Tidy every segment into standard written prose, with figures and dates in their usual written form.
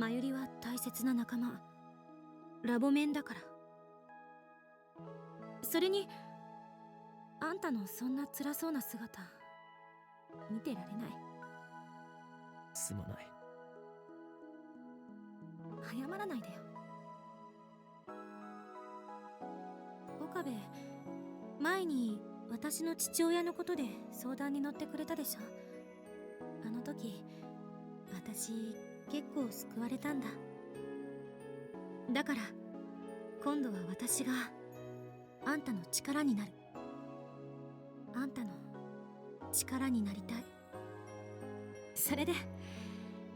まゆりは大切な仲間、ラボメンだから。それにあんたのそんな辛そうな姿見てられない。すまない。謝らないでよ。岡部、前に私の父親のことで相談に乗ってくれたでしょ。あの時私結構救われたんだ。だから今度は私があんたの力になる。あんたの力になりたい。それで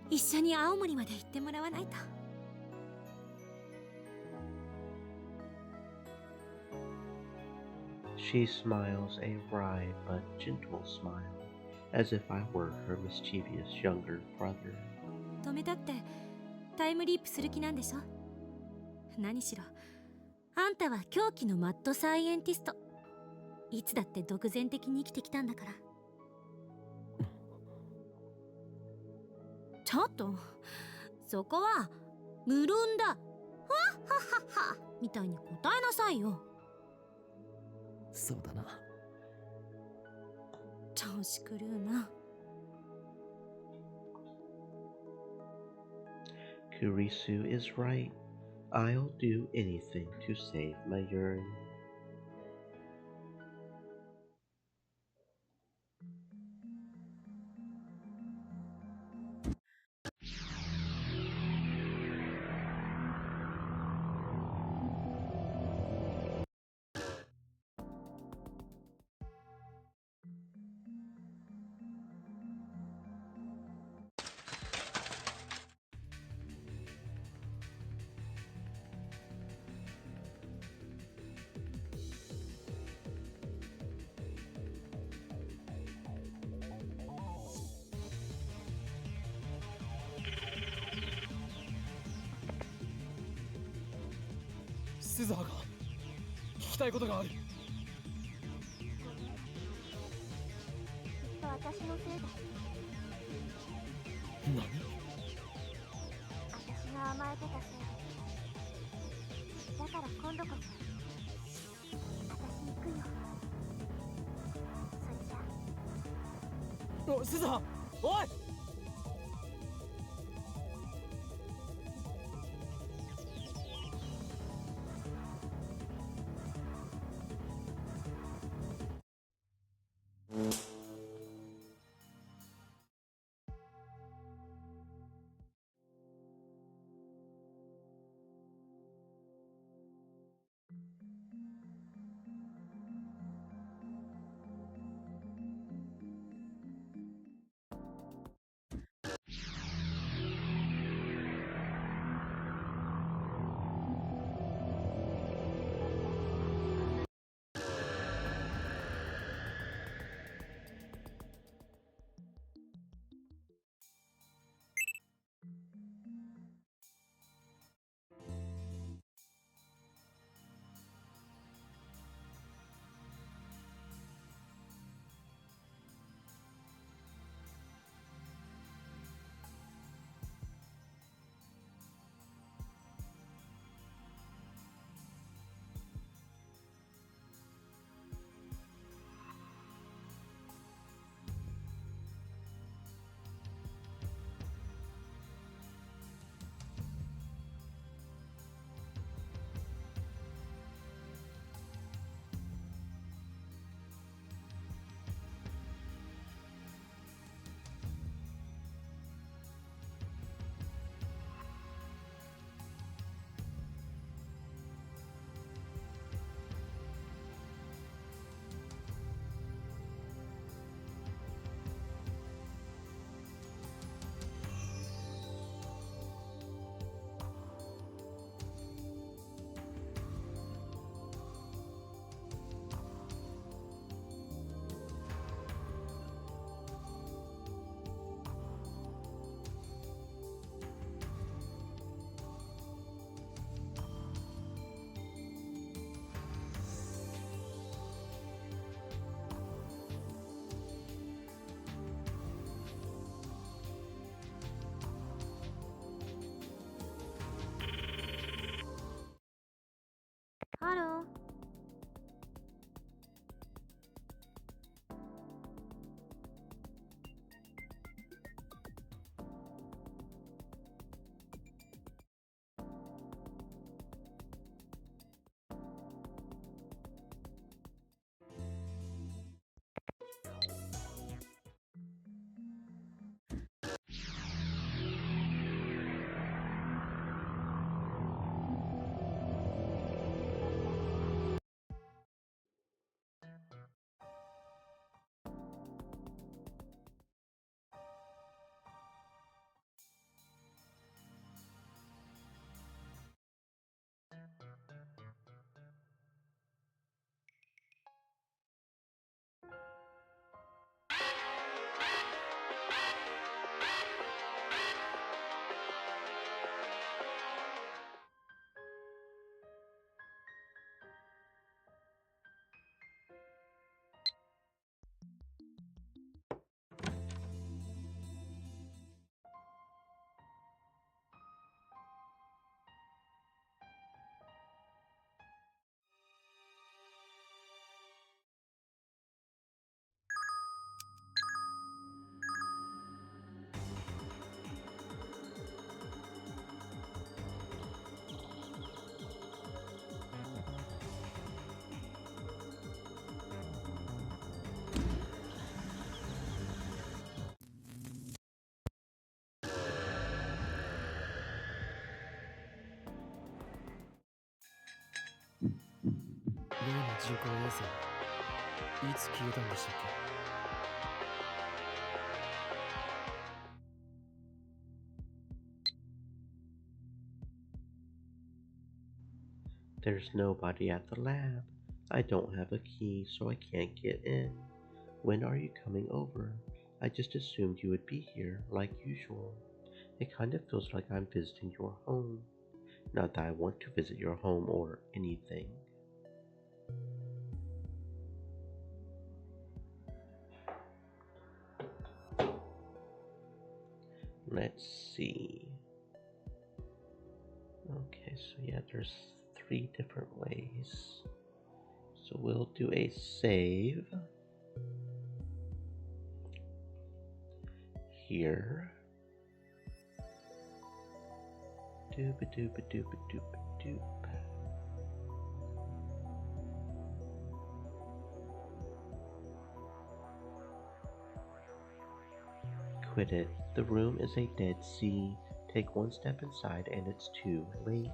一緒に青森まで行ってもらわないと。She smiles a wry but gentle smile, as if I were her mischievous younger brother. 止めたってタイムリープする気なんでしょ。何しろあんたは狂気のマッドサイエンティスト。いつだって独善的に生きてきたんだから。ちょっとそこは無論だ。わっはっはっはみたいに答えなさいよ。そうだな。調子狂うな。Kurisu is right. I'll do anything to save my urine.スザーが聞きたいことがある。私のせいだ。何？私が甘えてたせいだから今度こそ私に行くよ。それじゃ。お、スザー、おい！人工衛星はいつ消えたんでしたっけ？ There's nobody at the lab. I don't have a key, so I can't get in. When are you coming over? I just assumed you would be here, like usual. It kind of feels like I'm visiting your home. Not that I want to visit your home or anything. Let's see. Okay, so yeah, there's 3 different ways. So we'll do a save here. Doop doop doop doop doop. Quit it. The room is a dead sea. Take 1 step inside and it's too late.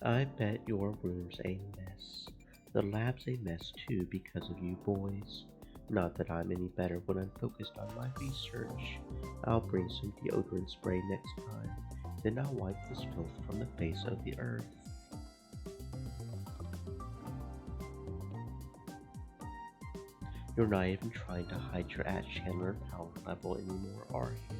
I bet your room's a mess. The lab's a mess too because of you boys. Not that I'm any better when I'm focused on my research. I'll bring some deodorant spray next time. Then I'll wipe this filth from the face of the earth. You're not even trying to hide your Chandler power level anymore, are you?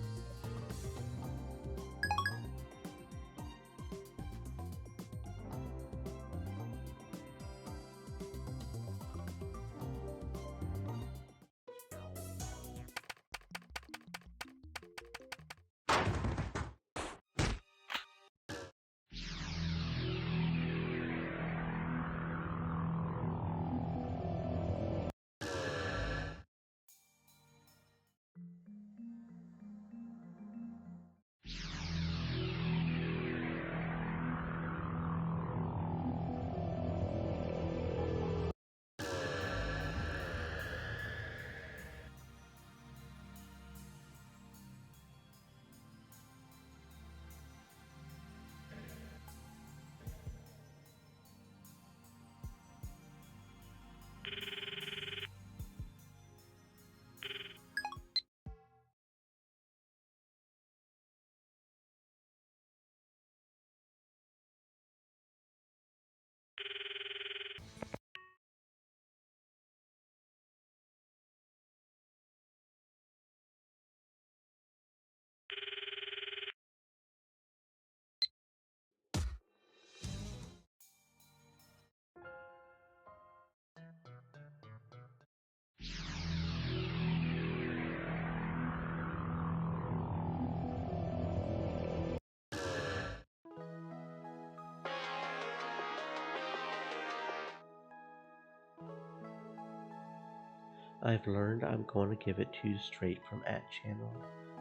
I've learned I'm going to give it to you straight from @channel.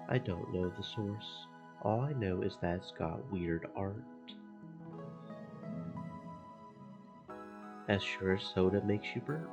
I don't know the source. All I know is that it's got weird art. As sure as soda makes you burp.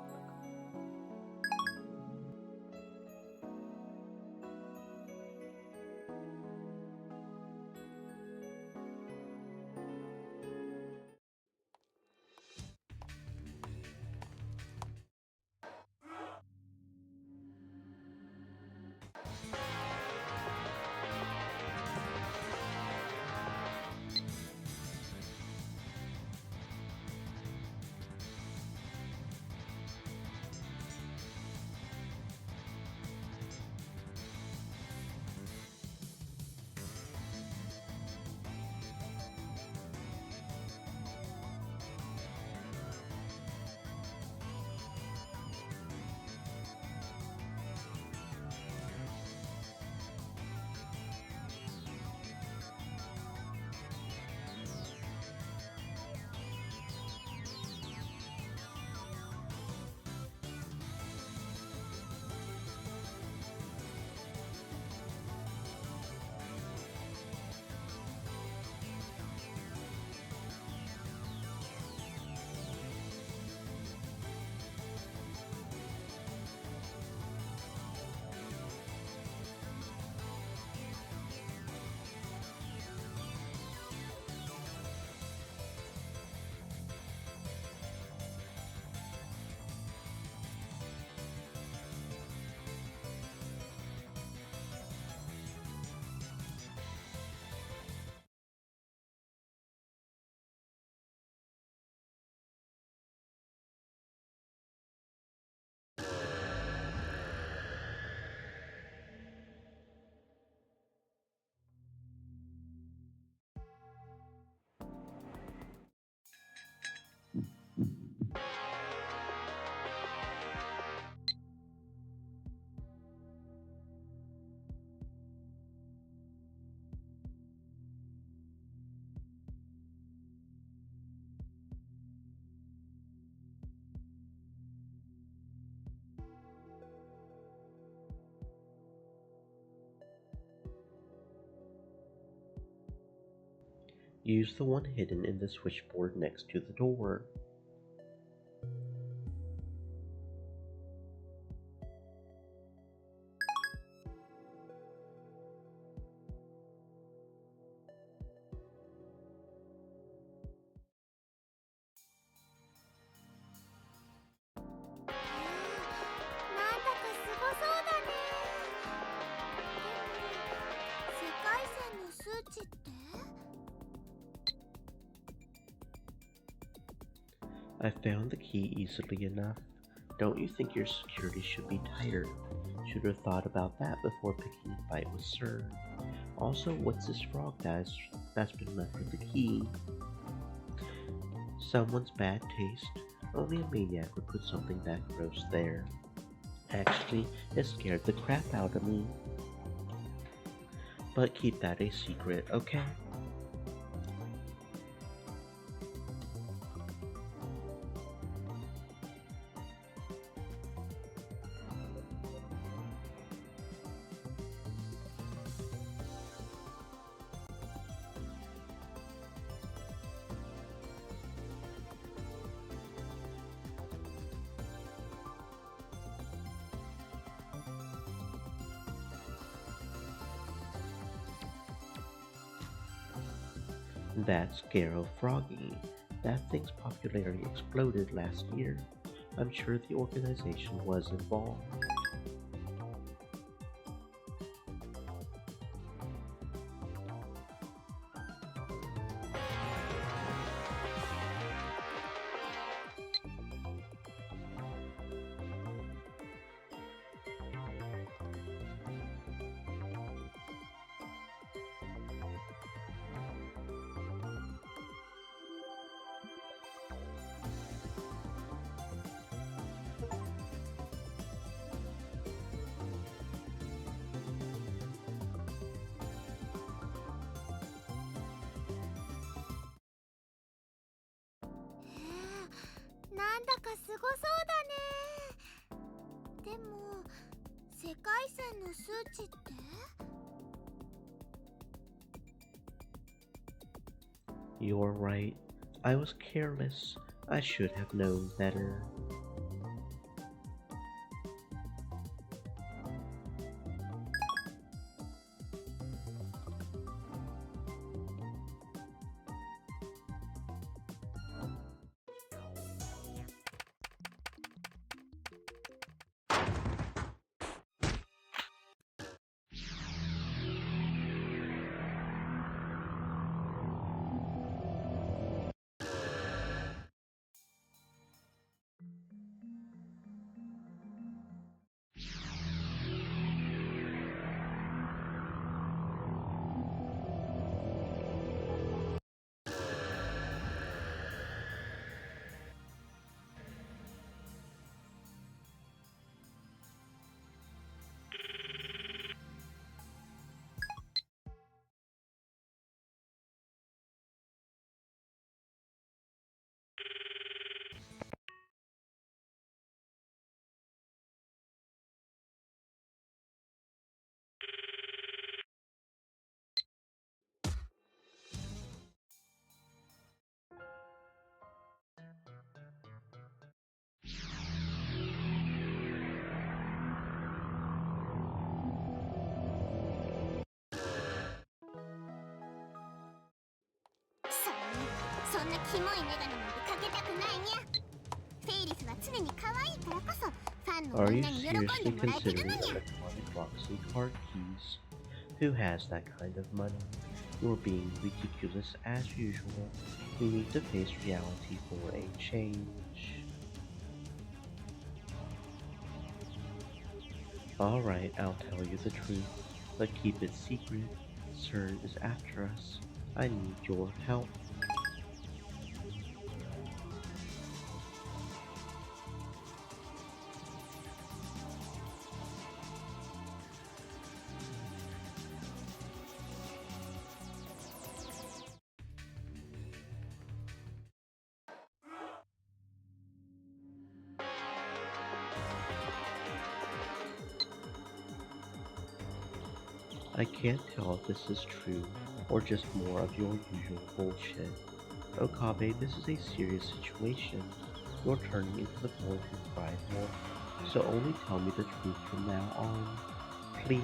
Use the one hidden in the switchboard next to the door. I found the key easily enough. Don't you think your security should be tighter? Should have thought about that before picking a fight with Sir. Also, what's this frog that's been left with the key? Someone's bad taste. Only a maniac would put something that gross there. Actually, it scared the crap out of me. But keep that a secret, okay? That's Garo Froggy. That thing's popularity exploded last year. I'm sure the organization was involved. You're right. I was careless. I should have known better. Are you seriously considering electronic Roxy card keys? Who has that kind of money? You're being ridiculous as usual. We need to face reality for a change. Alright, I'll tell you the truth, but keep it secret. Sir is after us. I need your help. I can't tell if this is true or just more of your usual bullshit. Okabe, this is a serious situation. You're turning into the boy who cried wolf, so only tell me the truth from now on. Please.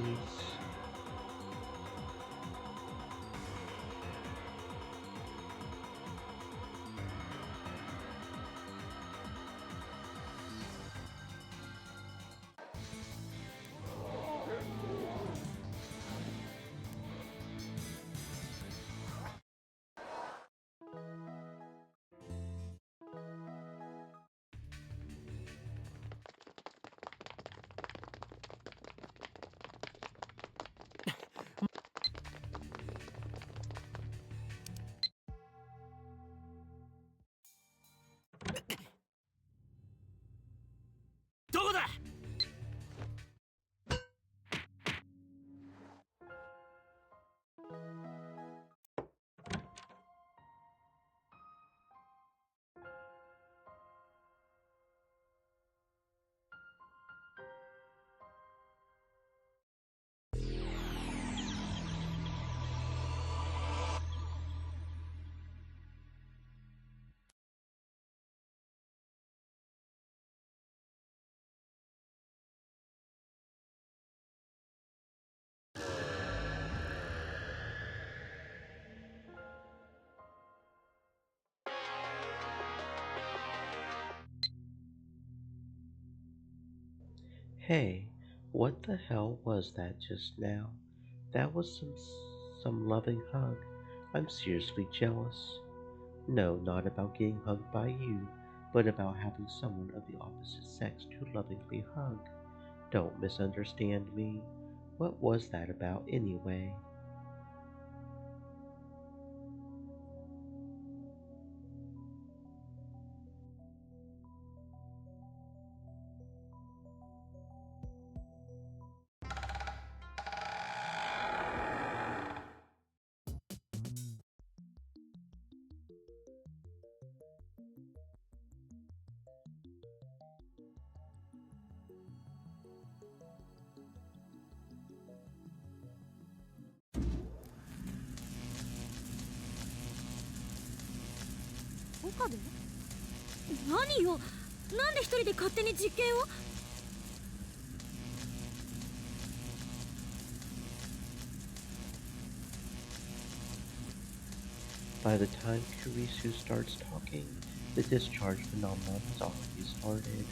Hey, what the hell was that just now? That was some loving hug. I'm seriously jealous. No, not about getting hugged by you, but about having someone of the opposite sex to lovingly hug. Don't misunderstand me. What was that about anyway?岡部？何よ、なんで一人で勝手に実験を？ By the time Kurisu starts talking, the discharge phenomenon has already started.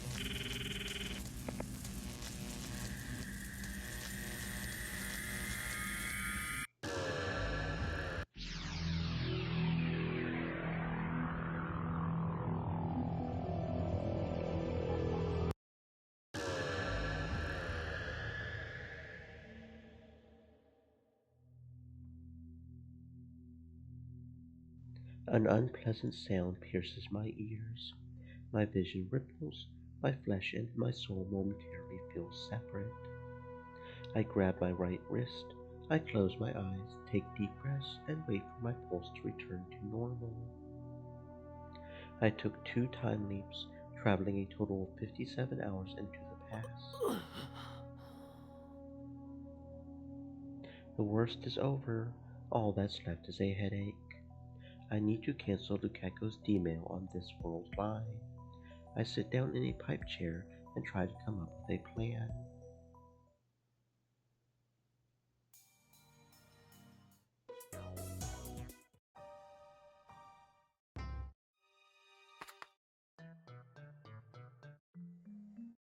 An unpleasant sound pierces my ears. My vision ripples, my flesh and my soul momentarily feel separate. I grab my right wrist, I close my eyes, take deep breaths, and wait for my pulse to return to normal. I took 2 time leaps, traveling a total of 57 hours into the past. The worst is over. All that's left is a headache. I need to cancel Lukaku's D-mail on this world line. I sit down in a pipe chair and try to come up with a plan.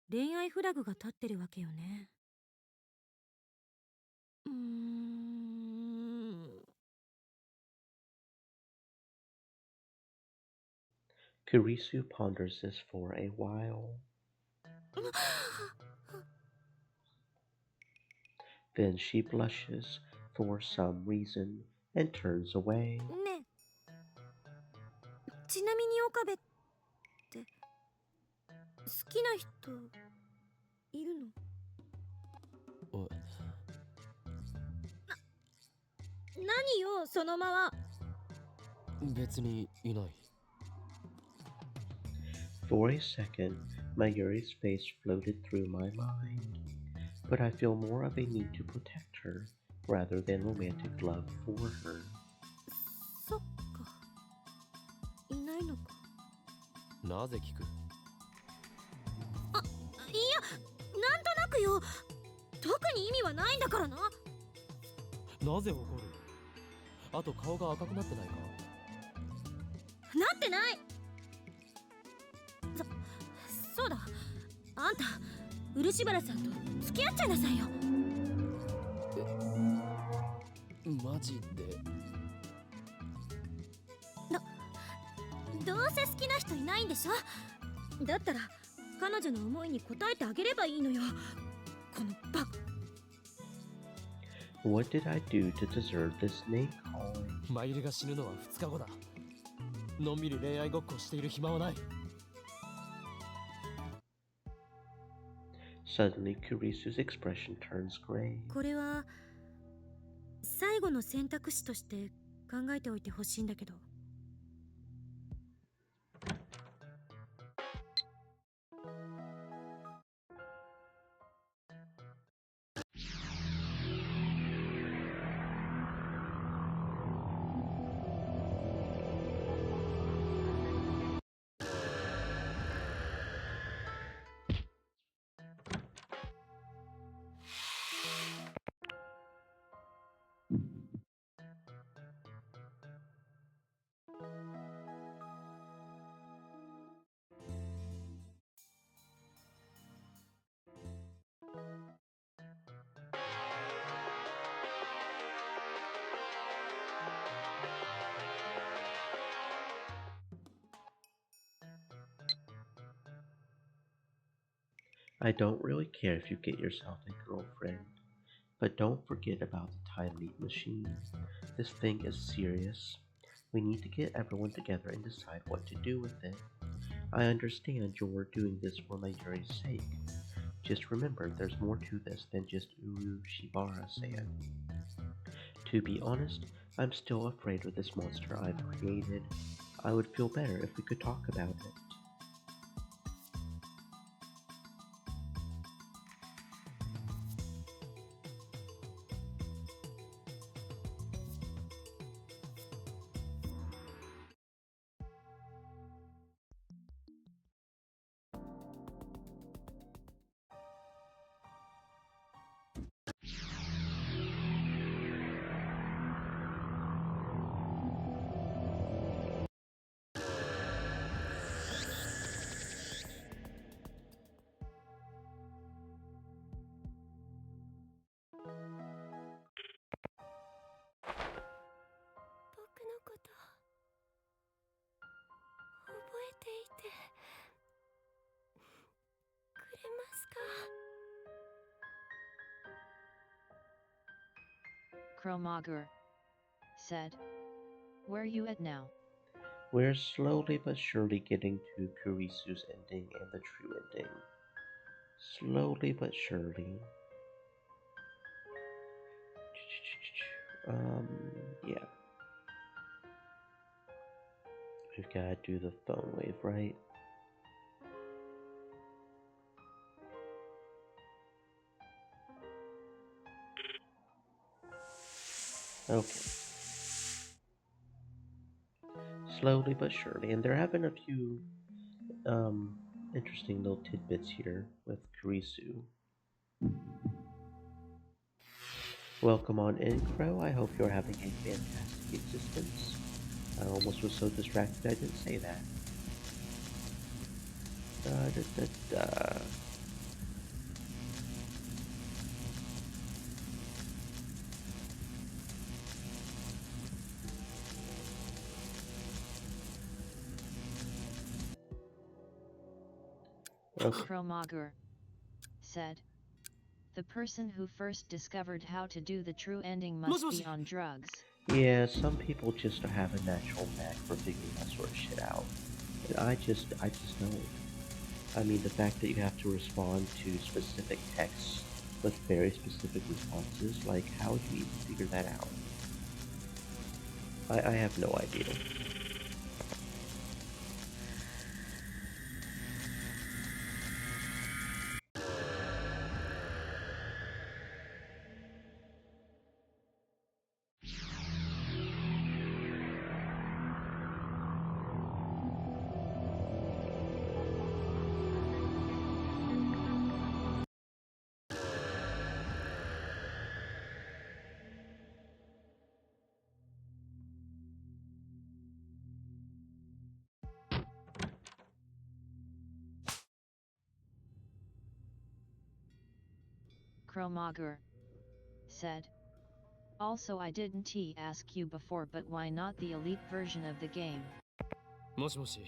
「恋愛フラグが立ってるわけよね。Kurisu ponders this for a while. Then she blushes for some reason and turns away. ねえ、ちなみに岡部って好きな人いるの？何よその間は。別にいない。 For a second, Mayuri's face floated through my mind, but I feel more of a need to protect her, rather than romantic love for her. そっか、いないのか。なぜ聞く？いや、なんとなくよ。特に意味はないんだからな。なぜ怒る？あと顔が赤くなってないか？なってない。そうだ、あんた漆原さんと付き合っちゃいなさいよ。マジで？どうせ好きな人いないんでしょ。だったら彼女の思いに応えてあげればいいのよ。このバカ。 What did I do to deserve this name calling? マイルが死ぬのは2日後だ。のんびり恋愛ごっこをしている暇はない。Suddenly, Kurisu's expression turns gray. これは最後の選択肢として考えておいてほしいんだけど。I don't really care if you get yourself a girlfriend, but don't forget about the time leap machine. This thing is serious. We need to get everyone together and decide what to do with it. I understand you're doing this for Mayuri's sake. Just remember, there's more to this than just Urushibara-san. To be honest, I'm still afraid of this monster I've created. I would feel better if we could talk about it. Chromager said, "Where you at now?" We're slowly but surely getting to Kurisu's ending and the true ending. Slowly but surely. Yeah. We've got to do the phone wave, right? Okay. Slowly but surely, and they're having a few interesting little tidbits here with Kurisu. Welcome on in, Crow. I hope you're having a fantastic existence. I almost was so distracted I didn't say that. Okay. Chromager said, "The person who first discovered how to do the true ending must be on drugs." Yeah, some people just have a natural knack for figuring that sort of shit out. And I just don't. I mean, the fact that you have to respond to specific texts with very specific responses, like, how would you even figure that out? I have no idea. Kromager said. Also, I didn't ask you before, but why not the elite version of the game? もしもし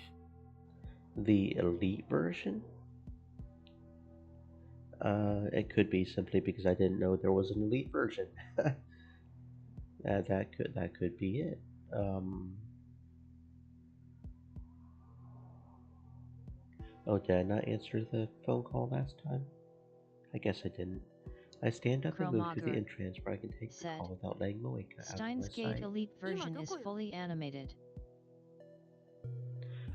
The elite version? It could be simply because I didn't know there was an elite version. That could be it. Oh, did I not answer the phone call last time? I guess I didn't. I stand up and move to the Kromager entrance where I can take the said, call without letting Moeka out of my Steins Gate sight. Elite version is fully animated.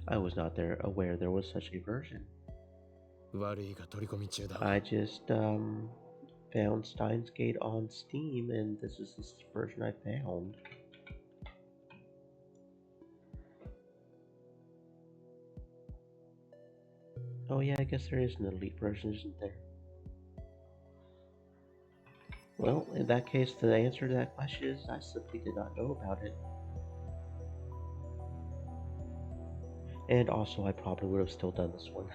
I was not aware there was such a version. 悪いが取り込み中だ I just found Steins Gate on Steam, and this is the version I found. Oh yeah, I guess there is an elite version, isn't there? Well, in that case, the answer to that question is I simply did not know about it. And also, I probably would have still done this one.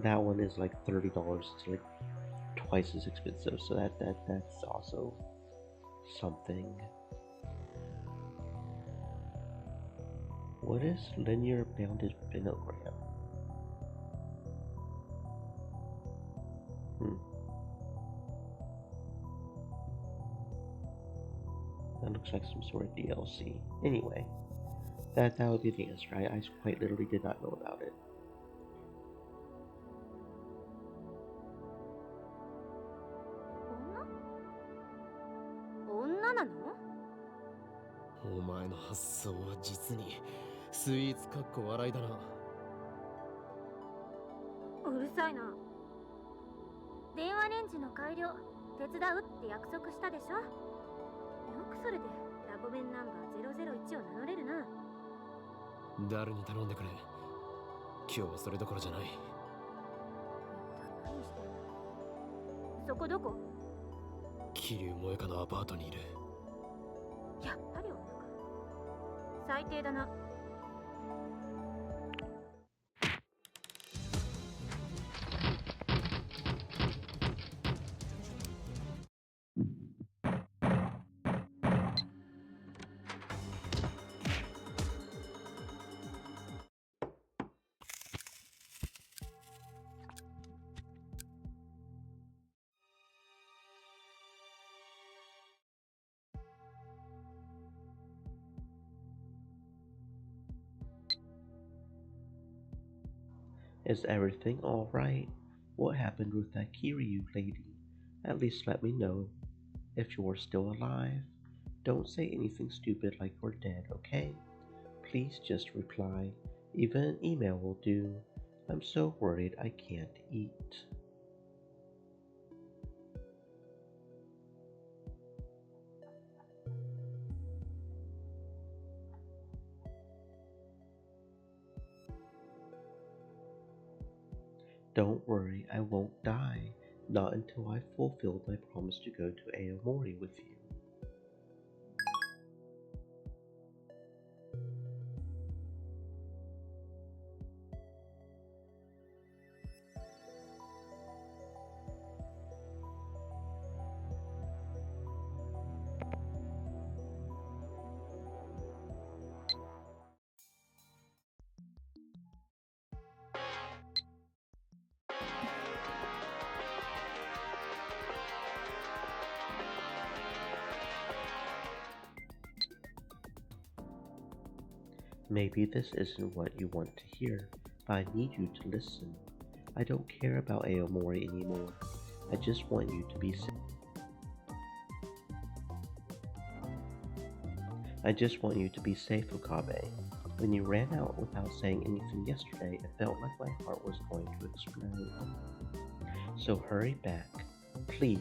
That one is like $30. It's like twice as expensive, so that's also something. What is linear bounded phonogram? That looks like some sort of DLC. Anyway, that would be the answer. I quite literally did not know about it. 女なの？お前の発想は実にスイーツかっこ笑いだなうるさいな。電話レンジの改良手伝うって約束したでしょ。よくそれでラボ弁ナンバー001を名乗れるな。誰に頼んでくれ今日はそれどころじゃない一体何してんの？そこどこ？桐生萌香のアパートにいるやっぱり女か。最低だな。Is everything alright? What happened with that Kiryu lady? At least let me know. If you're still alive, don't say anything stupid like you're dead, okay? Please just reply. Even an email will do. I'm so worried I can't eat. Don't worry, I won't die. Not until I've fulfilled my promise to go to Aomori with you. Maybe this isn't what you want to hear, but I need you to listen. I don't care about Aomori anymore. I just want you to be safe. I just want you to be safe, Okabe. When you ran out without saying anything yesterday, it felt like my heart was going to explode. So hurry back, please.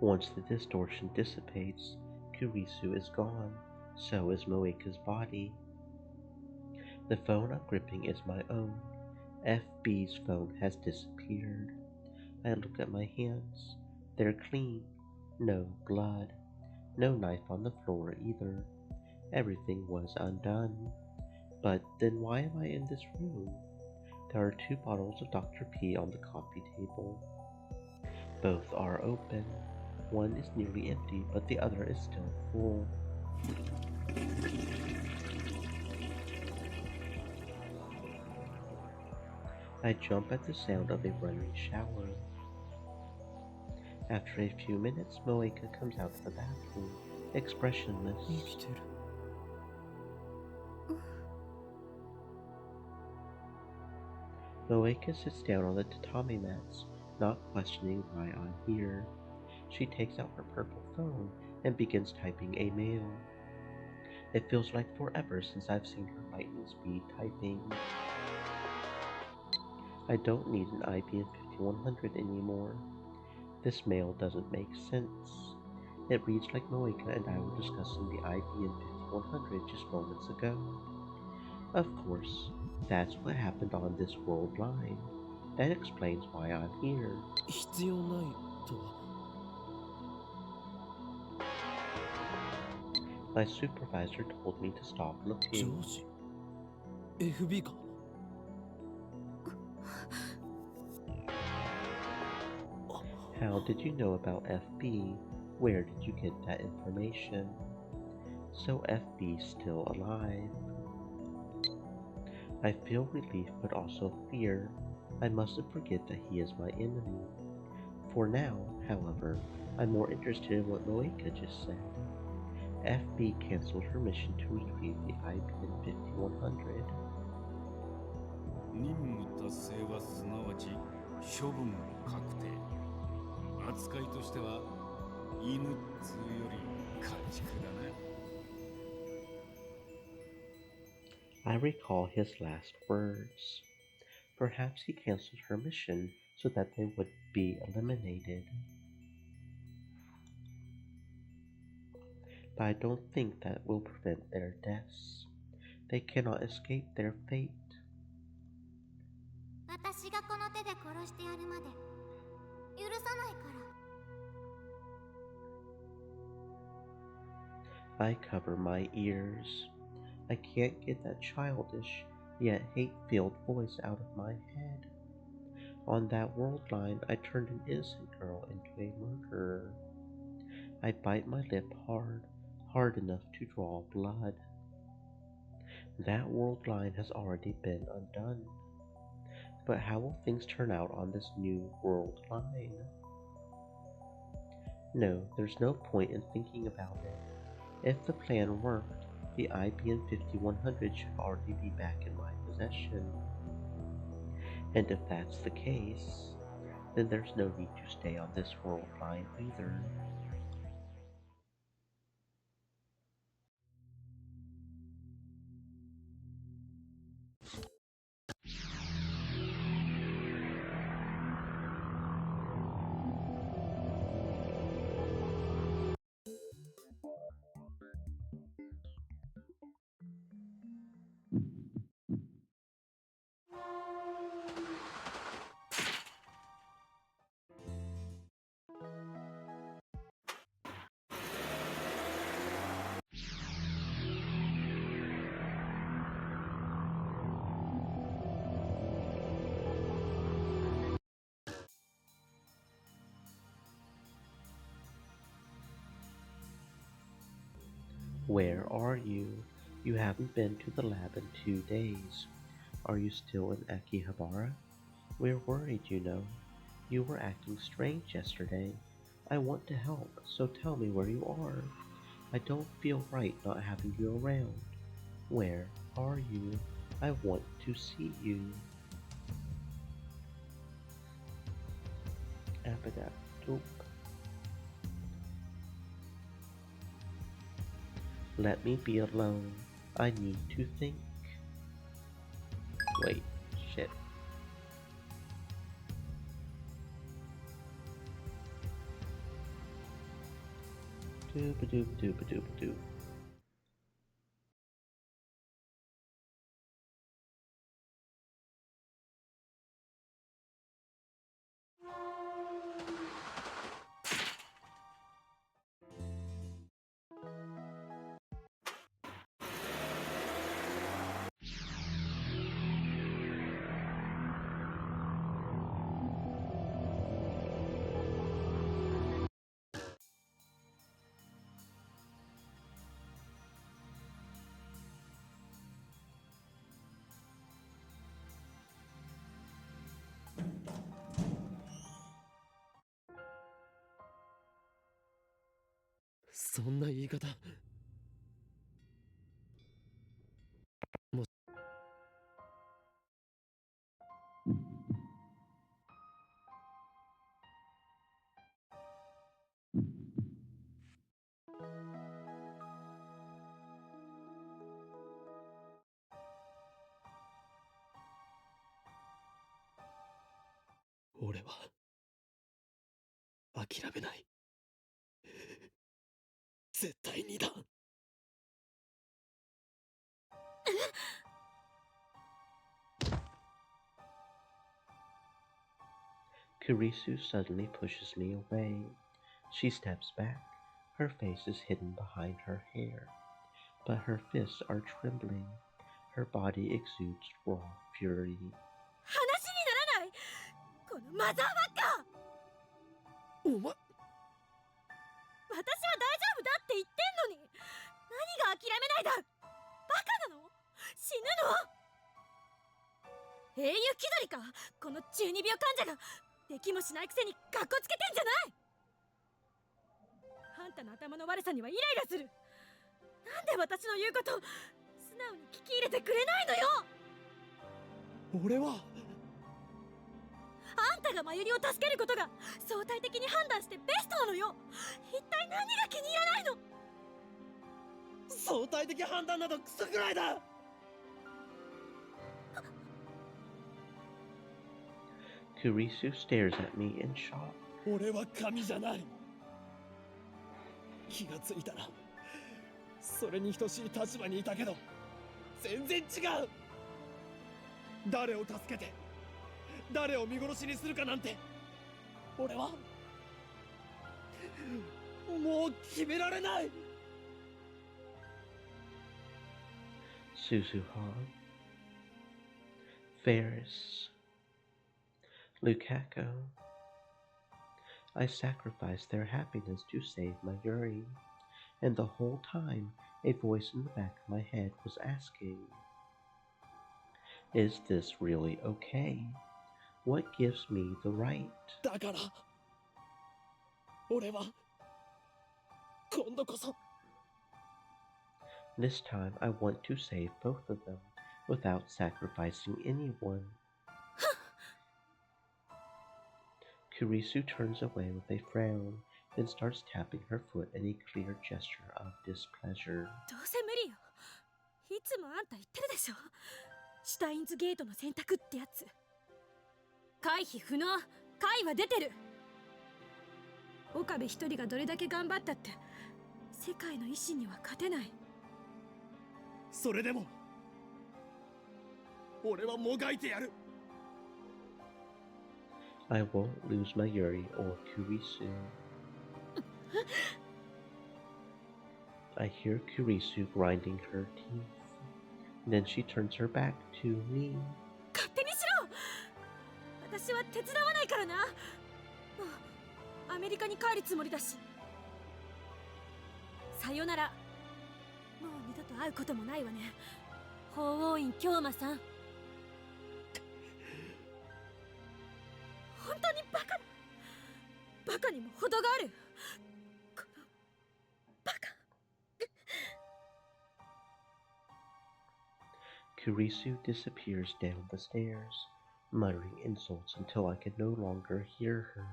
Once the distortion dissipates, Kurisu is gone, so is Moeka's body. The phone I'm gripping is my own. FB's phone has disappeared. I look at my hands. They're clean. No blood. No knife on the floor either. Everything was undone. But then why am I in this room? There are 2 bottles of Dr. P on the coffee table. Both are open. One is nearly empty, but the other is still full. I jump at the sound of a running shower. After a few minutes, Moeka comes out of the bathroom, expressionless. Moeka sits down on the tatami mats, not questioning why I'm here. She takes out her purple phone and begins typing a mail. It feels like forever since I've seen her lightning speed typing. I don't need an IBM 5100 anymore. This mail doesn't make sense. It reads like Moeka and I were discussing the IBM 5100 just moments ago. Of course, that's what happened on this world line. That explains why I'm here. 必要ないとは My supervisor told me to stop 上 looking. 司 FB か How did you know about FB? Where did you get that information? So FB's still alive. I feel relief but also fear. I mustn't forget that he is my enemy. For now, however, I'm more interested in what Moeka just said. FB canceled her mission to retrieve the IBM 5100. 任務達成はすなわち処分確定。扱いとしては犬っつうより家畜だな。I recall his last words. Perhaps he canceled her mission so that they would be eliminated. But I don't think that will prevent their deaths. They cannot escape their fate. 私がこの手で殺してやるまで許さないから I cover my ears. I can't get that childish, yet hate-filled voice out of my head. On that world line, I turned an innocent girl into a murderer. I bite my lip hard, hard enough to draw blood. That world line has already been undone. But how will things turn out on this new world line? No, there's no point in thinking about it. If the plan worked, the IBM 5100 should already be back in my possession. And if that's the case, then there's no need to stay on this world line either. Where are you? You haven't been to the lab in 2 days. Are you still in Akihabara? We're worried, you know. You were acting strange yesterday. I want to help, so tell me where you are. I don't feel right not having you around. Where are you? I want to see you. Abadabdoop. Let me be alone. I need to think. Wait, shit. Doop-a-doop-doop-a-doop-a-doop. そんな言い方。も俺は諦めない。絶対にだ。Kurisu suddenly pushes me away. She steps back. Her face is hidden behind her hair, but her fists are trembling. Her body exudes raw fury. 話にならない、このマザーバッカー。お前、私は大丈夫だって言ってんのに、何が諦めないだ。バカなの？死ぬの？英雄気取りか、この中二病患者が。できもしないくせにカッコつけてんじゃない。あんたの頭の悪さにはイライラする。なんで私の言うこと素直に聞き入れてくれないのよ。俺はあんたがマユリを助けることが相対的に判断してベストなのよ。一体何が気に入らないの。相対的判断などクソくらいだ。Kurisu stares at me in shock. 俺は神じゃない。気がついたらそれに等しい立場にいたけど全然違う。誰を助けて誰を見殺しにするかなんて俺はもう決められない。 Suzuhan, Ferris, Lukaku. I sacrificed their happiness to save Mayuri, and the whole time a voice in the back of my head was asking, is this really okay? What gives me the right? だから俺は今度こそ This time I want to save both of them without sacrificing anyone. Kurisu turns away with a frown, then starts tapping her foot in a clear gesture of displeasure. どうせ無理よ。いつもあんた言ってるでしょ。シュタインズゲートの選択ってやつ。回避不能。回は出てる。岡部一人がどれだけ頑張ったって世界の維新には勝てない。それでも俺はもがいてやる。 I won't lose Mayuri or Kurisu. I hear Kurisu grinding her teeth. Then she turns her back to me. 勝手にしろ。私は手伝わないからな。もうアメリカに帰るつもりだし。さよなら。もう二度と会うこともないわね。法王院京馬さん。本当にバカだ。バカにも程がある。このバカ。Kurisu disappears down the stairs, muttering insults until I can no longer hear her.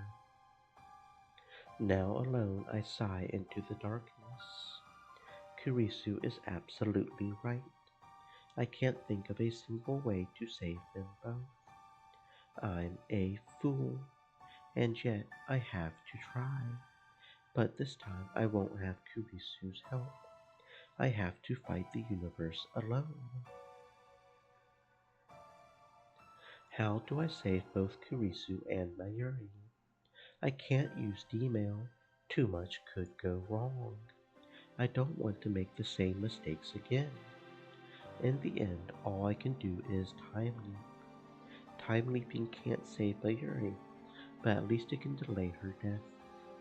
Now alone, I sigh into the darkness. Kurisu is absolutely right. I can't think of a single way to save them both. I'm a fool, and yet I have to try. But this time I won't have Kurisu's help. I have to fight the universe alone. How do I save both Kurisu and Mayuri? I can't use D-mail. Too much could go wrong. I don't want to make the same mistakes again. In the end, all I can do is time leap. Time leaping can't save Mayuri, but at least it can delay her death,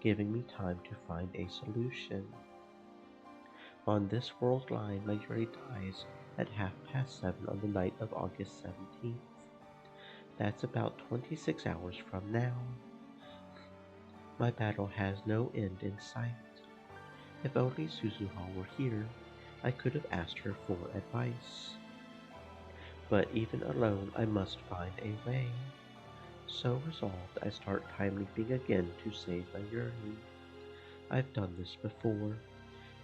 giving me time to find a solution. On this world line, Mayuri dies at 7:30 on the night of August 17th. That's about 26 hours from now. My battle has no end in sight. If only Suzuha were here, I could have asked her for advice. But even alone, I must find a way. So resolved, I start time leaping again to save Mayuri. I've done this before.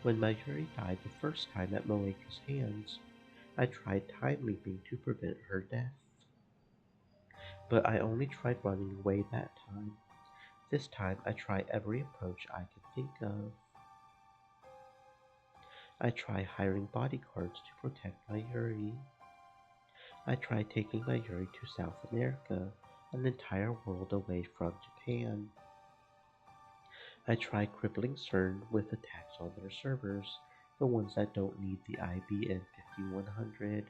When Mayuri died the first time at Moeka's hands, I tried time leaping to prevent her death. But I only tried running away that time. This time I try every approach I could think of. I try hiring bodyguards to protect Mayuri. I try taking Mayuri to South America, an entire world away from Japan. I try crippling CERN with attacks on their servers, the ones that don't need the IBM 5100.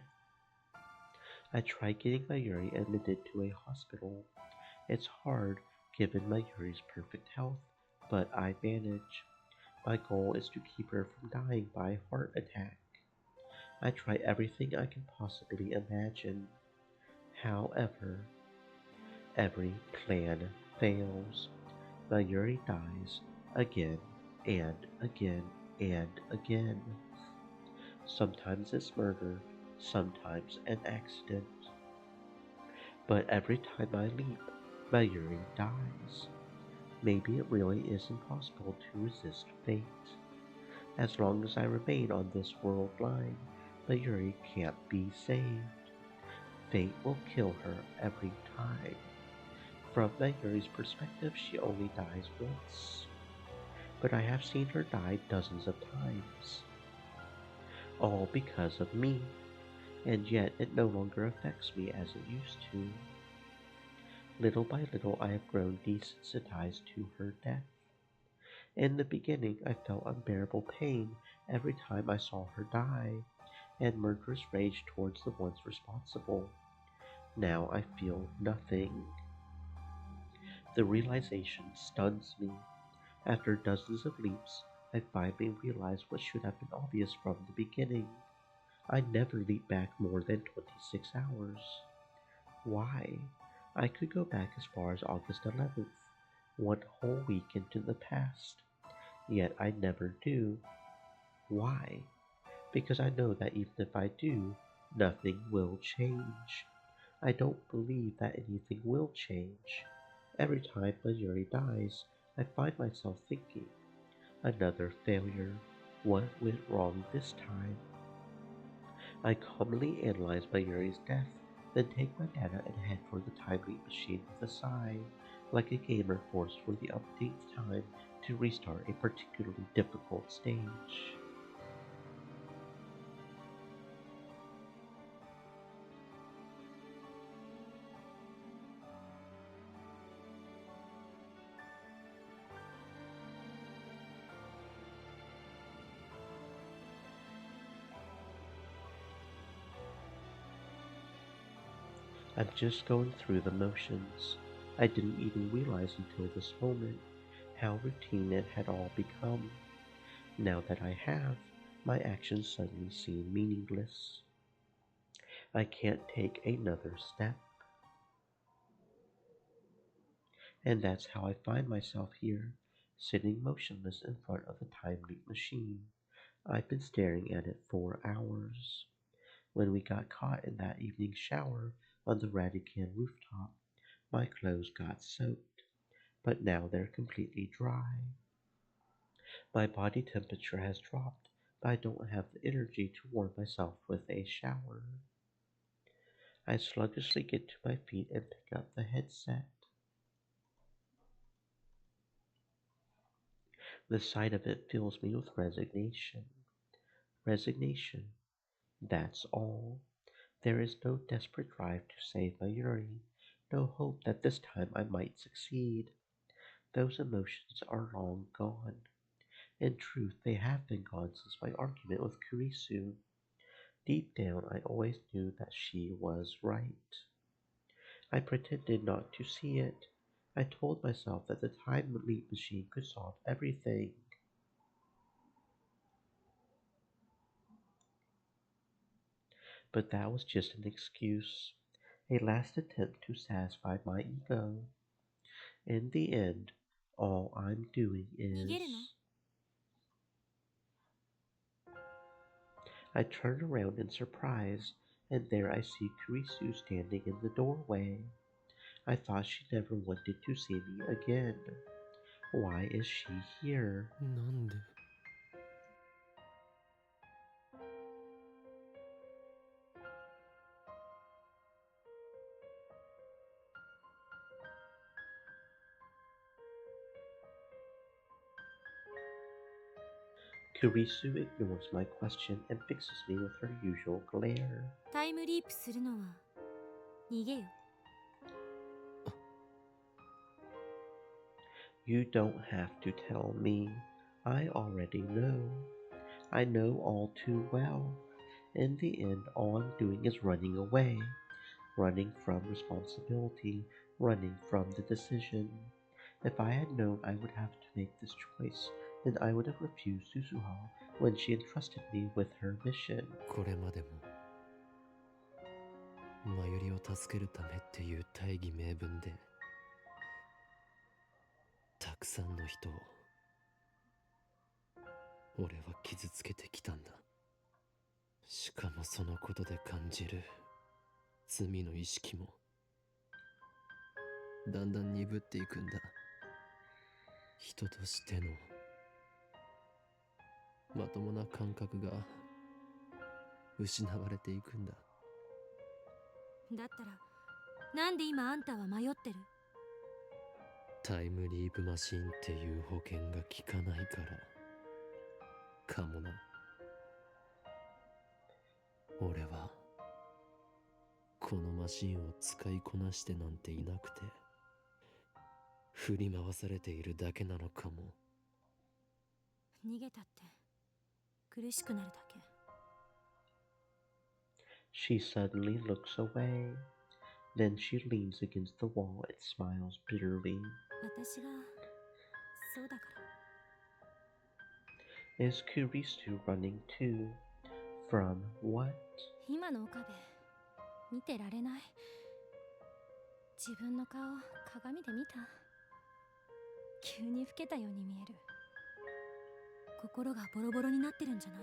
I try getting Mayuri admitted to a hospital. It's hard given Mayuri's perfect health, but I manage. My goal is to keep her from dying by heart attack. I try everything I can possibly imagine. However, every plan fails. Mayuri dies again and again and again. Sometimes it's murder, sometimes an accident. But every time I leap, Mayuri dies. Maybe it really is impossible to resist fate. As long as I remain on this world line, Mayuri can't be saved. Fate will kill her every time. From Mayuri's perspective, she only dies once. But I have seen her die dozens of times. All because of me, and yet it no longer affects me as it used to. Little by little I have grown desensitized to her death. In the beginning I felt unbearable pain every time I saw her die, and murderous rage towards the ones responsible. Now I feel nothing. The realization stuns me. After dozens of leaps, I finally realize what should have been obvious from the beginning. I never leap back more than 26 hours. Why? I could go back as far as August 11th, one whole week into the past. Yet I never do. Why? Because I know that even if I do, nothing will change. I don't believe that anything will change. Every time Mayuri dies, I find myself thinking, another failure. What went wrong this time? I calmly analyze Mayuri's death, then take my data and head for the time leap machine with a sigh, like a gamer forced for the umpteenth time to restart a particularly difficult stage. I'm just going through the motions. I didn't even realize until this moment how routine it had all become. Now that I have, my actions suddenly seem meaningless. I can't take another step. And that's how I find myself here, sitting motionless in front of the time leap machine. I've been staring at it for hours. When we got caught in that evening shower on the Radican rooftop, my clothes got soaked, but now they're completely dry. My body temperature has dropped, but I don't have the energy to warm myself with a shower. I sluggishly get to my feet and pick up the headset. The sight of it fills me with resignation. Resignation. That's all. There is no desperate drive to save Mayuri, no hope that this time I might succeed. Those emotions are long gone. In truth, they have been gone since my argument with Kurisu. Deep down, I always knew that she was right. I pretended not to see it. I told myself that the time leap machine could solve everything. But that was just an excuse, a last attempt to satisfy my ego. In the end, all I'm doing is. I turn around in surprise, and there I see Kurisu standing in the doorway. I thought she never wanted to see me again. Why is she here? なんで Kurisu ignores my question and fixes me with her usual glare. タイムリープするのは逃げよ。 You don't have to tell me. I already know. I know all too well. In the end, all I'm doing is running away. Running from responsibility. Running from the decision. If I had known I would have to make this choice, then I would have refused Susuha when she entrusted me with her mission. これまでもマユリを助けるためっていう大義名分でたくさんの人を俺は傷つけてきたんだ。しかもそのことで感じる罪の意識もだんだん鈍っていくんだ。人としてのまともな感覚が失われていくんだ。だったらなんで今あんたは迷ってる？タイムリープマシンっていう保険が効かないからかもな。俺はこのマシンを使いこなしてなんていなくて振り回されているだけなのかも。逃げたって苦しくなるだけ。 She suddenly looks away. Then she leans against the wall and smiles bitterly. 私がそうだから。 Is Kurisu running too? From what? 今の岡部見てられない。自分の顔鏡で見た。急に老けたように見える。心がボロボロになってるんじゃない？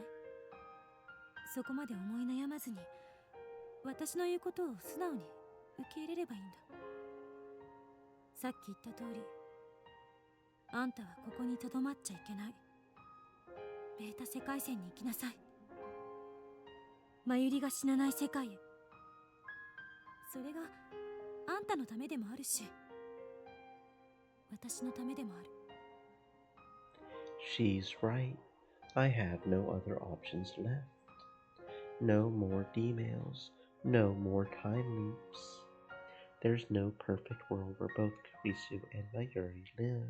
そこまで思い悩まずに私の言うことを素直に受け入れればいいんだ。さっき言った通りあんたはここにとどまっちゃいけない。ベータ世界線に行きなさい。マユリが死なない世界へ。それがあんたのためでもあるし私のためでもある。 She's right. I have no other options left. No more demails. No more time loops. There's no perfect world where both Kurisu and Mayuri live.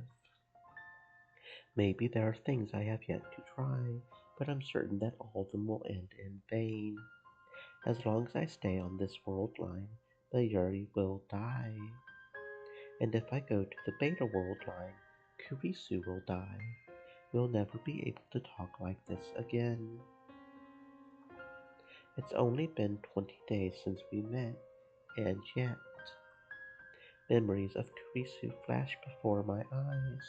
Maybe there are things I have yet to try, but I'm certain that all of them will end in vain. As long as I stay on this world line, Mayuri will die. And if I go to the Beta world line, Kurisu will die. We'll never be able to talk like this again. It's only been 20 days since we met, and yet memories of Kurisu flash before my eyes.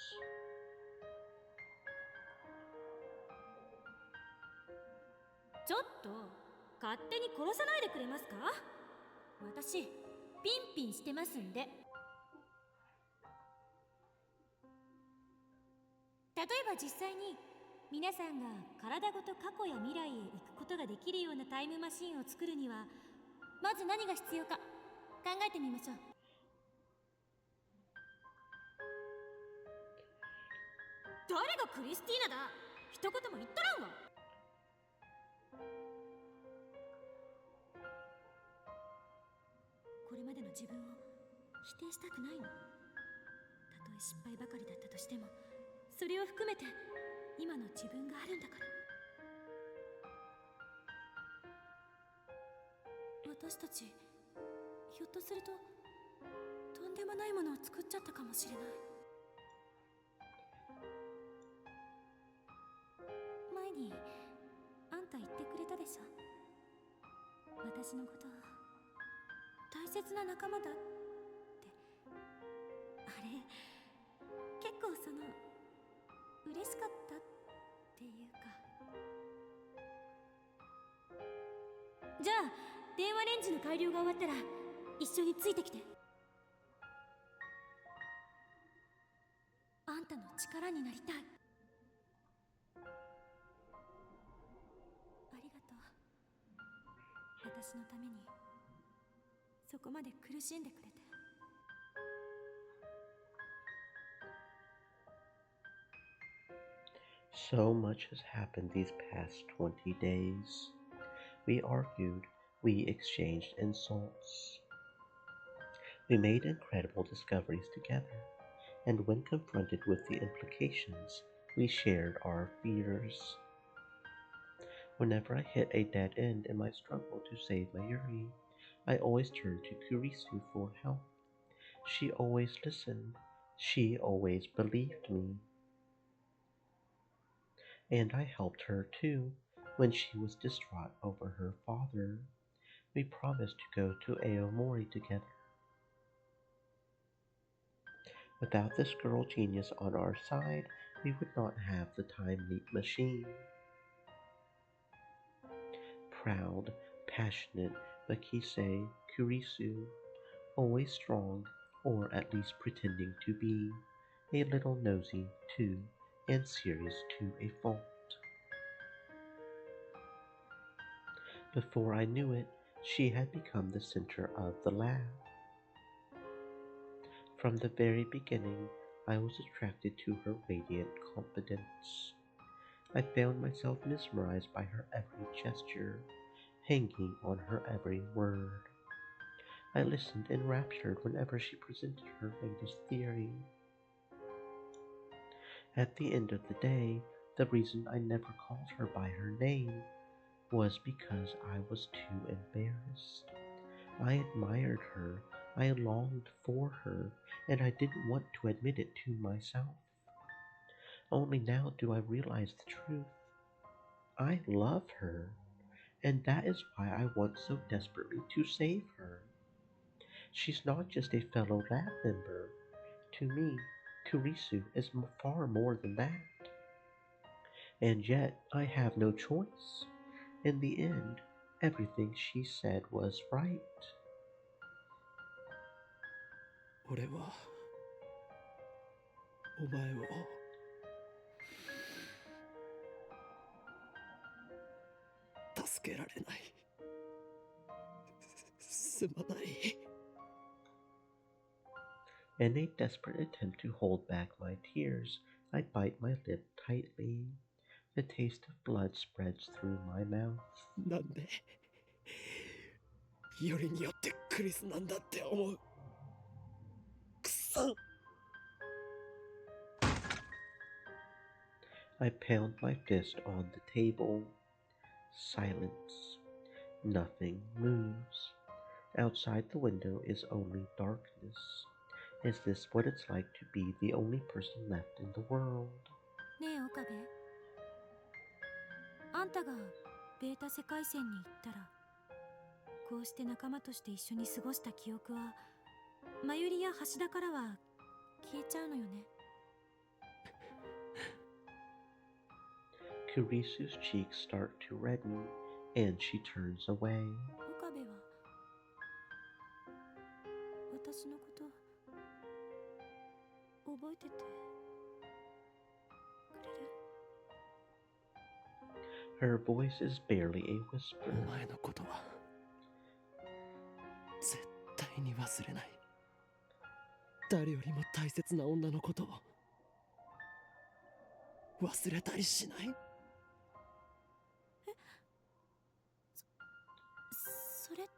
ちょっと勝手に殺さないでくれますか？私ピンピンしてますんで。例えば実際に皆さんが体ごと過去や未来へ行くことができるようなタイムマシンを作るにはまず何が必要か考えてみましょう。誰がクリスティーナだ。一言も言っとらんわ。これまでの自分を否定したくないの。たとえ失敗ばかりだったとしても、それを含めて今の自分があるんだから。私たち、ひょっとするととんでもないものを作っちゃったかもしれない。前にあんた言ってくれたでしょ。私のことを大切な仲間だって。あれ結構嬉しかったっていうか。じゃあ電話レンジの改良が終わったら一緒についてきて。あんたの力になりたい。ありがとう。私のためにそこまで苦しんでくれて。So much has happened these past 20 days. We argued, we exchanged insults. We made incredible discoveries together, and when confronted with the implications, we shared our fears. Whenever I hit a dead end in my struggle to save Mayuri, I always turned to Kurisu for help. She always listened. She always believed me. And I helped her too when she was distraught over her father. We promised to go to Aomori together. Without this girl genius on our side, we would not have the time leap machine. Proud, passionate, Makise Kurisu, always strong, or at least pretending to be, a little nosy too, and serious to a fault. Before I knew it, she had become the center of the lab. From the very beginning, I was attracted to her radiant confidence. I found myself mesmerized by her every gesture, hanging on her every word. I listened enraptured whenever she presented her latest theory. At the end of the day, the reason I never called her by her name was because I was too embarrassed. I admired her, I longed for her, and I didn't want to admit it to myself. Only now do I realize the truth. I love her, and that is why I want so desperately to save her. She's not just a fellow lab member. To me, Kurisu is far more than that. And yet, I have no choice. In the end, everything she said was right. 俺はお前を助けられない。すまない。In a desperate attempt to hold back my tears, I bite my lip tightly. The taste of blood spreads through my mouth. なんでよりによってクリスなんだって思う。くそ。I pound my fist on the table. Silence. Nothing moves. Outside the window is only darkness. Is this what it's like to be the only person left in the world? ねえ岡部、あんたがベータ世界線に行ったら、こうして仲間として一緒に過ごした記憶はマユリや橋田からは消えちゃうのよね。Kurisu's cheeks start to redden, and she turns away. 岡部は私のこと覚えててくれる？ Her voice is barely a whisper. お前のことは絶対に忘れない。誰よりも大切な女のことを。忘れたりしない？それって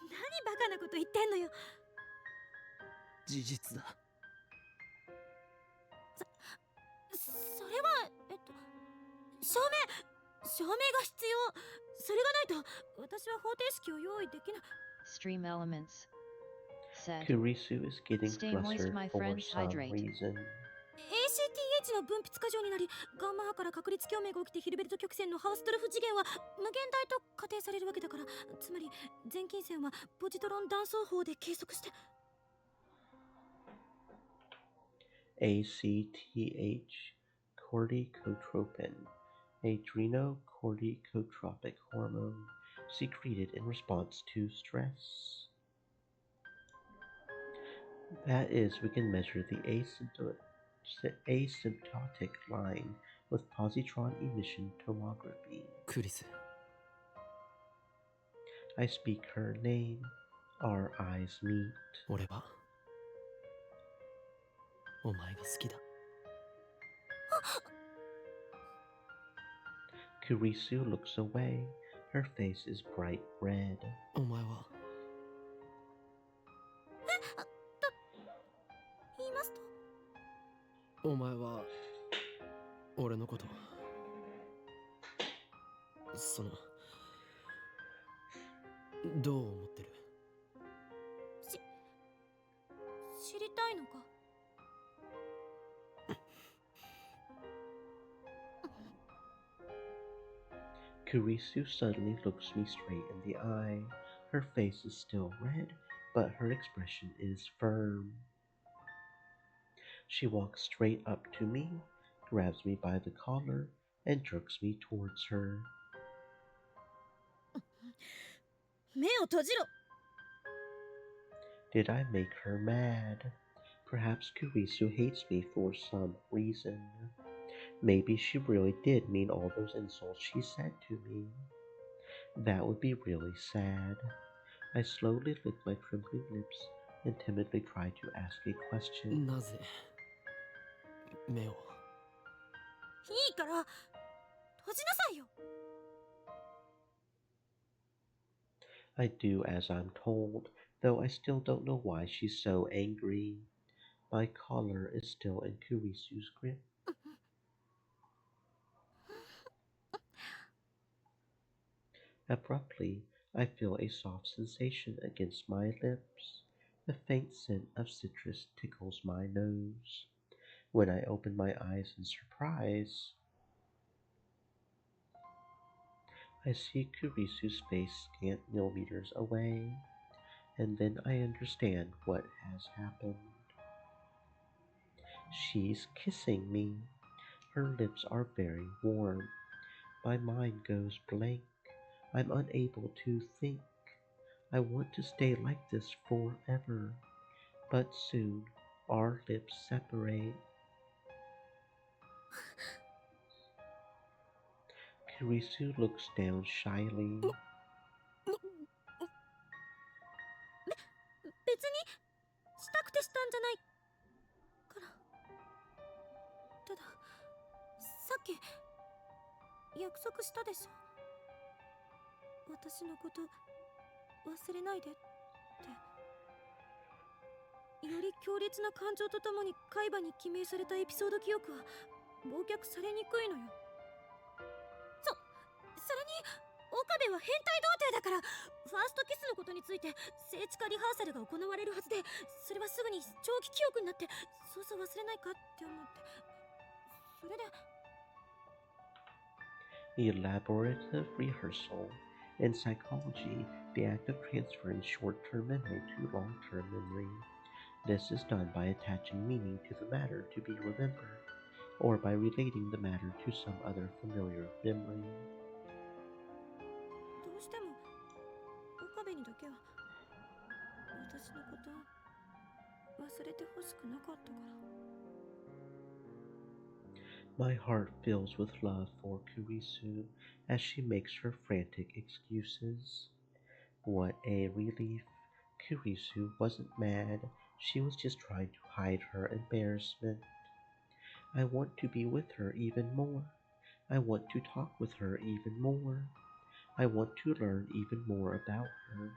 何バカなこと言ってんのよ。事実だ。それは証明が必要。それがないと私は方程式を用意できない。 Stream elements. Said. Kurisu is getting Stay moist, flustered my for friends, some hydrate. reason. ACTH の分泌過剰になり、ガンマ波から確率共鳴が起きてヒルベルト曲線のハウストルフ次元は無限大と仮定されるわけだから、つまり全近線はポジトロン断層法で計測して。 ACTH corticotropin, adrenocorticotropic hormone secreted in response to stress. That is, we can measure the asymptotic line with positron emission tomography. クリス、 I speak her name. Our eyes meet. 俺はお前が好きだ。 Kurisu looks away. Her face is bright red. お前は言いますと、お前は俺のことどう思ってる？知りたいのか？ Kurisu suddenly looks me straight in the eye. Her face is still red, but her expression is firm. She walks straight up to me, grabs me by the collar, and jerks me towards her. 目を閉じろ。 Did I make her mad? Perhaps Kurisu hates me for some reason. Maybe she really did mean all those insults she said to me. That would be really sad. I slowly lick my trembling lips and timidly try to ask a question. なぜ目を？いいから閉じなさいよ。 I do as I'm told, though I still don't know why she's so angry. My collar is still in Kurisu's grip. Abruptly, I feel a soft sensation against my lips. The faint scent of citrus tickles my nose. When I open my eyes in surprise, I see Kurisu's face scant millimeters away, and then I understand what has happened. She's kissing me. Her lips are very warm. My mind goes blank. I'm unable to think. I want to stay like this forever, but soon our lips separate. Kurisu looks down shyly. 別にしたくてしたんじゃないから。たださっき約束したでしょ。私のこと忘れないでって。より強烈な感情とともに海馬に記名されたエピソード記憶は忘却されにくいのよ。それに岡部は変態童貞だから、ファーストキスのことについて聖地化リハーサルが行われるはずで、それはすぐに長期記憶になってそうそう忘れないかって思って。それで Elaborative rehearsal. In psychology, the act of transferring short-term memory to long-term memory. This is done by attaching meaning to the matter to be remembered, or by relating the matter to some other familiar memory. どうしても岡部にだけは私のこと忘れてほしくなかったから。 My heart fills with love for Kurisu as she makes her frantic excuses. What a relief. Kurisu wasn't mad. She was just trying to hide her embarrassment. I want to be with her even more. I want to talk with her even more. I want to learn even more about her.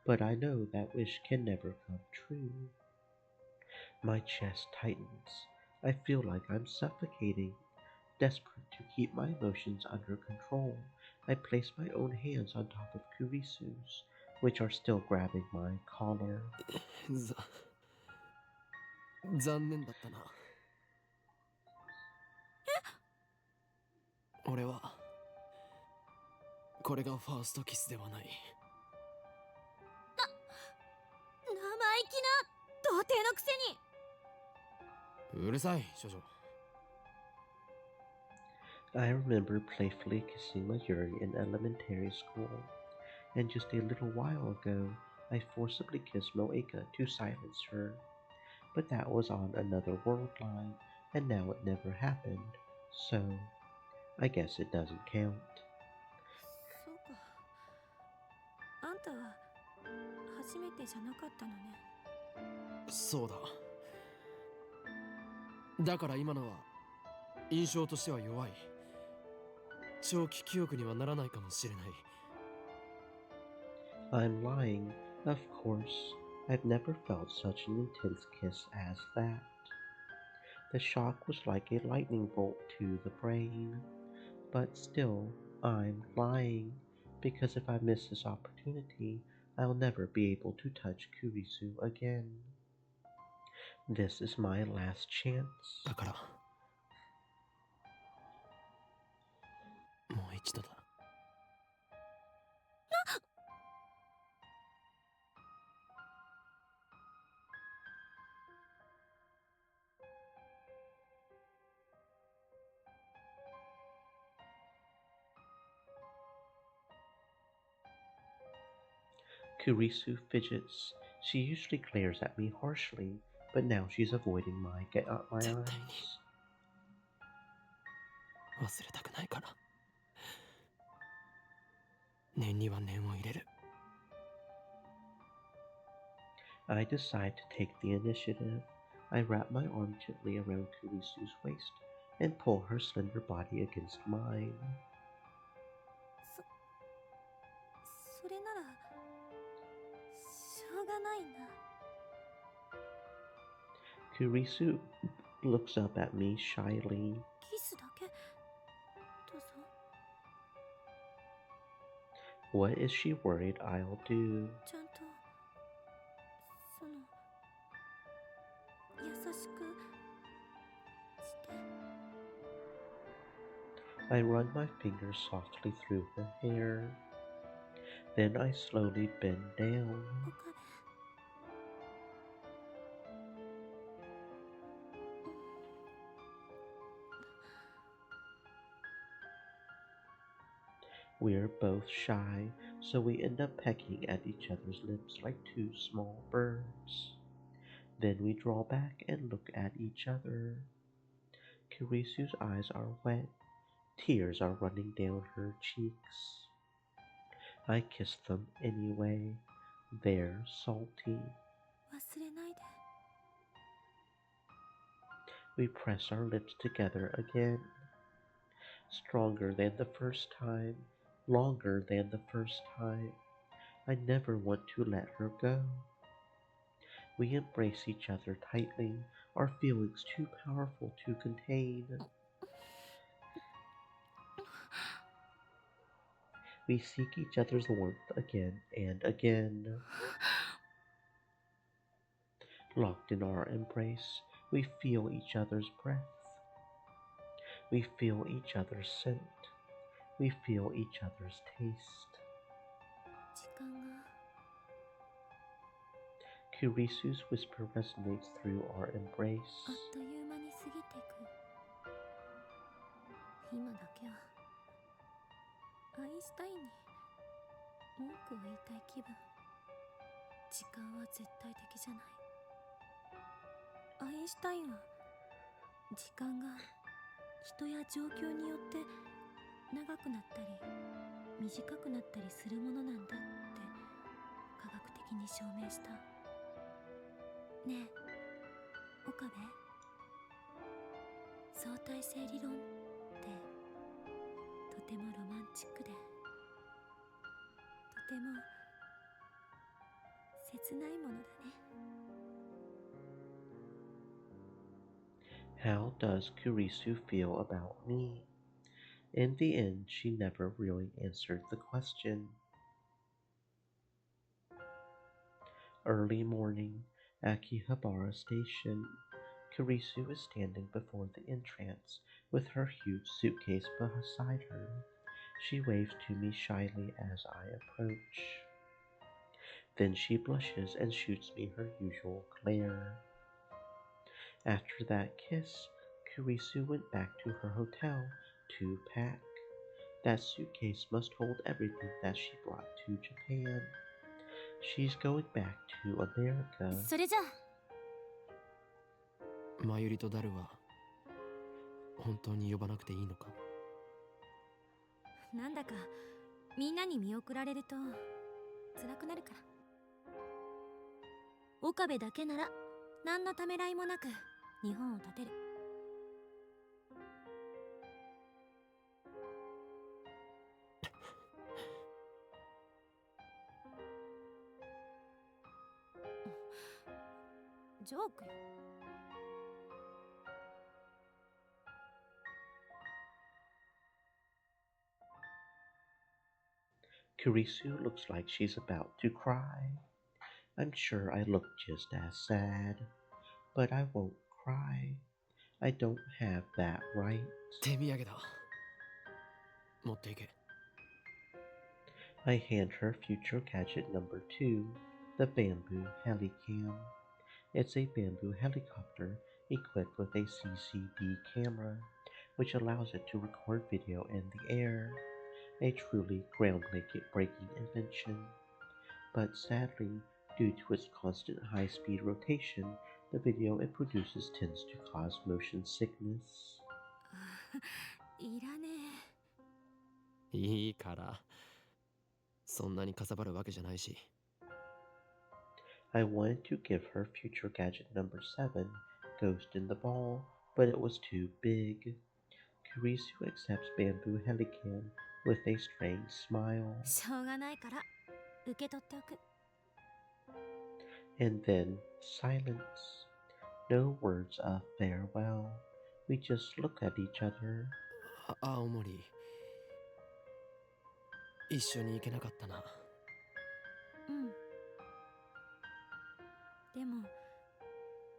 But I know that wish can never come true. My chest tightens. I feel like I'm suffocating. Desperate to keep my emotions under control, I place my own hands on top of Kurisu's, which are still grabbing my collar. 残念だったな。俺はこれがファーストキスではない。生意気な童貞のくせに。うるさい、少女。I remember playfully kissing Mayuri in elementary school, and just a little while ago, I forcibly kissed Moeka to silence her. But that was on another world line, and now it never happened, so I guess it doesn't count. そうか。あんたは初めてじゃなかったのね。そうだ。だから今のは印象としては弱い。長期記憶にはならないかもしれない。I'm lying, of course. I've never felt such an intense kiss as that. The shock was like a lightning bolt to the brain. But still, I'm lying, because if I miss this opportunity, I'll never be able to touch Kurisu again. This is my last chance. だからもう一度だ。Kurisu fidgets. She usually glares at me harshly, but now she's avoiding my eyes. 忘れたくないから。念には念を入れる。I decide to take the initiative. I wrap my arm gently around Kurisu's waist and pull her slender body against mine. それならしょうがないな。Kurisu looks up at me shyly. キスだけ。どうぞ。 What is she worried I'll do? ちゃんとその優しくして。 I run my fingers softly through her hair. Then I slowly bend down. 岡部。We're both shy, so we end up pecking at each other's lips like two small birds. Then we draw back and look at each other. Kurisu's eyes are wet. Tears are running down her cheeks. I kiss them anyway. They're salty. 忘れないで。 We press our lips together again. Stronger than the first time. Longer than the first time. I never want to let her go. We embrace each other tightly, our feelings too powerful to contain. We seek each other's warmth again and again. Locked in our embrace, we feel each other's breath. We feel each other's scent. We feel each other's taste. 時間が。 Kurisu's whisper resonates through our embrace. あっという間に過ぎていく。今だけはアインシュタインに文句を言いたい気分。時間は絶対的じゃない。アインシュタインは時間が人や状況によって長くなったり短くなったりするものなんだって科学的に証明した。ねえ岡部、相対性理論ってとてもロマンチックでとても切ないものだね。How does Kurisu feel about me? In the end, she never really answered the question. Early morning, Akihabara Station. Kurisu is standing before the entrance with her huge suitcase beside her. She waves to me shyly as I approach. Then she blushes and shoots me her usual glare. After that kiss, Kurisu went back to her hotel to pack. That suitcase must hold everything that she brought to Japan. She's going back to America. それじゃあマユリとダルは本当に呼ばなくていいのか？なんだかみんなに見送られると辛くなるから。岡部だけなら何のためらいもなく日本を立てる。ジョークよ。Kurisu looks like she's about to cry. I'm sure I look just as sad, but I won't cry. I don't have that right. 手土産だ。持っていけ。I hand her future gadget number 2, the bamboo helicam. It's a bamboo helicopter equipped with a CCD camera, which allows it to record video in the air. A truly groundbreaking invention. But sadly, due to its constant high-speed rotation, the video it produces tends to cause motion sickness. いらねえ。いいから。そんなにかさばるわけじゃないし。I wanted to give her future gadget number 7, Ghost in the Ball, but it was too big. Kurisu accepts bamboo helicam with a strange smile. え。しょうがないから受け取っておく。And then silence. No words of farewell. We just look at each other. 青森一緒に行けなかったな。うん。でも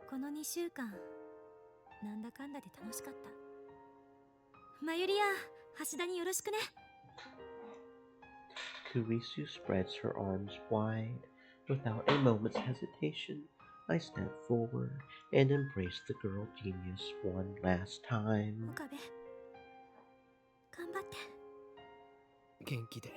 この2週間なんだかんだで楽しかった。マユリア、橋田によろしくね。Kurisu spreads her arms wide. Without a moment's hesitation, I step forward and embrace the girl genius one last time. 岡部、頑張って。元気で。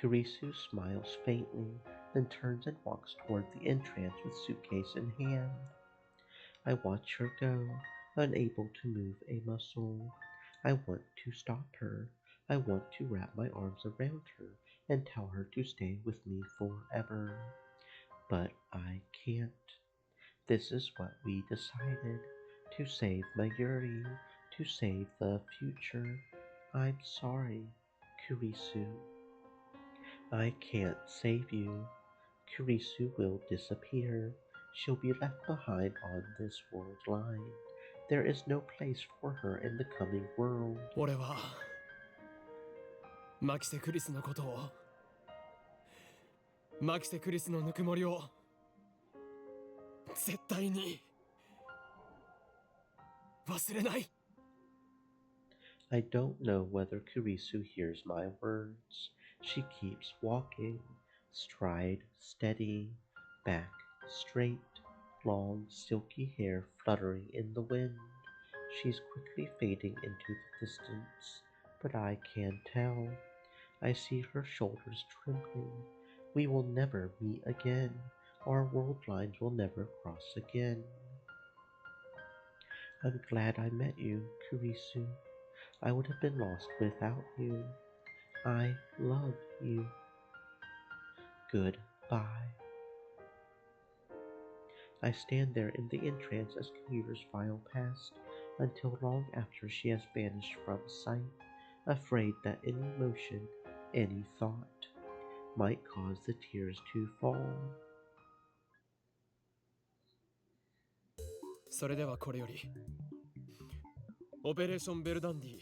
Kurisu smiles faintly, then turns and walks toward the entrance with suitcase in hand. I watch her go, unable to move a muscle. I want to stop her. I want to wrap my arms around her and tell her to stay with me forever. But I can't. This is what we decided. To save Mayuri. To save the future. I'm sorry, Kurisu. I can't save you. Kurisu will disappear. She'll be left behind on this world line. There is no place for her in the coming world. 俺はマキセクリスのことを、マキセクリスのぬくもりを絶対に忘れない。I don't know whether Kurisu hears my words. She keeps walking, stride steady, back straight, long silky hair fluttering in the wind. She's quickly fading into the distance, but I can tell. I see her shoulders trembling. We will never meet again. Our world lines will never cross again. I'm glad I met you, Kurisu. I would have been lost without you. I love you. Goodbye. I stand there in the entrance as commuters file past, until long after she has vanished from sight, afraid that any motion, any thought, might cause the tears to fall. それではこれよりオペレーションベルダンディ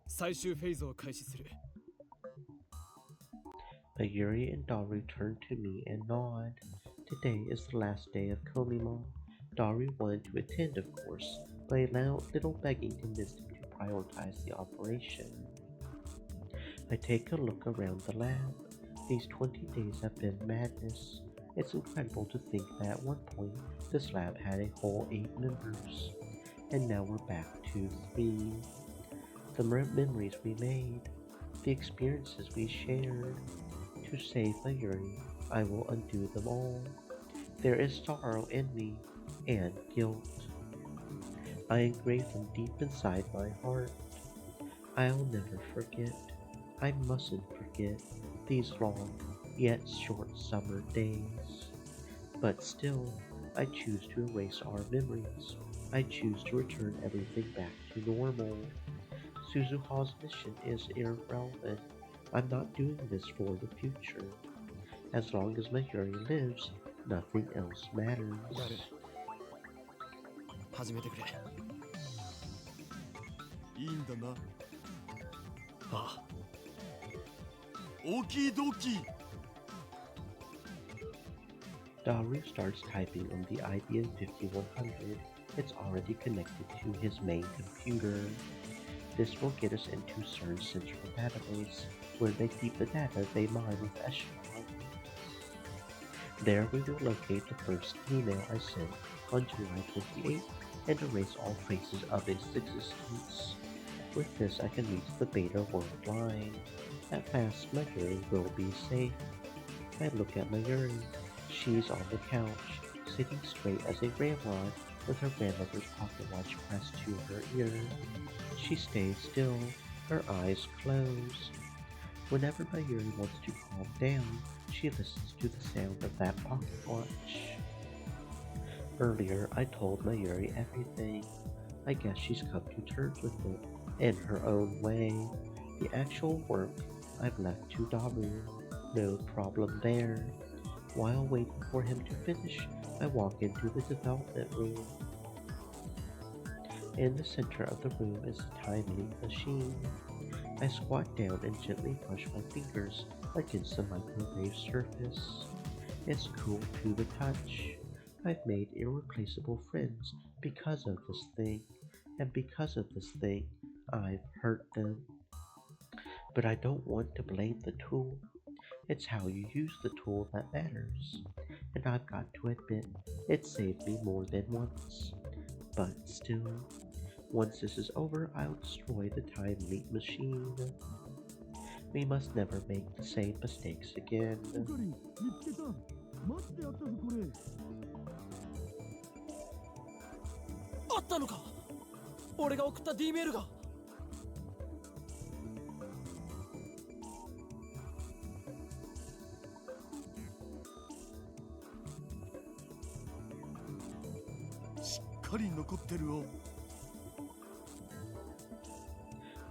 最終フェーズを開始する。 Mayuri and Daru turn to me and nod. Today is the last day of Komima. Daru wanted to attend, of course, but a little begging convinced him to prioritize the operation. I take a look around the lab. These 20 days have been madness. It's incredible to think that at one point this lab had a whole 8 members, and now we're back to 3. The memories we made, the experiences we shared. To save Mayuri, I will undo them all. There is sorrow in me, and guilt. I engrave them deep inside my heart. I'll never forget, I mustn't forget, these long, yet short summer days. But still, I choose to erase our memories. I choose to return everything back to normal. Suzuha's mission is irrelevant. I'm not doing this for the future. As long as Mayuri lives, nothing else matters. 始めてくれ。いいんだな。ああ。オキドキ。 Daru starts typing on the IBM 5100. It's already connected to his main computer. This will get us into CERN's central database, where they keep the data they mine with Echelon. There we will locate the first email I sent on July 28th and erase all traces of its existence. With this I can reach the Beta World line. At last Mayuri will be safe. I look at Mayuri. She's on the couch, sitting straight as a ramrod with her grandmother's pocket watch pressed to her ear. She stays still, her eyes closed. Whenever Mayuri wants to calm down, she listens to the sound of that pocket watch. Earlier, I told Mayuri everything. I guess she's come to terms with it, in her own way. The actual work, I've left to Daru. No problem there. While waiting for him to finish, I walk into the development room. In the center of the room is the timing machine. I squat down and gently brush my fingers against the microwave surface. It's cool to the touch. I've made irreplaceable friends because of this thing, and because of this thing, I've hurt them. But I don't want to blame the tool. It's how you use the tool that matters, and I've got to admit, it saved me more than once. But still, once this is over, I'll destroy the time leap machine. We must never make the same mistakes again. あったのか。俺が送った D メールが。しっかり残ってるよ。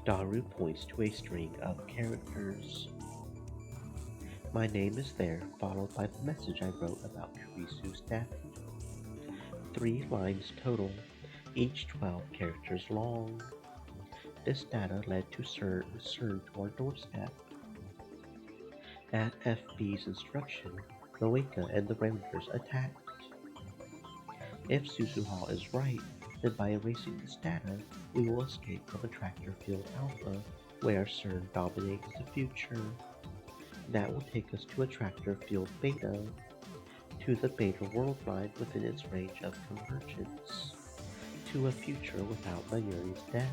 Daru points to a string of characters. My name is there, followed by the message I wrote about Kurisu's death. 3 lines total, each 12 characters long. This data led to CERN to our doorstep. At FB's instruction, Moeka and the Rounders attacked. If Suzuha is right, then by erasing this data, we will escape from Attractor Field Alpha, where CERN dominates the future. That will take us to Attractor Field Beta, to the Beta World line within its range of convergence, to a future without Mayuri's death.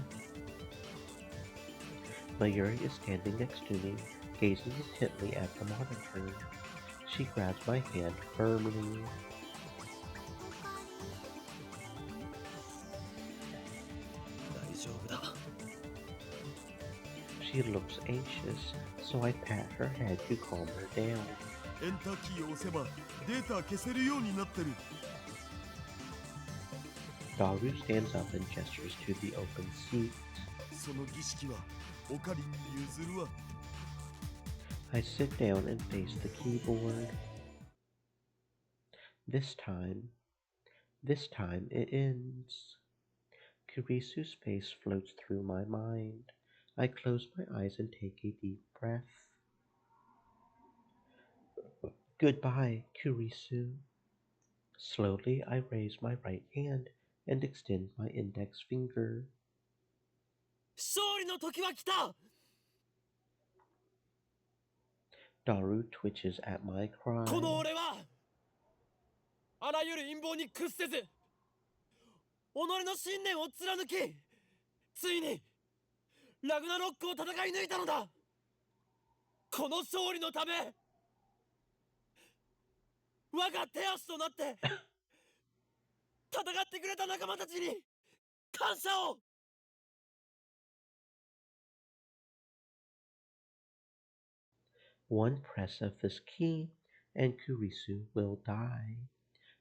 Mayuri is standing next to me, gazing intently at the monitor. She grabs my hand firmly. She looks anxious, so I pat her head to calm her down. エンターキーを押せばデータ消せるようになってる。Daru stands up and gestures to the open seat. その儀式はオカリンに譲るわ。 I sit down and face the keyboard. This time it ends. Kurisu's face floats through my mind. I close my eyes and take a deep breath. Goodbye, Kurisu. Slowly, I raise my right hand and extend my index finger. 勝利の時は来た。 Daru twitches at my cry. この俺はあらゆる陰謀に屈せず己の信念を貫きついにラグナロックを戦い抜いたのだ。この勝利のため我が手足となって戦ってくれた仲間たちに感謝を。 One press of this key, and Kurisu will die.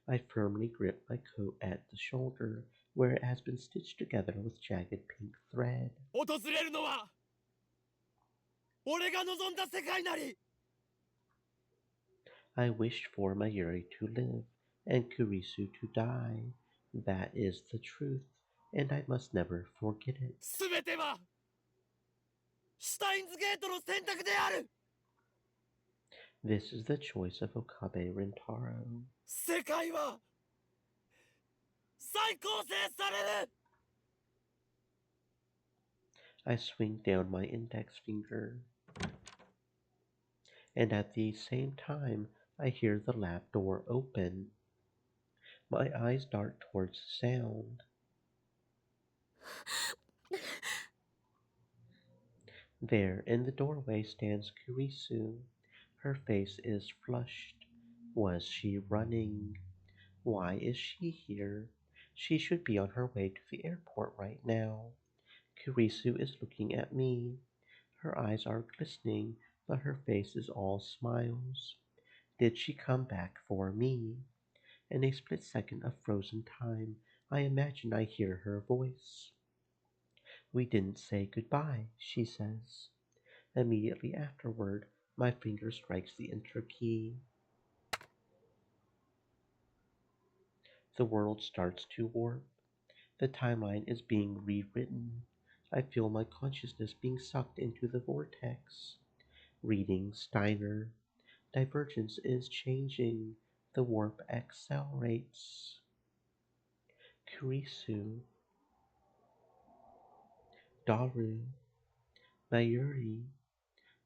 I firmly grip my coat at the shoulder, where it has been stitched together with jagged pink thread. 訪れるのは俺が望んだ世界なり。 I wished for Mayuri to live, and Kurisu to die. That is the truth, and I must never forget it. すべてはシュタインズゲートの選択である。 This is the choice of Okabe Rintaro. 世界は再構成される。 I swing down my index finger, and at the same time, I hear the lab door open. My eyes dart towards the sound. There, in the doorway, stands Kurisu. Her face is flushed. Was she running? Why is she here? She should be on her way to the airport right now. Kurisu is looking at me. Her eyes are glistening, but her face is all smiles. Did she come back for me? In a split second of frozen time, I imagine I hear her voice. We didn't say goodbye, she says. Immediately afterward, my finger strikes the enter key. The world starts to warp. The timeline is being rewritten. I feel my consciousness being sucked into the vortex. Reading Steiner. Divergence is changing. The warp accelerates. Kurisu. Daru. Mayuri.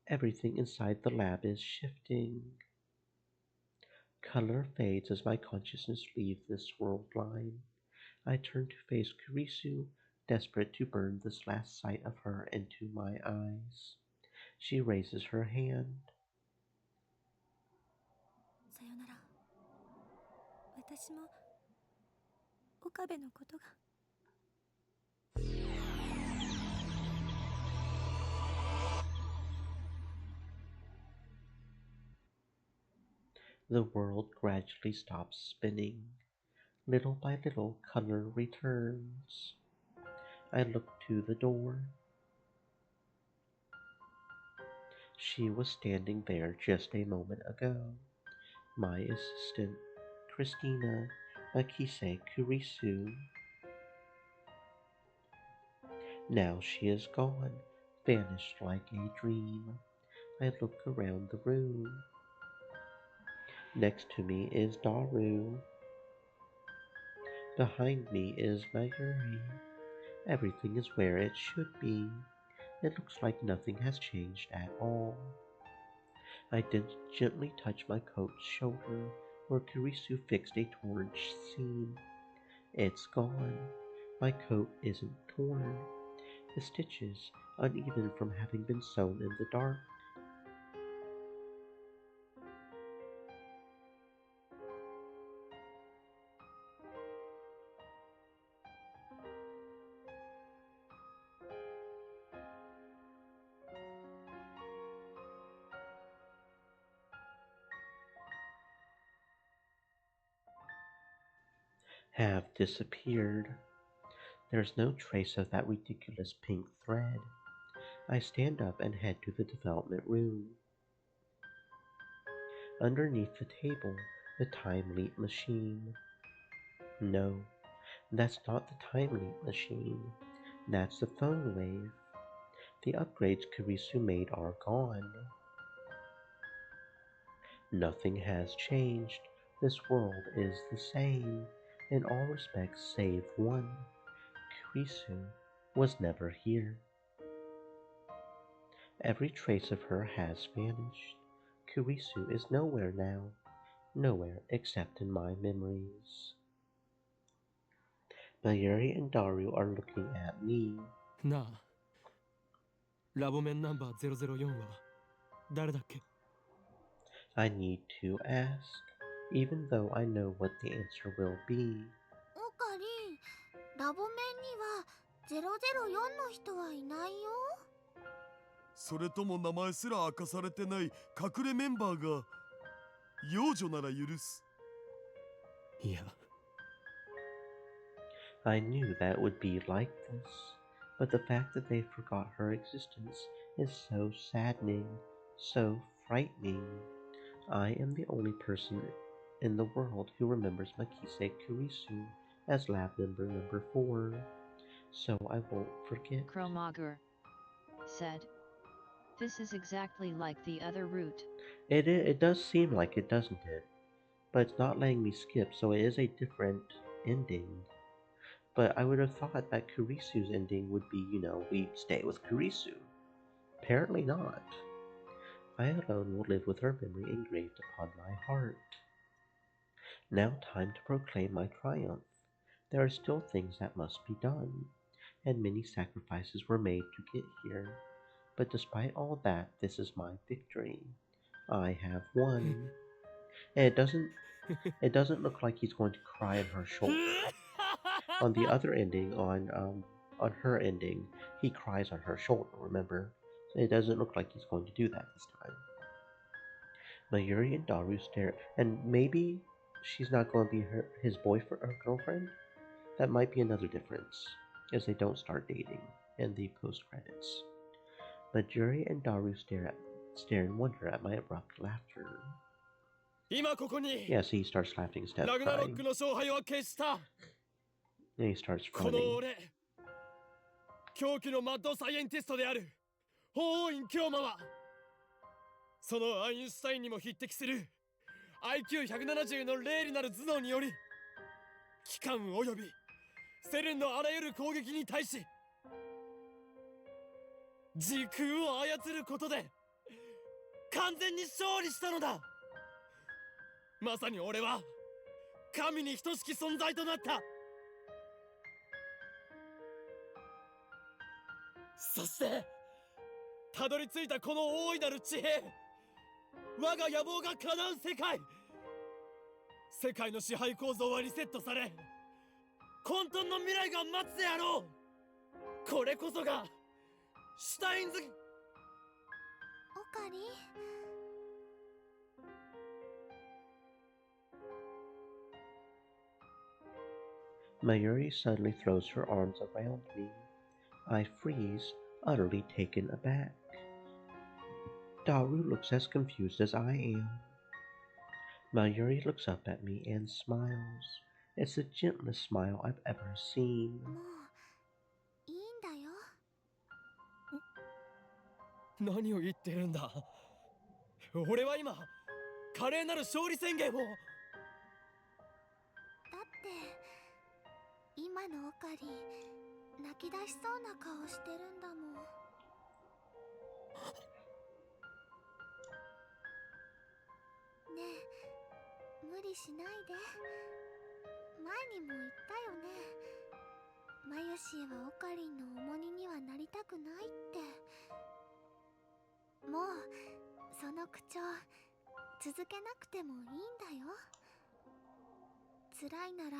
Everything inside the lab is shifting. Color fades as my consciousness leaves this world line. I turn to face Kurisu, desperate to burn this last sight of her into my eyes. She raises her hand. さよなら。私も岡部のことが。 The world gradually stops spinning. Little by little, color returns. I look to the door. She was standing there just a moment ago. My assistant, Christina Akise Kurisu. Now she is gone, vanished like a dream. I look around the room. Next to me is Daru. Behind me is Mayuri. Everything is where it should be. It looks like nothing has changed at all. I gently touch my coat's shoulder where Kurisu fixed a torn seam. It's gone. My coat isn't torn. The stitches, uneven from having been sewn in the dark. have disappeared. There's no trace of that ridiculous pink thread. I stand up and head to the development room. Underneath the table, the time leap machine. No, that's not the time leap machine. That's the phone wave. The upgrades Kurisu made are gone. Nothing has changed. This world is the same in all respects save one. Kurisu was never here. Every trace of her has vanished. Kurisu is nowhere now, nowhere except in my memories. Mayuri and Daru are looking at me. なあ、ラボメンナンバー004は誰だっけ？ I need to ask, even though I know what the answer will be. オカリン、ラボメンには004の人はいないよ。それとも名前すら明かされてない隠れメンバーが幼女なら許す。いや、I knew that it would be like this, but the fact that they forgot her existence is so saddening, so frightening. I am the only person in the world who remembers Makise Kurisu as lab member number 4, so I won't forget. Chromager said, "This is exactly like the other route." It does seem like it, doesn't it? But it's not letting me skip, so it is a different ending. But I would have thought that Kurisu's ending would be, we stay with Kurisu. Apparently not. I alone will live with her memory engraved upon my heart. Now time to proclaim my triumph. There are still things that must be done, and many sacrifices were made to get here. But despite all that, this is my victory. I have won. And it doesn't look like he's going to cry on her shoulder. On the other ending, on her ending, he cries on her shoulder, remember? So it doesn't look like he's going to do that this time. Mayuri and Daru stare, and maybe she's not going to be his boyfriend or girlfriend? That might be another difference, as they don't start dating in the post-credits. Mayuri and Daru stare in wonder at my abrupt laughter. 今ここに Yes, he starts laughing instead ラ of グナロッ crying. クの勝敗は決した。 And he starts この frowning. 俺、狂気のマッドサイエンティストである法王院京馬は、そのアインシュタインにも匹敵する IQ170 の霊理なる頭脳により、機関及びセレンのあらゆる攻撃に対し、時空を操ることで完全に勝利したのだ。まさに俺は神に等しき存在となった。そしてたどり着いたこの大いなる地平、我が野望が叶う世界、世界の支配構造はリセットされ、混沌の未来が待つであろう。これこそがシュタインズ。オカリン、Mayuri suddenly throws her arms around me. I freeze, utterly taken aback. Daru looks as confused as I am. Mayuri looks up at me and smiles. It's the gentlest smile I've ever seen. もういいんだよ。何を言ってるんだ。俺は今華麗なる勝利宣言を。だって今のオカリン泣き出しそうな顔してるんだもん。ねえ、無理しないで。前にも言ったよね。マユシーはオカリンの重荷にはなりたくないって。もうその口調続けなくてもいいんだよ。辛いなら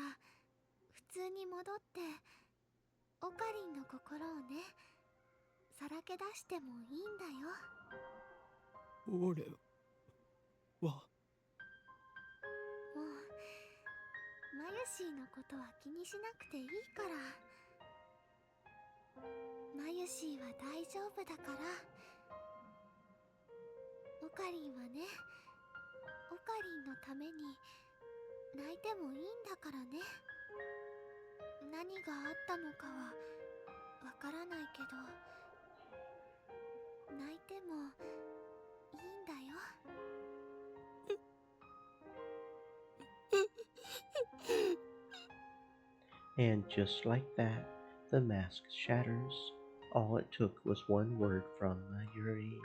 普通に戻ってオカリンの心をね、さらけ出してもいいんだよ。俺はもマユシーのことは気にしなくていいから。マユシーは大丈夫だから。オカリンはね、オカリンのために泣いてもいいんだからね。何があったのかはわからないけど、泣いてもいいんだよ。And just like that, the mask shatters. All it took was one word from Mayuri.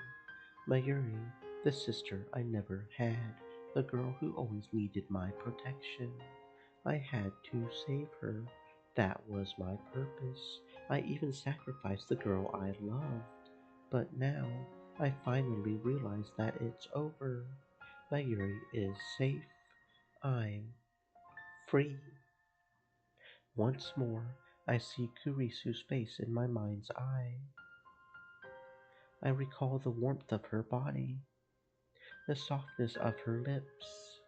Mayuri, the sister I never had, the girl who always needed my protection. I had to save her. That was my purpose. I even sacrificed the girl I loved. But now, I finally realize that it's over. Mayuri is safe. I'm free. Once more, I see Kurisu's face in my mind's eye. I recall the warmth of her body, the softness of her lips,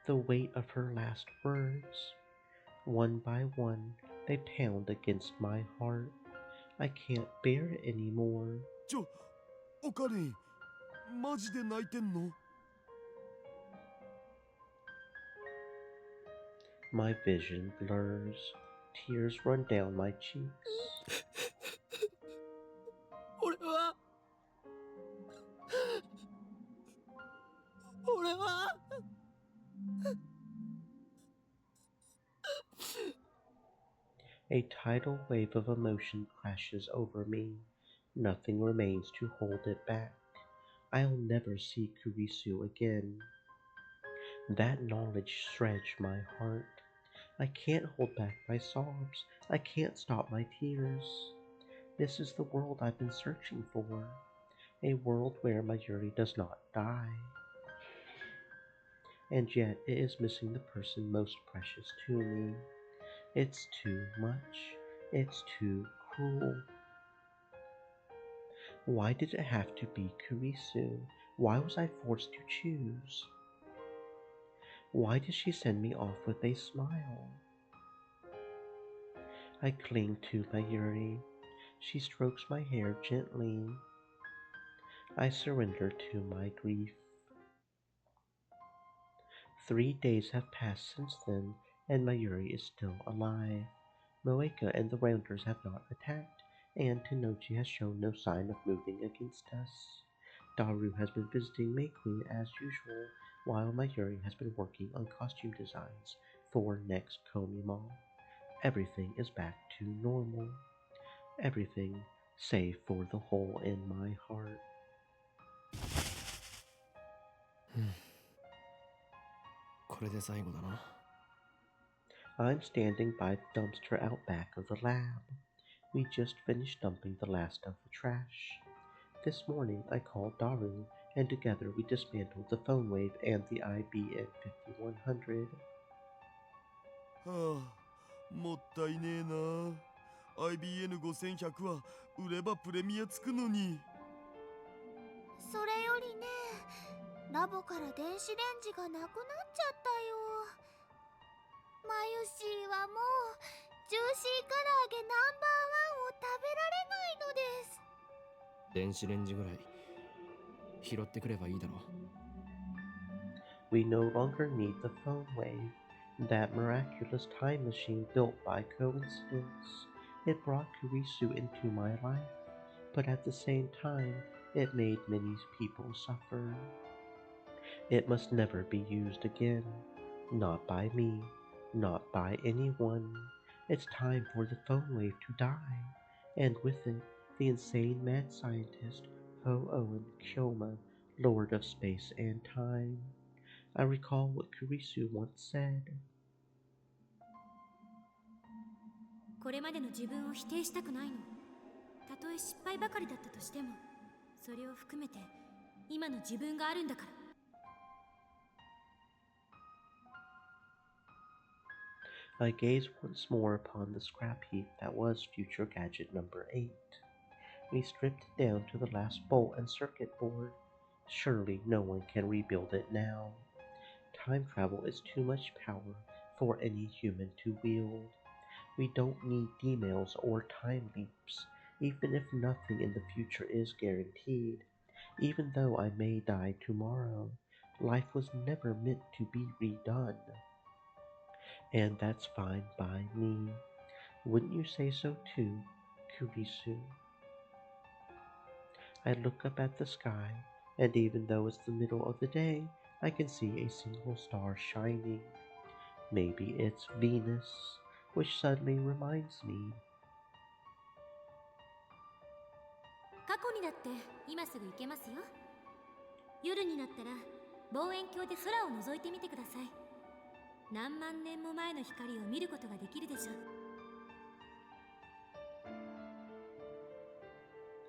the weight of her last words. One by one, they pound against my heart. I can't bear it anymore. オカリン、マジで泣いてんの？ My vision blurs. Tears run down my cheeks. 俺は A tidal wave of emotion crashes over me. Nothing remains to hold it back. I'll never see Kurisu again. That knowledge shreds my heart. I can't hold back my sobs. I can't stop my tears. This is the world I've been searching for. A world where Mayuri does not die. And yet it is missing the person most precious to me. It's too much. It's too cruel. Why did it have to be Kurisu? Why was I forced to choose? Why did she send me off with a smile? I cling to Mayuri. She strokes my hair gently. I surrender to my grief. 3 days have passed since then, and Mayuri is still alive. Moeka and the Rounders have not attacked, and Tenochi has shown no sign of moving against us. Daru has been visiting May Queen as usual, while Mayuri has been working on costume designs for next Komi Mall. Everything is back to normal. Everything save for the hole in my heart. これで最後だな。I'm standing by the dumpster out back of the lab. We just finished dumping the last of the trash. This morning I called Daru, and together we dismantled the phone wave and the IBN 5100. はあ、もったいねえな。IBN5100 は売ればプレミアつくのに。それよりね、ラボから電子レンジがなくなっちゃったよ。マユシーはもうジューシー唐揚げナンバーワンを食べられないのです。電子レンジぐらい拾ってくればいいだろう。We no longer need the phone wave, that miraculous time machine built by coincidence. It brought Kurisu into my life, but at the same time, it made many people suffer. It must never be used again. Not by me. Not by anyone. It's time for the phone wave to die. And with it, the insane mad scientist, Ho-Owen Kyoma, Lord of Space and Time. I recall what Kurisu once said. これまでの自分を否定したくないの。たとえ失敗ばかりだったとしても、それを含めて今の自分があるんだから。I gaze once more upon the scrap heap that was future gadget number 8. We stripped it down to the last bolt and circuit board. Surely no one can rebuild it now. Time travel is too much power for any human to wield. We don't need emails or time leaps, even if nothing in the future is guaranteed. Even though I may die tomorrow, life was never meant to be redone. And that's fine by me. Wouldn't you say so too, Kurisu? I look up at the sky, and even though it's the middle of the day, I can see a single star shining. Maybe it's Venus, which suddenly reminds me. 過去にだって今すぐ行けますよ。夜になったら望遠鏡で空を覗いてみてください。何万年も前の光を見ることができるでしょう。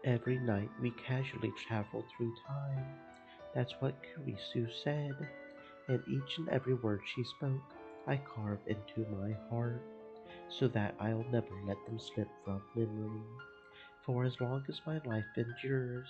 Every night we casually travel through time. That's what Kurisu said, and each and every word she spoke I carve into my heart, so that I'll never let them slip from memory, for as long as my life endures.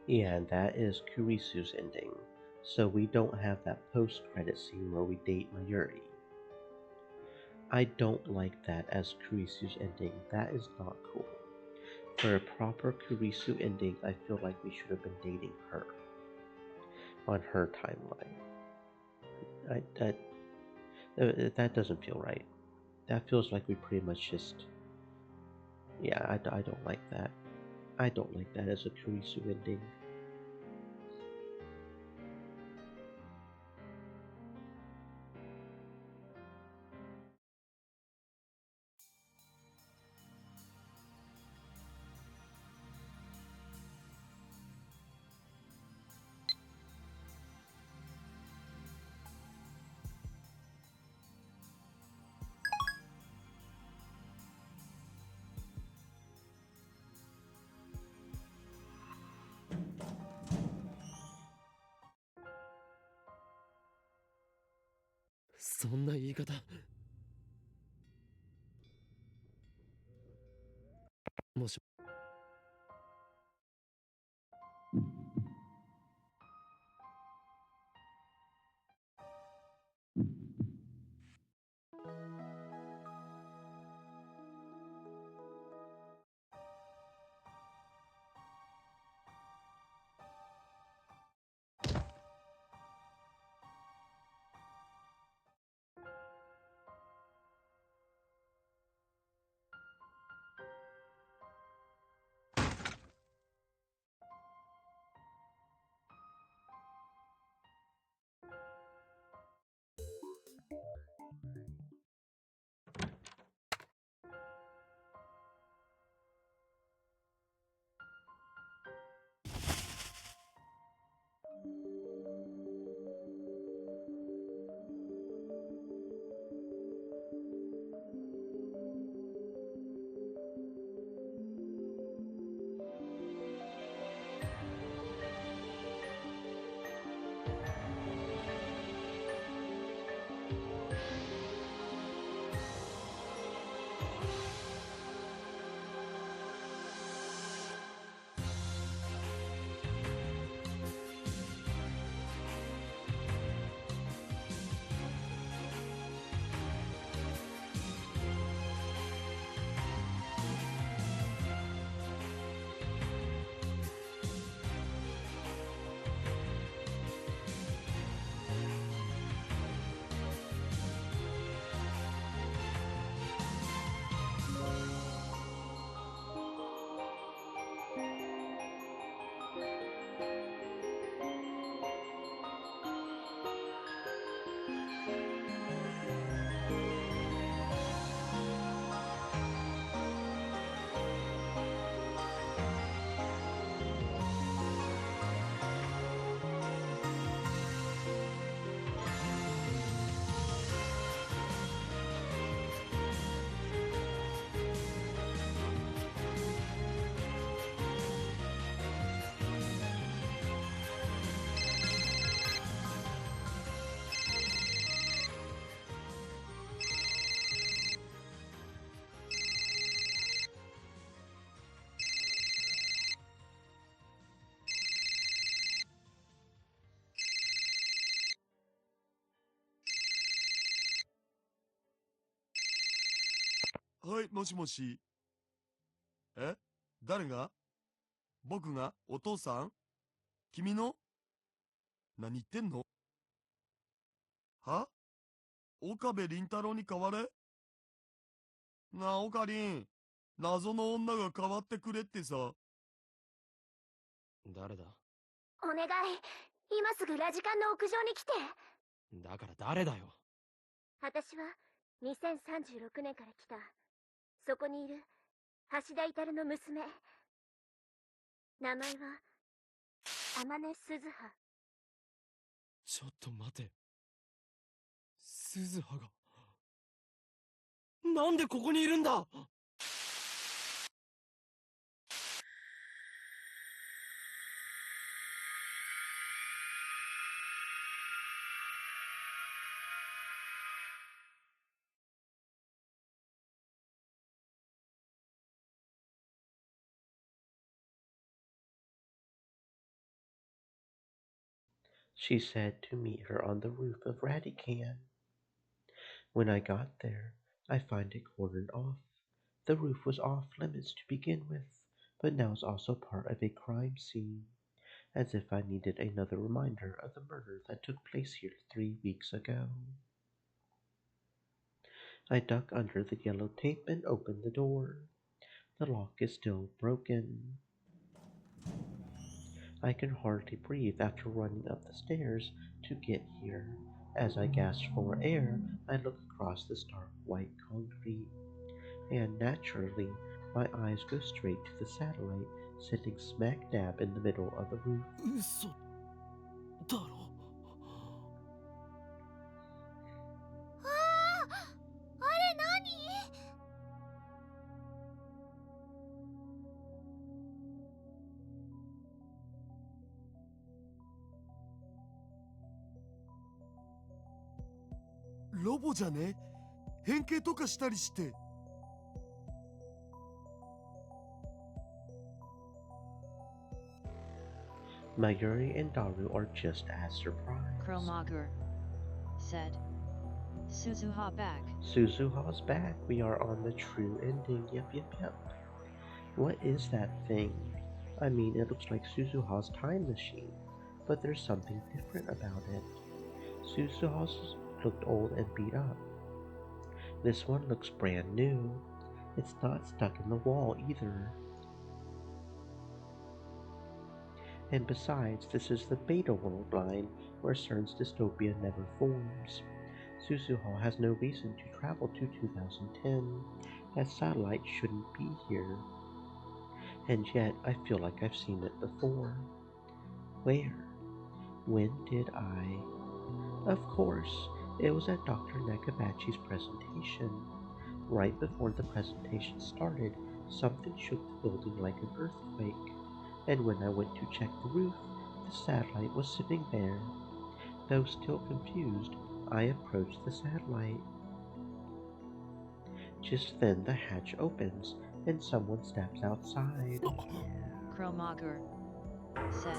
Yeah, and that is Kurisu's ending. So we don't have that post-credit scene where we date Mayuri. I don't like that as Kurisu's ending. That is not cool. For a proper Kurisu ending, I feel like we should have been dating her on her timeline. That doesn't feel right. That feels like we pretty much just... Yeah, I don't like that. I don't like that as a Kurisu ending.そんな言い方。もしはい、もしもし。え、誰が？僕が？お父さん？君の？何言ってんの？は？岡部倫太郎に代われ？なあ、オカリン。謎の女が代わってくれってさ。誰だ？お願い、今すぐラジカンの屋上に来て。だから誰だよ。私は2036年から来た、そこにいる橋田至の娘。名前は天音鈴葉。ちょっと待て。鈴葉が。なんでここにいるんだ？She said to meet her on the roof of Radican. When I got there, I find it cordoned off. The roof was off limits to begin with, but now is also part of a crime scene, as if I needed another reminder of the murder that took place here 3 weeks ago. I duck under the yellow tape and open the door. The lock is still broken. I can hardly breathe after running up the stairs to get here. As I gasp for air, I look across the stark white concrete, and naturally, my eyes go straight to the satellite sitting smack dab in the middle of the roof. 嘘だろ。あれ何？ロボじゃね？変形とかしたりして。Mayuri and Daru are just as surprised. Kromagur said. Suzuha back. Suzuha's back. We are on the true ending. Yep. What is that thing? I mean, it looks like Suzuha's time machine, but there's something different about it. Suzuha's looked old and beat up. This one looks brand new. It's not stuck in the wall either. And besides, this is the beta world line where CERN's dystopia never forms. Suzuha has no reason to travel to 2010, as satellites shouldn't be here. And yet, I feel like I've seen it before. Where? When did I? Of course, it was at Dr. Nakabachi's presentation. Right before the presentation started, something shook the building like an earthquake, and when I went to check the roof, the satellite was sitting there. Though still confused, I approached the satellite. Just then the hatch opens, and someone steps outside. Kromagur said.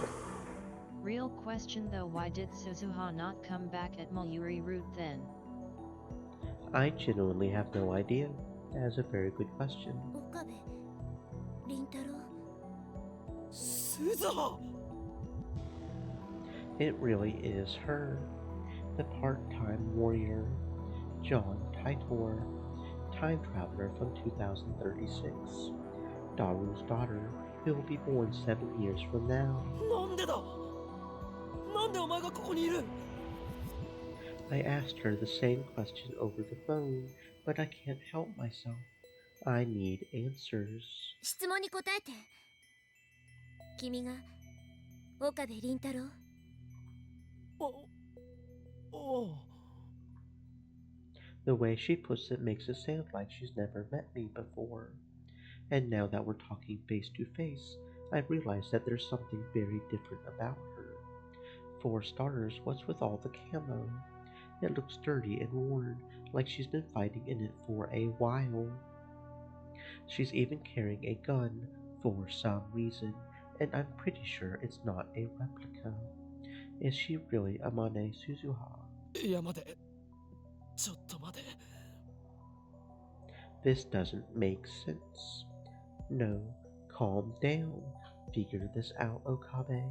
Real question though, why did Suzuha not come back at Mayuri route then? I genuinely have no idea. That is a very good question. 岡部倫太郎。鈴葉。 It really is her, the part-time warrior, John Titor, time traveler from 2036, Daru's daughter, who will be born 7 years from now. なんでだ。なんでお前がここにいる？ I asked her the same question over the phone, but I can't help myself. I need answers. 質問に答えて。君が岡部倫太郎？おう。 The way she puts it makes it sound like she's never met me before. And now that we're talking face to face, I realize that there's something very different about her. For starters, what's with all the camo? It looks dirty and worn, like she's been fighting in it for a while. She's even carrying a gun for some reason, and I'm pretty sure it's not a replica. Is she really Amane Suzuha? いや待て。ちょっと待て。This doesn't make sense. No, calm down. Figure this out, Okabe.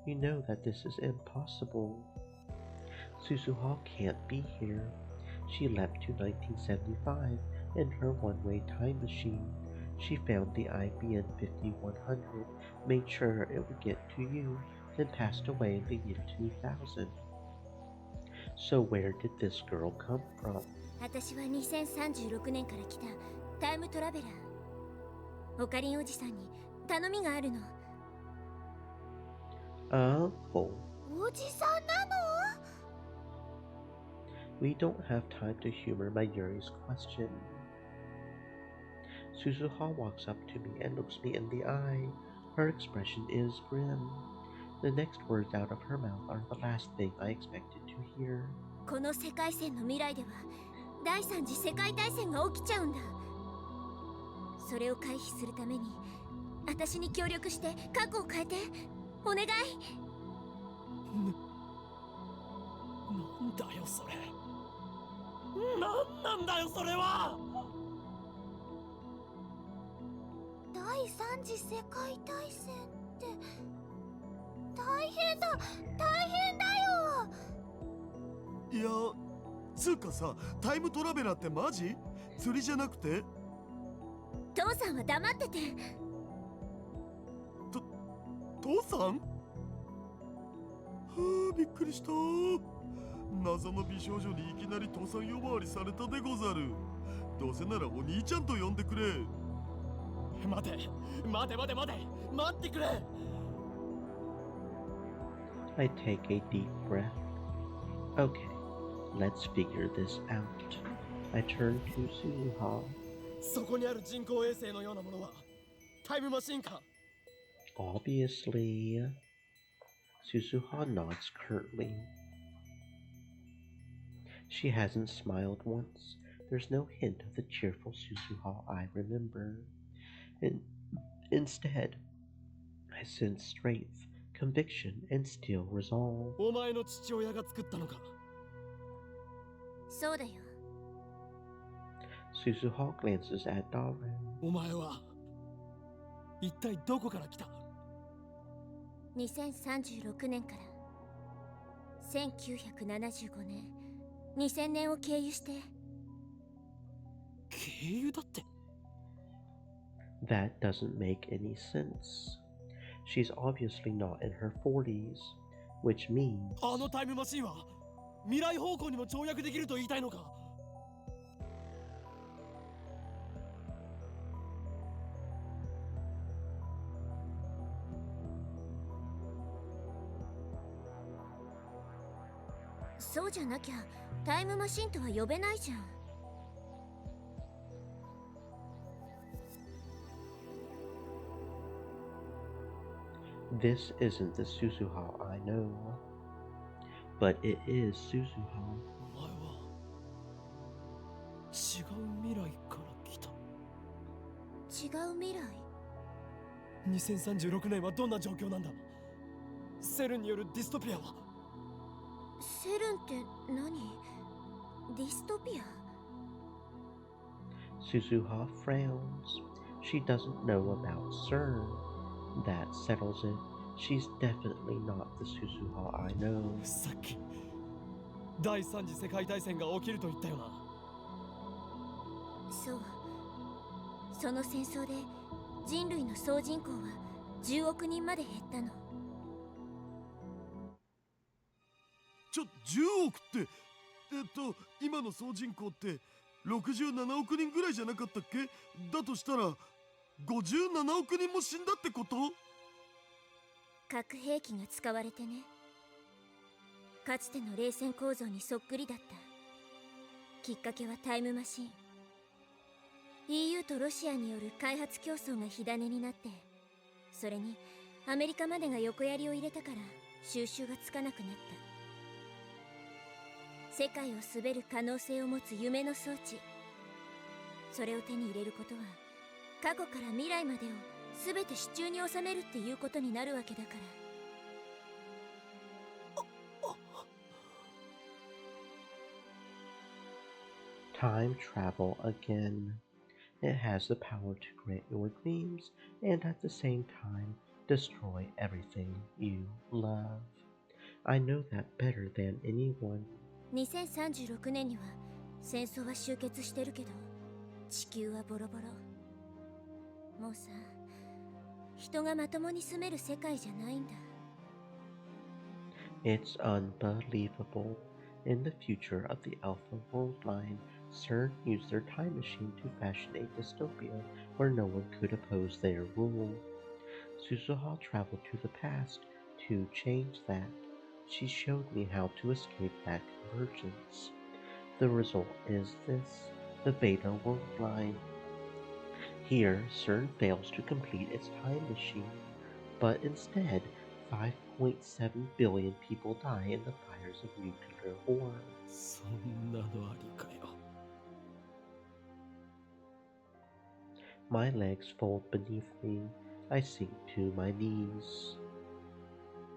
You know that this is impossible. Suzuha can't be here. She leapt to 1975 in her one-way time machine. She found the IBM 5100, made sure it would get to you, then passed away in the year 2000. So where did this girl come from? 私は2036年から来たタイムトラベラー。オカリンおじさんに頼みがあるの。Oh, おじさんなの？ we don't have time to humor my Yuri's question. Suzuha walks up to me and looks me in the eye. Her expression is grim. The next words out of her mouth are the last thing I expected to hear. この世界線の未来では第三次世界大戦が起きちゃうんだ。それを回避するために私に協力して過去を変えてお願い。なんだよそれ。なんだよそれは。第三次世界大戦って大変だよ。いや、つうかさ、タイムトラベラーってマジ？釣りじゃなくて？父さんは黙ってて。父さん？はあ、びっくりした。謎の美少女にいきなり父さん呼ばわりされたでござる。どうせならお兄ちゃんと呼んでくれ。待ってくれ。I take a deep breath. Okay, let's figure this out. I turn to Suzuha. そこにある人工衛星のようなものはタイムマシンか？ Obviously. Suzuha nods curtly. She hasn't smiled once. There's no hint of the cheerful Suzuha I remember. Instead, I sense strength, conviction, and still resolve. お前の父親が作ったのか？そうだよ。 Suzuha glances at Darren. お前は一体どこから来た2036年から1975年2000年を経由して。経由だって。 That doesn't make any sense. She's obviously not in her 40s, which means... あのタイムマシンは未来方向にも跳躍できると言いたいのか？そうじゃなきゃタイムマシンとは呼べないじゃん。This isn't the Suzuha I know, but it is Suzuha. お前は違う未来から来た。違う未来。2036年はどんな状況なんだ？セルンによるディストピアは？セルンって何？ディストピア？ Suzuha frowns. She doesn't know about CERN. That settles it. She's definitely not the Suzuha I know. さっき第三次世界大戦が起きると言ったよな。そう。その戦争で人類の総人口は10億人まで減ったの。10億って今の総人口って67億人ぐらいじゃなかったっけ？だとしたら57億人も死んだってこと？核兵器が使われてね。かつての冷戦構造にそっくりだった。きっかけはタイムマシン。EU とロシアによる開発競争が火種になって、それにアメリカまでが横やりを入れたから収拾がつかなくなった。世界を滑る可能性を持つ夢の装置。それを手に入れることは過去から未来までを全て手中に収めるっていうことになるわけだから。Time travel again. It has the power to grant your dreams and at the same time destroy everything you love. I know that better than anyone. 2036年には戦争は終結してるけど、地球はボロボロ。もうさ、人がまともに住める世界じゃないんだ。It's unbelievable. In the future of the Alpha World Line, CERN used their time machine to fashion a dystopia where no one could oppose their rule. Suzuha traveled to the past to change that. She showed me how to escape that convergence. The result is this, the Beta World Line. Here, CERN fails to complete its time machine, but instead, 5.7 billion people die in the fires of nuclear war. そんなのありかよ。My legs fold beneath me. I sink to my knees.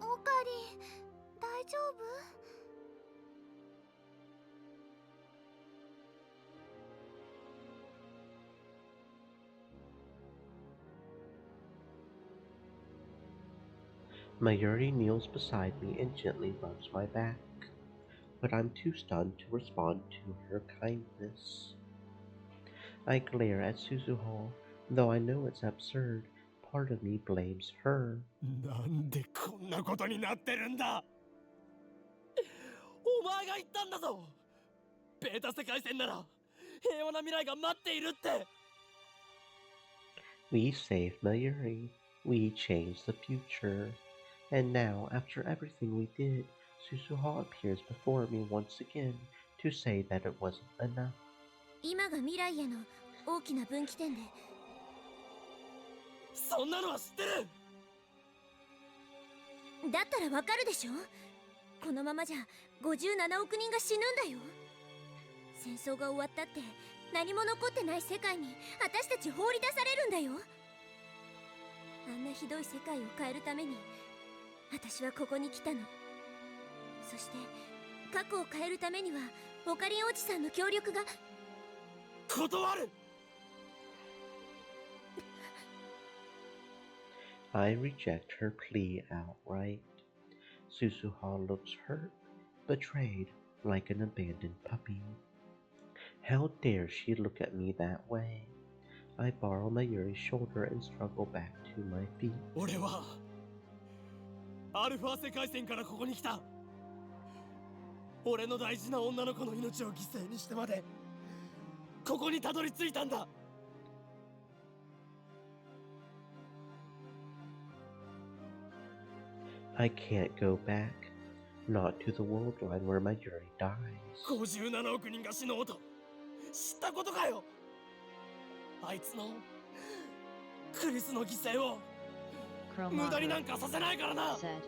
オカリン、大丈夫？ Mayuri kneels beside me and gently rubs my back, but I'm too stunned to respond to her kindness. I glare at Suzuho, though I know it's absurd. Part of me blames her. なんでこんなことになってるんだ。お前が言ったんだぞ。ベータ世界線なら平和な未来が待っているって。We saved Mayuri. We changed the future. And now, after everything we did, Suzuho appears before me once again to say that it wasn't enough. 今が未来への大きな分岐点で。そんなのは知ってる。だったらわかるでしょ。このままじゃ57億人が死ぬんだよ。戦争が終わったって何も残ってない世界に私たち放り出されるんだよ。あんなひどい世界を変えるために私はここに来たの。そして過去を変えるためにはオカリンおじさんの協力が。断る。I reject her plea outright. Suzuha looks hurt, betrayed, like an abandoned puppy. How dare she look at me that way? I borrow Mayuri's shoulder and struggle back to my feet. 俺はアルファ世界線からここに来た。俺の大事な女の子の命を犠牲にしてまでここにたどり着いたんだ。I can't go back. Not to the world line where Mayuri dies. 57億人が死のうと知ったことかよ。あいつのクリスの犠牲を無駄になんかさせないからな。 said,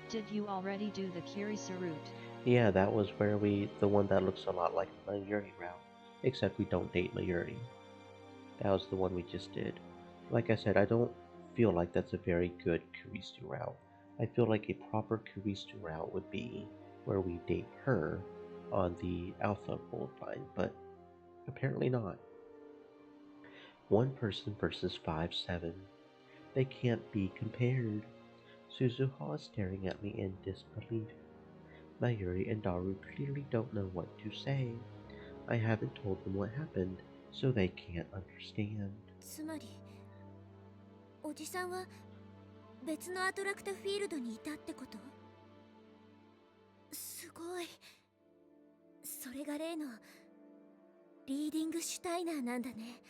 "Did you already do the Kirisa route?" Yeah, that was where the one that looks a lot like the Mayuri route, except we don't date Mayuri. That was the one we just did. Like I said, I don't feel like that's a very good Kurisu route. I feel like a proper Kurisu route would be where we date her on the Alpha World line, but apparently not. One person versus 5-7. They can't be compared. Suzuha is staring at me in disbelief. Mayuri and Daru clearly don't know what to say. I haven't told them what happened, so they can't understand. つまりおじさんは別のアトラクタフィールドにいたってこと？すごい。それが例のリーディングシュタイナーなんだね。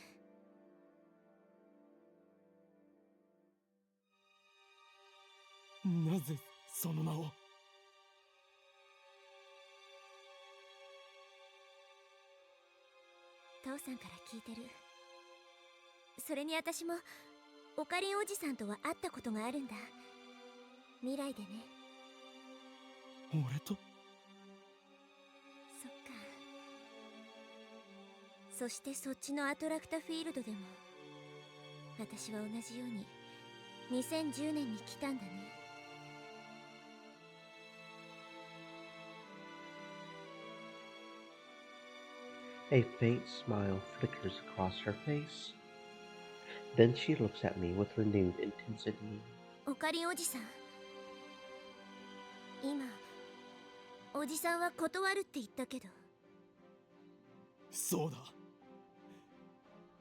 なぜその名を。父さんから聞いてる。それに私もオカリンおじさんとは会ったことがあるんだ。未来でね。俺と？そっか。そしてそっちのアトラクタフィールドでも私は同じように2010年に来たんだね。A faint smile flickers across her face. Then she looks at me with renewed intensity. オカリンおじさん、今おじさんは断るって言ったけど、そうだ。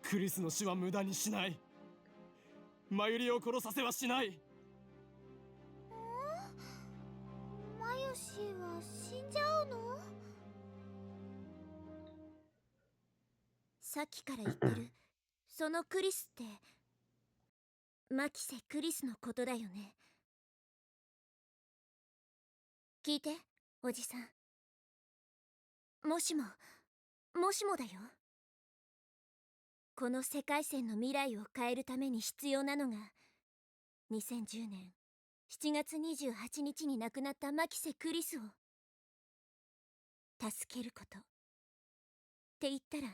クリスの死は無駄にしない。マユリを殺させはしない。マユシは死んじゃうの？さっきから言ってるそのクリスってマキセ・クリスのことだよね。聞いておじさん、もしもだよ、この世界線の未来を変えるために必要なのが2010年7月28日に亡くなったマキセ・クリスを助けることって言ったら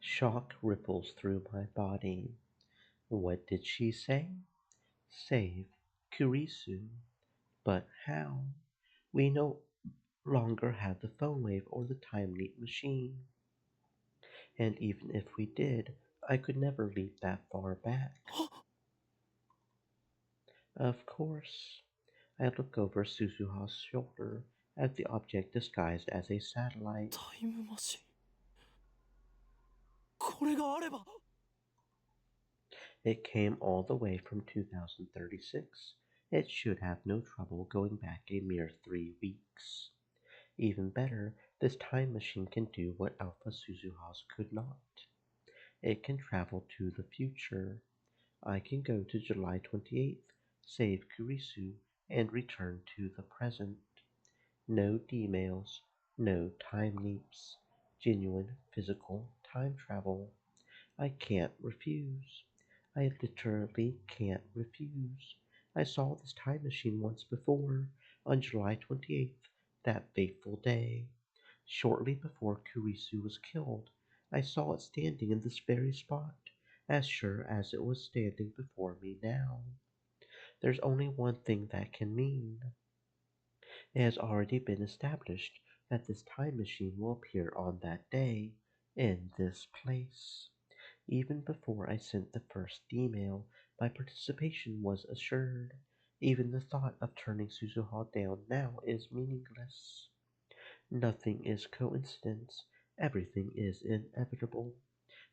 ？Shock ripples through my body. What did she say? Save Kurisu. But how? We no longer have the phone wave or the time leap machine. And even if we did, I could never leap that far back. Of course. I look over Suzuha's shoulder at the object disguised as a satellite. タイムマシン。これがあれば。It came all the way from 2036. It should have no trouble going back a mere 3 weeks. Even better, this time machine can do what Alpha Suzuha's could not. It can travel to the future. I can go to July 28th, save Kurisu, and return to the present. No demails, no time leaps. Genuine physical time travel. I can't refuse. I literally can't refuse. I saw this time machine once before, on July 28th, that fateful day. Shortly before Kurisu was killed, I saw it standing in this very spot, as sure as it was standing before me now. There's only one thing that can mean. It has already been established that this time machine will appear on that day, in this place. Even before I sent the first email, my participation was assured. Even the thought of turning Suzuha down now is meaningless. Nothing is coincidence. Everything is inevitable.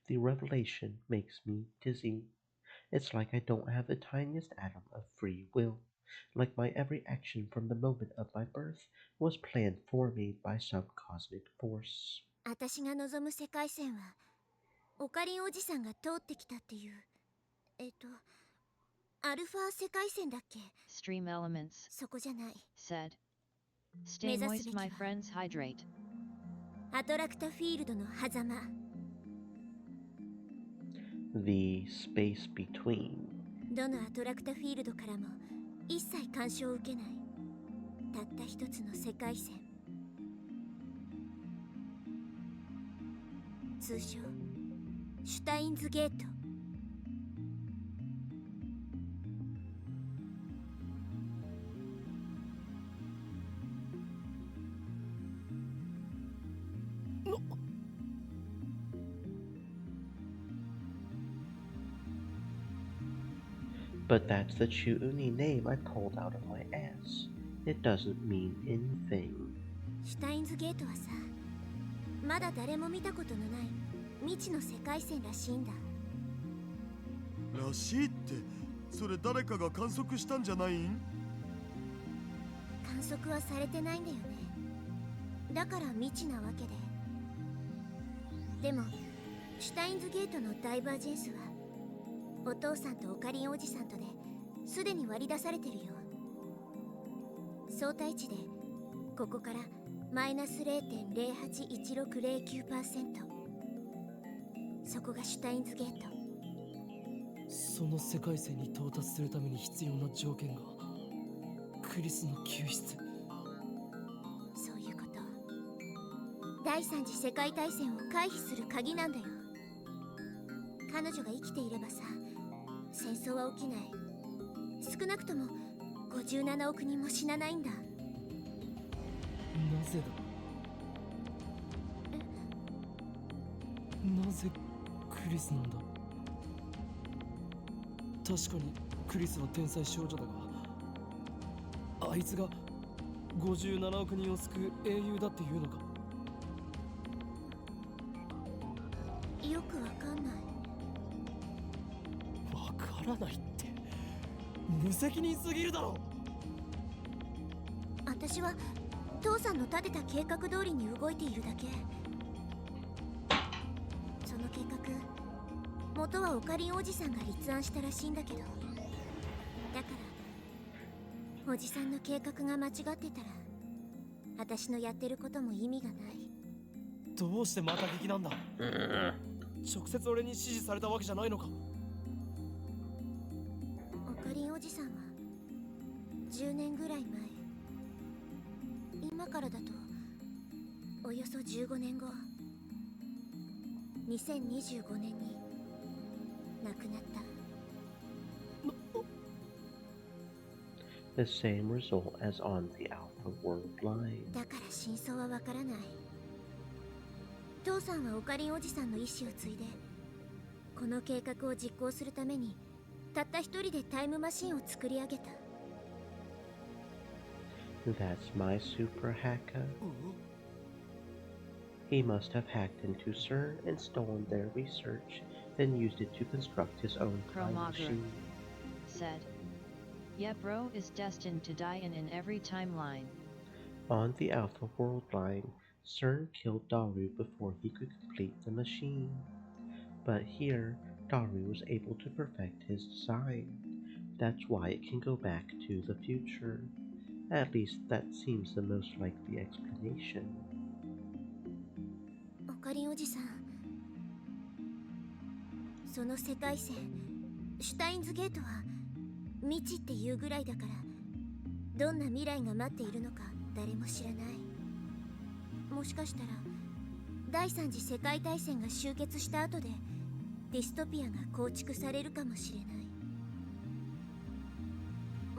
The revelation makes me dizzy. It's like I don't have the tiniest atom of free will. Like my every action from the moment of my birth was planned for me by some cosmic force. 私が望む世界線はオカリンおじさんが通ってきたっていうアルファ世界線だっけ？ Stream elements, そこじゃない。 said. Stay moist, my friends, hydrate. アトラクタフィールドの狭間。The space between. どのアトラクタフィールドからも一切干渉を受けないたった一つの世界線、通称シュタインズゲート。But that's the Chuuni name I pulled out of my ass. It doesn't mean anything. シュタインズゲートはさ、まだ誰も見たことのない未知の世界線らしいんだ。らしいって、それ誰かが観測したんじゃないん？観測はされてないんだよね。だから未知なわけで。でもシュタインズゲートのダイバージェンスはお父さんとオカリンおじさんとですでに割り出されてるよ。相対値でここからマイナス 0.081609%。そこがシュタインズゲート。その世界線に到達するために必要な条件がクリスの救出。そういうこと。第三次世界大戦を回避する鍵なんだよ。彼女が生きていればさ、戦争は起きない。少なくとも57億人も死なないんだ。なぜだ。なぜクリスなんだ。確かにクリスは天才少女だが、あいつが57億人を救う英雄だっていうのか。よくわかんない。わからないって無責任すぎるだろ。私は父さんの立てた計画通りに動いているだけ。その計画、元はオカリンおじさんが立案したらしいんだけど、だからおじさんの計画が間違ってたら私のやってることも意味がない。どうしてまた聞きなんだ。直接俺に指示されたわけじゃないのか。オカリンおじさんは10年ぐらい前、今からだとおよそ15年後、2025年に亡くなった。 The same result as on the Alpha World line. だから真相はわからない。父さんはオカリンおじさんの意思を継いでこの計画を実行するためにたった一人でタイムマシンを作り上げた。 That's my super hacker. He must have hacked into CERN and stolen their research, then used it to construct his own time Chromager machine. said. Yeah, bro is destined to die in every timeline. On the Alpha World line, CERN killed Daru before he could complete the machine. But here, Daru was able to perfect his design. That's why it can go back to the future. At least that seems the most likely explanation. オカリンおじさん、その世界線シュタインズゲートは未知っていうぐらいだから、どんな未来が待っているのか誰も知らない。もしかしたら第三次世界大戦が終結した後でディストピアが構築されるかもしれない。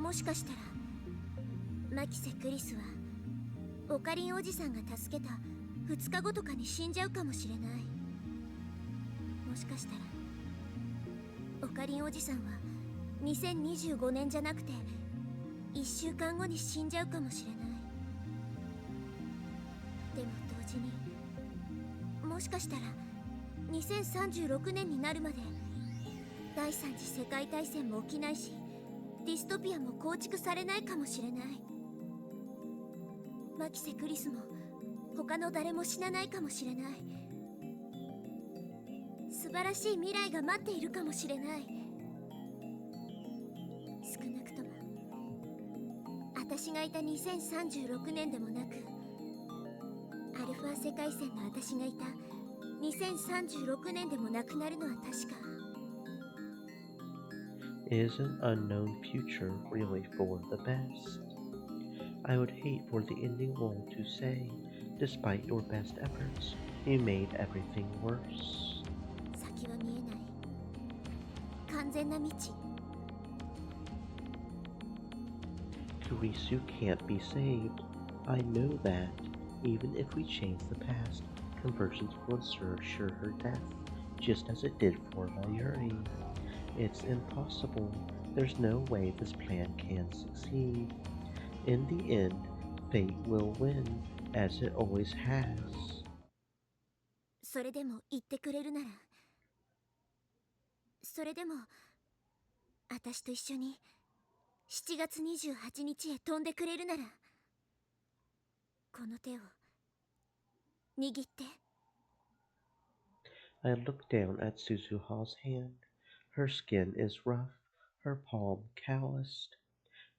もしかしたらマキセ・クリスはオカリンおじさんが助けた2日後とかに死んじゃうかもしれない。もしかしたらオカリンおじさんは2025年じゃなくて1週間後に死んじゃうかもしれない。でも同時にもしかしたら2036年になるまで第三次世界大戦も起きないしディストピアも構築されないかもしれない。マキセ・クリスも他の誰も死なないかもしれない。素晴らしい未来が待っているかもしれない。少なくとも私がいた2036年でもなく、アルファ世界線の私がいた2036年でもなくなるのは確か。 Is an unknown future really for the best? I would hate for the ending role to say, despite your best efforts, you made everything worse. 先は見えない完全な未知。 Kurisu can't be saved. I know that. Even if we change the past, conversions will ensure her death, just as it did for Mayuri. It's impossible. There's no way this plan can succeed. In the end, fate will win, as it always has. それでも言ってくれるなら、それでも私と一緒に7月28日へ飛んでくれるなら、この手を握って。 I look down at Suzuha's hand. Her skin is rough, her palm calloused.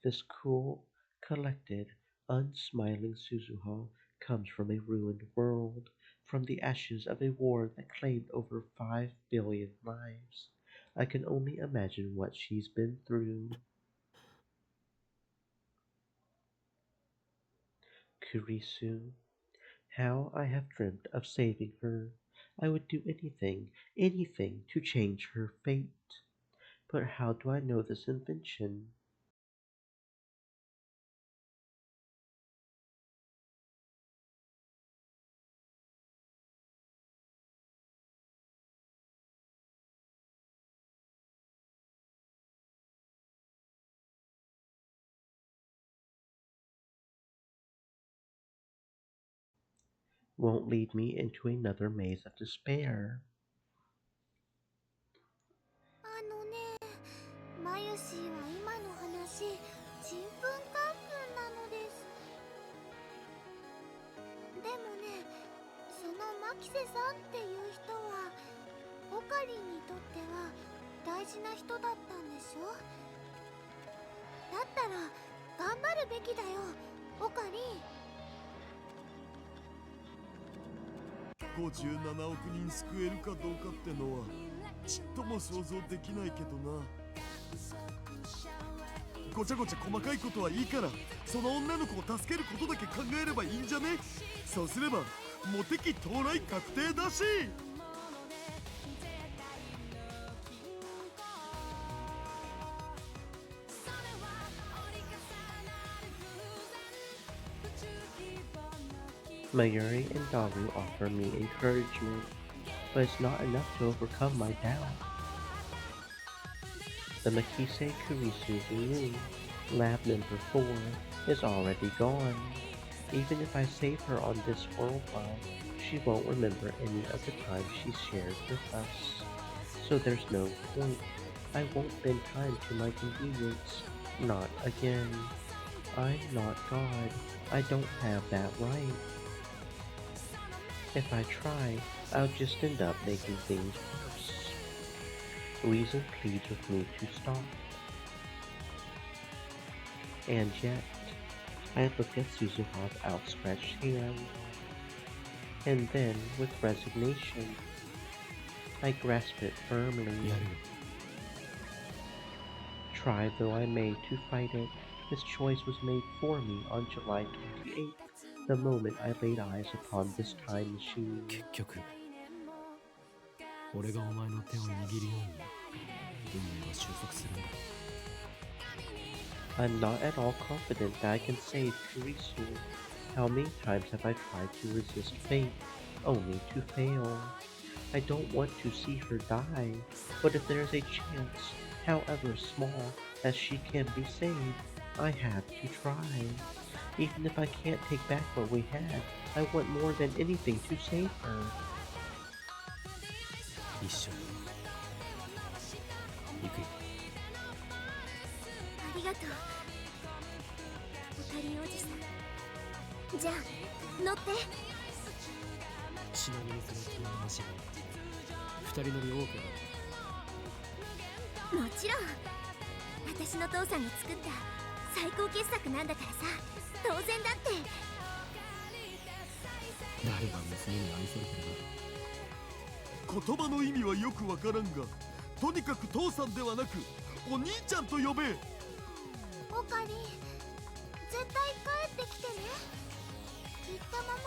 This cool, collected, unsmiling Suzuha comes from a ruined world, from the ashes of a war that claimed over 5 billion lives. I can only imagine what she's been through. Kurisu, how I have dreamt of saving her. I would do anything, anything to change her fate. But how do I know this invention? won't lead me into another maze of despair. あのね、マユシーは今の話ちんぷんかんぷんなのです。でもね、そのマキセさんっていう人はオカリンにとっては大事な人だったんでしょ。だったら頑張るべきだよ、オカリン。57億人救えるかどうかってのはちっとも想像できないけどな。ごちゃごちゃ細かいことはいいから、その女の子を助けることだけ考えればいいんじゃね。そうすればモテ期到来確定だし。Mayuri and Daru offer me encouragement, but it's not enough to overcome my doubt. The Makise Kurisu Inu, lab number 4, is already gone. Even if I save her on this world line, she won't remember any of the time she shared with us. So there's no point. I won't bend time to my convenience. Not again. I'm not God. I don't have that right. If I try, I'll just end up making things worse. Reason pleads with me to stop. And yet, I look at Suzuha's outstretched hand. And then, with resignation, I grasp it firmly. Try though I may to fight it, this choice was made for me on July 28th, the moment I laid eyes upon this time machine. 結局俺がお前の手を握るように運命は収束するんだ。 I'm not at all confident that I can save Kurisu. How many times have I tried to resist fate, only to fail? I don't want to see her die, but if there is a chance, however small, that she can be saved, I have to try. Even if I can't take back what we had, I want more than anything to save her. 一緒に行くよ。ありがとう、オカリンおじさん。じゃあ乗って。ちなみにそのタイムマシン2人乗り OK だ。もちろん、私の父さんが作った最高傑作なんだからさ、当然だって。誰が娘に愛されてるか。言葉の意味はよくわからんが、とにかく父さんではなくお兄ちゃんと呼べ。オカリン、絶対帰ってきてね。言ったまま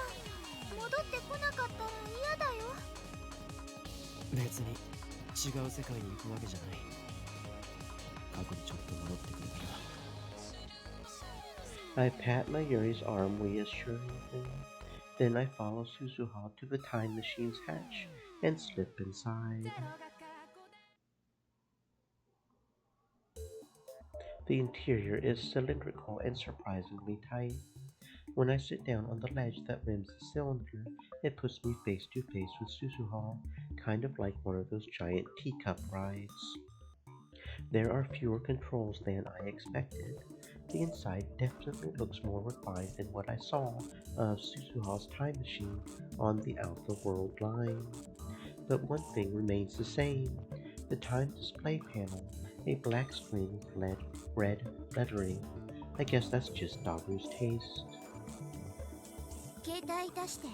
戻ってこなかったら嫌だよ。別に違う世界に行くわけじゃない。過去にちょっと戻ってくるから。 I pat Mayuri's arm reassuringly. Then I follow Suzuha to the time machine's hatch and slip inside. The interior is cylindrical and surprisingly tight. When I sit down on the ledge that rims the cylinder, it puts me face to face with Suzuha, kind of like one of those giant teacup rides. There are fewer controls than I expected. The inside definitely looks more refined than what I saw of Suzuha's time machine on the Out the World line. But one thing remains the same. The time display panel, a black screen with red lettering. I guess that's just Daru's taste. 携帯出して。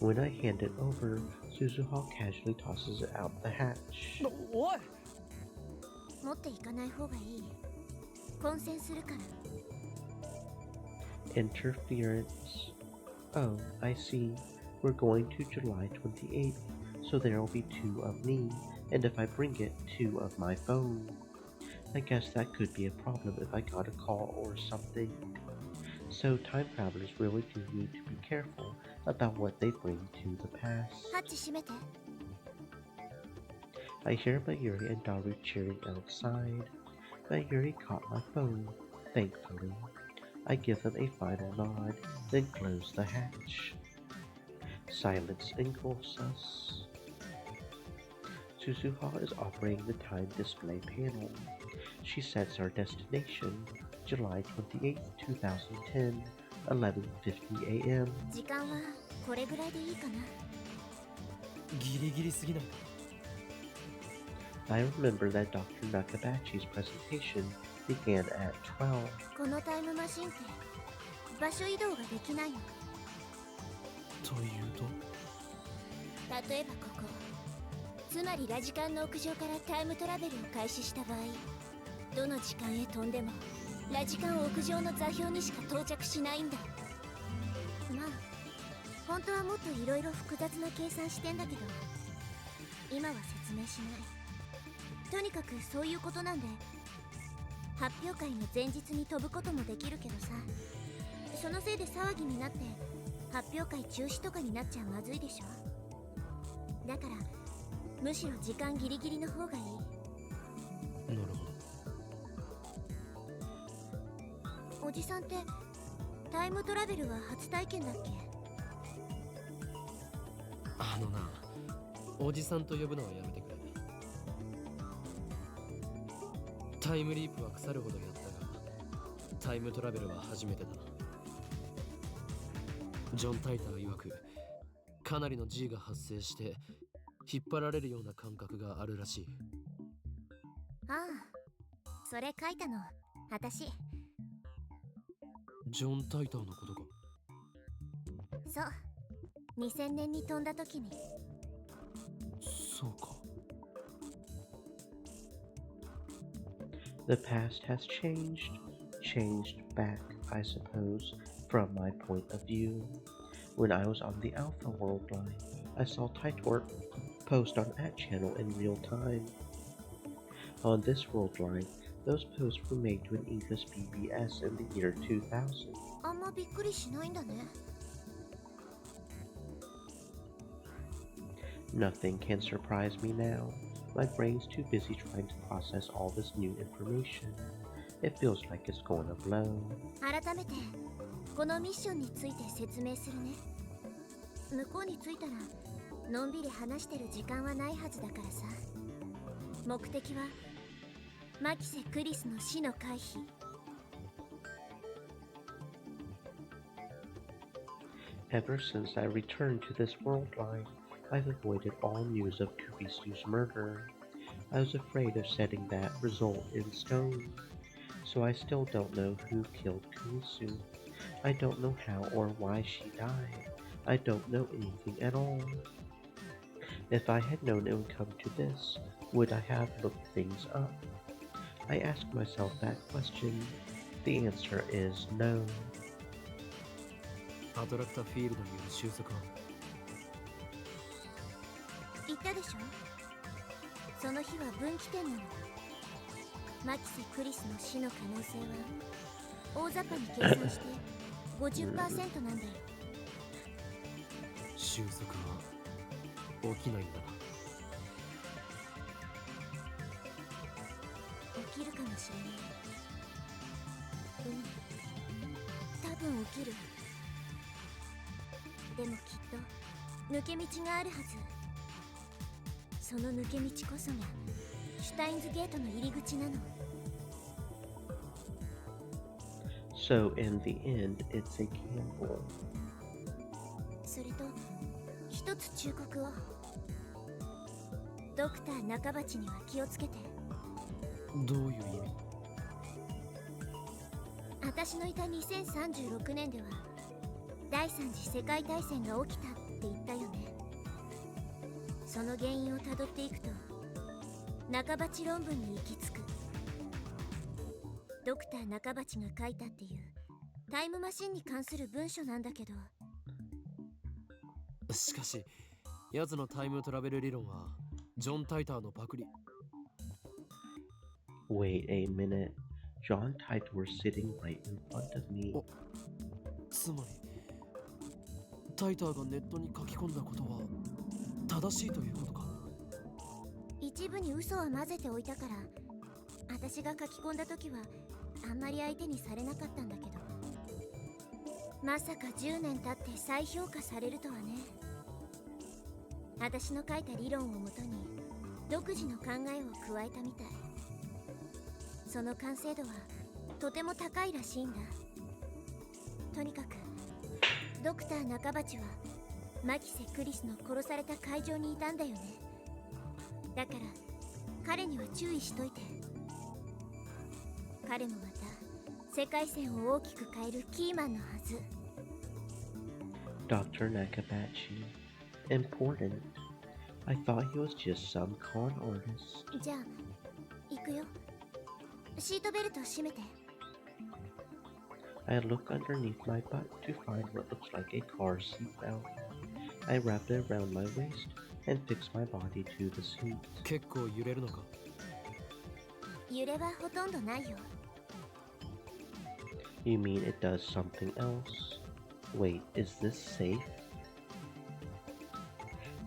When I hand it over, Suzuha casually tosses it out the hatch. おい、持っていかない方がいい。混戦するから。 Interference. Oh, I see. We're going to July 28th, so there will be 2 of me, and if I bring it, 2 of my phone. I guess that could be a problem if I got a call or something. So time travelers really do need to be careful about what they bring to the past. ハッチ閉めて。 I hear Mayuri and Daru cheering outside. Mayuri caught my phone, thankfully. I give them a final nod, then close the hatch. Silence engulfs us. Suzuha is operating the time display panel. She sets our destination, July 28, 2010, 11:50 a.m. 時間はこれぐらいでいいかな。ギリギリすぎないか。 I remember that Dr. Nakabachi's presentation began at 12. このタイムマシンって場所移動ができないの。というと例えばここ、つまりラジカンの屋上からタイムトラベルを開始した場合、どの時間へ飛んでもラジカン屋上の座標にしか到着しないんだ。まあ本当はもっといろいろ複雑な計算してんだけど、今は説明しない。とにかくそういうことなんで、発表会の前日に飛ぶこともできるけどさ、そのせいで騒ぎになって発表会中止とかになっちゃまずいでしょ。だからむしろ時間ギリギリの方がいい。なるほど。おじさんってタイムトラベルは初体験だっけ？あのな、おじさんと呼ぶのはやめてくれ。タイムリープは腐るほどやったが、タイムトラベルは初めてだな。ジョン・タイター曰く、かなりの G が発生して引っ張られるような感覚があるらしい。ああ、それ書いたの私。ジョン・タイターのことか。そう、2000年に飛んだ時に。そうか。The past has changed back, I suppose, from my point of view. When I was on the Alpha World line, I saw Titor post on that channel in real time. On this world line, those posts were made to an English BBS in the year 2000. あんまびっくりしないんだね。Nothing can surprise me now. My brain's too busy trying to process all this new information. It feels like it's going to blow. 改めてこのミッションについて説明するね。向こうに着いたらのんびり話してる時間はないはずだからさ。目的はマキセ・クリスの死の回避。Ever since I returned to this world line, I've avoided all news of Kurisu's murder. I was afraid of setting that result in stone. So I still don't know who killed Kurisu. I don't know how or why she died. I don't know anything at all. If I had known it would come to this, would I have looked things up? I ask myself that question. The answer is no. アトラクターフィールドによる収束は言ったでしょ、その日は分岐点なの。マキセ・クリスの死の可能性は大雑把に計算して 50% なんだよ。収束は起きないんだな。起きるかもしれない。多分起きる。でもきっと抜け道があるはず。その抜け道こそがシュタインズゲートの入り口なの。So in the end, it's a gamble. それと一つ忠告を。ドクター中鉢には気をつけて。どういう意味？私のいた2036年では第三次世界大戦が起きたって言ったよね。その原因をたどっていくと中鉢論文に行き着く。ドクター中鉢が書いたっていうタイムマシンに関する文書なんだけど。しかし奴のタイムトラベル理論はジョン・タイターのパクリ。 Wait a minute. John Titor's sitting right in front of me. つまりタイターがネットに書き込んだことは正しいということか。一部に嘘は混ぜておいたから、私が書き込んだ時はあんまり相手にされなかったんだけど、まさか10年経って再評価されるとはね。私の書いた理論をもとに独自の考えを加えたみたい。その完成度はとても高いらしいんだ。とにかくドクター中鉢はマキセ・クリスの殺された会場にいたんだよね。だから彼には注意しといて。彼もまた世界線を大きく変えるキーマンのはず。 Dr. Nakabachi. Important. I thought he was just some con artist. じゃあ行くよ。シートベルト締めて。 I look underneath my butt to find what looks like a car seatbelt. I wrap it around my waist and fix my body to the seat. 結構揺れるのか？揺れはほとんどないよ。 You mean it does something else? Wait, is this safe?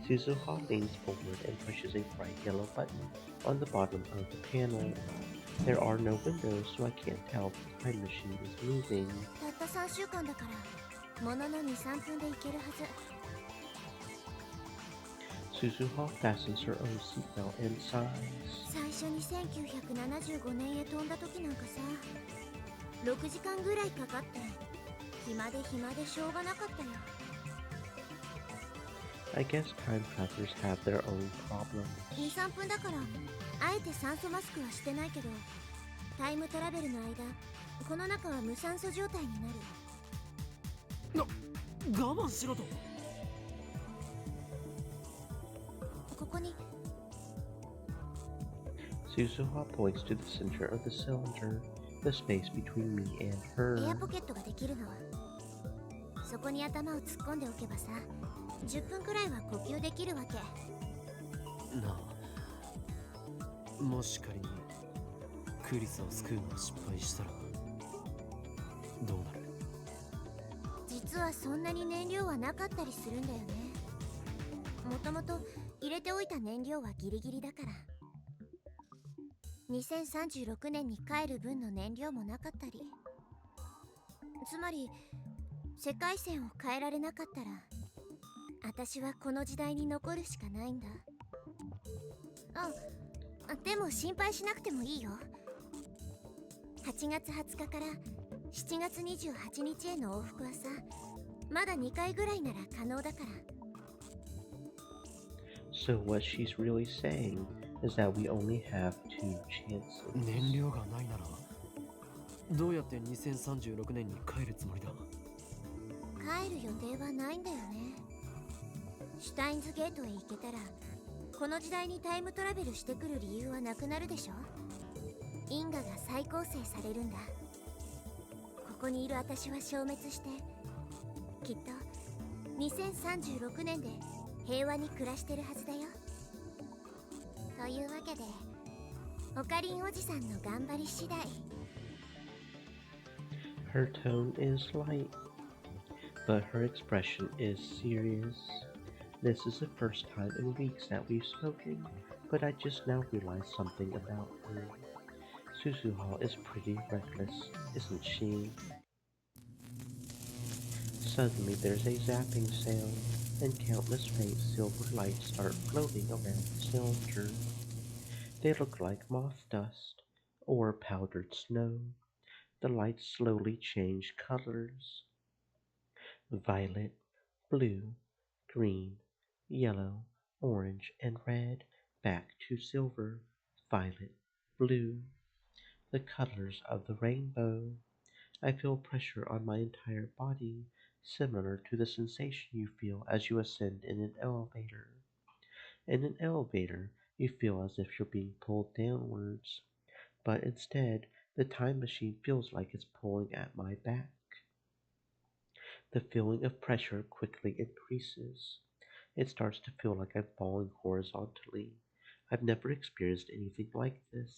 Suzuha leans forward and pushes a bright yellow button on the bottom of the panel. There are no windows, so I can't tell if the time machine is moving. たった3週間だからものの 2,3 分で行けるはず。 Suzuha fastens her own seatbelt and sighs. 最初に1975年へ飛んだ時なんかさ、6時間ぐらいかかって暇でしょうがなかったよ。 I guess time travelers have their own problems. 2,3 分だからあえて酸素マスクはしてないけど、タイムトラベルの間この中は無酸素状態になる。我慢しろと。ここに Suzuha points to the center of the cylinder, the space between me and エア her. ポケットができるの。そこに頭を突っ込んでおけばさ、10分くらいは呼吸できるわけ。なあ、もし仮にクリスを救うのを失敗したらどうなる？実はそんなに燃料はなかったりするんだよね。もともと入れておいた燃料はギリギリだから。2036年に帰る分の燃料もなかったり。つまり世界線を変えられなかったら私はこの時代に残るしかないんだ。でも心配しなくてもいいよ。8月20日から7月28日への往復はさ、まだ2回ぐらいなら可能だから。 So what she's really saying is that we only have 2 chances. 燃料がないならどうやって2036年に帰るつもりだ？帰る予定はないんだよね。シュタインズゲートへ行けたらこの時代にタイムトラベルしてくる理由はなくなるでしょ。因果が再構成されるんだ。ここにいる私は消滅してきっと2036年で平和に暮らしてるはずだよ。というわけでオカリンおじさんの頑張り次第。 Her tone is light, but her expression is serious. This is the first time in weeks that we've spoken, but I just now realized something about her. Suzuha is pretty reckless, isn't she? Suddenly there's a zapping sound, and countless faint silver lights start floating around the cylinder. They look like moth dust, or powdered snow. The lights slowly change colors. Violet, blue, green, yellow, orange, and red, back to silver, violet, blue. The colors of the rainbow. I feel pressure on my entire body, similar to the sensation you feel as you ascend in an elevator. In an elevator, you feel as if you're being pulled downwards, but instead, the time machine feels like it's pulling at my back. The feeling of pressure quickly increases. It starts to feel like I'm falling horizontally. I've never experienced anything like this.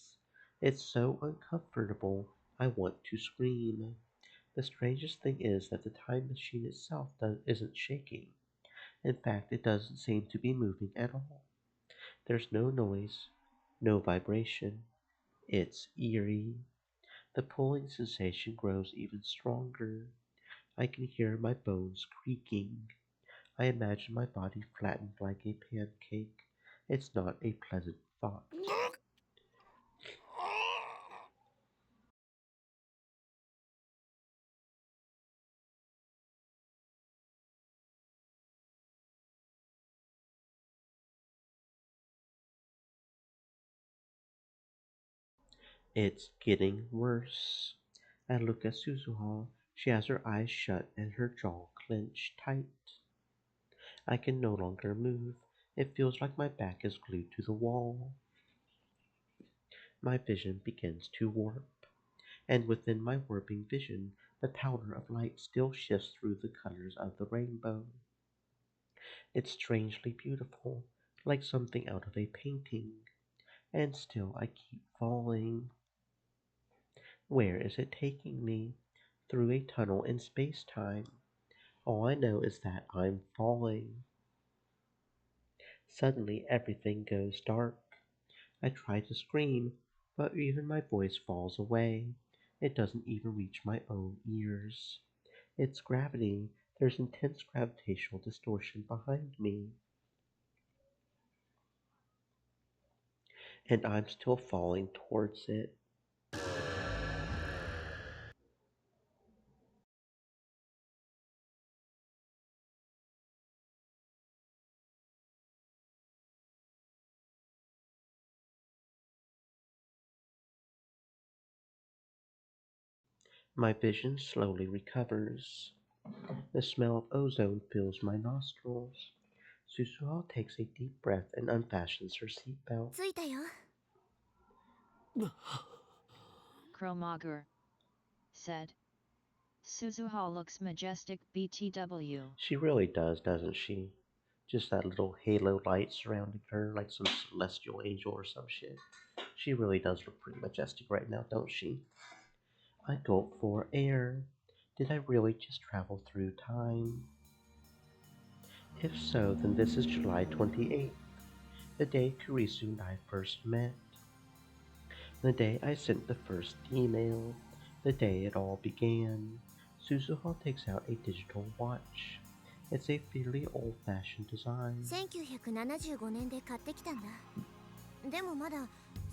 It's so uncomfortable, I want to scream. The strangest thing is that the time machine itself isn't shaking. In fact, it doesn't seem to be moving at all. There's no noise, no vibration. It's eerie. The pulling sensation grows even stronger. I can hear my bones creaking. I imagine my body flattened like a pancake. It's not a pleasant thought. It's getting worse. I look at Suzuha. She has her eyes shut and her jaw clenched tight. I can no longer move. It feels like my back is glued to the wall. My vision begins to warp, and within my warping vision, the powder of light still shifts through the colors of the rainbow. It's strangely beautiful, like something out of a painting, and still I keep falling. Where is it taking me? Through a tunnel in space time. All I know is that I'm falling. Suddenly everything goes dark. I try to scream, but even my voice falls away. It doesn't even reach my own ears. It's gravity. There's intense gravitational distortion behind me. And I'm still falling towards it. My vision slowly recovers. The smell of ozone fills my nostrils. Susuha takes a deep breath and unfastens her seatbelt. 着いたよ。 Chromager said. Suzuha looks majestic BTW. She really does, doesn't she? Just that little halo light surrounding her like some celestial angel or some shit. She really does look pretty majestic right now, don't she? I gulp for air. Did I really just travel through time? If so, then this is July 28th, the day Kurisu and I first met. The day I sent the first email. The day it all began. Suzuha takes out a digital watch. It's a fairly old-fashioned design. 1975年で買ってきたんだ。でもまだ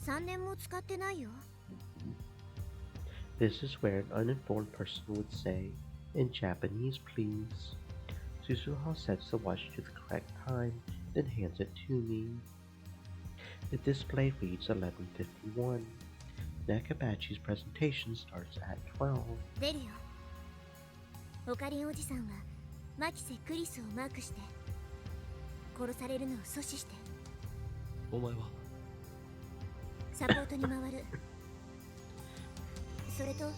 3年も使ってないよ。 This is where an uninformed person would say, in Japanese, please. Suzuha sets the watch to the correct time, then hands it to me. The display reads 11:51. Nakabachi's presentation starts at 12. 出るよ。オカリンおじさんはマキセ・クリスをマークして殺されるのを阻止して。お前はサポートに回る。それと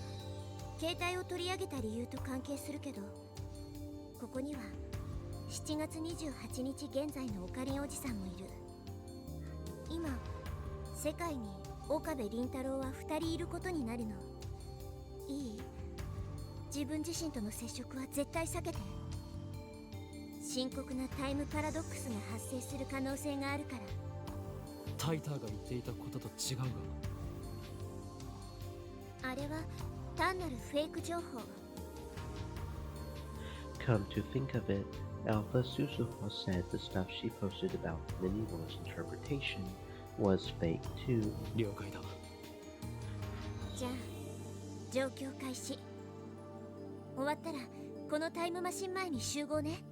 携帯を取り上げた理由と関係するけど、ここには7月28日現在のオカリンおじさんもいる。今世界に岡部倫太郎は2人いることになるの。いい？自分自身との接触は絶対避けて。深刻なタイムパラドックスが発生する可能性があるから。タイターが言っていたことと違うが。あれは単なるフェイク情報。 Come to think of it, Alpha Suzuha said the stuff she posted about the Many Worlds interpretation was fake too. 了解だ。じゃあ状況開始。終わったらこのタイムマシン前に集合ね。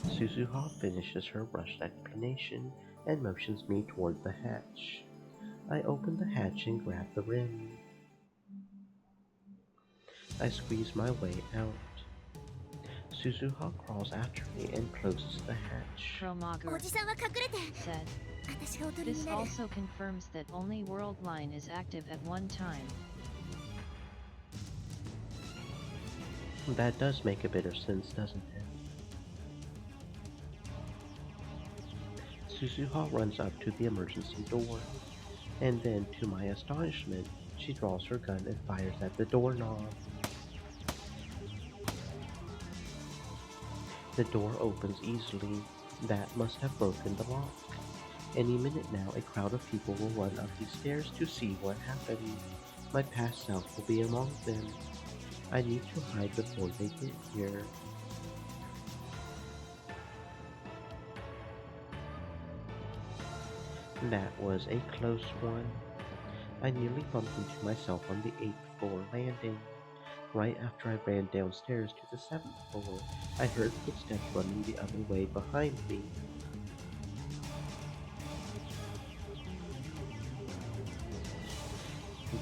Suzuha finishes her rushed explanation and motions me toward the hatch. I open the hatch and grab the rim. I squeeze my way out. Suzuha crawls after me and closes the hatch. お Chromager じさんは隠れて。 said. 私がおとり This になる。 also confirms that only World Line is active at one time. That does make a bit of sense, doesn't it? Suzuha runs up to the emergency door, and then, to my astonishment, she draws her gun and fires at the doorknob. The door opens easily. That must have broken the lock. Any minute now, a crowd of people will run up these stairs to see what happened. My past self will be among them. I need to hide before they get here. That was a close one. I nearly bumped into myself on the 8th floor landing. Right after I ran downstairs to the 7th floor, I heard footsteps running the other way behind me.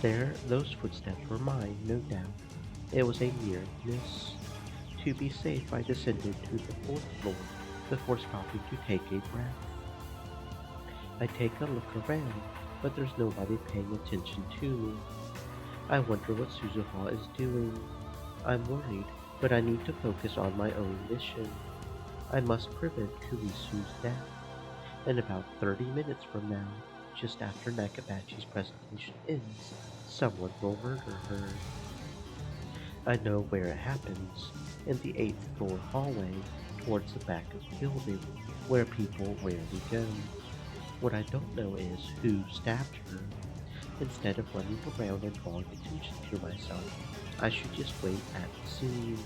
There, those footsteps were mine, no doubt. It was a near miss. To be safe, I descended to the 4th floor before stopping to take a breath. I take a look around, but there's nobody paying attention to me. I wonder what Suzuha is doing. I'm worried, but I need to focus on my own mission. I must prevent Kurisu's death. In about 30 minutes from now, just after Nakabachi's presentation ends, someone will murder her. I know where it happens, in the 8th floor hallway towards the back of the building, where people rarely go. What I don't know is who stabbed her. Instead of running around and drawing attention to myself, I should just wait at the scene.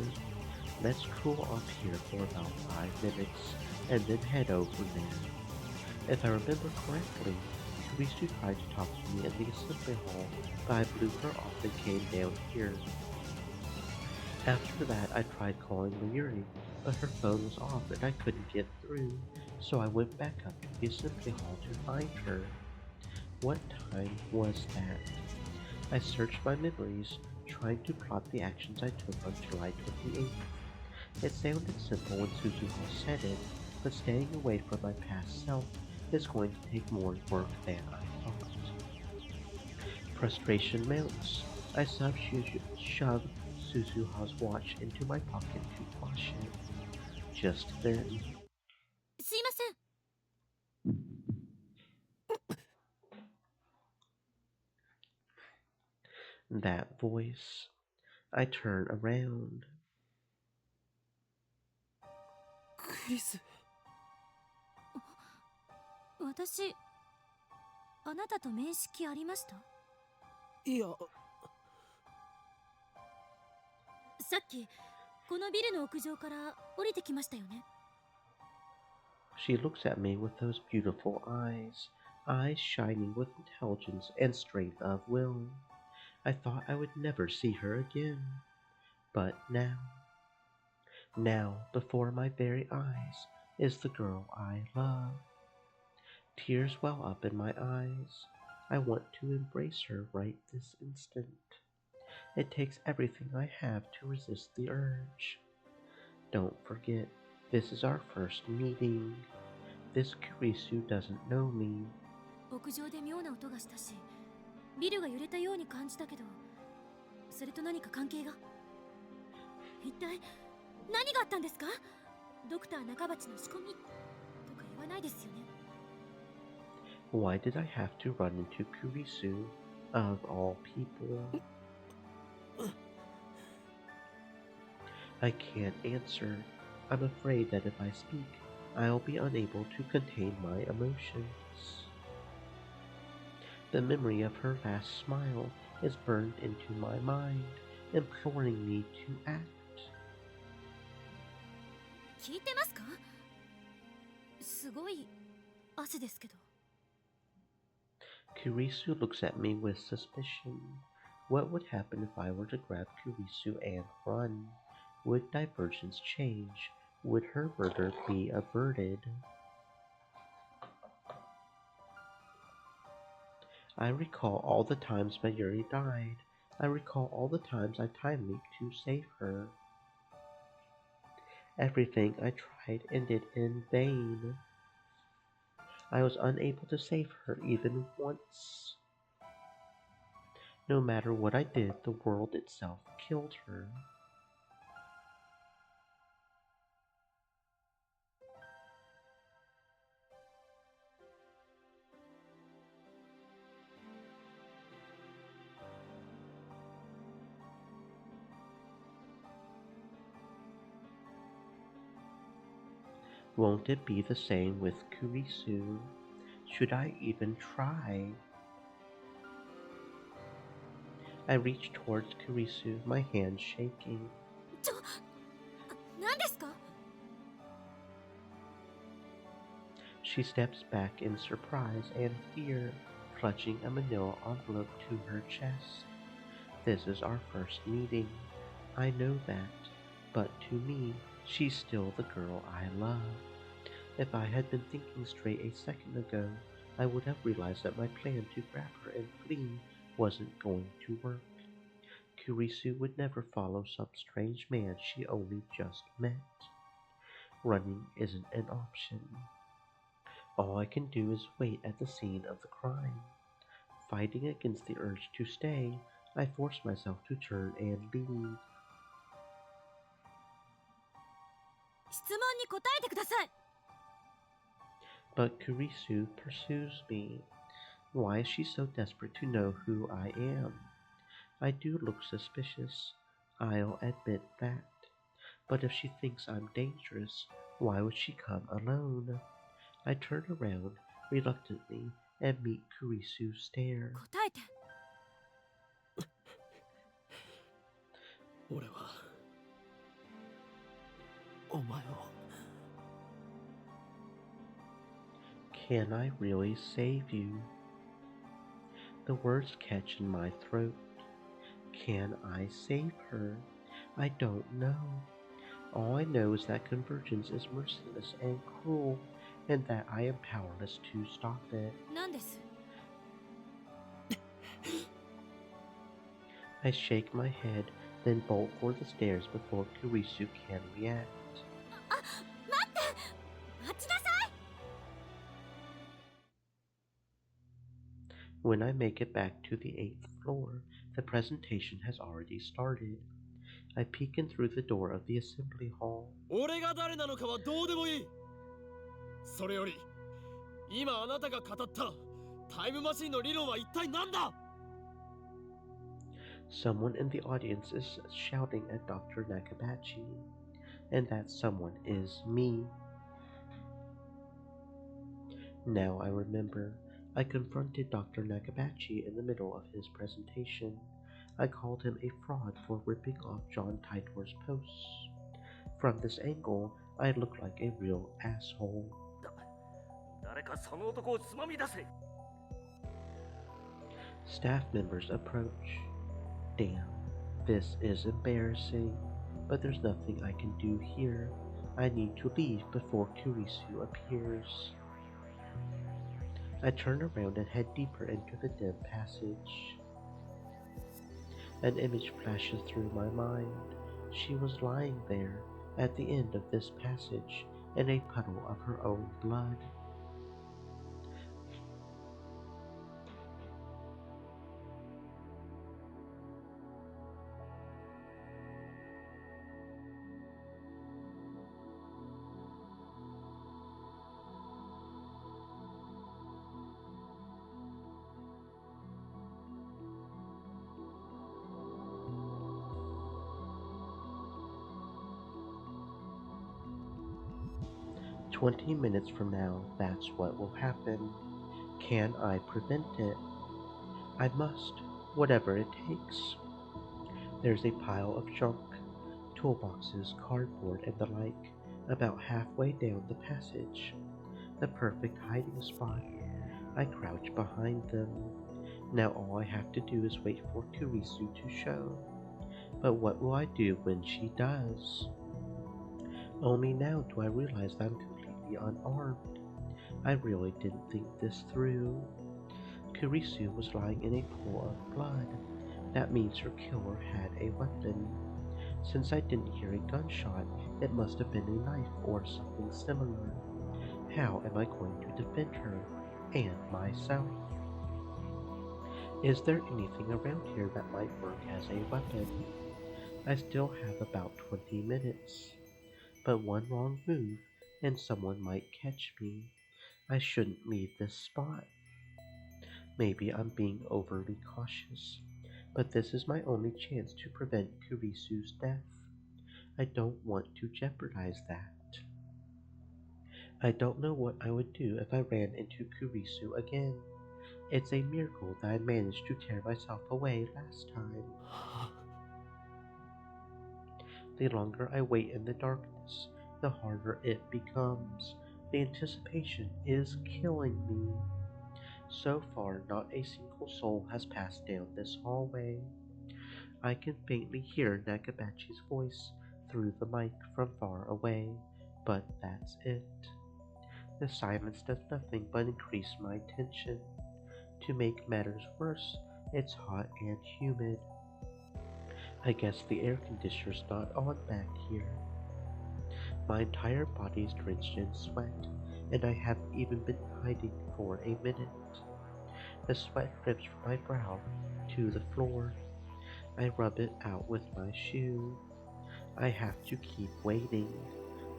Let's cool off here for about 5 minutes, and then head over there. If I remember correctly, Kurisu tried to talk to me in the assembly hall, but I blew her off and came down here. After that, I tried calling Mayuri, but her phone was off and I couldn't get through, so I went back up to the assembly hall to find her. What time was that? I searched my memories, trying to plot the actions I took on July 28th. It sounded simple when Suzuha said it, but staying away from my past self is going to take more work than I thought. Frustration mounts. I shoved Suzuha's watch into my pocket to quash it. Just then, すいません。 that voice. I turn around. クリス。私、あなたと面識ありました？いや、さっきこのビルの屋上から降りてきましたよね。 She looks at me with those beautiful eyes shining with intelligence and strength of will. I thought I would never see her again. But now, before my very eyes, is the girl I love. Tears well up in my eyes. I want to embrace her right this instant. It takes everything I have to resist the urge. Don't forget, this is our first meeting. This Kurisu doesn't know me. 屋上で妙な音がしたし、ビルが揺れたように感じたけど、それと何か関係が？一体何があったんですか？ドクター中鉢の仕込みとか言わないですよね。 Why did I have to run into Kurisu, of all people? I can't answer. I'm afraid that if I speak, I'll be unable to contain my emotions. The memory of her last smile is burned into my mind, imploring me to act. 聞いてますか？すごい汗ですけど。 Kurisu looks at me with suspicion. What would happen if I were to grab Kurisu and run? Would divergence change? Would her murder be averted? I recall all the times Mayuri died. I recall all the times I time leaped to save her. Everything I tried ended in vain. I was unable to save her even once. No matter what I did, the world itself killed her. Won't it be the same with Kurisu? Should I even try? I reach towards Kurisu, my hand shaking. 何ですか？ She steps back in surprise and fear, clutching a manila envelope to her chest. This is our first meeting. I know that, but to me, she's still the girl I love. If I had been thinking straight a second ago, I would have realized that my plan to grab her and flee wasn't going to work. Kurisu would never follow some strange man she only just met. Running isn't an option. All I can do is wait at the scene of the crime. Fighting against the urge to stay, I force myself to turn and leave. 質問に答えてください。 But Kurisu pursues me. Why is she so desperate to know who I am? I do look suspicious, I'll admit that. But if she thinks I'm dangerous, why would she come alone? I turn around reluctantly and meet Kurisu's stare. 答えて。俺はお前を Can I really save you? The words catch in my throat. Can I save her? I don't know. All I know is that convergence is merciless and cruel, and that I am powerless to stop it. 何です？ I shake my head, then bolt for the stairs before Kurisu can react. 待って！待ちなさい！ When I make it back to the 8th floor, the presentation has already started. I peek in through the door of the assembly hall. 俺が誰なのかはどうでもいい。それより今あなたが語ったタイムマシンの理論は一体何だ？ Someone in the audience is shouting at Dr. Nakabachi, and that someone is me. Now I remember, I confronted Dr. Nakabachi in the middle of his presentation. I called him a fraud for ripping off John Titor's posts. From this angle, I look like a real asshole. 誰かその男をつまみ出せ。 Staff members approach. Damn, this is embarrassing, but there's nothing I can do here. I need to leave before Kurisu appears. I turn around and head deeper into the dim passage. An image flashes through my mind. She was lying there, at the end of this passage, in a puddle of her own blood. "20 minutes from now, that's what will happen. Can I prevent it? I must, whatever it takes." There's a pile of junk, toolboxes, cardboard, and the like, about halfway down the passage. The perfect hiding spot. I crouch behind them. Now all I have to do is wait for Kurisu to show. But what will I do when she does? Only now do I realize that I'm completely unarmed. I really didn't think this through. Kurisu was lying in a pool of blood. That means her killer had a weapon. Since I didn't hear a gunshot, it must have been a knife or something similar. How am I going to defend her and myself? Is there anything around here that might work as a weapon? I still have about 20 minutes. But one wrong move and someone might catch me. I shouldn't leave this spot. Maybe I'm being overly cautious, but this is my only chance to prevent Kurisu's death. I don't want to jeopardize that. I don't know what I would do if I ran into Kurisu again. It's a miracle that I managed to tear myself away last time. The longer I wait in the darkness, the harder it becomes. The anticipation is killing me. So far, not a single soul has passed down this hallway. I can faintly hear Nakabachi's voice through the mic from far away, but that's it. The silence does nothing but increase my tension. To make matters worse, it's hot and humid. I guess the air conditioner's not on back here. My entire body is drenched in sweat, and I haven't even been hiding for a minute. The sweat drips from my brow to the floor. I rub it out with my shoe. I have to keep waiting.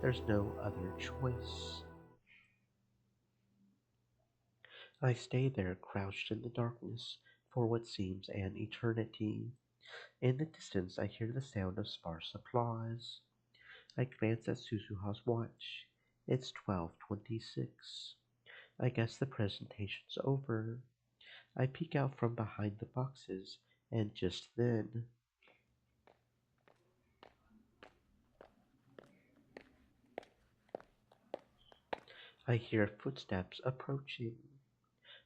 There's no other choice. I stay there crouched in the darkness for what seems an eternity. In the distance I hear the sound of sparse applause. I glance at Suzuha's watch. It's 12:26. I guess the presentation's over. I peek out from behind the boxes, and just then I hear footsteps approaching.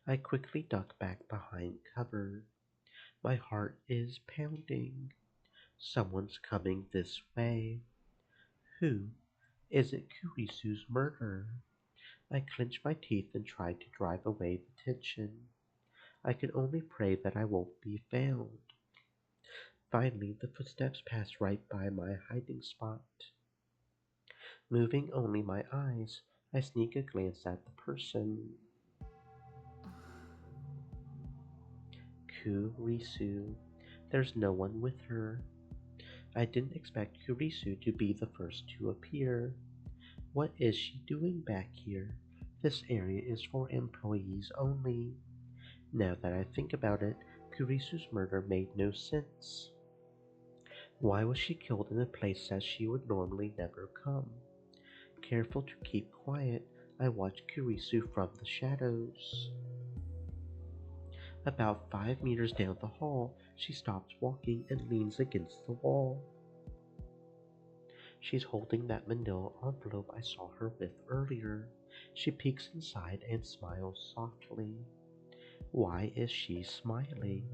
I quickly duck back behind cover. My heart is pounding. Someone's coming this way. Who? Is it Kurisu's murder? I clench my teeth and try to drive away the tension. I can only pray that I won't be found. Finally, the footsteps pass right by my hiding spot. Moving only my eyes, I sneak a glance at the person. Kurisu. There's no one with her. I didn't expect Kurisu to be the first to appear. What is she doing back here? This area is for employees only. Now that I think about it, Kurisu's murder made no sense. Why was she killed in a place that she would normally never come? Careful to keep quiet, I watch Kurisu from the shadows. About 5 meters down the hall, she stops walking and leans against the wall. She's holding that manila envelope I saw her with earlier. She peeks inside and smiles softly. Why is she smiling?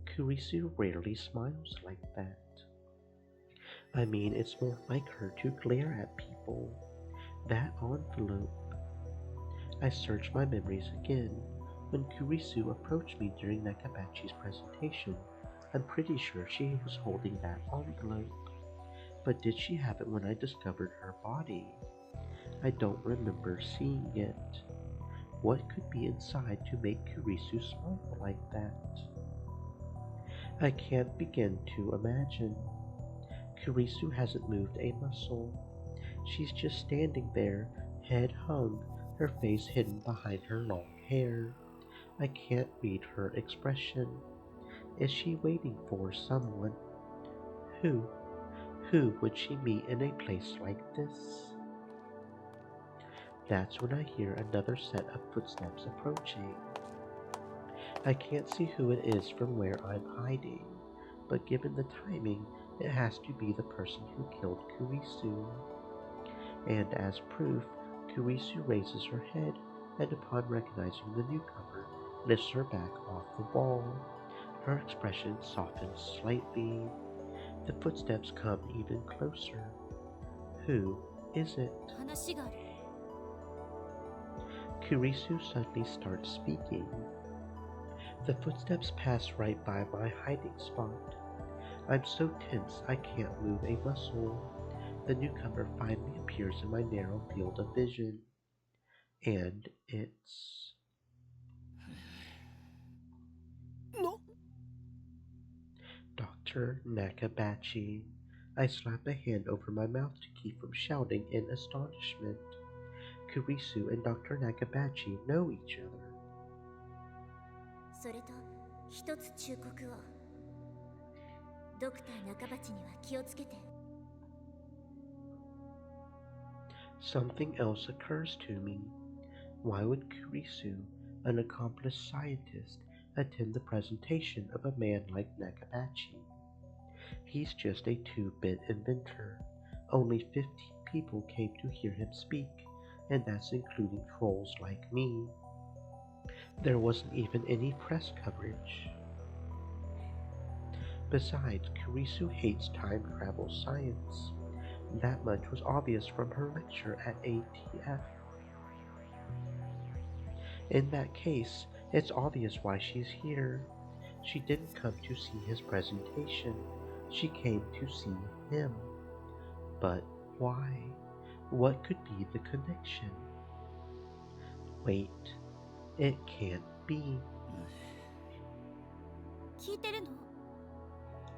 Kurisu rarely smiles like that. I mean, it's more like her to glare at people. That envelope. I search my memories again. When Kurisu approached me during Nakabachi's presentation, I'm pretty sure she was holding that envelope. But did she have it when I discovered her body? I don't remember seeing it. What could be inside to make Kurisu smile like that? I can't begin to imagine. Kurisu hasn't moved a muscle. She's just standing there, head hung, her face hidden behind her long hair. I can't read her expression. Is she waiting for someone? Who? Who would she meet in a place like this? That's when I hear another set of footsteps approaching. I can't see who it is from where I'm hiding, but given the timing, it has to be the person who killed Kurisu. And as proof, Kurisu raises her head and upon recognizing the newcomer, lifts her back off the wall. Her expression softens slightly. The footsteps come even closer. Who is it? 話がある。 Kurisu suddenly starts speaking. The footsteps pass right by my hiding spot. I'm so tense I can't move a muscle. The newcomer finally appears in my narrow field of vision. And it's... Dr. Nakabachi. I slap a hand over my mouth to keep from shouting in astonishment. Kurisu and Dr. Nakabachi know each other. それと一つ忠告を。ドクター中鉢には気をつけて。 Something else occurs to me. Why would Kurisu, an accomplished scientist, attend the presentation of a man like Nakabachi? He's just a 2-bit inventor. Only 15 people came to hear him speak, and that's including trolls like me. There wasn't even any press coverage. Besides, Kurisu hates time travel science. That much was obvious from her lecture at ATF. In that case, it's obvious why she's here. She didn't come to see his presentation. She came to see him. But why? What could be the connection? Wait, it can't be. 聞いてるの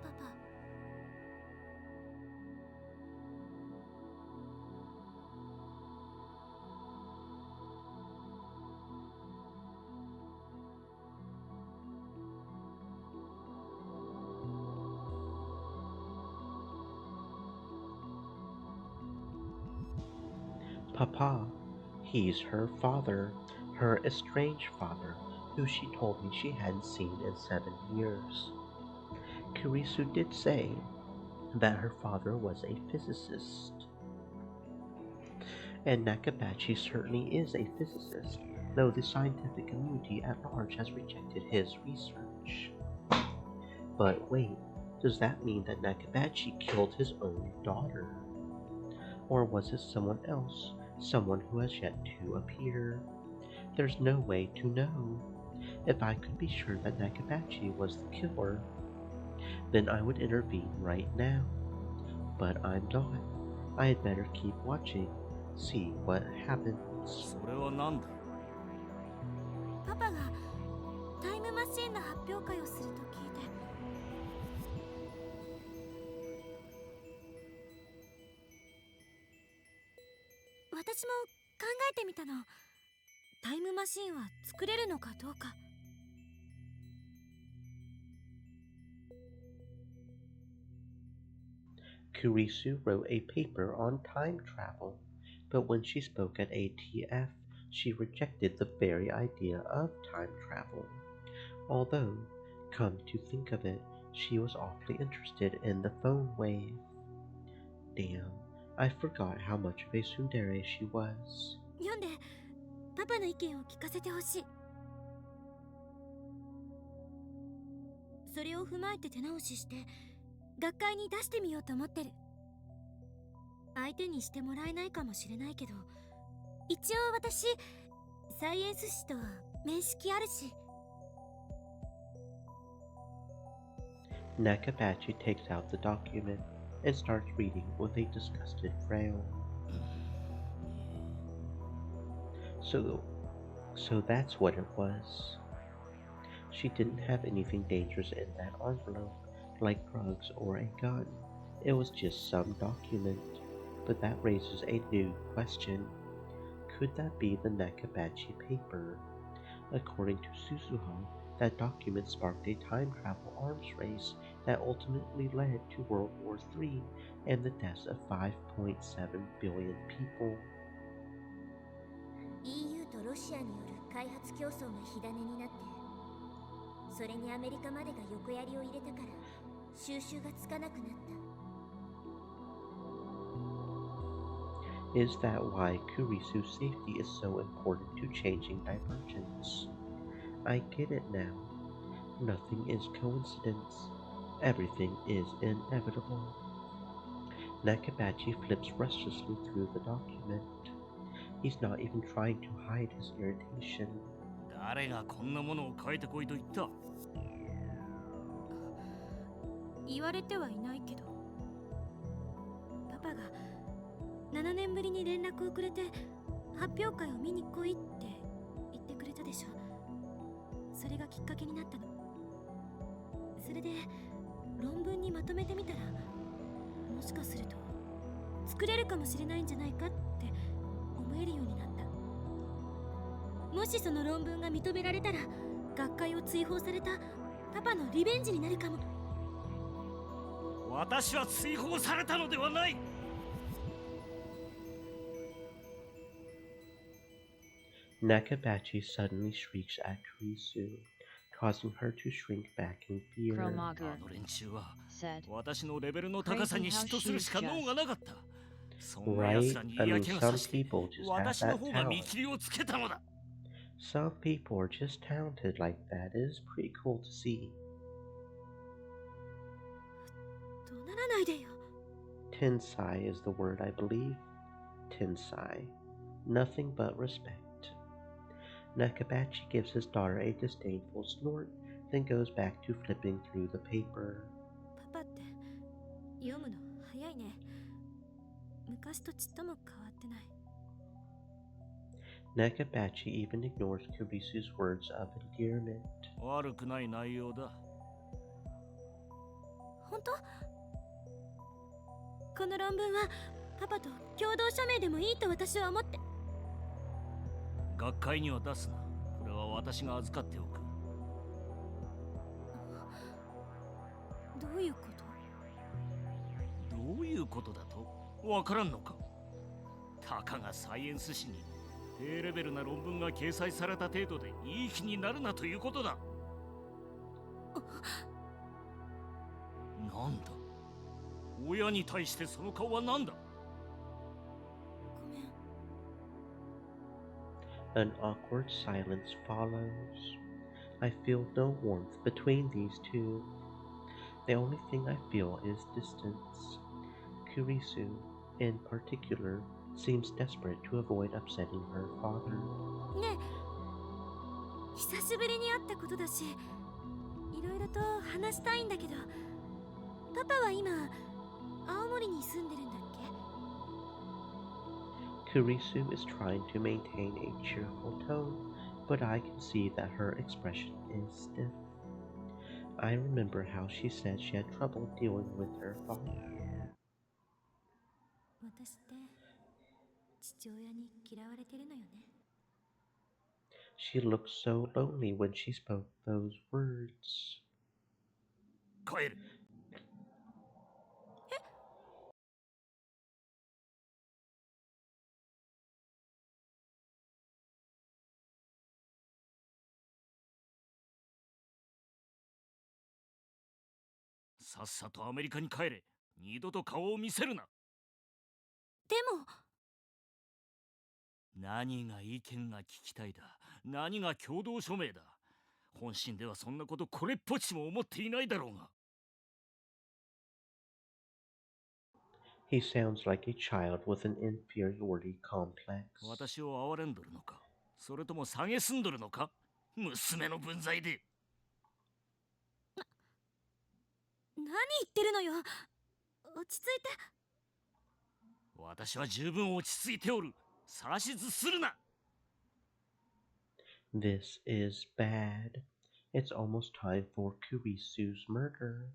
パパ。Papa, he's her father, her estranged father, who she told me she hadn't seen in 7 years. Kurisu did say that her father was a physicist. And Nakabachi certainly is a physicist, though the scientific community at large has rejected his research. But wait, does that mean that Nakabachi killed his own daughter? Or was it someone else, someone who has yet to appear? There's no way to know. If I could be sure that Nakabachi was the killer, then I would intervene right now. But I'm not. I had better keep watching, see what happens. それは何だ？パパがタイムマシンの発表会をすると聞いて。私も考えてみたの。タイムマシンは作れるのかどうか。Kurisu wrote a paper on time travel, but when she spoke at ATF, she rejected the very idea of time travel. Although, come to think of it, she was awfully interested in the phone wave. Damn, I forgot how much of a tsundere she was. 読んで、パパの意見を聞かせてほしい。それを踏まえて手直しして、学会に出してみようと思ってる。相手にしてもらえないかもしれないけど、一応私、サイエンス誌とは面識あるし。Nakabachi takes out the document and starts reading with a disgusted frown. So that's what it was. She didn't have anything dangerous in that envelope, like drugs or a gun. It was just some document. But that raises a new question. Could that be the Nakabachi paper? According to Suzuho, that document sparked a time travel arms race that ultimately led to World War III and the deaths of 5.7 billion people. EU とロシアによる開発競争が火種になって、それにアメリカまでが横やりを入れたから収拾がつかなくなった。Is that why Kurisu's safety is so important to changing Divergence? I get it now. Nothing is coincidence. Everything is inevitable. Nakabachi flips restlessly through the document. He's not even trying to hide his irritation. 誰がこんなものを書いてこいと言った？言われてはいないけど、パパが7年ぶりに連絡をくれて発表会を見に来いって言ってくれたでしょ。それがきっかけになったの。それで論文にまとめてみたら、もしかすると作れるかもしれないんじゃないかって思えるようになった。もしその論文が認められたら、学会を追放されたパパのリベンジになるかも。私は追放されたのではない。Nakabachi suddenly shrieks at Kurisu, causing her to shrink back in fear. Kromagu あの連中は said, 私のレベルの高さに Crazy how 嫉妬する she's しか能 just. がなかった。そんな Right? 奴らに I 嫌 mean, 気が some さして people just have 私の that 方が見 talent. 切りをつけたのだ。 Some people are just talented like that. It is pretty cool to see. 怒鳴らないでよ。 Tensai is the word, I believe. Tensai. Nothing but respect. Nakabachi gives his daughter a disdainful snort, then goes back to flipping through the paper. パパって読むの早いね。昔とちっとも変わってない。 Nakabachi even ignores Kurisu's words of endearment. 悪くない内容だ。本当？この論文はパパと共同署名でもいいと私は思って。学会には出すな。これは私が預かっておく。どういうこと？どういうことだと？わからんのか？たかがサイエンス誌に低レベルな論文が掲載された程度でいい気になるなということだ。なんだ？親に対してその顔は何だ？ ごめん。 An awkward silence follows. I feel no warmth between these two. The only thing I feel is distance. Kurisu, in particular, seems desperate to avoid upsetting her father. ねえ、久しぶりに会ったことだし、いろいろと話したいんだけど、パパは今、青森に住んでるんだっけ？ Kurisu is trying to maintain a cheerful tone, but I can see that her expression is stiff. I remember how she said she had trouble dealing with her father. 私って父親に嫌われてるのよね。 She looked so lonely when she spoke those words. 帰る。さっさとアメリカに帰れ。二度と顔を見せるな。でも何が意見が聞きたいだ。何が共同署名だ。本心ではそんなことこれっぽっちも思っていないだろうが。 He sounds like a child with an inferiority complex. 私を憐れんどるのか、それとも蔑んどるのか、娘の分際で。何言ってるのよ。落ち着いて。私は十分落ち着いておる。指図するな。 This is bad. It's almost time for Kurisu's murder.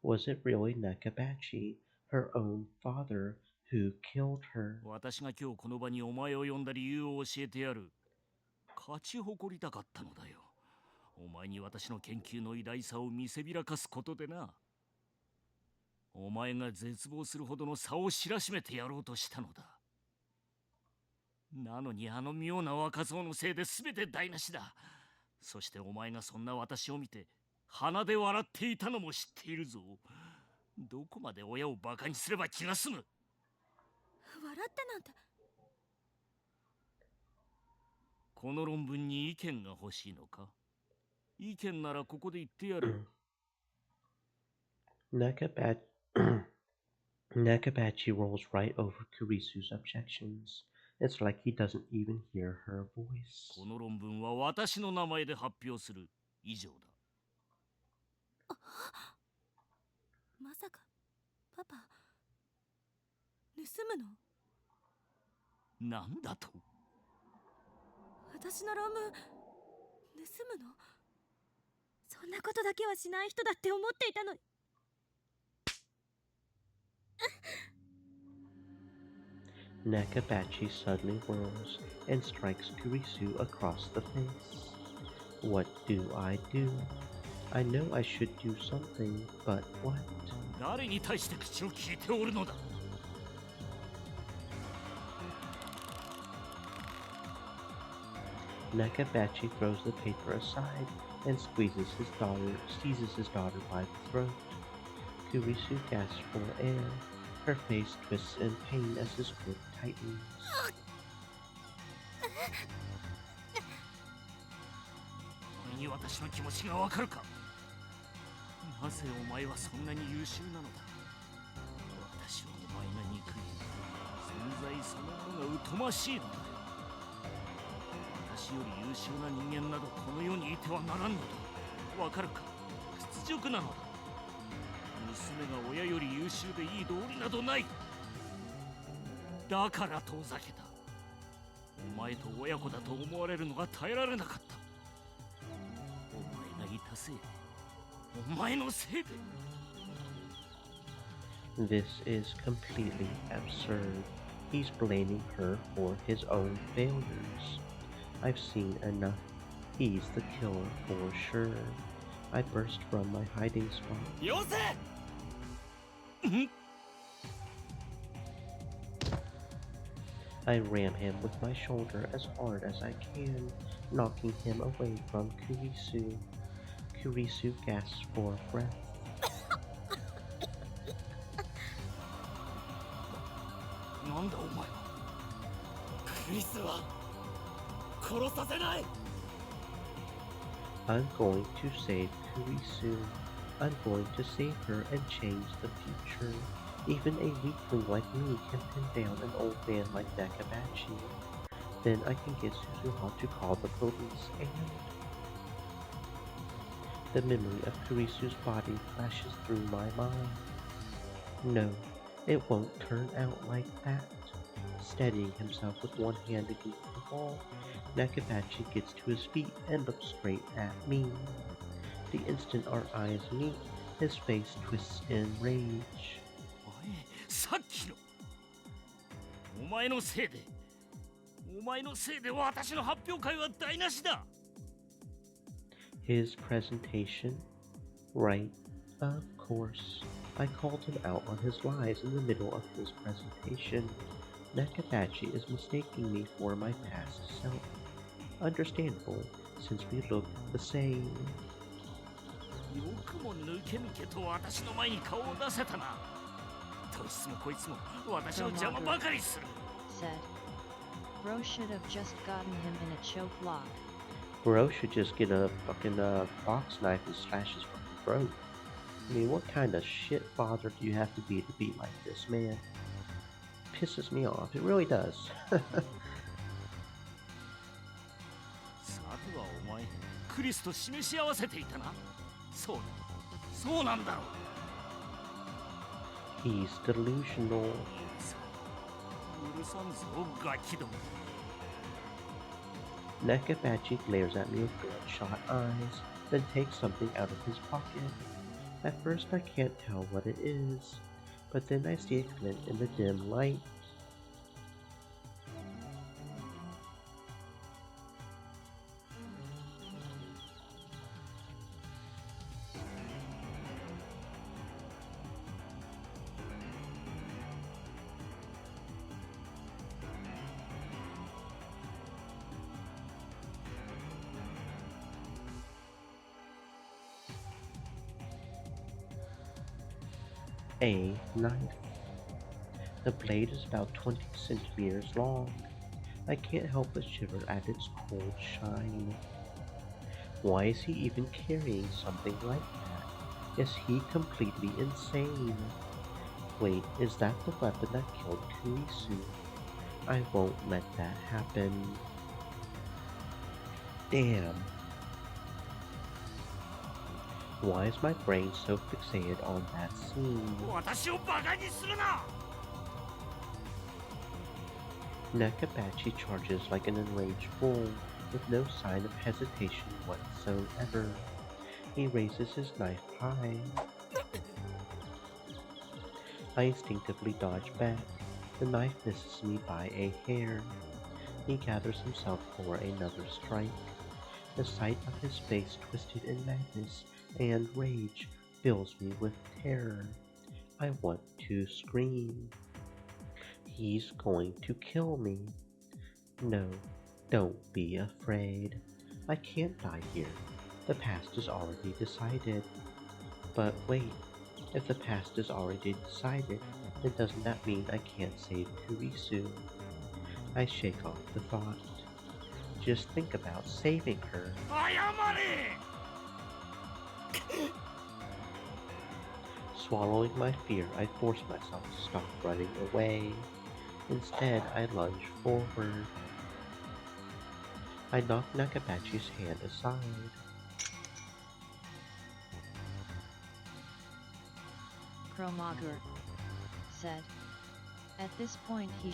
Was it really Nakabachi, her own father, who killed her? 私が今日この場にお前を呼んだ理由を教えてやる。勝ち誇りたかったのだよ。お前に私の研究の偉大さを見せびらかすことでな。お前が絶望するほどの差を知らしめてやろうとしたのだ。なのにあの妙な若造のせいで全て台無しだ。そしてお前がそんな私を見て鼻で笑っていたのも知っているぞ。どこまで親をバカにすれば気が済む。笑ってなんて。この論文に意見が欲しいのか？意見ならここで言ってやる。Nakabachi rolls right over Kurisu's objections. It's like he doesn't even hear her voice. この論文は私の名前で発表する。以上だ。まさかパパ盗むの？なんだと？私の論文盗むの？そんなことだけはしない人だって思っていたのに。Nakabachi suddenly whirls and strikes Kurisu across the face. What do? I know I should do something, but what? 誰に対して口を聞いておるのだ。Nakabachi throws the paper aside and seizes his daughter by the throat. Kurisu gasps for air. Her face twists in pain as his grip tightens. お前に私の気持ちがわかるか。なぜお前はそんなに優秀なのだ。私はお前が憎い。存在そのものが疎ましいのだよ。私より優秀な人間などこの世にいてはならんのだ。わかるか。屈辱なのだ。娘が親より優秀でいい道理などない。だから遠ざけた。お前と親子だと思われるのが耐えられなかった。お前がいたせいで、お前のせいで。This is completely absurd. He's blaming her for his own failures. I've seen enough. He's the killer for sure. I burst from my hiding spot. よせ I ram him with my shoulder as hard as I can, knocking him away from Kurisu. Kurisu gasps for breath. なんだお前は。クリスは殺させない I'm going to save Kurisu. I'm going to save her and change the future. Even a weakling like me can pin down an old man like Nakabachi. Then I can get Suzuha to call the police and... The memory of Kurisu's body flashes through my mind. No, it won't turn out like that. Steadying himself with one hand against the wall, Nakabachi gets to his feet and looks straight at me. The instant our eyes meet, his face twists in rage. さっきのお前のせいで私の発表会は台無しだ。 His presentation? Right, of course. I called him out on his lies in the middle of his presentation. Nakabachi is mistaking me for my past self. Understandable, since we look the same. よくも抜け抜けと私の前に顔を出せたな。どいつもこいつも私の邪魔ばかりする。 said. Bro should have just gotten him in a choke lock. Bro should just get a fucking box knife and slash his fucking throat. I mean, what kind of shit father do you have to be like this, man? Pisses me off. It really does. さてはお前、クリスと示し合わせていたな。そうだ、そうなんだろう。 He's delusional. 許さんぞ、ガキども。 Nakabachi glares at me with bloodshot eyes, then takes something out of his pocket. At first I can't tell what it is, but then I see a glint in the dim light. A knife. The blade is about 20 centimeters long. I can't help but shiver at its cold shine. Why is he even carrying something like that? Is he completely insane? Wait, is that the weapon that killed Kurisu? I won't let that happen. Damn. Why is my brain so fixated on that scene? 私をバカにするな。 Nakabachi charges like an enraged bull, with no sign of hesitation whatsoever. He raises his knife high. I instinctively dodge back. The knife misses me by a hair. He gathers himself for another strike. The sight of his face twisted in madness and rage fills me with terror. I want to scream. He's going to kill me. No, Don't be afraid. I can't die here. The past is already decided. But wait, if the past is already decided, then doesn't that mean I can't save Kurisu? I shake off the thought. Just think about saving her. Swallowing my fear, I force myself to stop running away. Instead, I lunge forward. I knock Nakabachi's hand aside. Kromager said. At this point he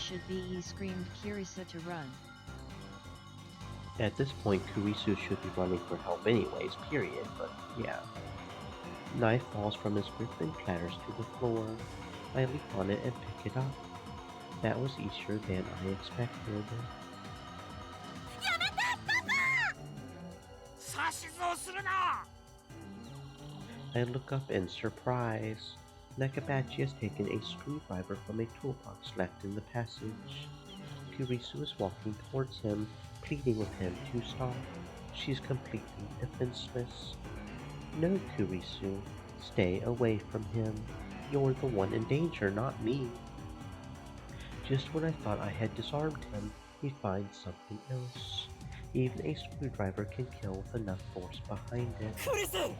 screamed Kurisu to run. At this point, Kurisu should be running for help anyways, period, but yeah. Knife falls from his grip and clatters to the floor. I leap on it and pick it up. That was easier than I expected. I look up in surprise. Nakabachi has taken a screwdriver from a toolbox left in the passage. Kurisu is walking towards him, pleading with him to stop. She's completely defenseless. No, Kurisu, stay away from him. You're the one in danger, not me. Just when I thought I had disarmed him, he finds something else. Even a screwdriver can kill with enough force behind it. Kurisu!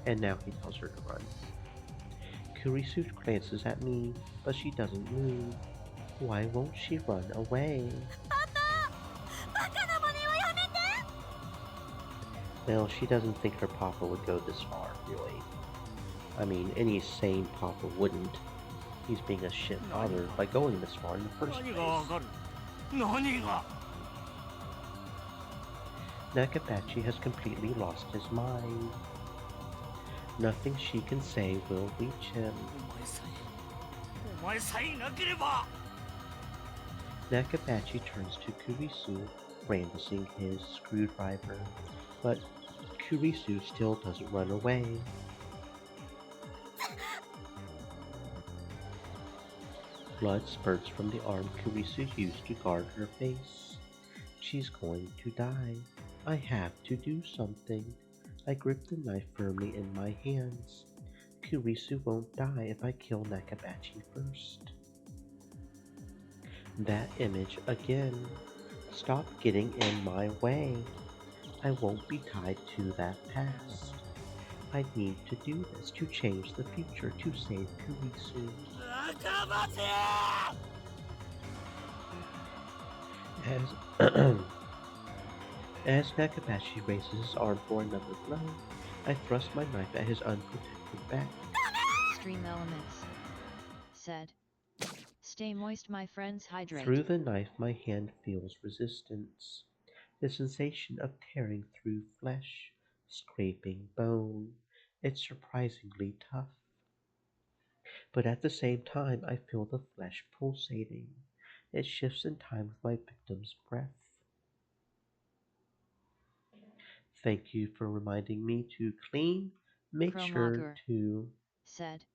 And now he tells her to run. Kurisu glances at me, but she doesn't move. Why won't she run away? Well, she doesn't think her papa would go this far, really. I mean, any sane papa wouldn't. He's being a shit father by going this far in the first place. Nakabachi has completely lost his mind. Nothing she can say will reach him. Nakabachi turns to Kurisu, brandishing his screwdriver, but Kurisu still doesn't run away. Blood spurts from the arm Kurisu used to guard her face. She's going to die. I have to do something. I grip the knife firmly in my hands. Kurisu won't die if I kill Nakabachi first. That image again. Stop getting in my way. I won't be tied to that past. I need to do this to change the future to save Kurisu. As Nakabachi raises his arm for another blow, I thrust my knife at his unprotected back. Stream Elements said. Stay moist, my friends, hydrate. Through the knife, my hand feels resistance. The sensation of tearing through flesh, scraping bone. It's surprisingly tough. But at the same time, I feel the flesh pulsating. It shifts in time with my victim's breath. Thank you for reminding me to clean. Make sure to said.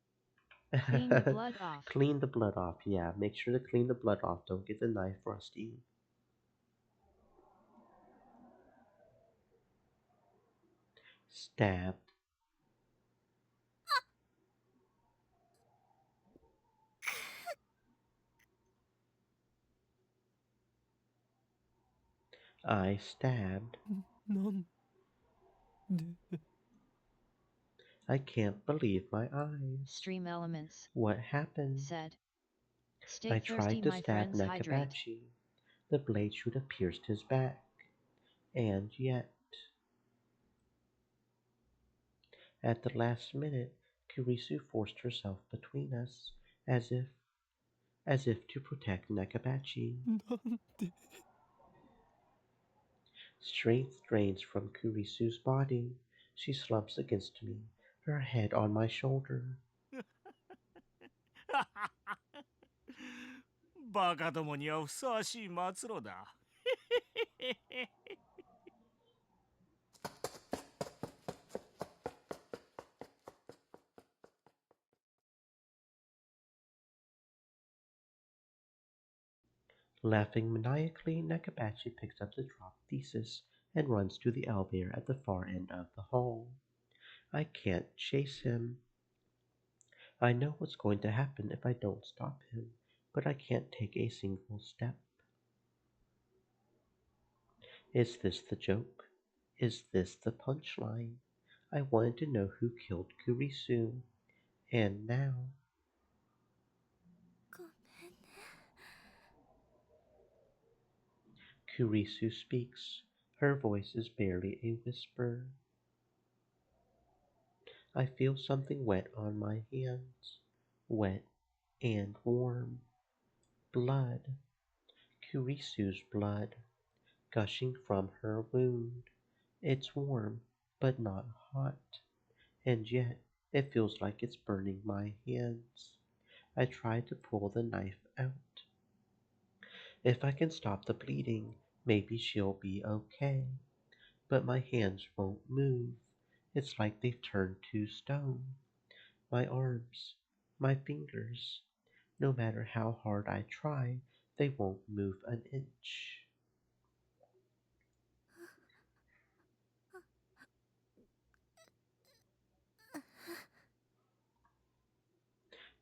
Clean the blood off. Clean the blood off, yeah. Make sure to clean the blood off. Don't get the knife rusty. Stabbed. I stabbed. I can't believe my eyes. Stream Elements What happened? said. Stay I thirsty, tried to my stab friends, hydrate. Nakabachi. The blade should have pierced his back. And yet... At the last minute, Kurisu forced herself between us, as if to protect Nakabachi. Strength drains from Kurisu's body. She slumps against me, her head on my shoulder. バカどもにはふさわしい末路だ。Laughing maniacally, Nakabachi picks up the dropped thesis and runs to the elevator at the far end of the hall. I can't chase him. I know what's going to happen if I don't stop him, but I can't take a single step. Is this the joke? Is this the punchline? I wanted to know who killed Kurisu, and now. ごめんね。 Kurisu speaks. Her voice is barely a whisper. I feel something wet on my hands. Wet and warm. Blood. Kurisu's blood. Gushing from her wound. It's warm, but not hot. And yet, it feels like it's burning my hands. I try to pull the knife out. If I can stop the bleeding, maybe she'll be okay. But my hands won't move. It's like they've turned to stone. My arms, my fingers, no matter how hard I try, they won't move an inch.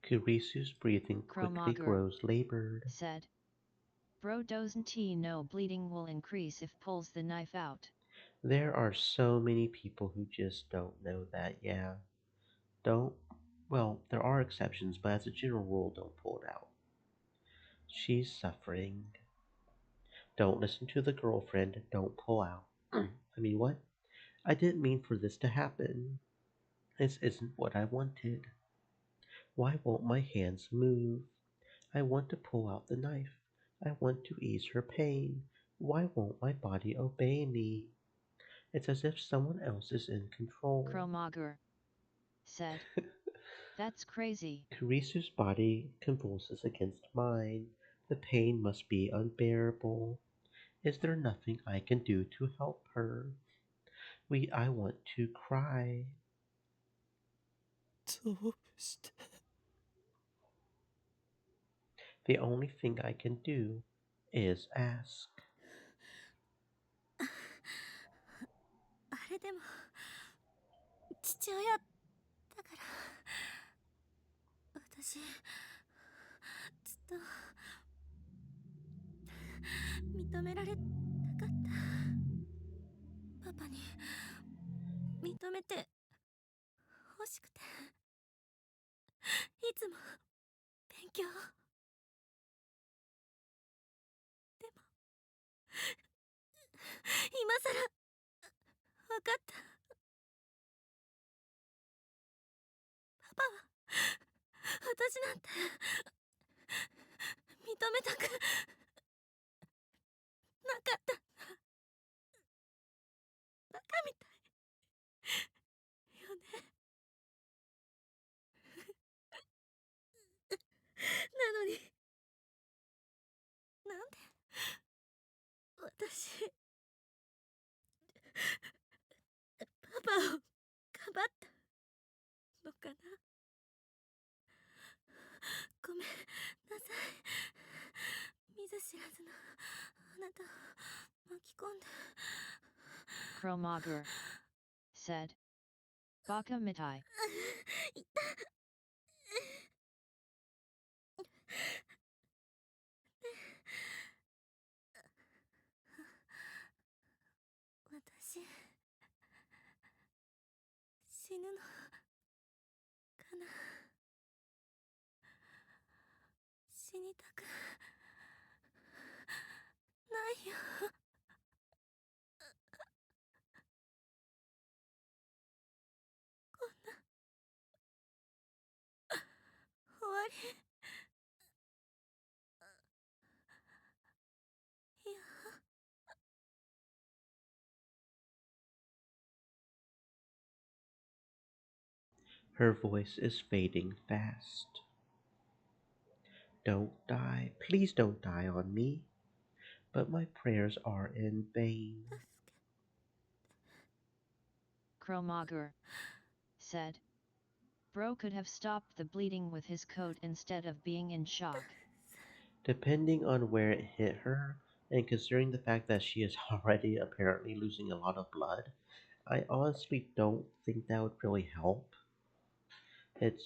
Kurisu's breathing quickly Chromager grows labored. said. Bro doesn't he know bleeding will increase if pulls the knife out? There are so many people who just don't know that, yeah. Don't, well, there are exceptions, but as a general rule, don't pull it out. She's suffering. Don't listen to the girlfriend, don't pull out. I mean, what? I didn't mean for this to happen. This isn't what I wanted. Why won't my hands move? I want to pull out the knife. I want to ease her pain. Why won't my body obey me? It's as if someone else is in control. Chromager said. That's crazy. Kurisu's body convulses against mine. The pain must be unbearable. Is there nothing I can do to help her? I want to cry. どうして。 The only thing I can do is ask. あれでも父親だから私ずっと認められたかったパパに認めて欲しくていつも勉強でも今さら分かった。パパは私なんて認めたくなかった。バカみたいよね。なのになんで私パパをかばったのかな。ごめんなさい。見ず知らずのあなたを巻き込んで。Chromager said. Baka mitai. いた。私死ぬのかな。死にたくないよ。こんな終わり。いや。 Her voice is fading fast. Don't die. Please don't die on me. But my prayers are in vain. Chromager said. Bro could have stopped the bleeding with his coat instead of being in shock. Depending on where it hit her, and considering the fact that she is already apparently losing a lot of blood, I honestly don't think that would really help. It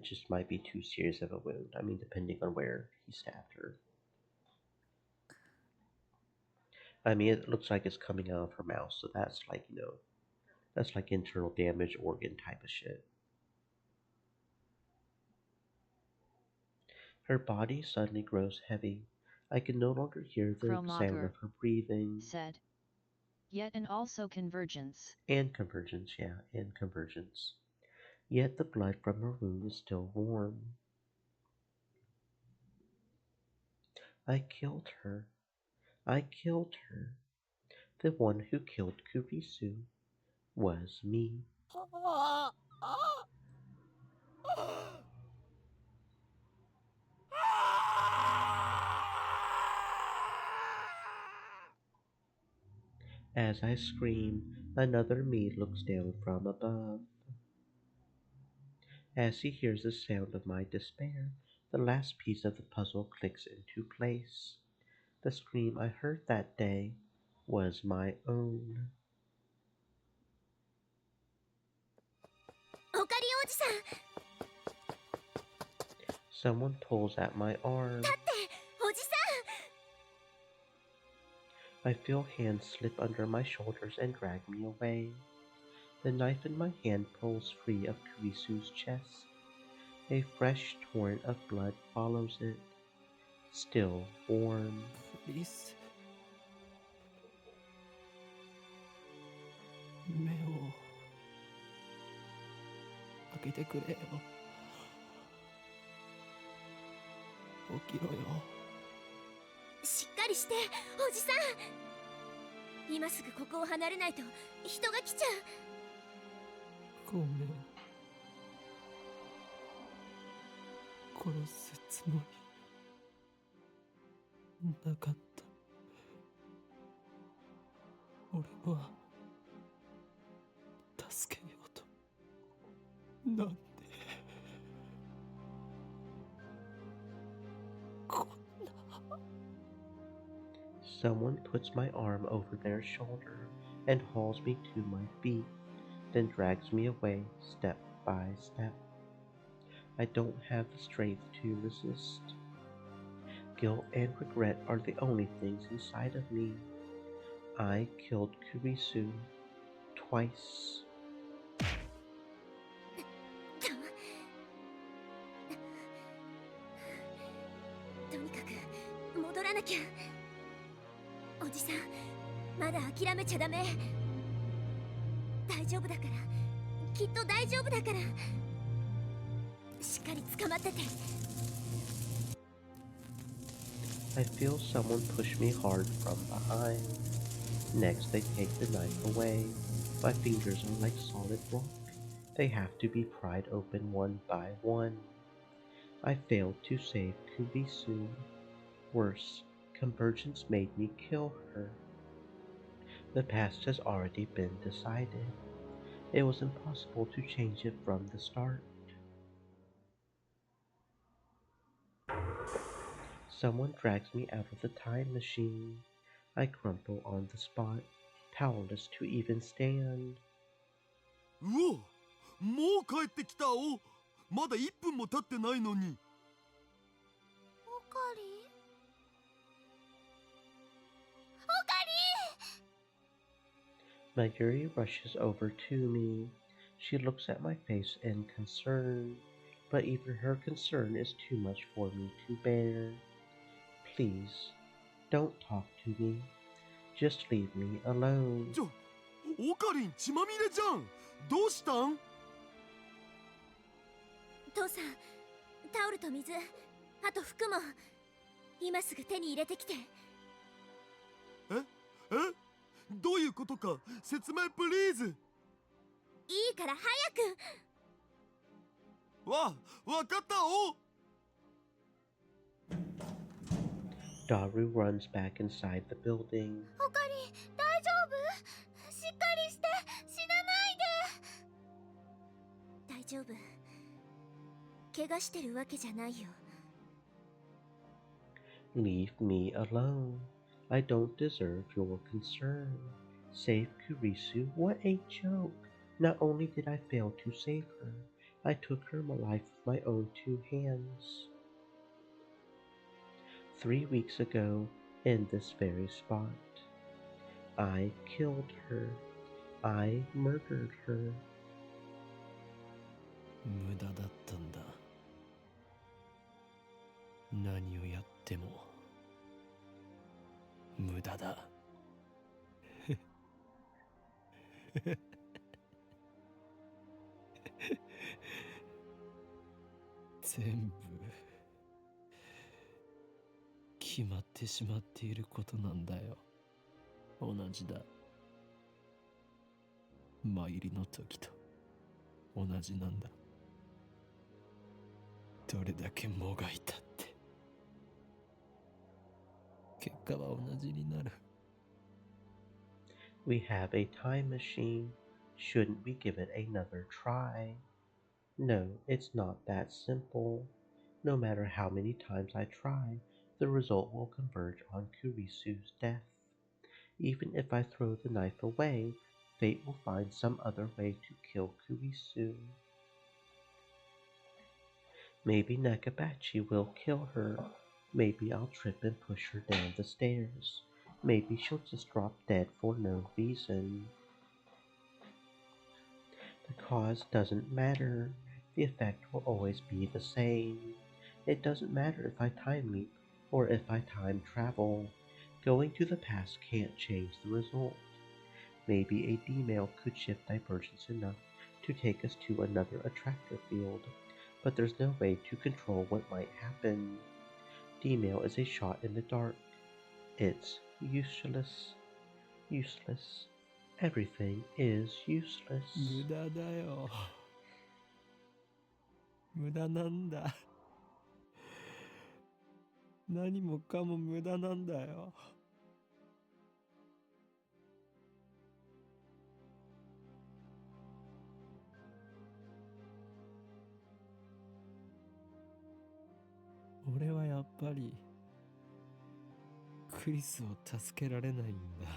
just might be too serious of a wound. I mean, depending on where he stabbed her. I mean, it looks like it's coming out of her mouth, so that's like, that's like internal damage, organ type of shit. Her body suddenly grows heavy. I can no longer hear the sound Chromager of her breathing. said. Yet and also convergence. And convergence, yeah, and convergence. Yet the blood from her wound is still warm. I killed her. I killed her. The one who killed Kurisu was me. As I scream, another me looks down from above. As he hears the sound of my despair, the last piece of the puzzle clicks into place. The scream I heard that day was my own. オカリンおじさん、 Someone pulls at my arm. おじさ I feel hands slip under my shoulders and drag me away. The knife in my hand pulls free of Kurisu's chest. A fresh torrent of blood follows it, still warm. クリス、目を開けてくれよ。起きろよ。ん、しっかりして、おじさん。今すぐここを離れないと人が来ちゃう。ごめん。殺すつもりなかった。俺は助けようとなんてこんな。 Someone puts my arm over their shoulder and hauls me to my feet, then drags me away step by step. I don't have the strength to resist. Guilt and regret are the only things inside of me. I killed Kurisu twice. とにかく戻らなきゃ。おじさん、まだ諦めちゃダメ。大丈夫だから、きっと大丈夫だから。しっかり捕まってて。 I feel someone push me hard from behind. Next, they take the knife away. My fingers are like solid rock. They have to be pried open one by one. I failed to save Kurisu. Worse, convergence made me kill her. The past has already been decided. It was impossible to change it from the start. Someone drags me out of the time machine. I crumple on the spot, powerless to even stand. うお、もう帰ってきたお。まだ1分も経ってないのに。オカリン、Mayuri rushes over to me. She looks at my face in concern, but even her concern is too much for me to bear. Please, don't talk to me. Just leave me alone. オカリン血まみれじゃん。どうしたん？父さん、タオルと水、あと服も今すぐ手に入れてきて。え？どういうことか説明プリーズ。いいから早く。わかったお。Daru runs back inside the building. オカリン、大丈夫？しっかりして、死なないで。大丈夫。怪我してるわけじゃないよ。Leave me alone. I don't deserve your concern. Save Kurisu? What a joke! Not only did I fail to save her, I took her life with my own 2 hands. 3 weeks ago, in this very spot, I killed her. I murdered her. 無駄だったんだ。何をやっても無駄だ。全部決まってしまっていることなんだよ。同じだ。参りの時と同じなんだ。どれだけもがいたって結果は同じになる。We have a time machine. Shouldn't we give it another try? No, it's not that simple. No matter how many times I try, the result will converge on Kurisu's death. Even if I throw the knife away, fate will find some other way to kill Kurisu. Maybe Nakabachi will kill her. Maybe I'll trip and push her down the stairs. Maybe she'll just drop dead for no reason. The cause doesn't matter. The effect will always be the same. It doesn't matter if I time leap or if I time travel. Going to the past can't change the result. Maybe a D-mail could shift divergence enough to take us to another attractor field, but there's no way to control what might happen. D-mail is a shot in the dark. It's useless. Useless. Everything is useless. 無駄だよ。無駄なんだ。何もかも無駄なんだよ。俺はやっぱりクリスを助けられないんだ。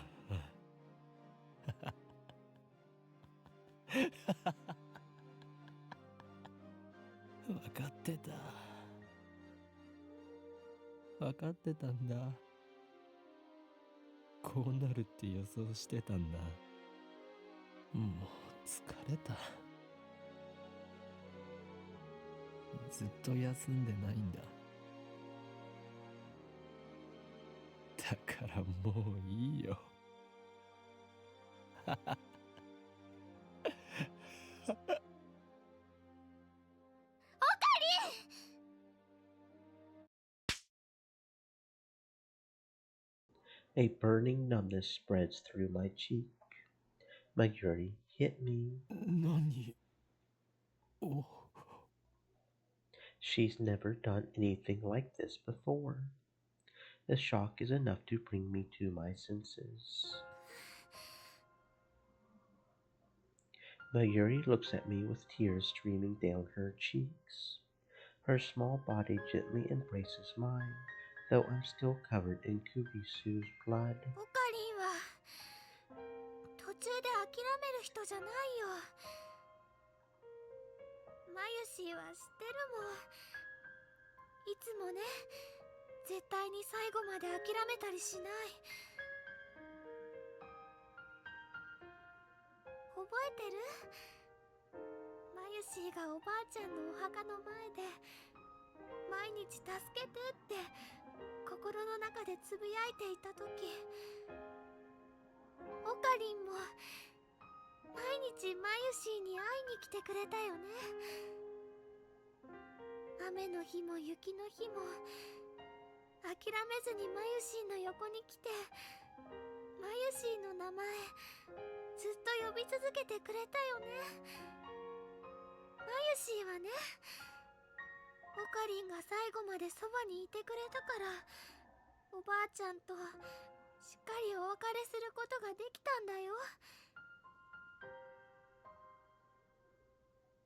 分かってた。分かってたんだ。こうなるって予想してたんだ。もう疲れた。ずっと休んでないんだ。だからもういいよ。A burning numbness spreads through my cheek. Mayuri hit me. 何を She's never done anything like this before. The shock is enough to bring me to my senses. Mayuri looks at me with tears streaming down her cheeks. Her small body gently embraces mine, though I'm still covered in Kurisu's blood. オカリンは途中で諦める人じゃないよ。マユシーは知ってるもん。いつもね、絶対に最後まで諦めたりしない。覚えてる？マユシーがおばあちゃんのお墓の前で毎日助けてって心の中でつぶやいていた時、オカリンも毎日マユシーに会いに来てくれたよね。雨の日も雪の日も諦めずにマユシーの横に来て、マユシーの名前ずっと呼び続けてくれたよね。マユシーはね、オカリンが最後までそばにいてくれたから、おばあちゃんとしっかりお別れすることができたんだよ。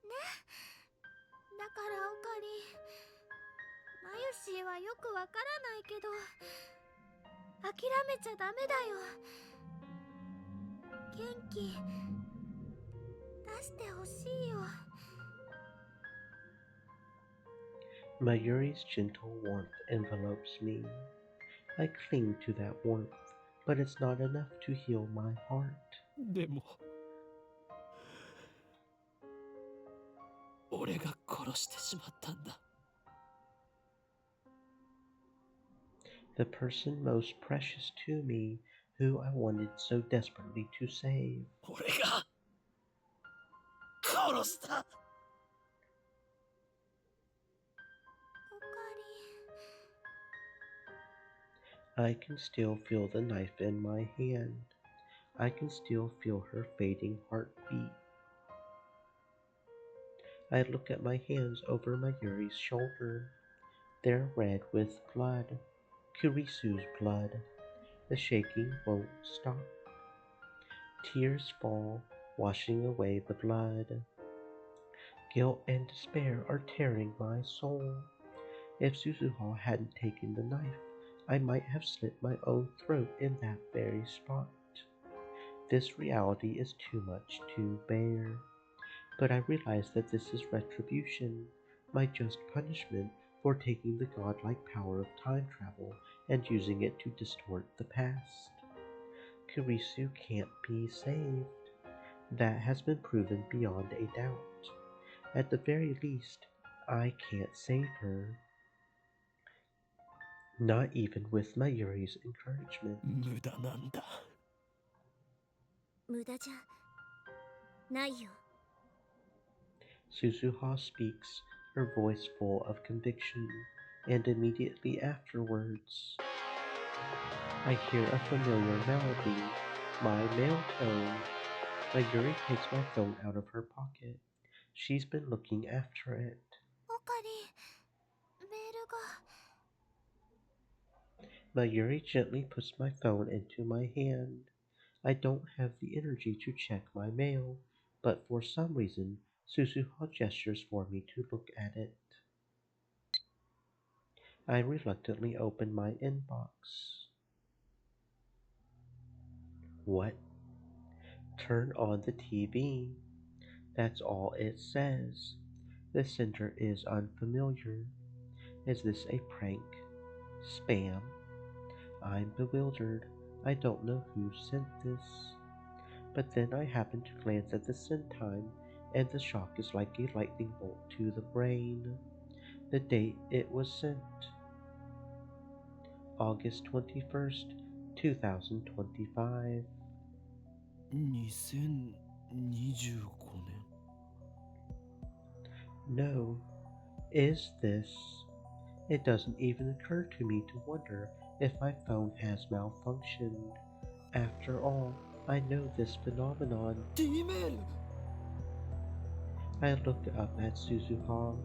ね。だからオカリン、マユシーはよくわからないけど諦めちゃダメだよ。元気出してほしいよ。Mayuri's gentle warmth envelopes me. I cling to that warmth, but it's not enough to heal my heart. でも俺が殺してしまったんだ。The person most precious to me, who I wanted so desperately to save. 俺が殺した。おかり。 I can still feel the knife in my hand. I can still feel her fading heartbeat. I look at my hands over Mayuri's shoulder. They're red with blood. Kurisu's blood. The shaking won't stop. Tears fall, washing away the blood. Guilt and despair are tearing my soul. If Suzuha hadn't taken the knife, I might have slit my own throat in that very spot. This reality is too much to bear. But I realize that this is retribution, my just punishment for taking the godlike power of time travel and using it to distort the past. Kurisu can't be saved. That has been proven beyond a doubt. At the very least, I can't save her. Not even with Mayuri's encouragement. 無駄なんだ。無駄じゃないよ。Suzuha speaks, her voice full of conviction, and immediately afterwards, I hear a familiar melody, my male tone. Mayuri takes my phone out of her pocket. She's been looking after it. おかり、メールが。 Mayuri gently puts my phone into my hand. I don't have the energy to check my mail, but for some reason, Suzuha gestures for me to look at it. I reluctantly open my inbox. What? Turn on the TV. That's all it says. The sender is unfamiliar. Is this a prank? Spam? I'm bewildered. I don't know who sent this. But then I happen to glance at the send time, and the shock is like a lightning bolt to the brain. The date it was sent. August 21st, 2025. 2025年。 No. Is this? It doesn't even occur to me to wonder if my phone has malfunctioned. After all, I know this phenomenon. D メール。 I look up at Suzuha.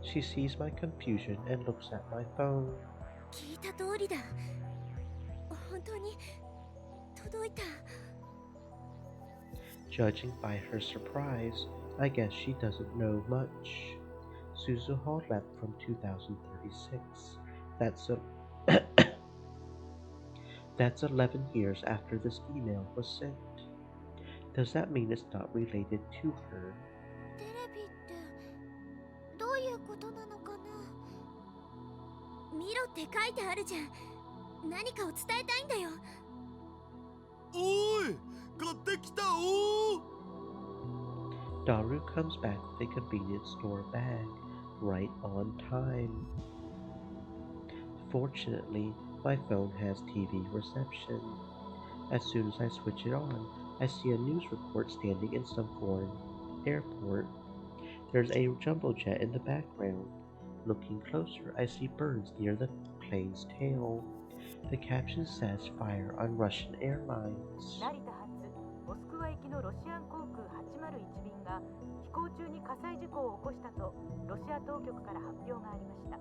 She sees my confusion and looks at my phone. 聞いた通りだ。本当に届いた。 Judging by her surprise, I guess she doesn't know much. Suzuha left from 2036. That's 11 years after this email was sent. Does that mean it's not related to her? テレビってどういうことなのかな。見ろって書いてあるじゃん。何かを伝えたいんだよ。おい、買ってきたおー。 Daru comes back with a convenience store bag, right on time. Fortunately, my phone has TV reception. As soon as I switch it on, I see a news report standing in some foreign airport. There's a jumbo jet in the background. Looking closer, I see birds near the plane's tail. The caption says fire on Russian airlines. 成田発モスクワ行きのロシアン航空801便が飛行中に火災事故を起こしたとロシア当局から発表がありました。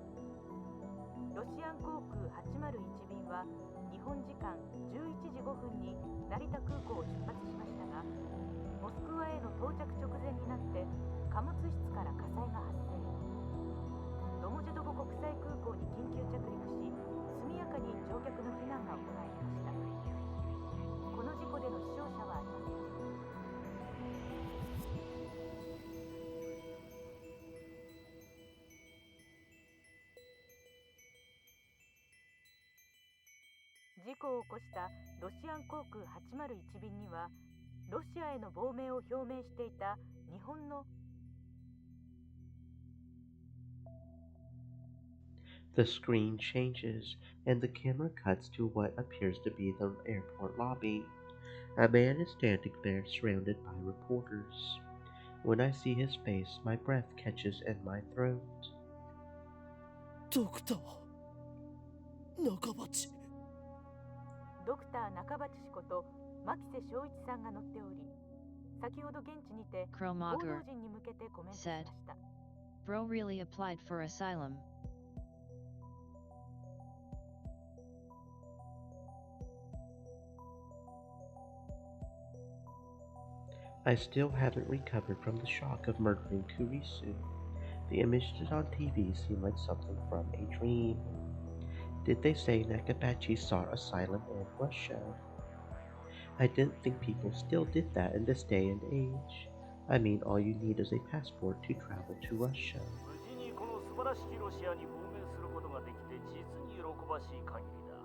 ロシアン航空801便は日本時間11時5分に成田空港を出発しましたが、モスクワへの到着直前になって貨物室から火災が発生。ドモジェドボ国西空港に緊急着陸し、速やかに乗客の避難が行われました。この事故での死傷者はありません。事故を起こしたロシアン航空801便には、ロシアへの亡命を表明していた日本の The screen changes, and the camera cuts to what appears to be the airport lobby. A man is standing there surrounded by reporters. When I see his face, my breath catches in my throat. ドクター中鉢。ドクター中鉢氏こと牧瀬正一さんが乗っており、先ほど現地にて報道 Kromager 陣に向けてコメントしま said, した。 Bro really applied for asylum. I still haven't recovered from the shock of murdering Kurisu. The images on TV seem like something from a dream. Did they say Nakabachi sought asylum in Russia? I didn't think people still did that in this day and age. I mean, all you need is a passport to travel to Russia. 無事にこの素晴らしきロシアに亡命することができて実に喜ばしい限りだ。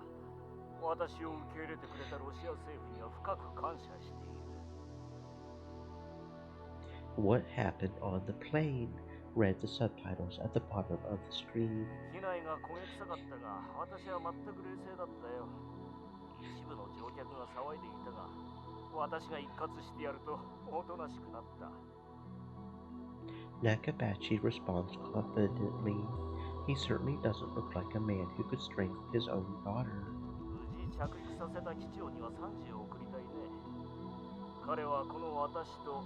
私を受け入れてくれたロシア政府には深く感謝している。 What happened on the plane? Read the subtitles at the bottom of the screen. 機内が焦げ臭かったが、私は全く冷静だったよ。一部の乗客が騒いでいたが、私が一括してやるとおとなしくなった。 Nakabachi responds confidently. He certainly doesn't look like a man who could strangle his own daughter. 無事着陸させた機長には賛辞を送りたいね。彼はこの私と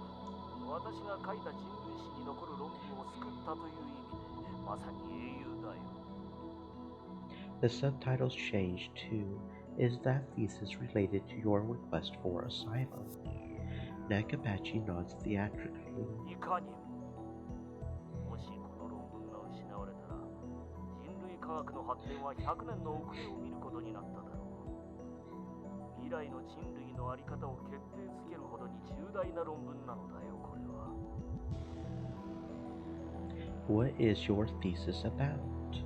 私が書いた人類史に残る論文を救ったという意味でまさに英雄だよ。 The subtitles change to, Is that thesis related to your request for asylum? Nakabachi nods theatrically. いかにも。もしこの論文が失われたら、人類科学の発展は100年の遅れを見ることになっただろう。未来の人類の在り方を決定づけるほどに重大な論文なのだよ、これは。 What is your thesis about? 人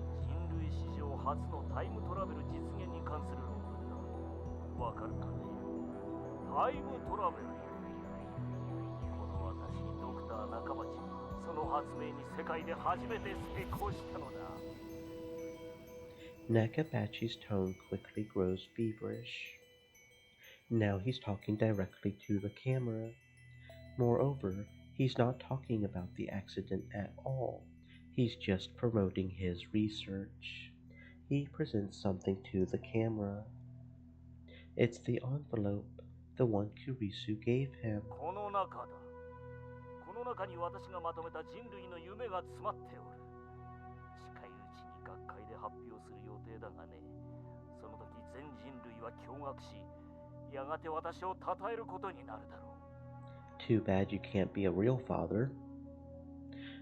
類史上初のタイムトラベル実現に関する論文だ。わかるかね？タイムトラベルよ。この私、ドクター中町がその発明に世界で初めて成功したのだ。 Nakabachi's tone quickly grows feverish. Now he's talking directly to the camera. Moreover, he's not talking about the accident at all. He's just promoting his research. He presents something to the camera. It's the envelope, the one Kurisu gave him. この中だ。この中に私がまとめた人類の夢が詰まっておる。近いうちに学会で発表する予定だがね。その時全人類は驚愕し、やがて私を称えることになるだろう。 Too bad you can't be a real father.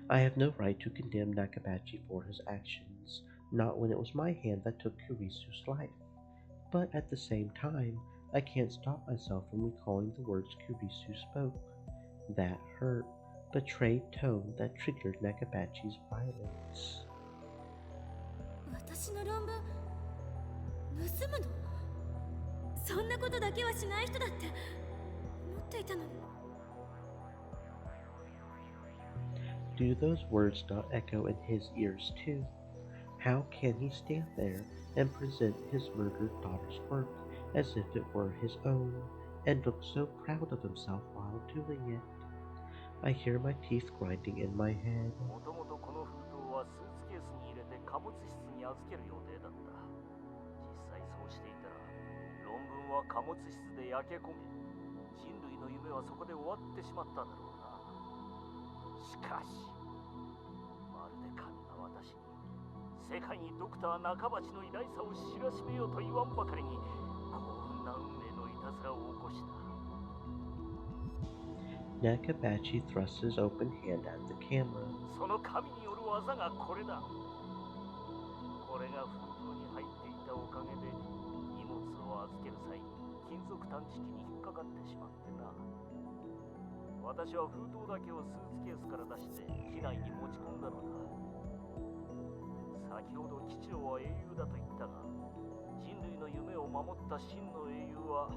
I have no right to condemn Nakabachi for his actions, not when it was my hand that took Kurisu's life. But at the same time, I can't stop myself from recalling the words Kurisu spoke. That hurt, betrayed tone that triggered Nakabachi's violence. 私の論文盗むの？そんなことだけはしない人だって思っていたのに。 Do those words not echo in his ears too? How can he stand there and present his murdered daughter's work as if it were his own, and look so proud of himself while doing it? I hear my teeth grinding in my head. もともとこの封筒はスーツケースに入れて貨物室に預ける予定だった。実際そうしていたら、論文は貨物室で焼け焦げ、人類の夢はそこで終わってしまっただろうな。しかし、まるで神が私に世界にドクター中鉢の偉大さを知らしめようと言わんばかりに幸運な運命のいたずらを起こした。 Nakabachi thrusts his open hand at the camera. その神による技がこれだ。これが封筒に入っていたおかげで荷物を預ける際に金属探知機に引っかかってしまってな。私は封筒だけをスーツケースから出して機内に持ち込んだのだ。先ほど機長は英雄だと言ったが、人類の夢を守った真の英雄は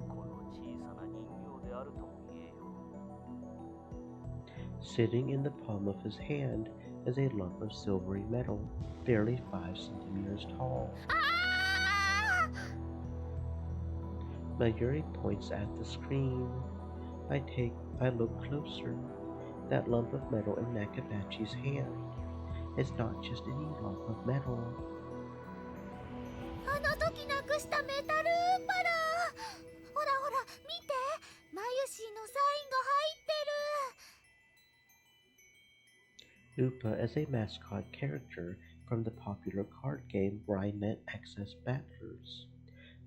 この小さな人形であるとも言えよ。Sitting in the palm of his hand is a lump of silvery metal, barely 5 centimeters tall. Mayuri points at the screen. I look closer. That lump of metal in Nakabachi's hand is not just any lump of metal. あの時なくしたメタルウーパだ。ほらほら見て、マユシーのサインが入ってる。 Upa is a mascot character from the popular card game where I met excess battlers.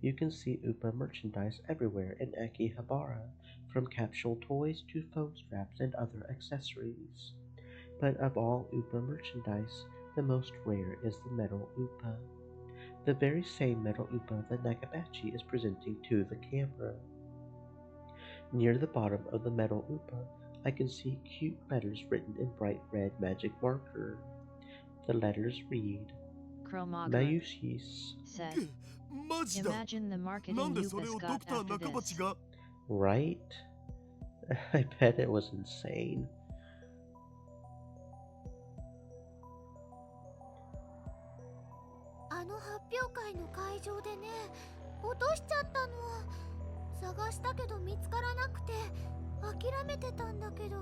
You can see Upa merchandise everywhere in Akihabara, from capsule toys to phone straps and other accessories. But of all Upa merchandise, the most rare is the metal Upa. The very same metal Upa that Nakabachi is presenting to the camera. Near the bottom of the metal Upa, I can see cute letters written in bright red magic marker. The letters read, Chromager Mayushis. said, マジだ。 Imagine the な marketing んで you それ has をド got クター after 中 this. 鉢が Right? I bet it was insane. あの発表会の会場でね、落としちゃったの。探したけど見つからなくて諦めてたんだけど、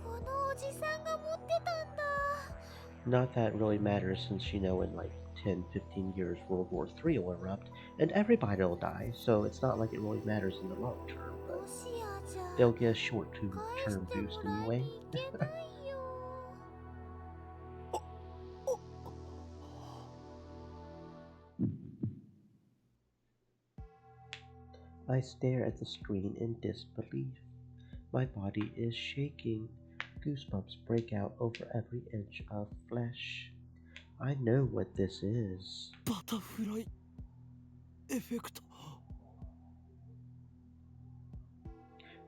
このおじさんが持ってたんだ。 Not that it really matters since in like 10, 15 years World War III will erupt and everybody will die, so it's not like it really matters in the long term, も but しやじゃ they'll get a short 返し term て boost もらい anyway. に行けないよ。 I stare at the screen in disbelief. My body is shaking. Goosebumps break out over every inch of flesh. I know what this is. バタフライエフェクト。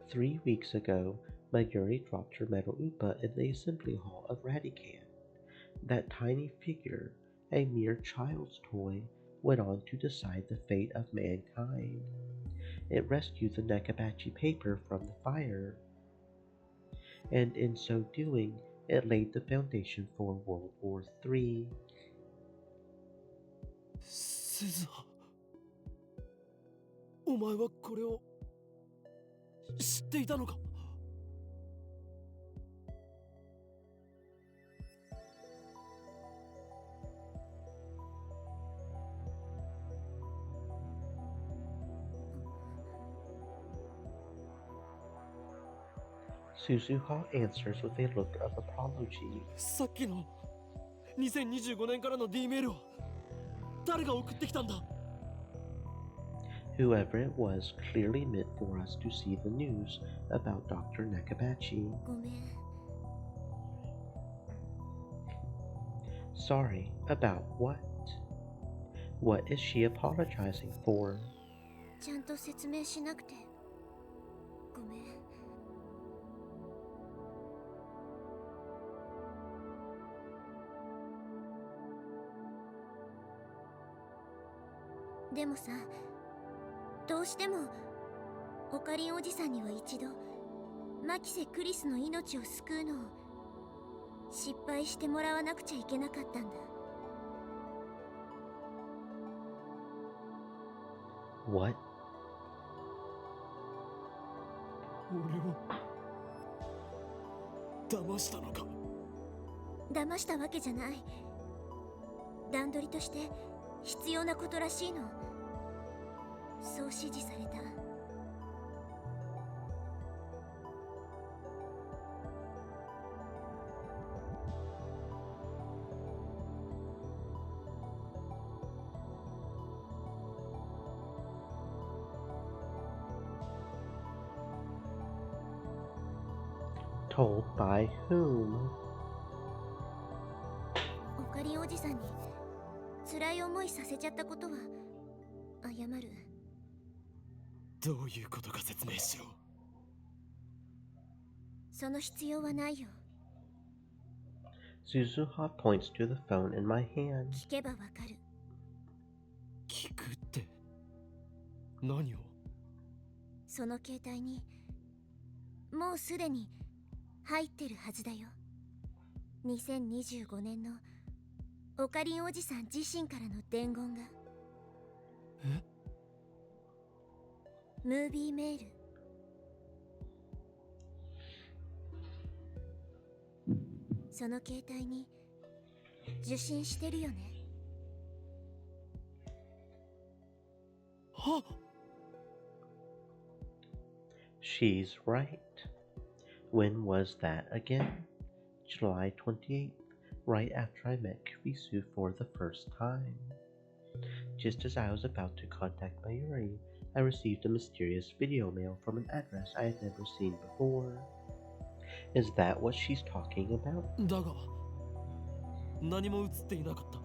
3 weeks ago, Mayuri dropped her metal Upa in the assembly hall of Radican. That tiny figure, a mere child's toy, went on to decide the fate of mankind. It rescued the Nakabachi paper from the fire, and in so doing, it laid the foundation for World War III. スズハ、お前はこれを知っていたのか。 Suzuha answers with a look of apology. さっきの2025年からの D メールを誰が送ってきたんだ。 Whoever it was clearly meant for us to see the news about Dr. Nakabachi. ごめん。 Sorry, about what? What is she apologizing for? ちゃんと説明しなくてごめん。でもさ、どうしてもオカリンおじさんには一度マキセ・クリスの命を救うのを失敗してもらわなくちゃいけなかったんだ。 What? 俺を騙したのか。 騙したわけじゃない。段取りとして必要なことらしいの。そう指示された。 Told by whom? オカかりんおじさんに辛い思いさせちゃったことは謝る。どういうことか説明しろ。その必要はないよ。 Suzuha points to the phone in my hand. 聞けばわかる。聞くって何を？その携帯にもうすでに入ってるはずだよ。2025年のオカリンおじさん自身からの伝言が。え？ムービーメール。その携帯に受信してるよね。はっ！ She's right. When was that again? July 28th, right after I met Kurisu for the first time. Just as I was about to contact Mayuri, I received a mysterious video mail from an address I had never seen before. Is that what she's talking about? だが何も映っていなかった。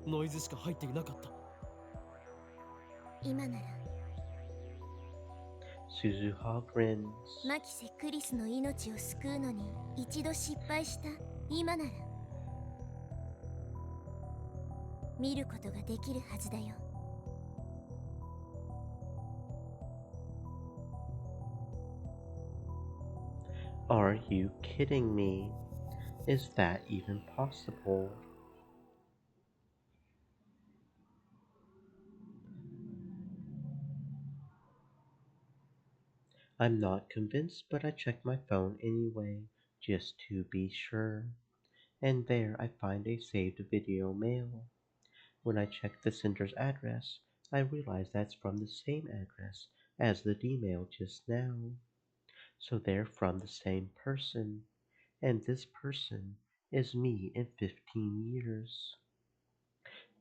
ノイズしか入っていなかった。今なら Suzuha grins. マキセ・クリスの命を救うのに一度失敗した今なら見ることができるはずだよ。Are you kidding me? Is that even possible? I'm not convinced, but I check my phone anyway, just to be sure. And there I find a saved video mail. When I check the sender's address, I realize that's from the same address as the D-mail just now. So they're from the same person, and this person is me in 15 years.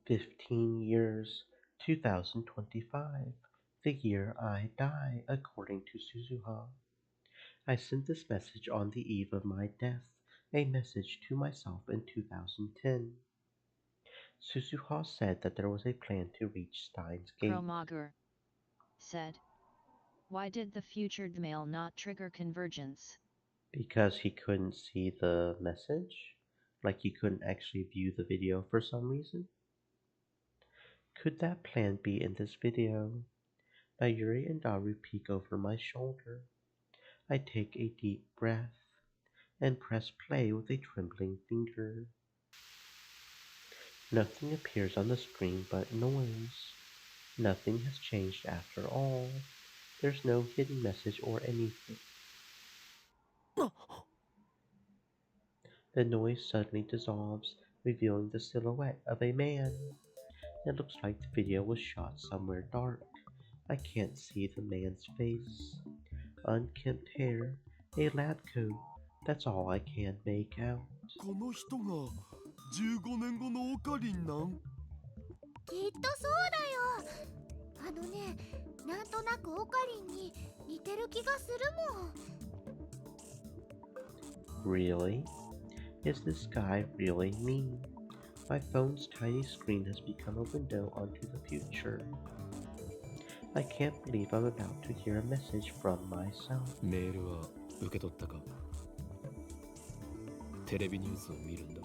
15 years, 2025, the year I die, according to Suzuha. I sent this message on the eve of my death, a message to myself in 2010. Suzuha said that there was a plan to reach Steins Gate. Chromager said, why did the futured mail not trigger convergence? Because he couldn't see the message? Like he couldn't actually view the video for some reason? Could that plan be in this video? Mayuri and Daru peek over my shoulder. I take a deep breath and press play with a trembling finger. Nothing appears on the screen but noise. Nothing has changed after all. There's no hidden message or anything. The noise suddenly dissolves, revealing the silhouette of a man. It looks like the video was shot somewhere dark. I can't see the man's face. Unkempt hair, a lab coat. That's all I can make out. この人が15年後のオカリンなん？きっとそうだよ。あのね、なんとなくオカリンに似てる気がするもん。 Really? Is this guy really me? My phone's tiny screen has become a window onto the future. I can't believe I'm about to hear a message from myself. メールは受け取ったか？テレビニュースを見るんだ。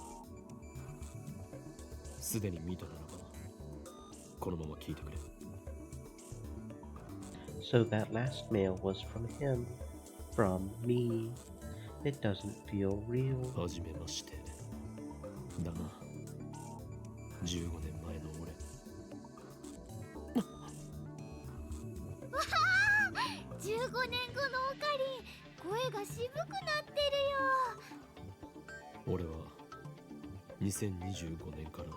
すでに見たならば、このまま聞いてくれ。So that last mail was from him. From me. It doesn't feel real. はじめまして。だな。15年前の俺。わあ、15年後のオカリン、声が渋くなってるよ。俺は2025年から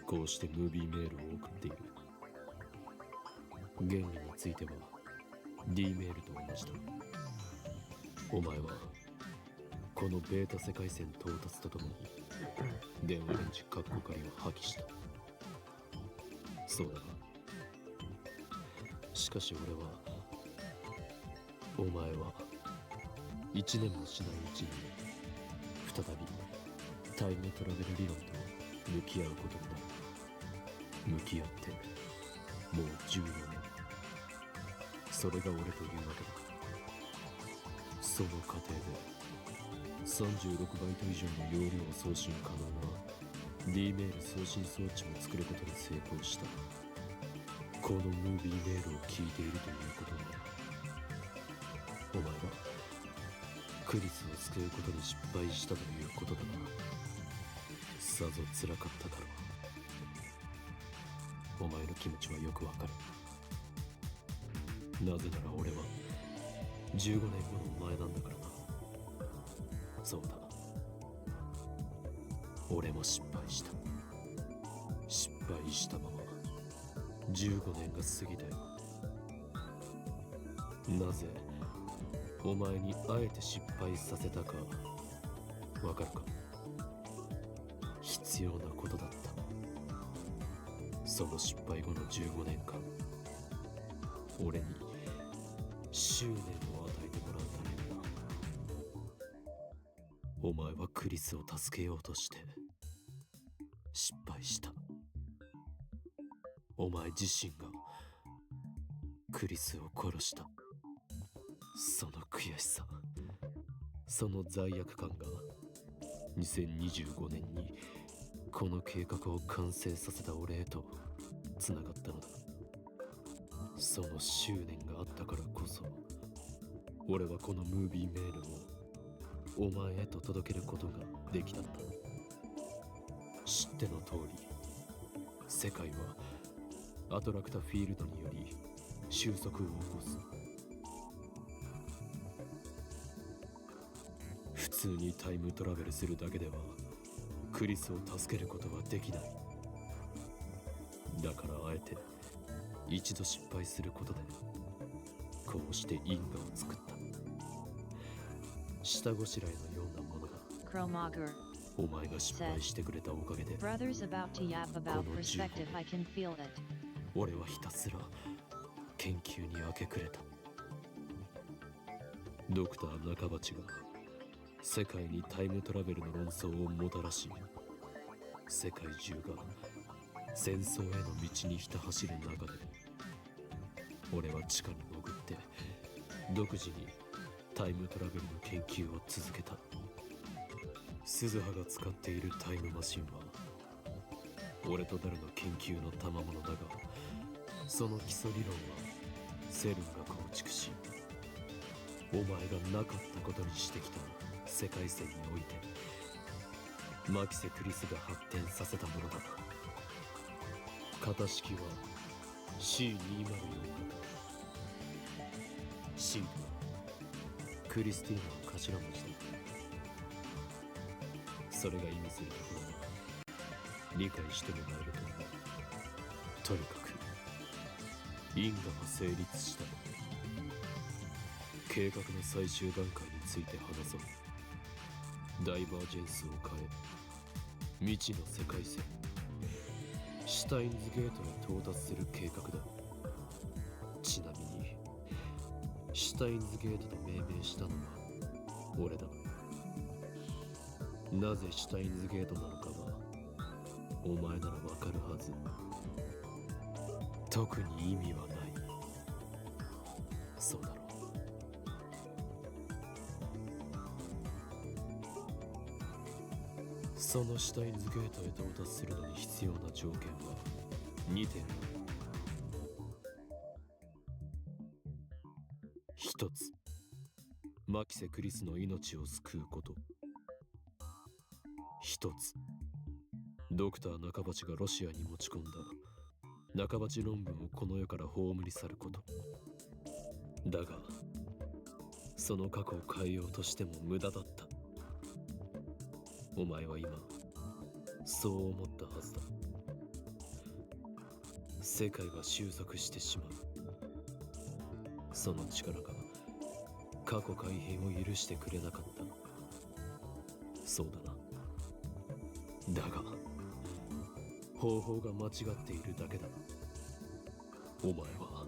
こうしてムービーメールを送っている。原理については D メールと同じだ。お前はこのベータ世界線到達とともに電話レンジカッコ仮を破棄した。そうだな。しかし俺は、お前は1年もしないうちに再びタイムトラベル理論と向き合うことになる。向き合ってもう14年。それが俺というわけだ。その過程で36バイト以上の容量送信可能な D メール送信装置を作ることに成功した。このムービーメールを聞いているということは、お前はクリスを救うことに失敗したということだな。さぞ辛かっただろう。お前の気持ちはよくわかる。なぜなら俺は15年後のお前なんだからな。そうだ、俺も失敗した。失敗したまま15年が過ぎたよ。なぜお前にあえて失敗させたかわかるか？必要なことだった。その失敗後の15年間、俺に執念を与えてもらうためにな。お前はクリスを助けようとして失敗した。お前自身がクリスを殺した。その悔しさ、その罪悪感が2025年にこの計画を完成させた俺へとつながったのだ。その執念があったからこそ、俺はこのムービーメールをお前へと届けることができたんだ。知っての通り、世界はアトラクタフィールドにより収束を起こす。普通にタイムトラベルするだけではクリスを助けることはできない。だからあえて一度失敗することでこうして因果を作った。下ごしらえのようなものが Chromager お前が失敗してくれたおかげで Brothers about to yap about perspective, I can feel it. 俺はひたすら研究に明け暮れた。ドクター中鉢が世界にタイムトラベルの論争をもたらし、世界中が戦争への道にひた走る中で、俺は地下に潜って独自にタイムトラベルの研究を続けた。鈴葉が使っているタイムマシンは俺とダルの研究の賜物だが、その基礎理論はセルンが構築し、お前がなかったことにしてきた世界線においてマキセ・クリスが発展させたものだ。型式は C204 型。 C とはクリスティーナの頭文字だ。それが意味するところは理解してもらえると思う。とにかく因果が成立した。計画の最終段階について話そう。ダイバージェンスを変え未知の世界線シュタインズゲートに到達する計画だ。ちなみにシュタインズゲートと命名したのは俺だ。なぜシュタインズゲートなのかはお前ならわかるはず。特に意味はない。そうだろう。そのシュタインズゲートへ到達するのに必要な条件は2点ある。1つ、マキセ・クリスの命を救うこと。1つ、ドクター中鉢がロシアに持ち込んだ中鉢論文をこの世から葬り去ること。だがその過去を変えようとしても無駄だった。お前は今そう思ったはずだ。世界は収束してしまう。その力が過去改変を許してくれなかった。そうだな。だが方法が間違っているだけだ。お前は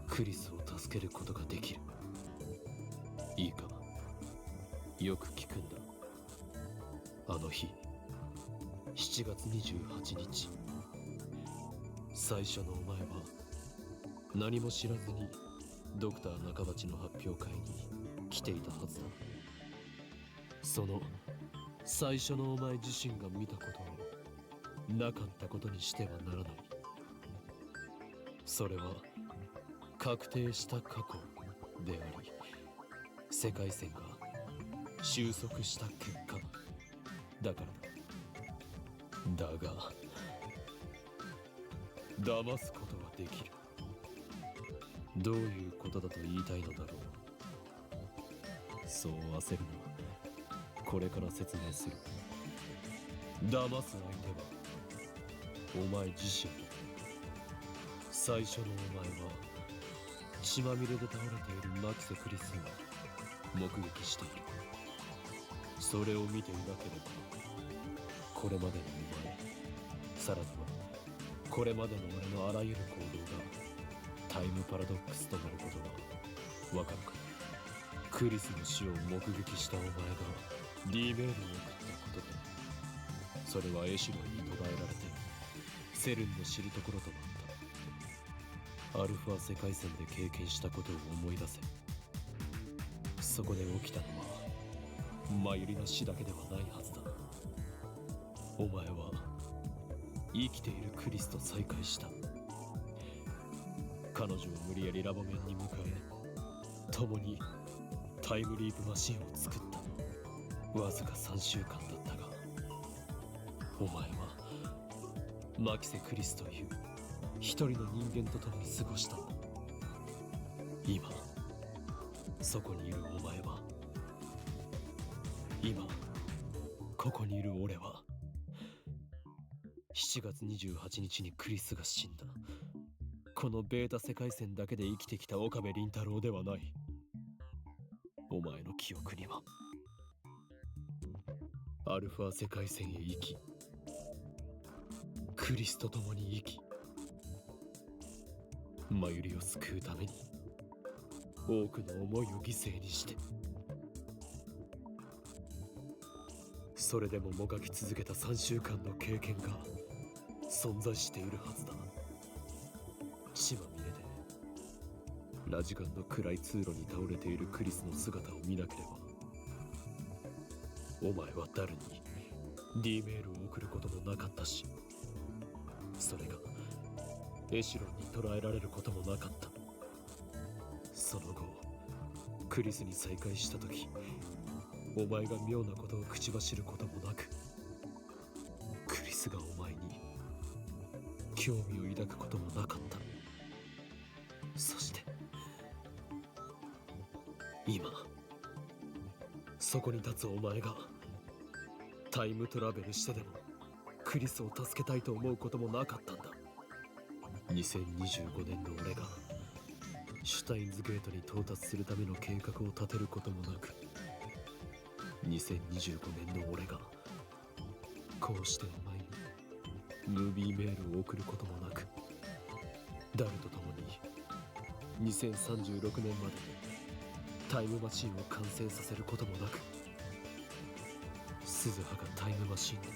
クリスを助けることができる。いいか、よく聞くんだ。あの日、7月28日、最初のお前は何も知らずにドクター中鉢の発表会に来ていたはずだ。その最初のお前自身が見たことをなかったことにしてはならない。それは確定した過去であり、世界線が収束した結果だからだ。だが騙すことはできる。どういうことだと言いたいのだろう。そう焦るな。これから説明する。騙す相手はお前自身だ。最初のお前は血まみれで倒れているマキセ・クリスを目撃している。それを見ていなければこれまでのお前、さらにはこれまでの俺のあらゆる行動がタイムパラドックスとなることがわかるか。クリスの死を目撃したお前が D メールを送ったことで、それはエシュロンに捉えられてセルンの知るところとなった。アルファ世界線で経験したことを思い出せ。そこで起きたのはマユリの死だけではないはずだ。お前は生きているクリスと再会した。彼女を無理やりラボ面に迎え、共にタイムリープマシンを作った。わずか3週間だったが、お前はマキセ・クリスという一人の人間と共に過ごしたんだ。今そこにいるお前は、今ここにいる俺は、7月28日にクリスが死んだこのベータ世界線だけで生きてきた岡部倫太郎ではない。お前の記憶にはアルファ世界線へ行き、クリスと共に生き、マユリを救うために多くの思いを犠牲にして、それでももがき続けた3週間の経験が存在しているはずだ。血まみれでラジカンの暗い通路に倒れているクリスの姿を見なければ、お前は誰に D メールを送ることもなかったし、それがエシュロンに捕らえられることもなかった。その後クリスに再会した時、お前が妙なことを口走ることもなく、クリスがお前に興味を抱くこともなかった。そして今そこに立つお前がタイムトラベルしてでもクリスを助けたいと思うこともなかったんだ。2025年の俺がシュタインズゲートに到達するための計画を立てることもなく、2025年の俺がこうしてお前にムービーメールを送ることもなく、誰と共に2036年までタイムマシンを完成させることもなく、鈴葉がタイムマシンで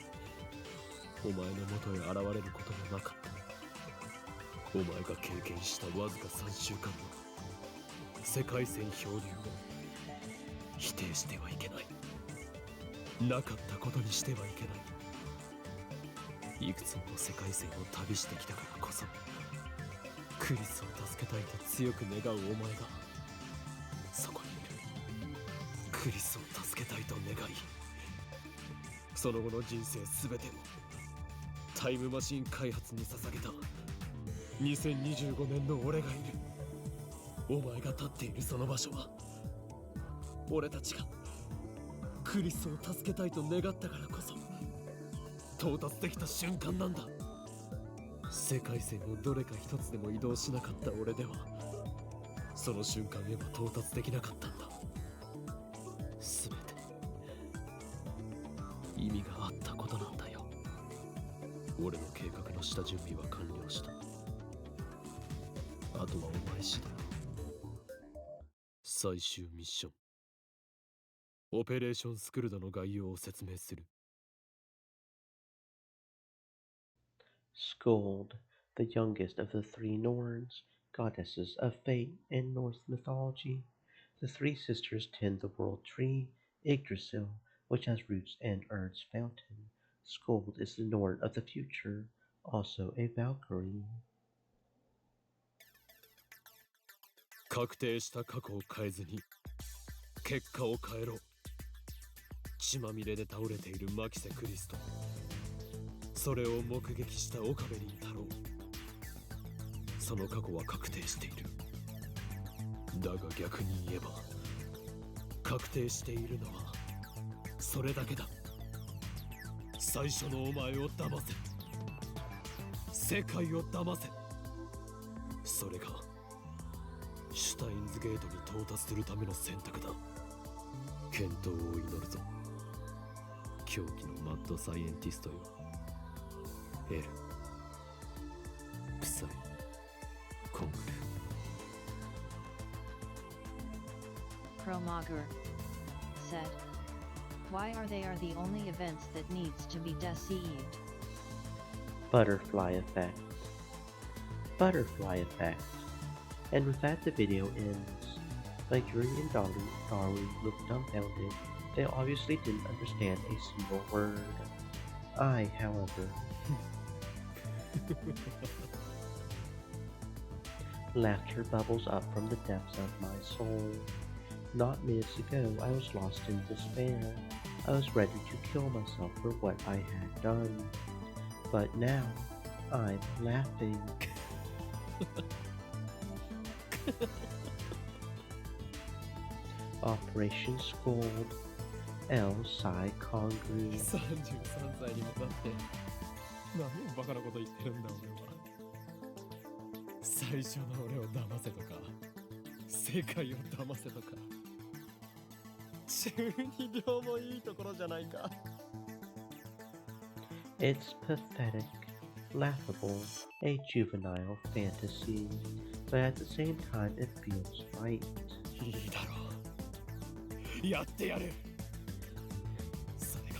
お前の元へ現れることもなかった。お前が経験したわずか3週間の世界線漂流を否定してはいけない。なかったことにしてはいけない。いくつもの世界線を旅してきたからこそ、クリスを助けたいと強く願うお前がそこにいる。クリスを助けたいと願い、その後の人生すべてをタイムマシン開発に捧げた2025年の俺がいる。お前が立っているその場所は、俺たちがクリスを助けたいと願ったからこそ到達できた瞬間なんだ。世界線をどれか一つでも移動しなかった俺ではその瞬間へは到達できなかったんだ。全て意味があったことなんだよ。俺の計画の下準備は完了した。あとはお前次第。最終ミッション、オペレーションスクルドの概要を説明する。Skuld, the youngest of the three Norns, goddesses of fate in Norse mythology. The three sisters tend the world tree, Yggdrasil, which has roots in Urd's fountain. Skuld is the Norn of the future, also a Valkyrie. 確定した過去を変えずに結果を変えろ。血まみれで倒れているマキセ・クリスト、それを目撃した岡部倫太郎、その過去は確定している。だが逆に言えば確定しているのはそれだけだ。最初のお前を騙せ、世界を騙せ。それがシュタインズゲートに到達するための選択だ。健闘を祈るぞ、狂気のマッドサイエンティストよ。エル、プサイ、コングル。Kromager said, "Why are they the only events that needs to be deceived?" Butterfly effect. Butterfly effect. And with that, the video ends. Like Yuri and Darwin look dumbfounded. They obviously didn't understand a single word. I, however, laughter bubbles up from the depths of my soul. Not minutes ago, I was lost in despair. I was ready to kill myself for what I had done. But now, I'm laughing. Operation Scold, L. Psy Congru. 33歳に向かって何をバカなこと言ってるんだ俺は。最初の俺を騙せとか世界を騙せとか、中二病もいいところじゃないか。 It's pathetic, laughable, a juvenile fantasy, but at the same time it feels right. いいだろう、やってやる。それが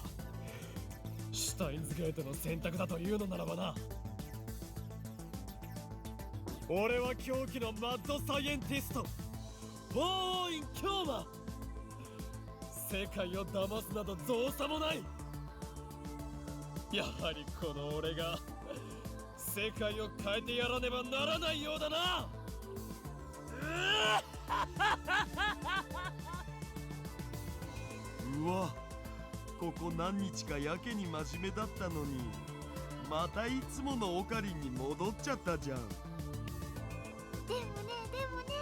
シュタインズゲートの選択だというのならばな。俺は狂気のマッドサイエンティスト、オーイン・キョーマ。世界を騙すなど造作もない。やはりこの俺が世界を変えてやらねばならないようだな。うわ、ここ何日かやけに真面目だったのに、またいつものオカリンに戻っちゃったじゃん。でもね、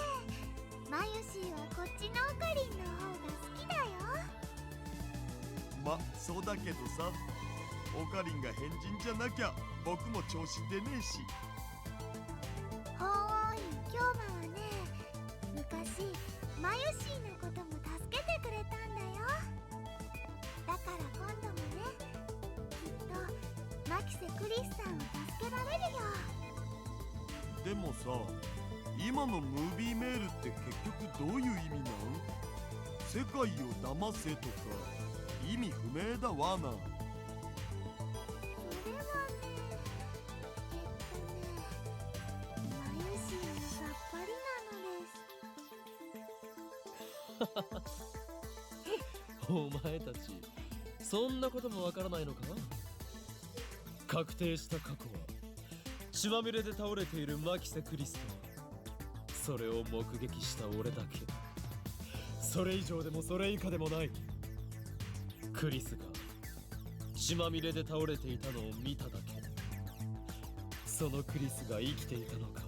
マユシーはこっちのオカリンの方が好きだよ。ま、そうだけどさ、オカリンが変人じゃなきゃ僕も調子出ねえし。鳳凰院京馬はね、昔マユシーのことも助けてくれたんだよ。だから今度もね、きっとマキセ・クリスさんを助けられるよ。でもさ、今のムービーメールって結局どういう意味なん？世界を騙せとか意味不明だわな。それはね、マユシーはさっぱりなのです。お前たちそんなこともわからないのか。確定した過去は血まみれで倒れているマキセ・クリスト、それを目撃した俺だけ。それ以上でもそれ以下でもない。クリスが血まみれで倒れていたのを見ただけ。そのクリスが生きていたのか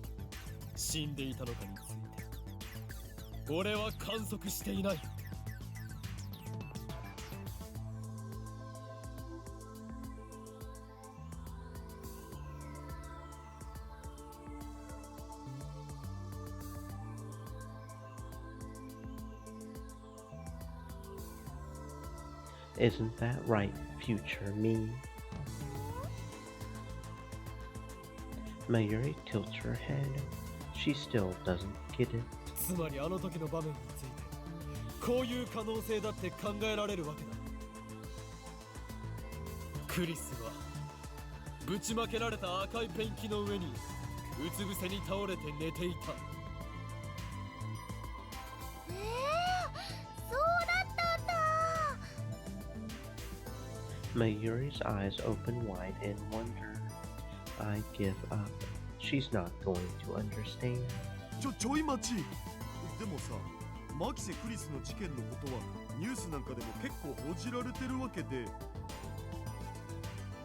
死んでいたのかについて俺は観測していない。Isn't that right, future me? Mayuri tilts her head. She still doesn't get it. つまりあの時の場面についてこういう可能性だって考えられるわけだ。クリスはぶちまけられた赤いペンキの上にうつ伏せに倒れて寝ていた。そうだったんだ。 Mayuri's eyes open wide in wonder. I give up. She's not going to understand. ちょい待ち。でもさ、マキセ・クリスの事件のことはニュースなんかでも結構報じられてるわけで。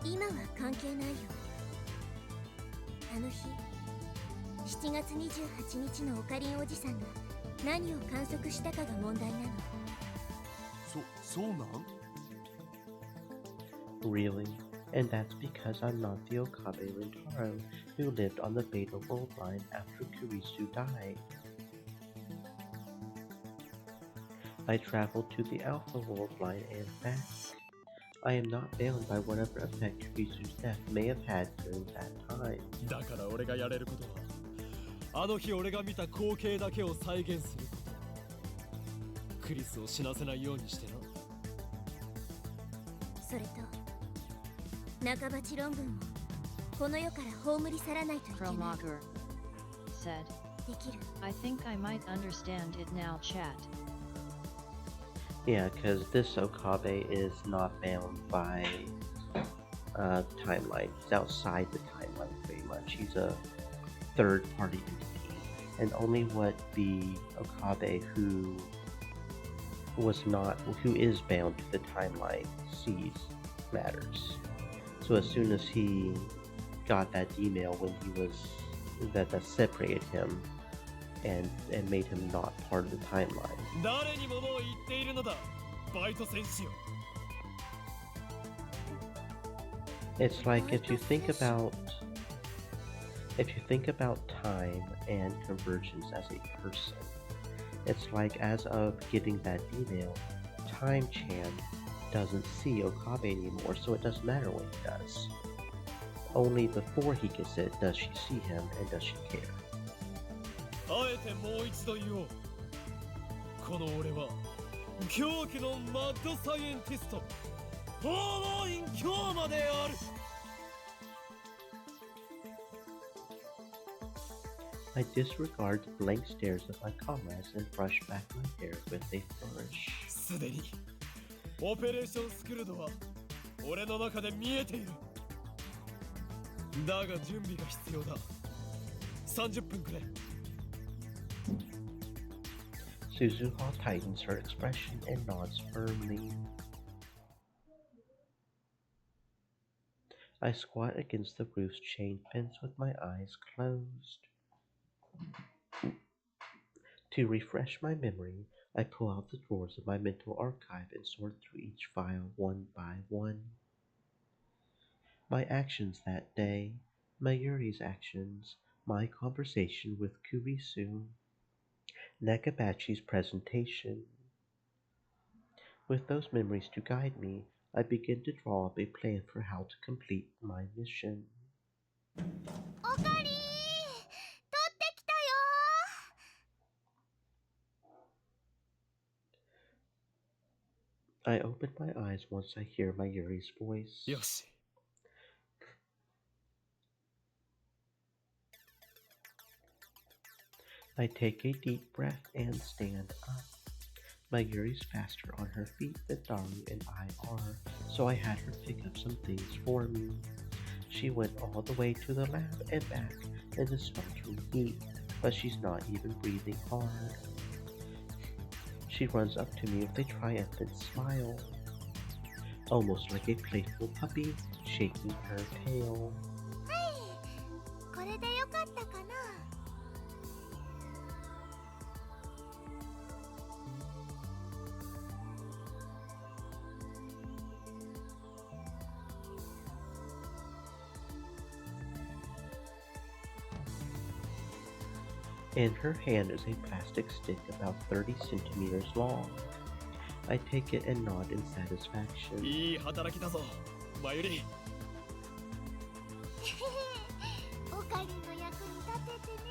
今は関係ないよ。あの日7月28日のオカリンおじさんが何を観測したかが問題なの。そうなん？ Really? And that's because I'm not the Okabe Rintaro who lived on the Beta World Line after Kurisu died. I traveled to the Alpha World Line and back. I am not bound by whatever effect Kurisu's death may have had during that time. だから俺がやれることは、あの日俺が見た光景だけを再現すること。クリスを死なせないようにしてな。それと中鉢論文もこの世から葬り去らないといけない。 Prologer said, できる。 I think I might understand it now, chat. Yeah, because this Okabe is not bound by timeline. He's outside the timeline pretty much. He's a third-party entity, and only what the Okabe who is bound to the timeline sees matters. So as soon as he got that email when he was that separated him and made him not part of the timeline. 誰に物を言っているのだ、バイト戦士よ。 It's like if you think about time and convergence as a person, it's like as of getting that email, Time-chan doesn't see Okabe anymore, so it doesn't matter what he does. Only before he gets it does she see him and does she care. あえてもう一度言おう。この俺は狂気のマッドサイエンティスト、法王院京馬である。 I disregard the blank stares of my comrades and brush back my hair with a flourish. すでにオペレーションスクルドは俺の中で見えている。だが準備が必要だ。30分くれ。 Suzuha tightens her expression and nods firmly. I squat against the roof's chain fence with my eyes closed. To refresh my memory, I pull out the drawers of my mental archive and sort through each file one by one. My actions that day, Mayuri's actions, my conversation with Kurisu, Nakabachi's presentation. With those memories to guide me, I begin to draw up a plan for how to complete my mission. おかりー、取ってきたよ I open my eyes once I hear Mayuri's voice. よし。 I take a deep breath and stand up. Mayuri's faster on her feet than Daru and I are, so I had her pick up some things for me. She went all the way to the lab and back in the sweltering heat, but she's not even breathing hard. She runs up to me with a triumphant smile, almost like a playful puppy shaking her tail. これでよかったかな。 In her hand is a plastic stick about 30 centimeters long. I take it and nod in satisfaction. いい働きだぞ、マユリ。おかりの役に立ててね。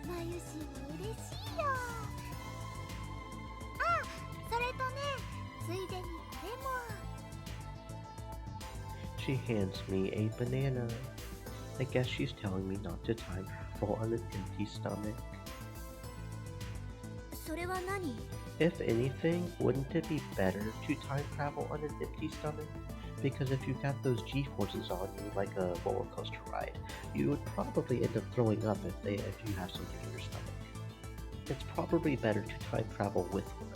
まゆしも嬉しいよ。あ、それとね、ついでにこれも。She hands me a banana. I guess she's telling me not to time travel on an empty stomach. それは何？ If anything, wouldn't it be better to time travel on an empty stomach? Because if you got those G-forces on you like a roller coaster ride, you would probably end up throwing up if you have something in your stomach. It's probably better to time travel with one.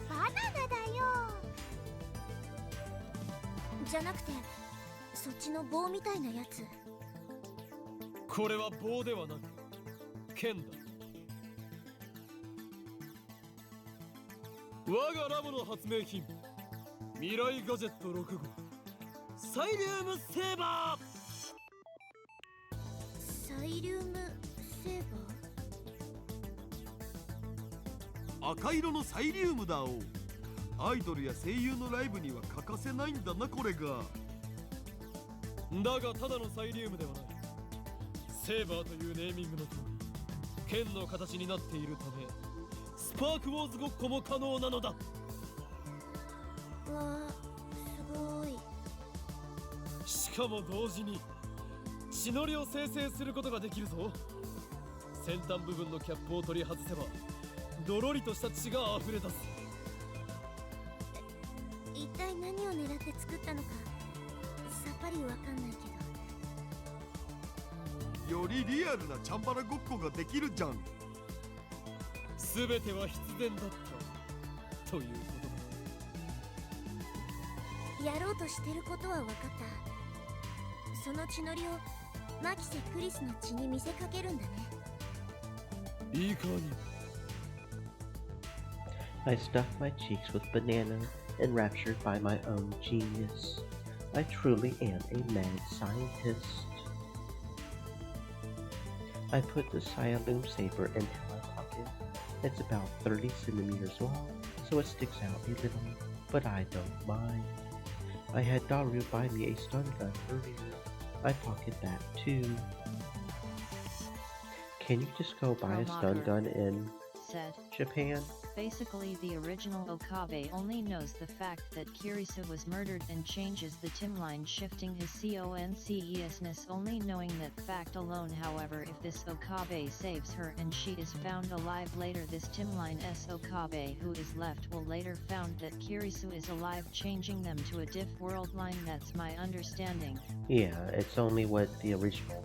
バナナだよ。じゃなくて、そっちの棒みたいなやつ。これは棒ではなく剣だ。我がラボの発明品、未来ガジェット6号サイリウムセーバサイリウムセーバー？赤色のサイリウムだお。アイドルや声優のライブには欠かせないんだなこれが。だがただのサイリウムではない。セーバーというネーミングの通り剣の形になっているためスパークウォーズごっこも可能なのだ。わあ、すごい。しかも同時に血のりを生成することができるぞ。先端部分のキャップを取り外せばドロリとした血が溢れ出す。一体何を狙って作ったのかさっぱりわかんないけど。よりリアルなチャンバラごっこができるじゃん。全ては必然だったということだ。やろうとしてることは分かった。その血のりをマキセ・クリスの血に見せかけるんだね。いいかに。I stuffed my cheeks with banana, enraptured by my own genius. I truly am a mad scientist. I put the Sialoom saber into my pocket. It's about 30 centimeters long, so it sticks out a little, but I don't mind. I had Daru buy me a stun gun earlier. I pocket that too. Can you just go buy a stun gun in Said, Japan? basically the original Okabe only knows the fact that Kirisa was murdered and changes the timeline, shifting his consciousness only knowing that fact alone. However, if this Okabe saves her and she is found alive later, this timeline's Okabe who is left will later found that Kirisu is alive, changing them to a diff world line. That's my understanding. Yeah, it's only what the original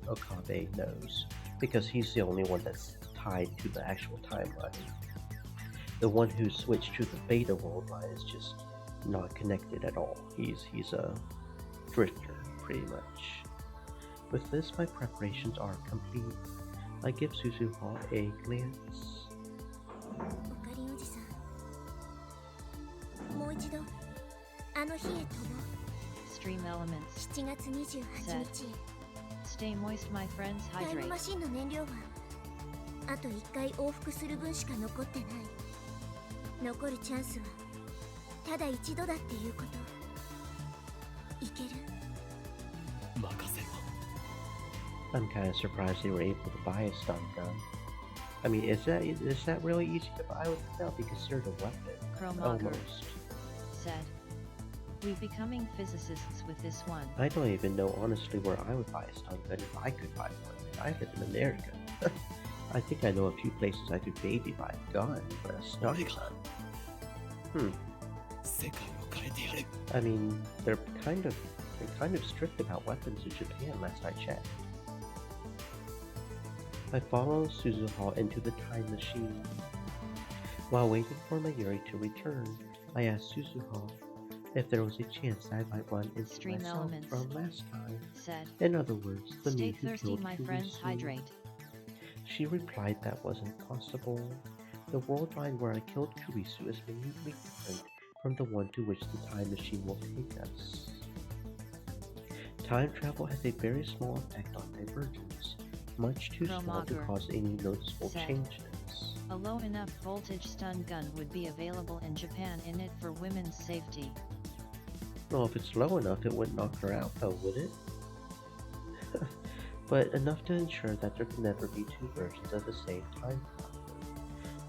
Okabe knows, because he's the only one that's tied to the actual timeline. The one who switched to the beta world line is just not connected at all. He's a drifter, pretty much. With this, my preparations are complete. I give Suzuha a glance. おかりんおじさん、もう一度あの日へ飛ぼう。 Stream elements. 7月28日。 Stay moist, my friends. タイム Hydrate. マシンの燃料はあと1回往復する分しか残ってない。残るチャンスはただ一度だっていうこと。いける？任せろ。 I'm kind of surprised they were able to buy a stun gun. I mean, is that really easy to buy? I would not be considered a weapon. Chromoger Almost. said, "We becoming physicists with this one." I don't even know honestly where I would buy a stun gun if I could buy one. I live in America. I think I know a few places I could maybe buy a gun, but a stun gun. I mean, they're kind of strict about weapons in Japan. Last I checked. I follow Suzuha into the time machine. While waiting for Mayuri to return, I asked Suzuha if there was a chance I might run into Stream myself elements. from last time. Said, In other words, the "Stay me who thirsty, killed my friends. Kurisu. Hydrate." She replied that wasn't possible. The world line where I killed Kurisu is minutely different from the one to which the time machine will take us. Time travel has a very small effect on divergence, much too small to Chromoger cause any noticeable said, changes. "A low enough voltage stun gun would be available in Japan in it for women's safety." Well, if it's low enough, it wouldn't knock her out though, would it? But enough to ensure that there can never be two versions of the same time traveler.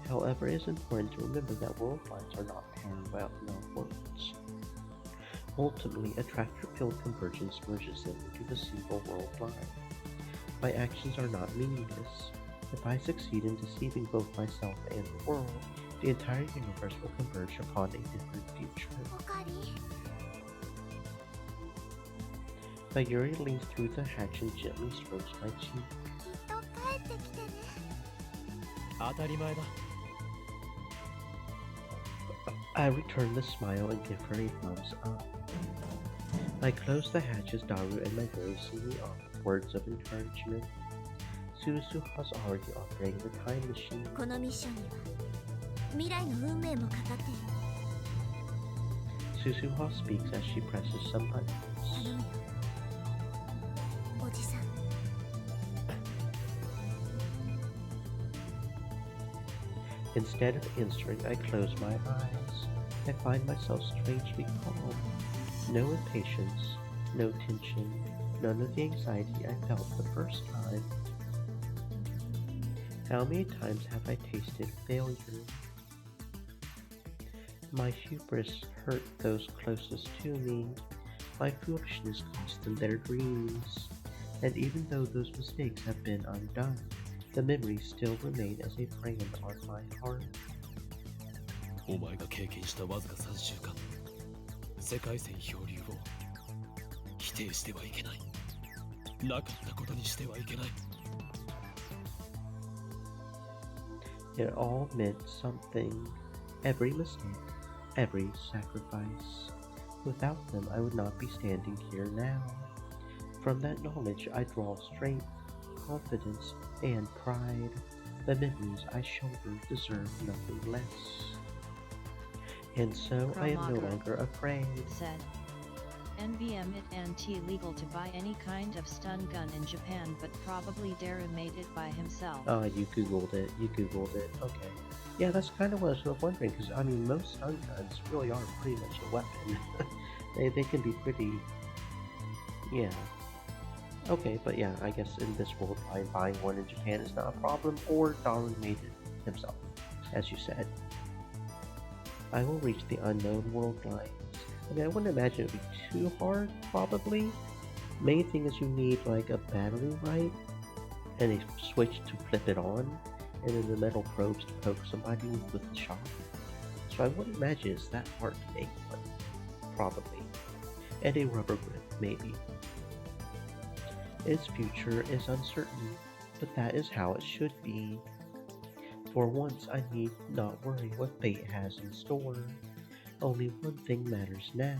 However, it is important to remember that world lines are not parallel worlds. Ultimately, a tractor-filled convergence merges them into the single world line. My actions are not meaningless. If I succeed in deceiving both myself and the world, the entire universe will converge upon a different future. おかり Mayuri leans through the hatch and gently strokes my cheek. きっと帰ってきてね 当たり前だ I return the smile and give her a thumbs up. I close the hatch as Daru and Mayuri see me off with words of encouragement. Suzuha's already operating the time machine. このミッションには未来の運命もかかってる Suzuha speaks as she presses some buttons. 頼むよおじさん Instead of answering, I close my eyes. I find myself strangely calm. No impatience, no tension, none of the anxiety I felt the first time. How many times have I tasted failure? My hubris hurt those closest to me. My foolishness cost them their dreams. And even though those mistakes have been undone, the memories still remain as a brand on my heart. お前が経験したわずか3週間、世界線漂流を否定してはいけない。なかったことにしてはいけない。It all meant something. Every mistake, every sacrifice. Without them, I would not be standing here now. From that knowledge, I draw strength, confidence, and pride. The memories I shoulder deserve nothing less. And so I am no longer afraid. Said. NBM it anti-legal to buy any kind of stun gun in Japan, but probably Dara made it by himself. You googled it. Okay. Yeah, that's kind of what I was wondering, because I mean, most stun guns really are pretty much a weapon. they can be pretty, yeah. Okay, but yeah, I guess in this world, buying one in Japan is not a problem, or Daru made it himself, as you said. I will reach the unknown world lines. I mean, I wouldn't imagine it would be too hard, probably. Main thing is you need like a battery, right? And a switch to flip it on, and then the metal probes to poke somebody with the shock. So I wouldn't imagine it's that hard to make one, probably. And a rubber grip, maybe. Its future is uncertain, but that is how it should be. For once, I need not worry what fate has in store. Only one thing matters now: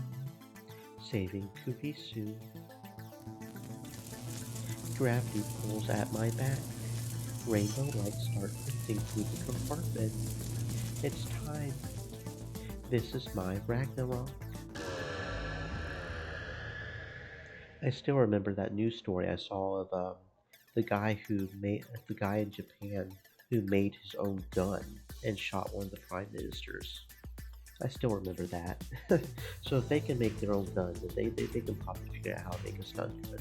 saving Kurisu. Gravity pulls at my back. Rainbow lights start flitting through the compartment. It's time. This is my Ragnarok. I still remember that news story I saw of the guy in Japan who made his own gun and shot one of the prime ministers. I still remember that. So if they can make their own gun, then they can probably figure out how to make a stun gun.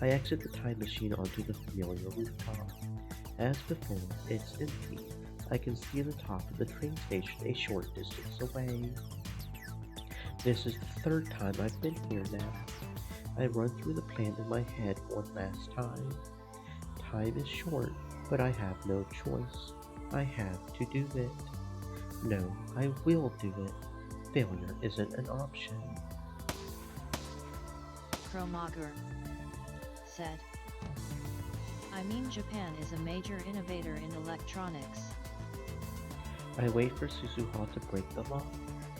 I exit the time machine onto the familiar rooftop. As before, it's empty. I can see the top of the train station a short distance away. This is the third time I've been here now. I run through the plan in my head one last time. Time is short, but I have no choice. I have to do it. No, I will do it. Failure isn't an option. Chromager said. I mean, Japan is a major innovator in electronics. I wait for Suzuha to break the lock.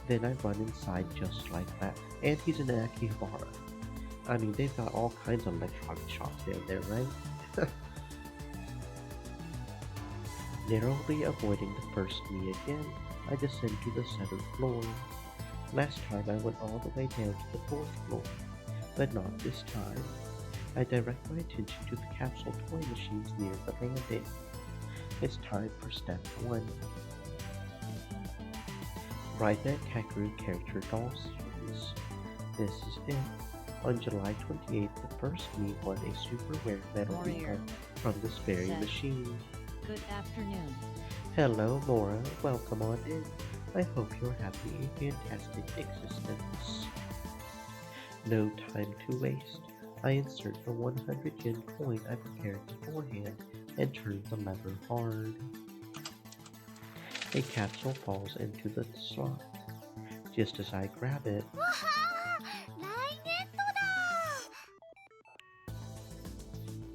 Then I run inside just like that. And he's in Akihabara. I mean, they've got all kinds of electronic shops down there, right? Narrowly avoiding the first knee again, I descend to the 7th floor. Last time I went all the way down to the 4th floor, but not this time. I direct my attention to the capsule toy machines near the landing. It's time for step 1. Write that Kakeru character doll series. This is it. On July 28th, the first me won a super rare metal Warrior replica from this very said. machine. Good afternoon. Hello, Laura. Welcome on in. I hope you're having a fantastic existence. No time to waste. I insert the 100 yen coin I prepared beforehand and turn the lever hard. A capsule falls into the slot. Just as I grab it, わはー、来年度だ。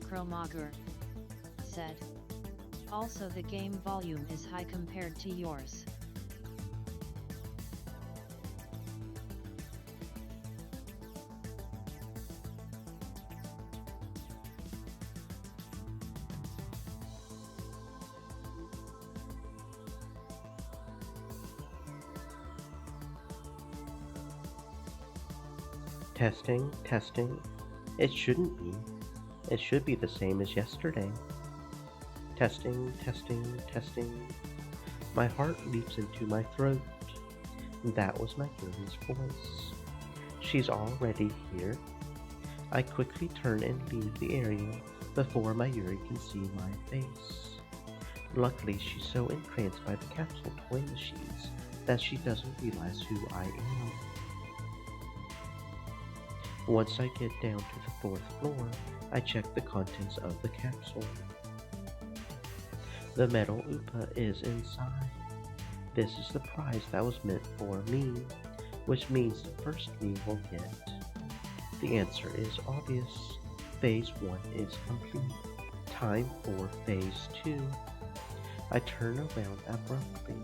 Chromager said. Also, the game volume is high compared to yours. testing, testing. It shouldn't be. It should be the same as yesterday. Testing, testing, testing. My heart leaps into my throat. That was my girl's voice. She's already here. I quickly turn and leave the area before my Yuri can see my face. Luckily, she's so entranced by the capsule toy machines that she doesn't realize who I am. Once I get down to the 4th floor, I check the contents of the capsule. The metal Upa is inside. This is the prize that was meant for me, which means the first me will get. The answer is obvious. Phase 1 is complete. Time for Phase 2. I turn around abruptly.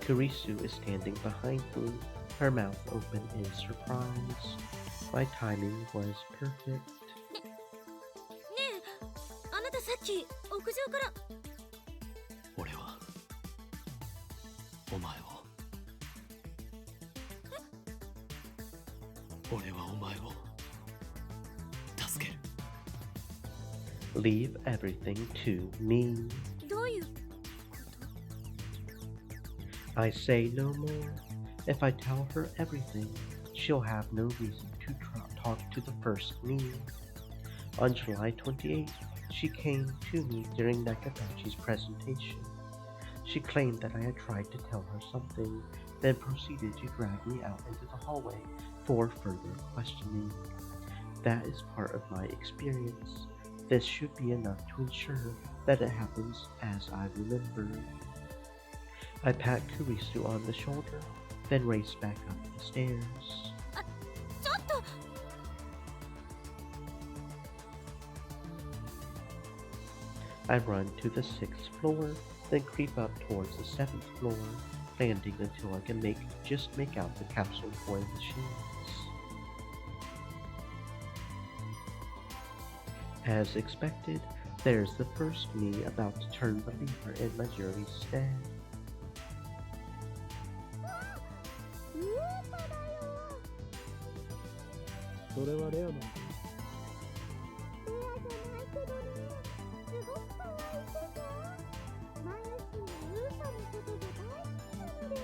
Kurisu is standing behind me, her mouth open in surprise. My timing was perfect. ねえ、あなたさっき屋上から。俺はお前を俺はお前を助ける。 Leave everything to me. どういう。 I say no more. If I tell her everything, she'll have no reason to talk to the first me. On July 28th, she came to me during Nakabachi's presentation. She claimed that I had tried to tell her something, then proceeded to drag me out into the hallway for further questioning. That is part of my experience. This should be enough to ensure that it happens as I remember. I pat Kurisu on the shoulder, then race back up the stairs. ちょっと。 I run to the 6th floor, then creep up towards the 7th floor, landing until I can just make out the capsule toy machines. As expected, there's the first me about to turn the lever in Majori's stead. それはレアなの。レアじゃないけどね、すごく可愛いでしょ。マヤシーウーパのことが大好きなのです。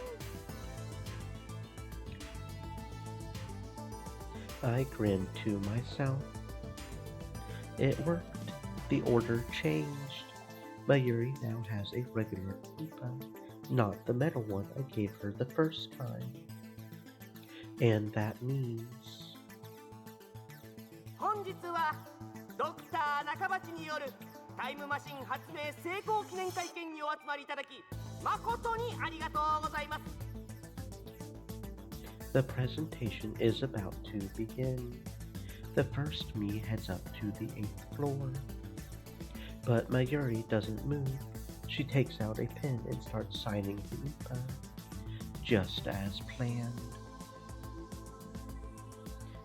I grinned to myself. It worked. The order changed. Mayuri now has a regular Upa, not the metal one I gave her the first time. And that means... 本日はドクター中鉢によるタイムマシン発明成功記念会見にお集まりいただき誠にありがとうございます。 The presentation is about to begin. The first me heads up to the 8th floor. But Mayuri doesn't move. She takes out a pen and starts signing the Upa. Just as planned.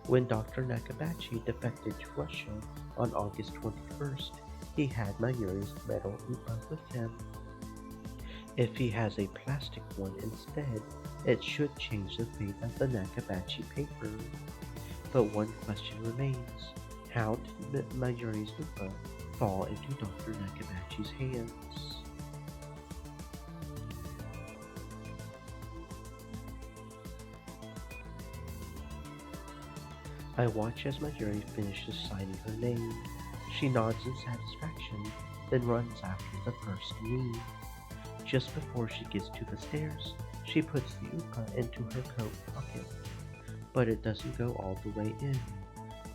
When Dr. Nakabachi defected to Russia on August 21st, he had Mayuri's metal Upa with him. If he has a plastic one instead, it should change the fate of the Nakabachi paper. But one question remains. How did Mayuri's Upa fall into Dr. Nakabachi's hands? I watch as Mayuri finishes signing her name. She nods in satisfaction, then runs after the first me. Just before she gets to the stairs, She puts the upa into her coat pocket, but it doesn't go all the way in.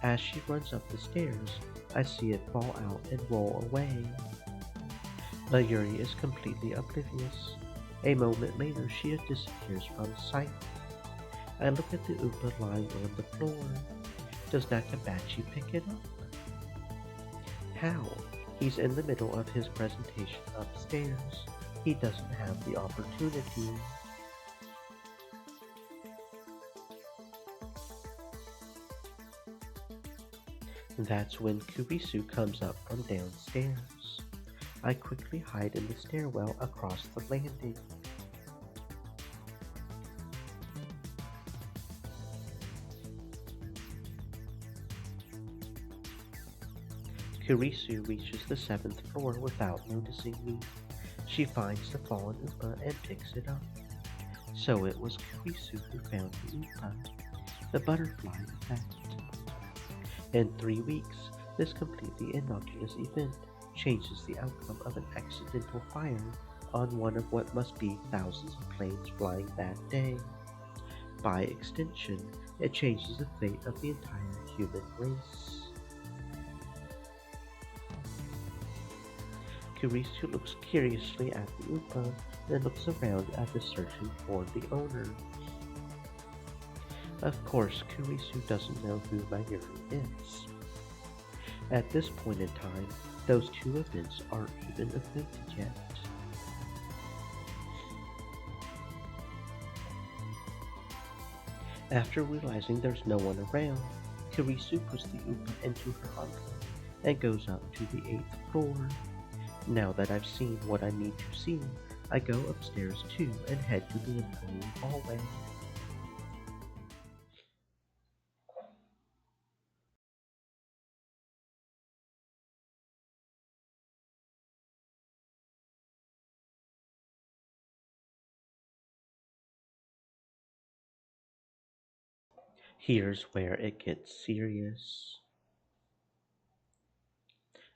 As she runs up the stairs, I see it fall out and roll away. Mayuri is completely oblivious. A moment later, she disappears from sight. I look at the upa lying on the floor. Does Nakabachi pick it up? How? He's in the middle of his presentation upstairs. He doesn't have the opportunity. That's when Kurisu comes up from downstairs. I quickly hide in the stairwell across the landing. Kurisu reaches the 7th floor without noticing me. She finds the fallen upa and picks it up. So it was Kurisu who found the upa, the butterfly effect. In 3 weeks, this completely innocuous event changes the outcome of an accidental fire on one of what must be thousands of planes flying that day. By extension, it changes the fate of the entire human race. Kurisu looks curiously at the upa, then looks around as if searching for the owner. Of course, Kurisu doesn't know who Mayuri is. At this point in time, those two events aren't even acquainted yet. After realizing there's no one around, Kurisu puts the upa into her envelope and goes up to the 8th floor. Now that I've seen what I need to see, I go upstairs too and head to the employee hallway. Here's where it gets serious.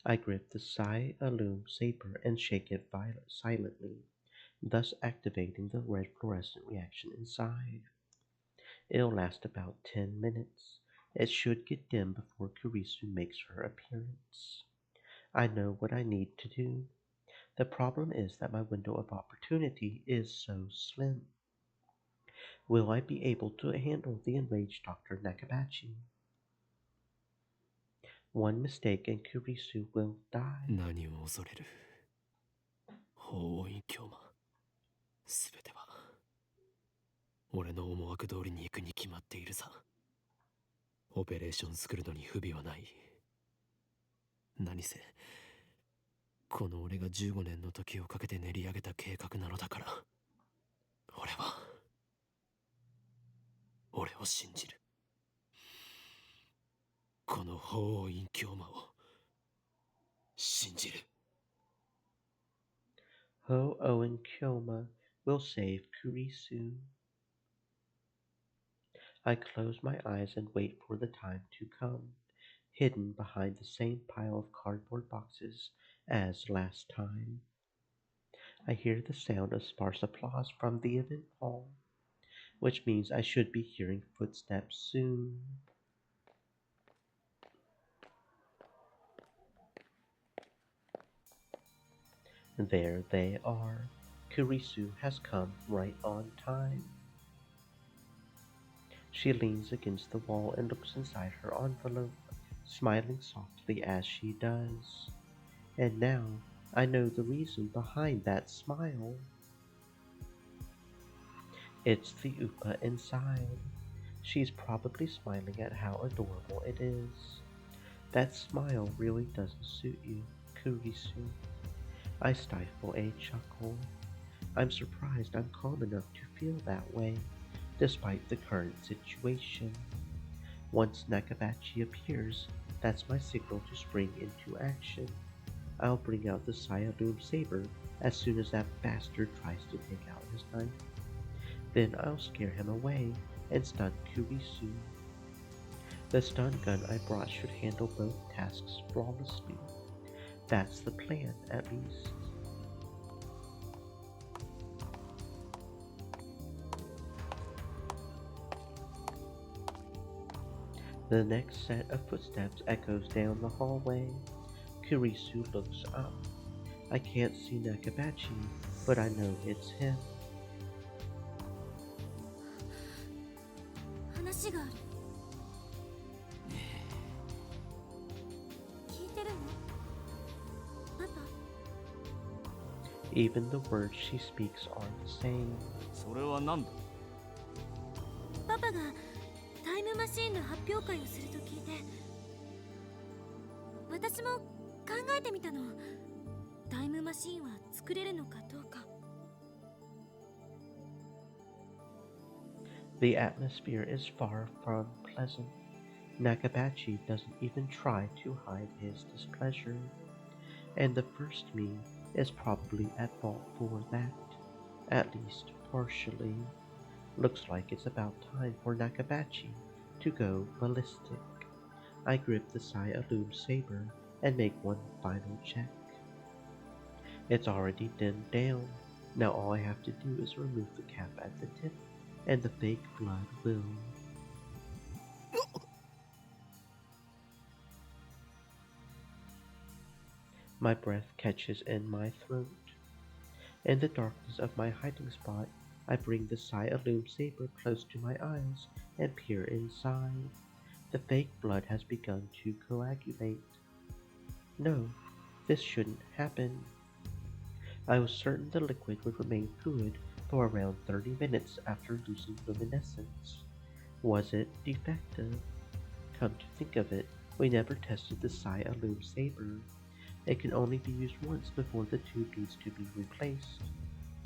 I grip the Sai Alum saber and shake it silently, thus activating the red fluorescent reaction inside. It'll last about 10 minutes. It should get dim before Kurisu makes her appearance. I know what I need to do. The problem is that my window of opportunity is so slim. Will I be able to handle the enraged Dr. Nakabachi? One mistake and Kurisu will die. 何を恐れる法音教魔すべては俺の思惑通りに行くに決まっているさ。オペレーションするのに不備はない。何せこの俺が15年の時をかけて練り上げた計画なのだから、俺を信じる。この法王院教魔を信じる。Ho Owen Kyoma will save Kurisu. I close my eyes and wait for the time to come, hidden behind the same pile of cardboard boxes as last time. I hear the sound of sparse applause from the event hall, which means I should be hearing footsteps soon. There they are. Kurisu has come right on time. She leans against the wall and looks inside her envelope, smiling softly as she does. And now I know the reason behind that smile. It's the upa inside. She's probably smiling at how adorable it is. That smile really doesn't suit you, Kurisu. I stifle a chuckle. I'm surprised I'm calm enough to feel that way, despite the current situation. Once Nakabachi appears, that's my signal to spring into action. I'll bring out the Sayalum saber as soon as that bastard tries to take out his knife. Then I'll scare him away and stun Kurisu. The stun gun I brought should handle both tasks flawlessly. That's the plan, at least. The next set of footsteps echoes down the hallway. Kurisu looks up. I can't see Nakabachi, but I know it's him. 話がある。聞いてるの？パパ？ Even the words she speaks are the same. それは何だ？パパがタイムマシーンの発表会をすると聞いて、私も考えてみたの。タイムマシーンは作れるのかどうか。The atmosphere is far from pleasant. Nakabachi doesn't even try to hide his displeasure, and the first me is probably at fault for that, at least partially. Looks like it's about time for Nakabachi to go ballistic. I grip the Sai-Alum saber and make one final check. It's already dimmed down. Now all I have to do is remove the cap at the tip, and the fake blood will. My breath catches in my throat. In the darkness of my hiding spot, I bring the Sai-Alum saber close to my eyes and peer inside. The fake blood has begun to coagulate. No, this shouldn't happen. I was certain the liquid would remain fluid for around 30 minutes after losing luminescence. Was it defective? Come to think of it, we never tested the Sai-Alum saber. It can only be used once before the tube needs to be replaced.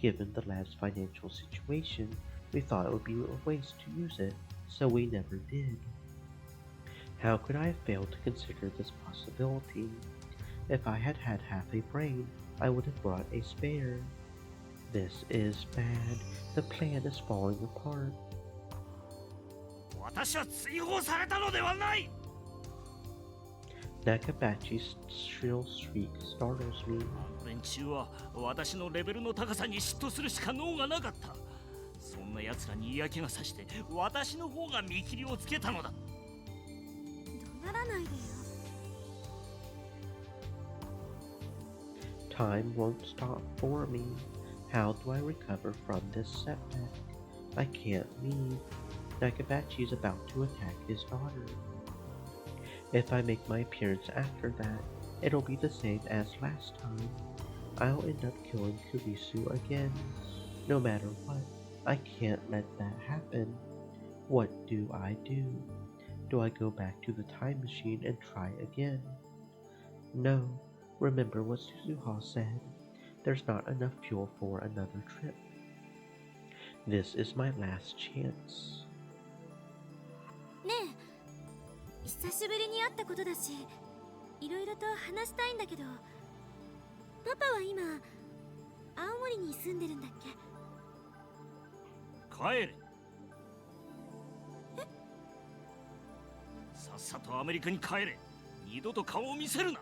Given the lab's financial situation, we thought it would be a waste to use it, so we never did. How could I have failed to consider this possibility? If I had had half a brain, I would have brought a spare. This is bad. The plan is falling apart. 私は追放されたのではない。 Nakabachi's shrill shriek startles me. あの連中は私のレベルの高さに嫉妬するしか能がなかった。そんな奴らに嫌気がさして私の方が見切りをつけたのだ。怒鳴らないでよ。 Time won't stop for me. How do I recover from this setback? I can't leave. Nakabachi is about to attack his daughter. If I make my appearance after that, it'll be the same as last time. I'll end up killing Kurisu again. No matter what, I can't let that happen. What do I do? Do I go back to the time machine and try again? No. Remember what Suzuha said. There's not enough fuel for another trip. This is my last chance. ねえ、久しぶりに会ったことだし、いろいろと話したいんだけど、パパは今、青森に住んでるんだっけ？帰れ。え？さっさとアメリカに帰れ。二度と顔を見せるな。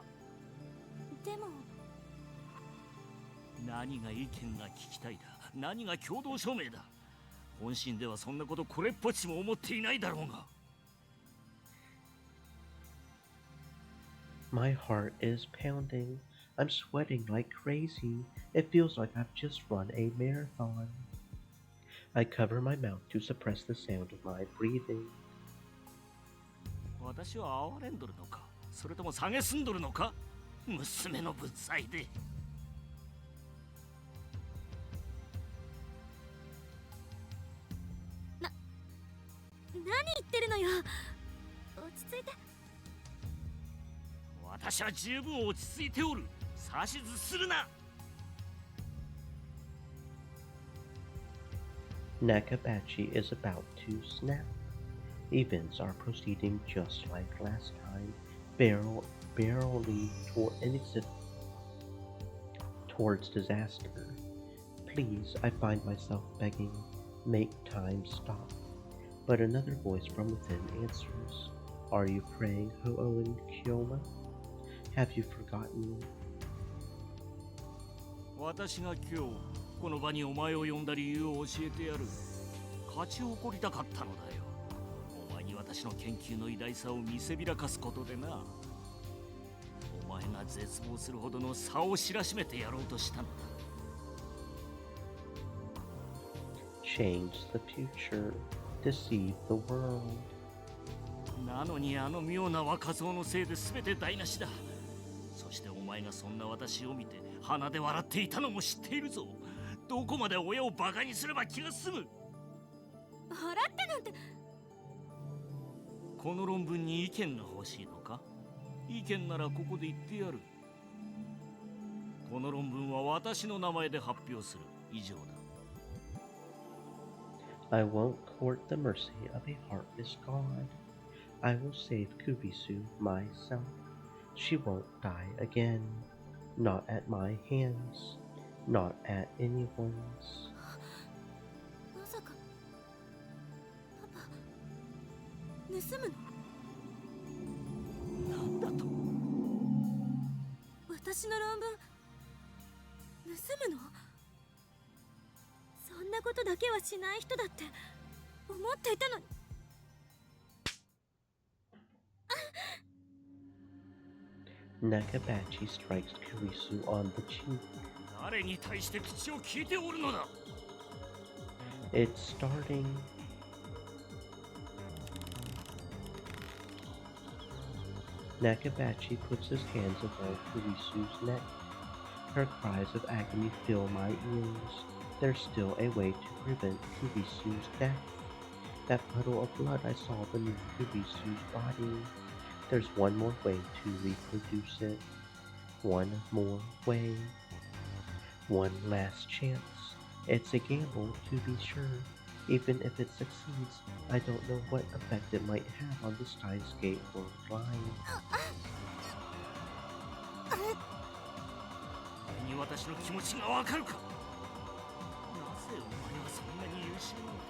でも何が意見が聞きたいだ、何が共同証明だ。本心ではそんなことこれっぽっちも思っていないだろうが。My heart is pounding. I'm sweating like crazy. It feels like I've just run a marathon. I cover my mouth to suppress the sound of my breathing. 私は哀れんどるのか、それとも蔑んどるのか。娘の物罪で。何言ってるのよ。落ち着いて。私は十分落ち着いておる。指図するな。Nakabachi is about to snap. Events are proceeding just like last time, barreling towards disaster. Please, I find myself begging, make time stop. But another voice from within answers. Are you praying, Ho-Oh and Kyoma? Have you forgotten? 私が今日この場にお前を呼んだ理由を教えてやる。勝ち誇りたかったのだよ。お前に私私の研究の偉大さを見せびらかすことでな。お前が絶望するほどの差を知らしめてやろうとしたのだ。Change the future, deceive the world. なのにあの妙な若造のせいで全て台無しだ。そしてお前がそんな私を見て鼻で笑っていたのも知っているぞ。どこまで親をバカにすれば気が済む。払ってなんて。この論文に意見が欲しいのか？意見ならここで言ってやる。この論文は私の名前で発表する。以上だ。I won't court the mercy of a heartless god. I will save Kubisu myself. She won't die again. Not at my hands. Not at anyone's. まさかパパ盗むの？なんだと？私の論文盗むの？そんなことだけはしない人だって思っていたのに。Nakabachi strikes Kurisu on the cheek. 誰に対して口を聞いておるのだ？ It's starting. Nakabachi puts his hands above Kurisu's neck. Her cries of agony fill my ears. There's still a way to prevent Kurisu's death. That puddle of blood I saw beneath Kurisu's body. There's one more way to reproduce it. One more way. One last chance. It's a gamble, to be sure. Even if it succeeds, I don't know what effect it might have on the Steins world line. に私の気持ちがわかるか？なぜお前はそんなに優秀なのだ？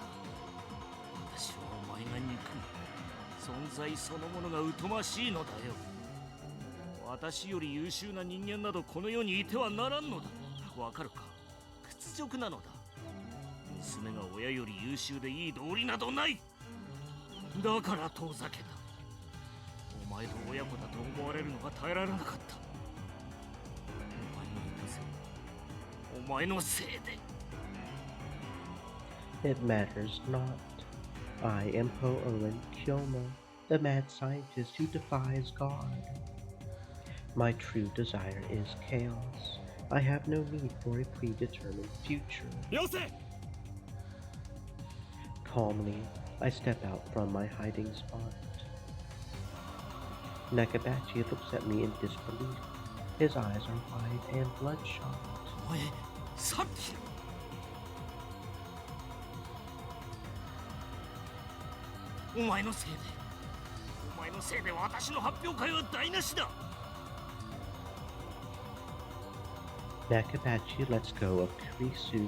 私はお前が憎む。存在そのものが疎ましいのだよ。私より優秀な人間などこの世にいてはならんのだ。わかるか？屈辱なのだ。娘が親より優秀でいい道理などない。だから遠ざけた。お前と親子だと思われるのが耐えられなかった。お前のせいで。It matters not. I am Ho-Owen Kyoma, the mad scientist who defies God. My true desire is chaos. I have no need for a predetermined future. Calmly, I step out from my hiding spot. Nakabachi looks at me in disbelief. His eyes are wide and bloodshot. お前、さっきお前のせいで私の発表会は台無しだ。Nakabachi lets go of Kurisu. よ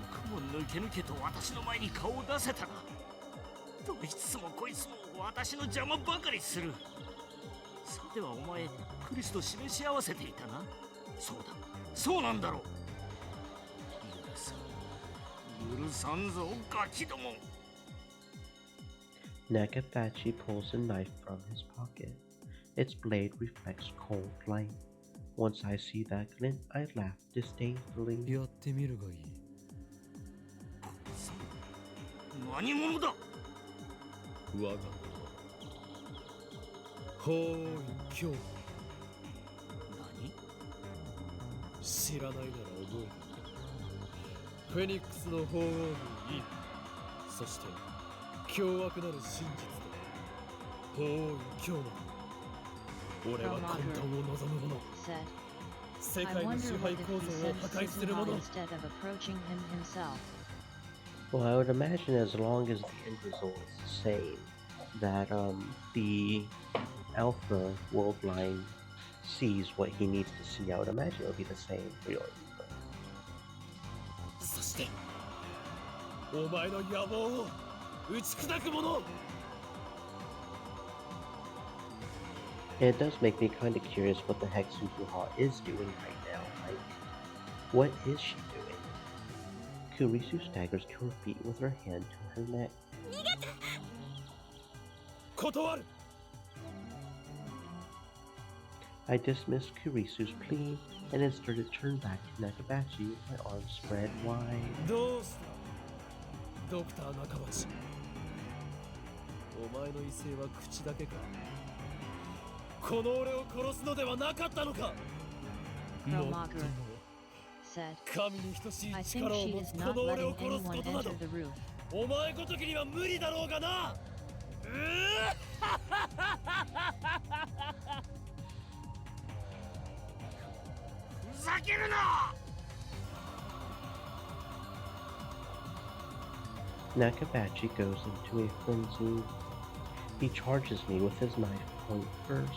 くも抜け抜けと私の前に顔を出せたな。どいつもこいつも私の邪魔ばかりする。さてはお前、クリスと示し合わせていたな。そうだ、そうなんだろう。許さんぞ、ガキども。Nakabachi pulls a knife from his pocket. Its blade reflects cold light. Once I see that glint, I laugh disdainfully. やってみるがいい。何者だ？我がほーい、今日。何？知らないなら覚えて。フェニックスの鳳凰の意。そして凶悪なる真実と鳳凰今日の。俺は混沌を望む者。世界の支配構造を破壊する者。 Well, I would imagine as long as the end result is the same, that the Alpha world line sees what he needs to see. I would imagine it would be the same, really. そしてお前の野望を打ち砕く者。 It does make me kind of curious what the heck Suzuha is doing right now. Like, what is she doing? Kurisu staggers to her feet with her hand to her neck. 断る I dismissed Kurisu's plea and instead turned back to Nakabachi with my arms spread wide. どうしたドクター中町お前の威勢は口だけかこの俺を殺すのではなかったのか Kromager said, 神に等しい I think 力を she 持 is つこ not の俺を letting 殺すこ anyone となど enter the roof. お前ごときには無理だろうがなふざけるな Nakabachi goes into a frenzy. He charges me with his knife point first.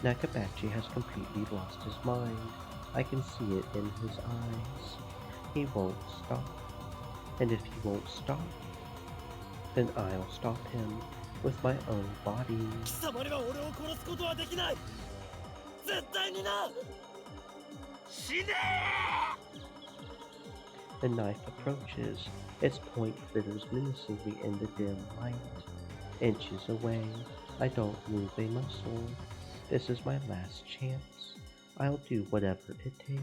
Nakabachi has completely lost his mind. I can see it in his eyes. He won't stop. And if he won't stop, then I'll stop him with my own body. 貴様には俺を殺すことはできない絶対にな死ね The knife approaches. Its point glitters menacingly in the dim light. Inches away, I don't move a muscle. This is my last chance. I'll do whatever it takes.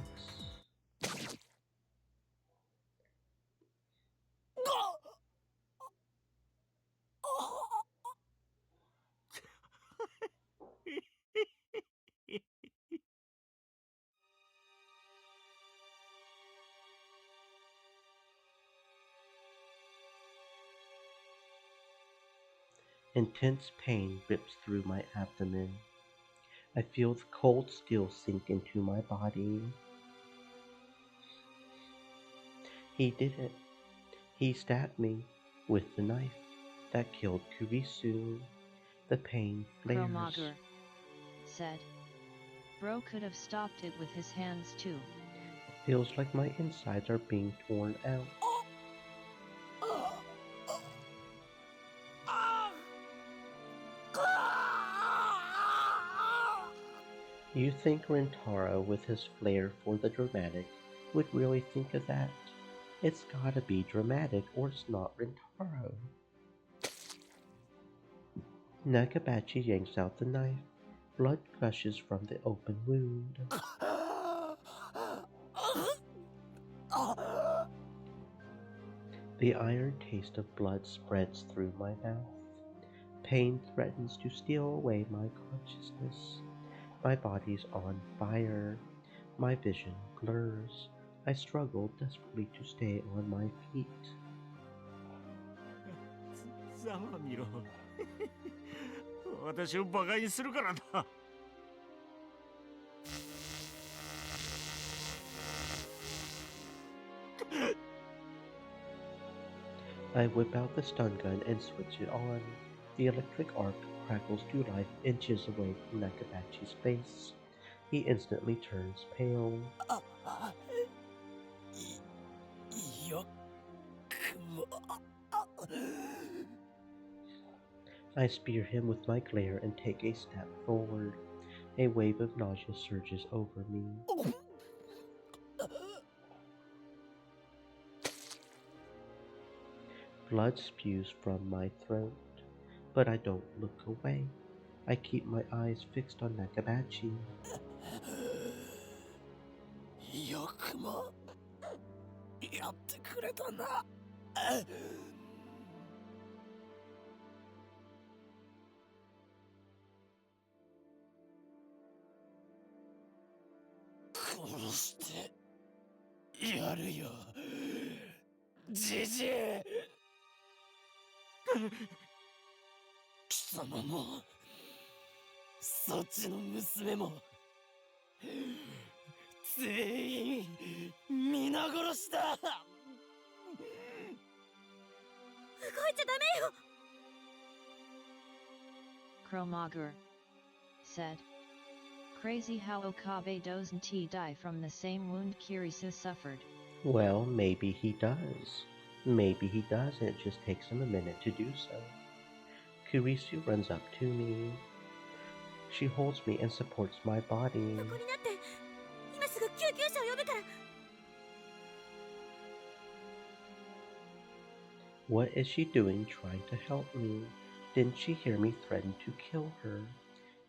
Intense pain rips through my abdomen. I feel the cold steel sink into my body. He did it. He stabbed me with the knife that killed Kurisu. The pain flares. Kromager said, Bro could have stopped it with his hands too. Feels like my insides are being torn out. You think Rentaro, with his flair for the dramatic, would really think of that? It's gotta be dramatic or it's not Rentaro. Nakabachi yanks out the knife. Blood gushes from the open wound. The iron taste of blood spreads through my mouth. Pain threatens to steal away my consciousness. My body's on fire. My vision blurs. I struggle desperately to stay on my feet. ざまみろ私をバカにするからだ I whip out the stun gun and switch it on. The electric arc crackles to life inches away from Nakabachi's face. He instantly turns pale. I spear him with my glare and take a step forward. A wave of nausea surges over me. Blood spews from my throat, but I don't look away. I keep my eyes fixed on Nakabachi. よくもやってくれたな殺してやるよじじい貴様もそっちの娘も全員皆殺しだ動いちゃダメよ Kromager said, Crazy how Okabe doesn't he die from the same wound Kirisu suffered. Well, maybe he does. Maybe he does, and it just takes him a minute to do so. Kurisu runs up to me. She holds me and supports my body. 横になって今すぐ救急車を呼ぶから。 What is she doing trying to help me? Didn't she hear me threaten to kill her?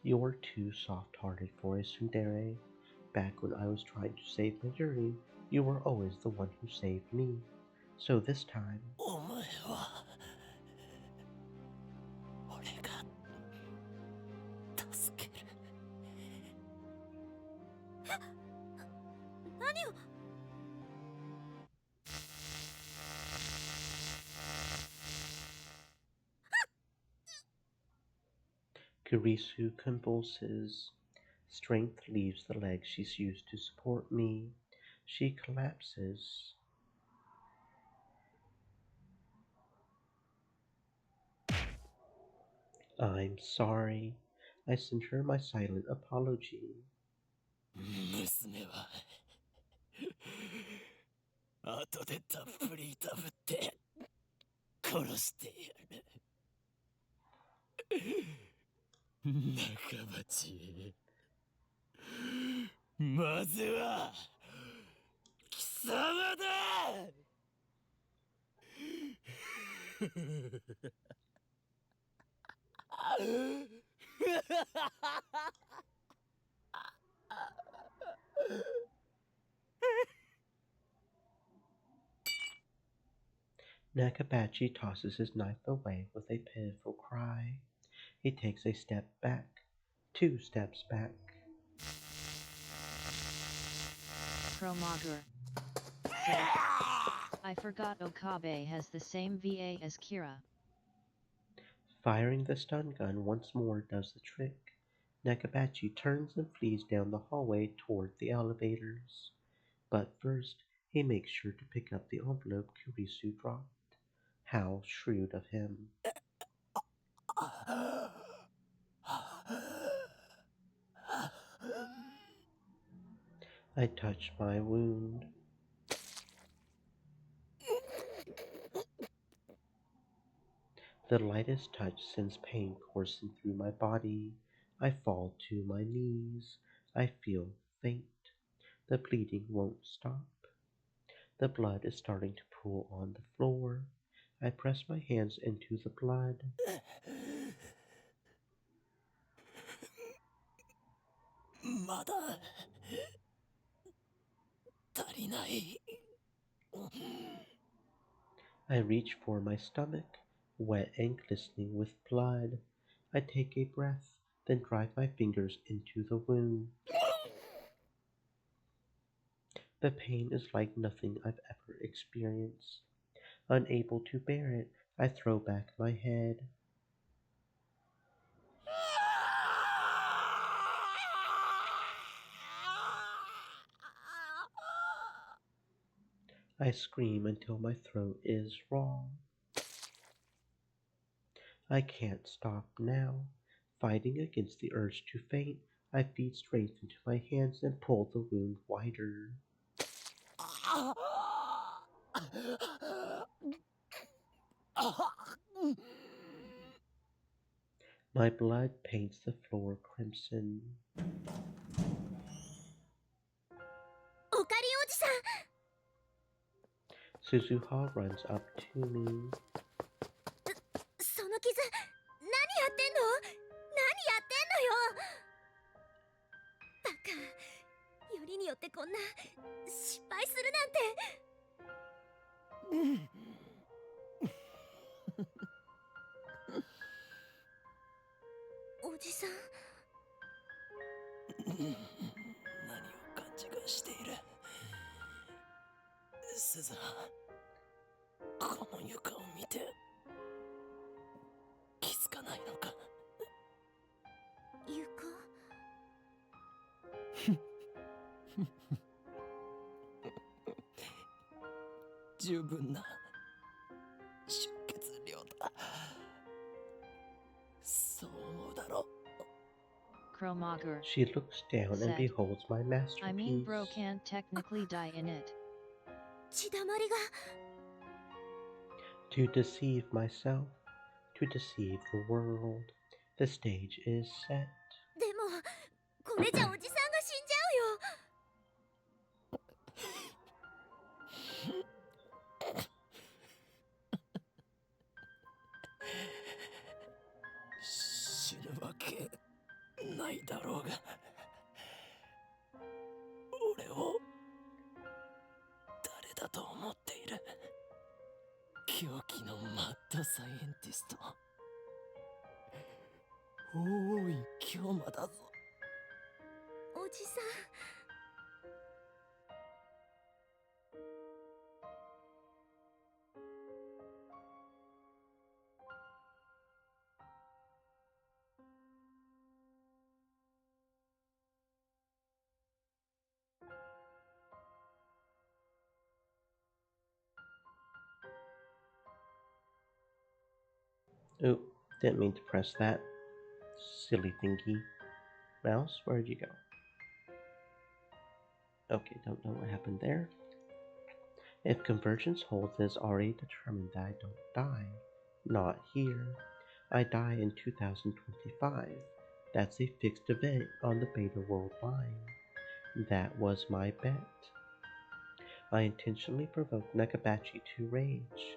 You're too soft-hearted for a tsundere. Back when I was trying to save my Yuri, you were always the one who saved me. So this time... お前は俺が助ける。何を。 Kurisu convulses. Strength leaves the legs she's used to support me. She collapses. I'm sorry. I sent her my silent apology. 娘は後でたっぷり食べて殺してやる。仲間ち、まずは貴様だ。Nakabachi tosses his knife away with a pitiful cry. He takes a step back, 2 steps back. Chromager. I forgot Okabe has the same VA as Kira. Firing the stun gun once more does the trick. Nakabachi turns and flees down the hallway toward the elevators. But first, he makes sure to pick up the envelope Kurisu dropped. How shrewd of him. I touch my wound. The lightest touch sends pain coursing through my body. I fall to my knees. I feel faint. The bleeding won't stop. The blood is starting to pool on the floor. I press my hands into the blood. まだ足りない。 I reach for my stomach, wet and glistening with blood. I take a breath, then drive my fingers into the wound. The pain is like nothing I've ever experienced. Unable to bear it, I throw back my head. I scream until my throat is raw. I can't stop now. Fighting against the urge to faint, I feed strength into my hands and pull the wound wider. My blood paints the floor crimson. オカリおじさん Suzuha runs up to me. その傷何やってんの？何やってんのよ。バカ、よりによってこんな失敗するなんて。おじさん。何を勘違いしている。スザン、この床を見て気づかないのか。床？十分な出血量だ。そう思うだろ。 Chromager. She looks down and Set. beholds my masterpiece. I mean, bro can't technically die in it. 血だまりが。 To deceive myself, to deceive the world. The stage is set. でもこれじゃおじさんが死んじゃうよ。死ぬわけないだろうが、俺を誰だと思っている。狂気のマッドサイエンティスト。おい、京馬だぞ。おじさん。Oh, didn't mean to press that. Silly thingy. Mouse, where'd you go? Okay, don't know what happened there. If convergence holds, it is already determined that I don't die. Not here. I die in 2025. That's a fixed event on the Beta World line. That was my bet. I intentionally provoked Nakabachi to rage.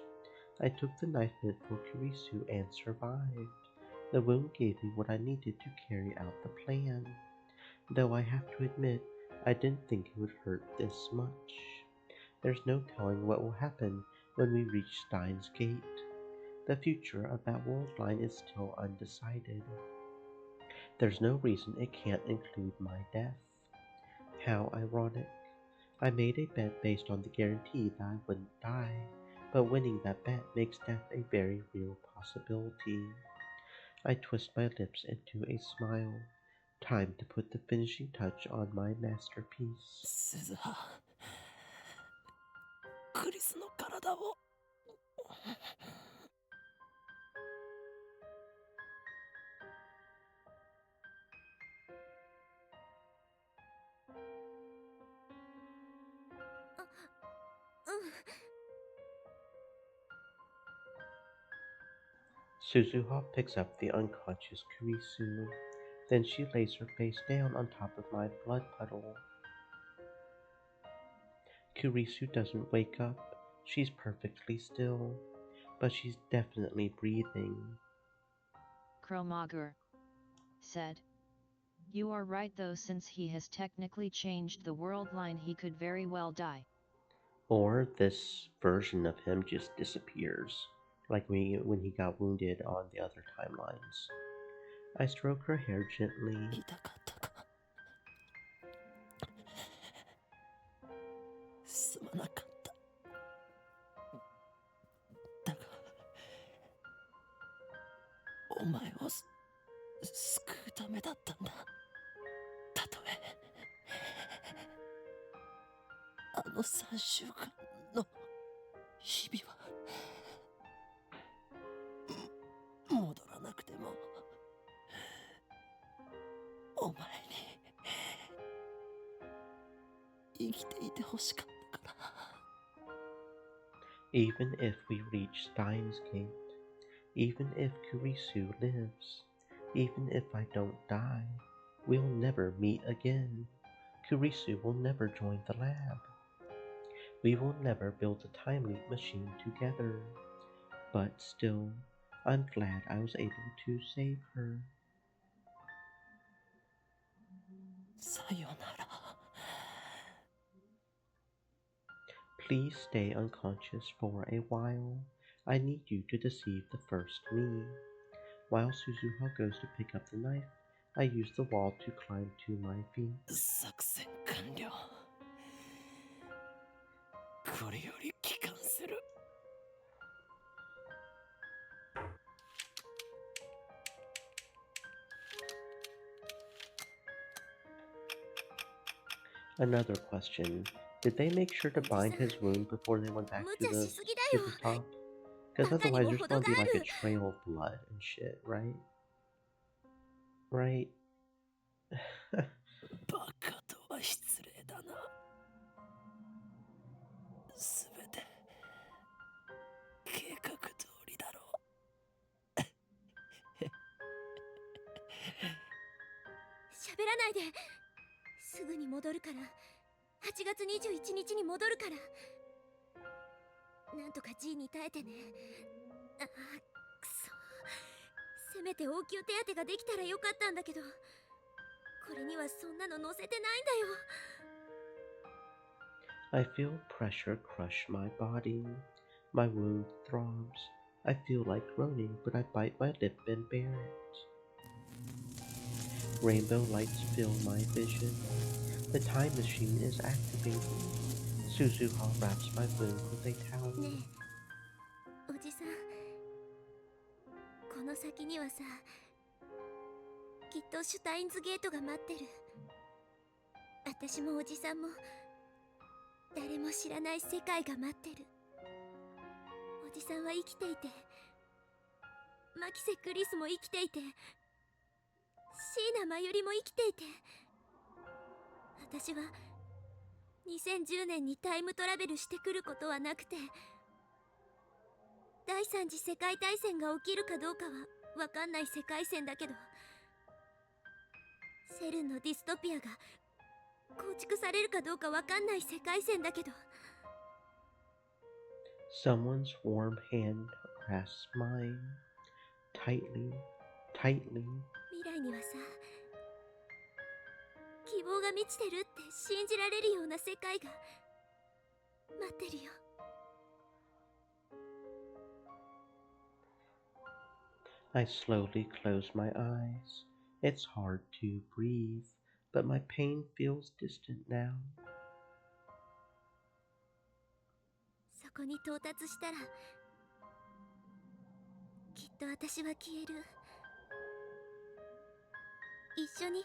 I took the knife hit for Kurisu and survived. The wound gave me what I needed to carry out the plan. Though I have to admit, I didn't think it would hurt this much. There's no telling what will happen when we reach Steins Gate. The future of that world line is still undecided. There's no reason it can't include my death. How ironic. I made a bet based on the guarantee that I wouldn't die, but winning that bet makes death a very real possibility. I twist my lips into a smile. Time to put the finishing touch on my masterpiece. 鈴葉、クリスの体を。Suzuha picks up the unconscious Kurisu. Then she lays her face down on top of my blood puddle. Kurisu doesn't wake up. She's perfectly still, but she's definitely breathing. Chromager said. You are right though, since he has technically changed the world line, he could very well die. Or this version of him just disappears, like when he got wounded on the other timelines. I stroke her hair gently. 痛かったか。すまなかった。だが、お前を救うためだったんだ。たとえあの3週間の日々は戻らなくても、お前に生きていてほしかったから。Even if we reach Steins Gate, even if Kurisu lives, even if I don't die, we'll never meet again. Kurisu will never join the lab. We will never build a time leap machine together. But still, I'm glad I was able to save her. さよなら。Please stay unconscious for a while. I need you to deceive the first me. While Suzuha goes to pick up the knife, I use the wall to climb to my feet. 作戦完了。これより帰還する。Another question. Did they make sure to bind his wound before they went back to the top? Because otherwise there's going to be like a trail of blood and shit, right? Right? バカとは失礼だな。すべて計画通りだろう。喋らないで。すぐに戻るから。8月21日に戻るから。なんとか G に耐えてね。あ、くそ。めて応急手当てができたらよかったんだけど、これにはそんなの載せてないんだよ。I feel pressure crush my body. My wound throbs. I feel like groaning, but I bite my lip and bear it. Rainbow lights fill my vision. The time machine is activated. Suzuha wraps my wound with a towel. ねえ、おじさん、この先にはさ、きっとシュタインズゲートが待ってる。私もおじさんも誰も知らない世界が待ってる。おじさんは生きていて、マキセ・クリスも生きていて、椎名真由里も生きていて、私は2010年にタイムトラベルしてくることはなくて、第三次世界大戦が起きるかどうかは分かんない世界線だけど、セルンのディストピアが構築されるかどうか分かんない世界線だけど、 Someone's warm hand grasps mine. Tightly, tightly. 未来にはさ、希望が満ちてるって信じられるような世界が待ってるよ。I slowly close my eyes. It's hard to breathe, but my pain feels distant now. そこに到達したら、きっと私は消える。一緒に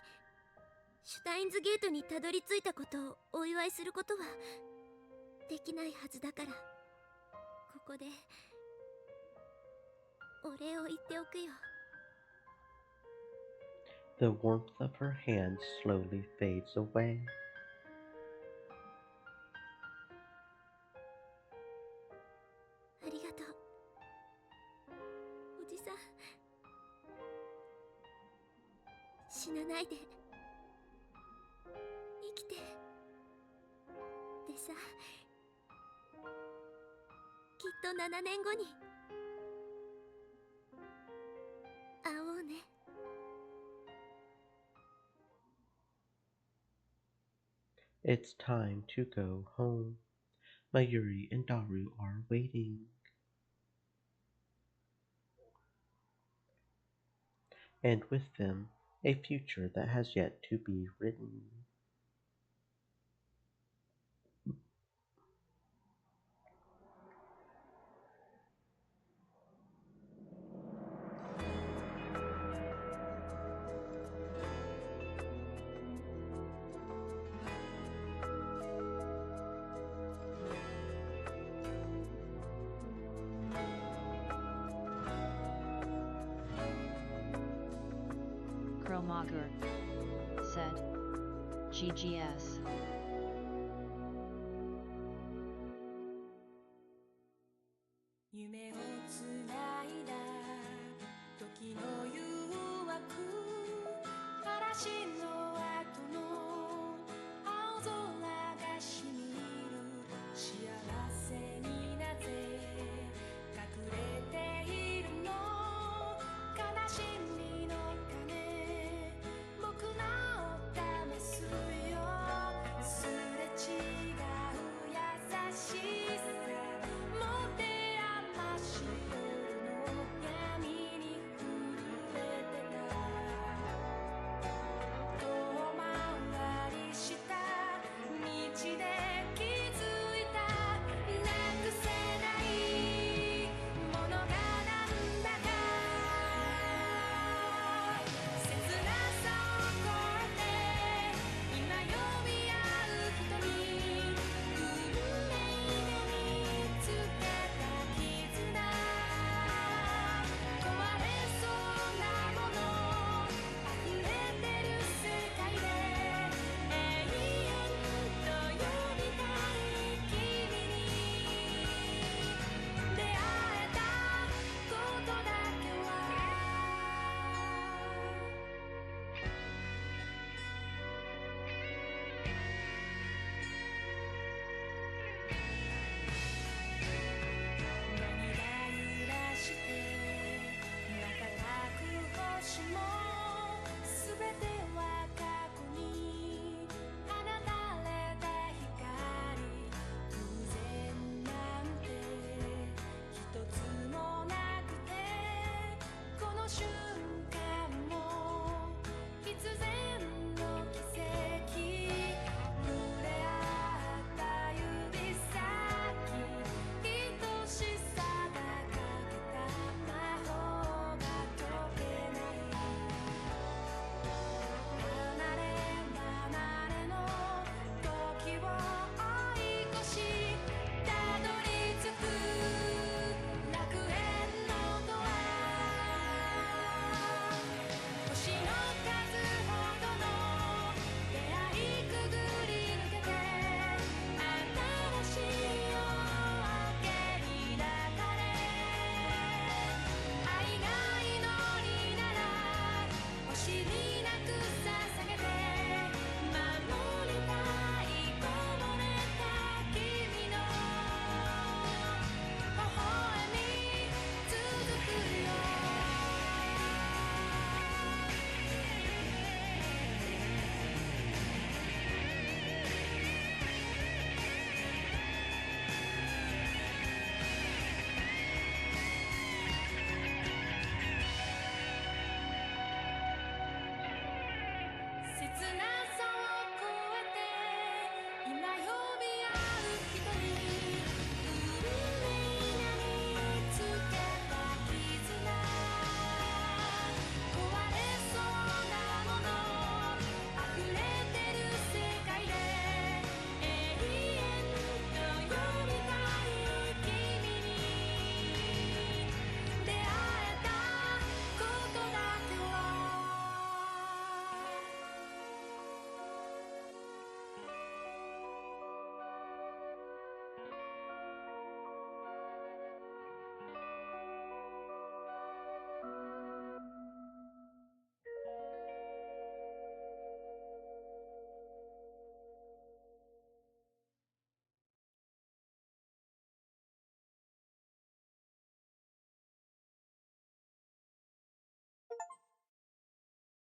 シュタインズゲートにたどり着いたことをお祝いすることはできないはずだから、ここでお礼を言っておくよ。 The warmth of her hand slowly fades away. ありがとう、おじさん。死なないで生きてでさ、きっと7年後に会おうね。It's time to go home. Mayuri and Daru are waiting. And with them, a future that has yet to be written. Chromager said GGS. 夢をつないだ時の誘惑、嵐の後の青空がしみる、幸せになぜ隠れているの、悲しみの種僕らを試すよ。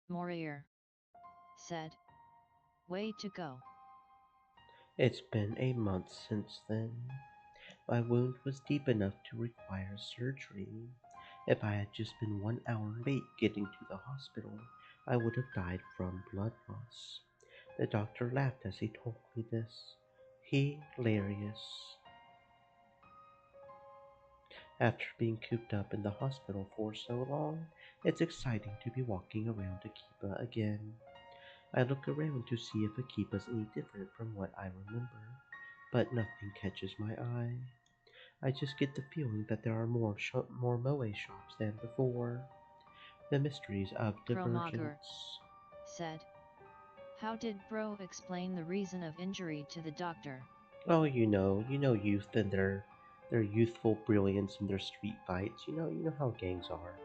Morier said. Way to go. It's been a month since then. My wound was deep enough to require surgery. If I had just been 1 hour late getting to the hospital, I would have died from blood loss. The doctor laughed as he told me this. Hilarious. After being cooped up in the hospital for so long, it's exciting to be walking around Akiba again. I look around to see if Akiba's any different from what I remember, but nothing catches my eye. I just get the feeling that there are more moe shops than before. The mysteries of Kromager divergence. said. How did Bro explain the reason of injury to the doctor? Oh, youth and their youthful brilliance in their street fights. You know how gangs are.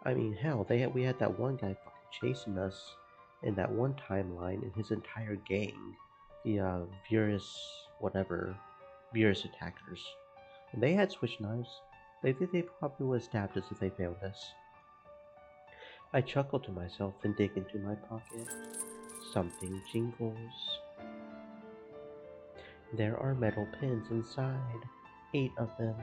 I mean, hell, we had that one guy fucking chasing us in that one timeline, and his entire gang, the Virus attackers. And they had switch knives. They think they probably would have stabbed us if they found us. I chuckle to myself and dig into my pocket. Something jingles. There are metal pins inside, 8 of them.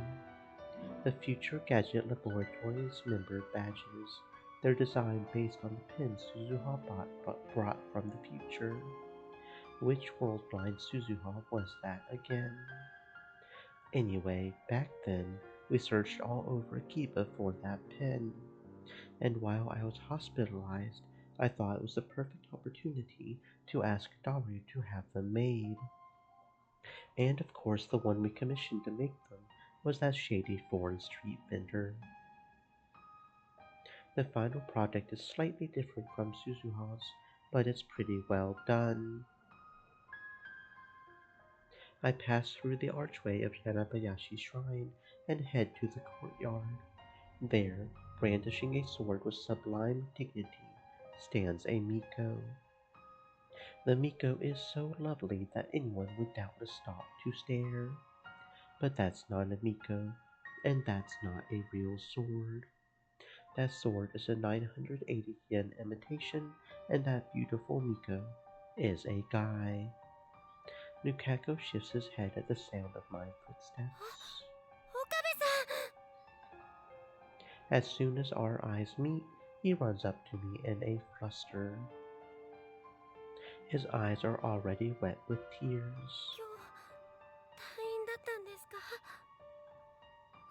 The Future Gadget Laboratories member badges. They're designed based on the pins Suzuha brought from the future. Which world-blind Suzuha was that again? Anyway, back then, we searched all over Akiba for that pin. And while I was hospitalized, I thought it was the perfect opportunity to ask Dario to have them made. And of course, the one we commissioned to make them was that shady foreign street vendor. The final product is slightly different from Suzuha's, but it's pretty well done. I pass through the archway of Yanabayashi's shrine and head to the courtyard. There, brandishing a sword with sublime dignity, stands a Miko. The Miko is so lovely that anyone would doubtless stop to stare. But that's not a Miko, and that's not a real sword. That sword is a 980 yen imitation, and that beautiful Miko is a guy. Nukako shifts his head at the sound of my footsteps. As soon as our eyes meet, he runs up to me in a fluster. His eyes are already wet with tears.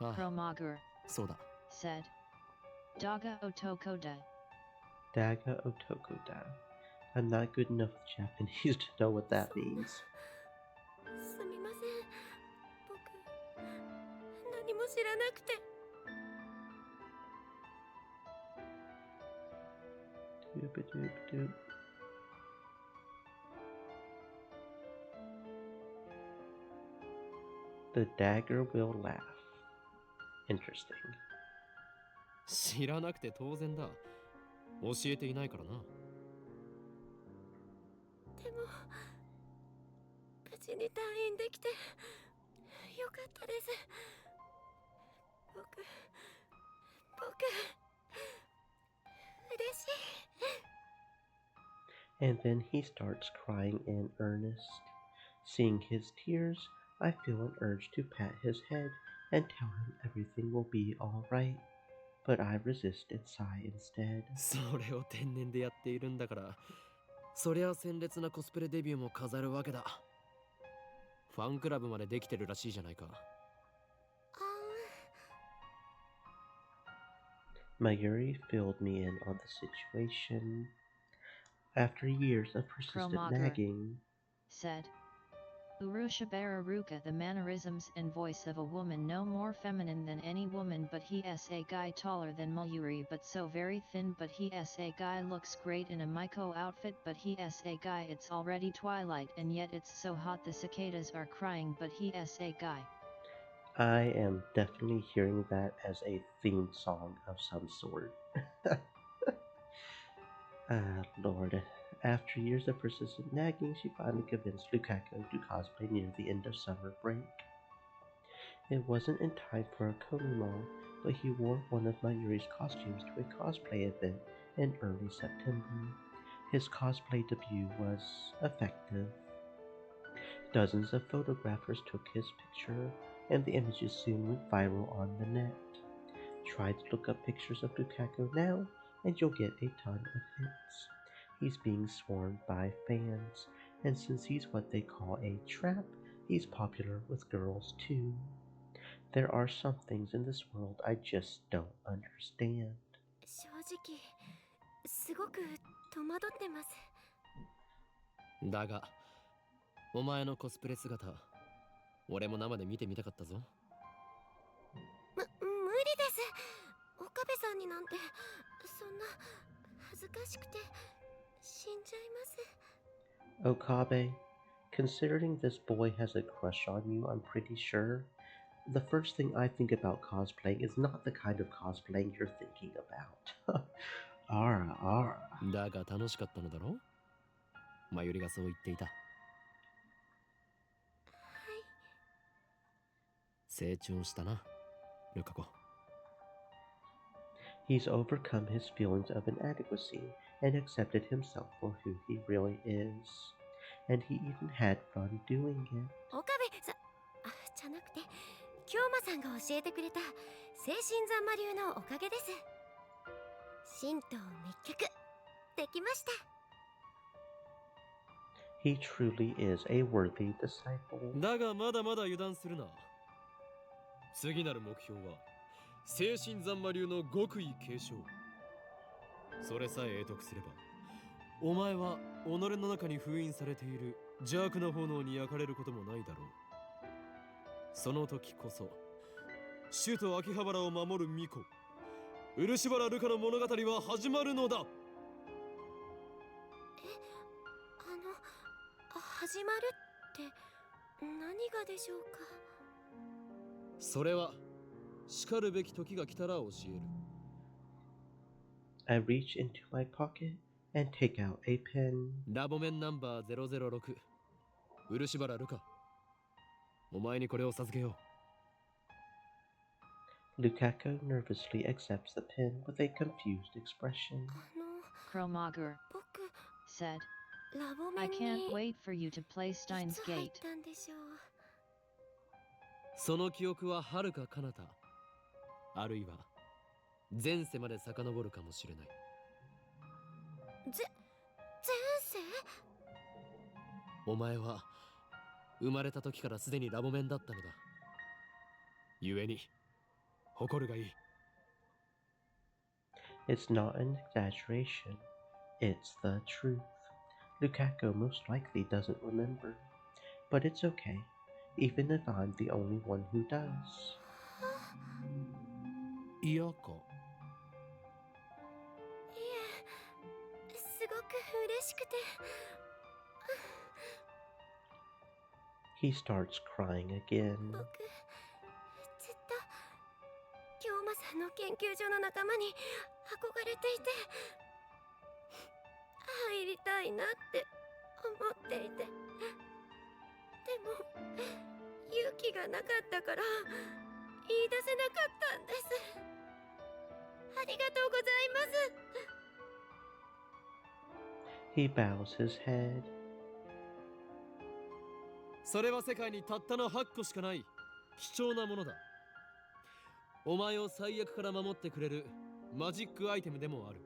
Kromager そうだ said. Daga otoko de. Daga otokoda. I'm not good enough with Japanese to know what that means. すみません。僕、何も知らなくて。Doop-a-doop-doop. The dagger will laugh. Interesting. 知らなくて当然だ。教えていないからな。でも、無事に退院できて、よかったです。僕、嬉しい。 And then he starts crying in earnest. Seeing his tears, I feel an urge to pat his head and tell him everything will be alright. But I resist and sigh instead. それを天然でやっているんだから、そりゃ鮮烈なコスプレデビューも飾るわけだ。ファンクラブまでできてるらしいじゃないか。Mayuri filled me in on the situation. After years of persistent Kromager nagging, said. Urushabara Ruka, the mannerisms and voice of a woman, no more feminine than any woman, but he is a guy taller than Mayuri but so very thin, but he is a guy looks great in a Maiko outfit, but he is a guy, it's already twilight and yet it's so hot the cicadas are crying, but he is a guy. I am definitely hearing that as a theme song of some sort. Lord. After years of persistent nagging, she finally convinced Lukaku to cosplay near the end of summer break. It wasn't in time for a Komimo, but he wore one of Mayuri's costumes to a cosplay event in early September. His cosplay debut was effective. Dozens of photographers took his picture, and the images soon went viral on the net. Try to look up pictures of Lukaku now, and you'll get a ton of hits. He's being swarmed by fans, and since he's what they call a trap, he's popular with girls too. There are some things in this world I just don't understand. 正直すごく戸惑ってます。だがお前のコスプレ姿俺も生で見てみたかったぞ。無理です。岡部さんになんてそんな恥ずかしくて死んじゃいます。 Okabe, considering this boy has a crush on you, I'm pretty sure the first thing I think about cosplaying is not the kind of cosplaying you're thinking about. Ara, ara. だが楽しかったのだろう。マユリがそう言っていた。成長したな、ルカ子。He's overcome his feelings of inadequacy and accepted himself for who he really is. And he even had fun doing it. 岡部さん、じゃなくて京馬さんが教えてくれた精神三魔流のおかげです。神道密脚できました。 He truly is a worthy disciple. だがまだまだ油断するな。次なる目標は精神三魔流の極意継承。それさえ得得すれば、お前は己の中に封印されている邪悪な炎に焼かれることもないだろう。その時こそ首都秋葉原を守る巫女漆原ルカの物語は始まるのだ。始まるって何がでしょうか。それは叱るべき時が来たら教える。I reach into my pocket and take out a pen. ラボメンナンバー006漆原ルカ、お前にこれを授けよう。Lukaku nervously accepts the pen with a confused expression. Kromager said, I can't wait for you to play Steins Gate. その記憶は遥か彼方、あるいは前世まで遡るかもしれない。前世？お前は生まれた時からすでにラボメンだったのだ。故に誇るがいい。It's not an exaggeration. It's the truth. Lukaku most likely doesn't remember. But it's okay, even if I'm the only one who does. 嫌か？いえ、すごく嬉しくて。He starts crying again. 僕、ずっと京馬さんの研究所の仲間に憧れていて、入りたいなって思っていて、でも勇気がなかったから言い出せなかったんです。ありがとうございます。 He bows his head. それは世界にたったの8個しかない貴重なものだ。お前を最悪から守ってくれるマジックアイテムでもある。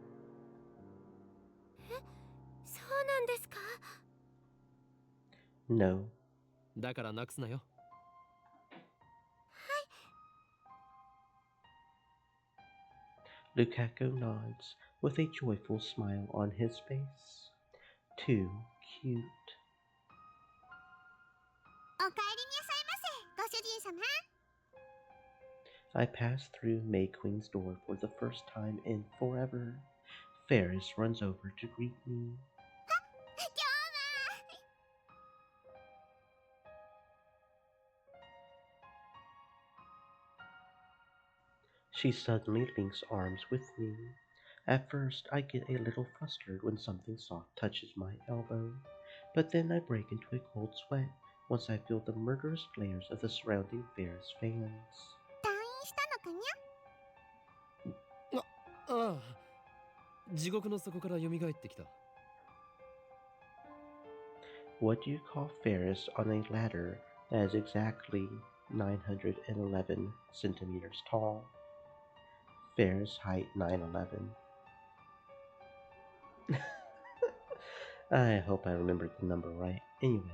そうなんですか？ No. だからなくすなよ。Lukaku nods with a joyful smile on his face. Too cute. お帰りなさいませ、ご主人様。 I pass through May Queen's door for the first time in forever. Ferris runs over to greet me. She suddenly links arms with me. At first, I get a little flustered when something soft touches my elbow, but then I break into a cold sweat once I feel the murderous glares of the surrounding Ferris fans. 退院したのかにゃ？ああ、地獄の底から蘇ってきた。 What do you call Ferris on a ladder that is exactly 911 centimeters tall? Ferris height 911. I hope I remembered the number right. Anyway,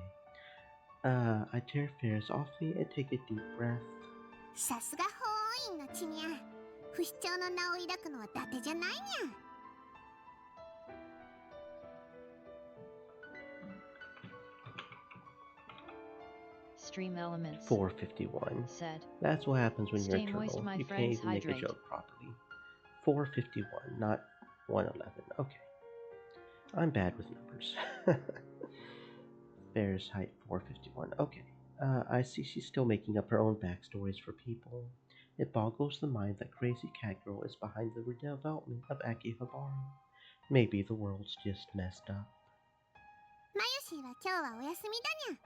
I tear Ferris off me and take a deep breath. さすが法院の血にゃ。不死鳥の名を抱くのは伊達じゃないにゃ。Stream elements. 451. Said. That's what happens when you're Stay moist, eternal. my You can't friends, even make a hydrate. joke properly. 451, not 111. Okay. I'm bad with numbers. Ferris height 451. Okay. I see she's still making up her own backstories for people. It boggles the mind that Crazy Cat Girl is behind the redevelopment of Akihabara. Maybe the world's just messed up. マユシーは今日はお休みだにゃ。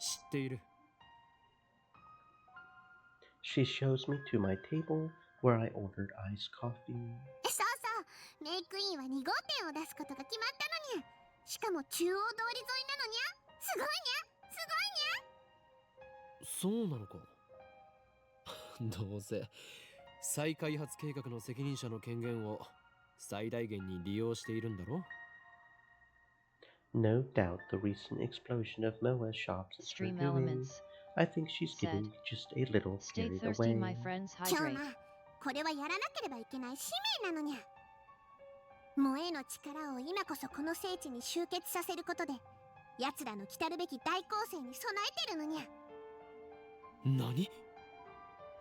知っている。 She shows me to my table where I ordered iced coffee. そうそう、メイクインは2号店を出すことが決まったのにゃ。しかも中央通り沿いなのにゃ。すごいにゃ、すごいにゃ。そうなのか。どうせ再開発計画の責任者の権限を最大限に利用しているんだろ。 No doubt the recent explosion of Moa's shops is her Stream doing. elements. I think she's Said. getting just a little Stay carried thirsty, away. my friends, 今日 hydrate. な、これはやらなければいけない使命なのにゃ。萌えの力を今こそこの聖地に集結させることで、奴らの来たるべき大攻勢に備えてるのにゃ。何？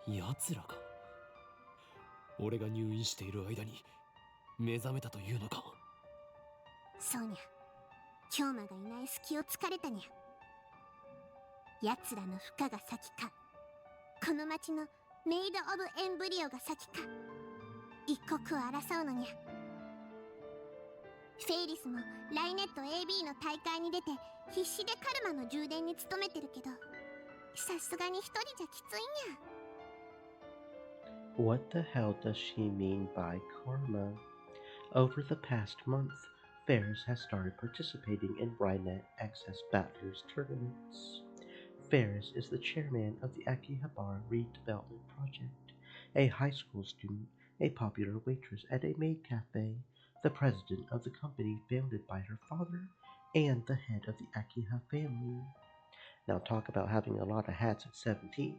奴らか。俺が入院している間に目覚めたというのか。そうにゃ。京馬がいない隙を突かれたにゃ。奴らの負荷が先か、この町のメイド・オブ・エンブリオが先か、一刻を争うのにゃ。フェイリスもライネット AB の大会に出て必死でカルマの充電に努めてるけど、さすがに一人じゃきついにゃ。What the hell does she mean by karma? Over the past month, Ferris has started participating in Rynet Access Battlers tournaments. Ferris is the chairman of the Akihabara Redevelopment Project, a high school student, a popular waitress at a maid cafe, the president of the company founded by her father, and the head of the Akiha family. Now talk about having a lot of hats at 17.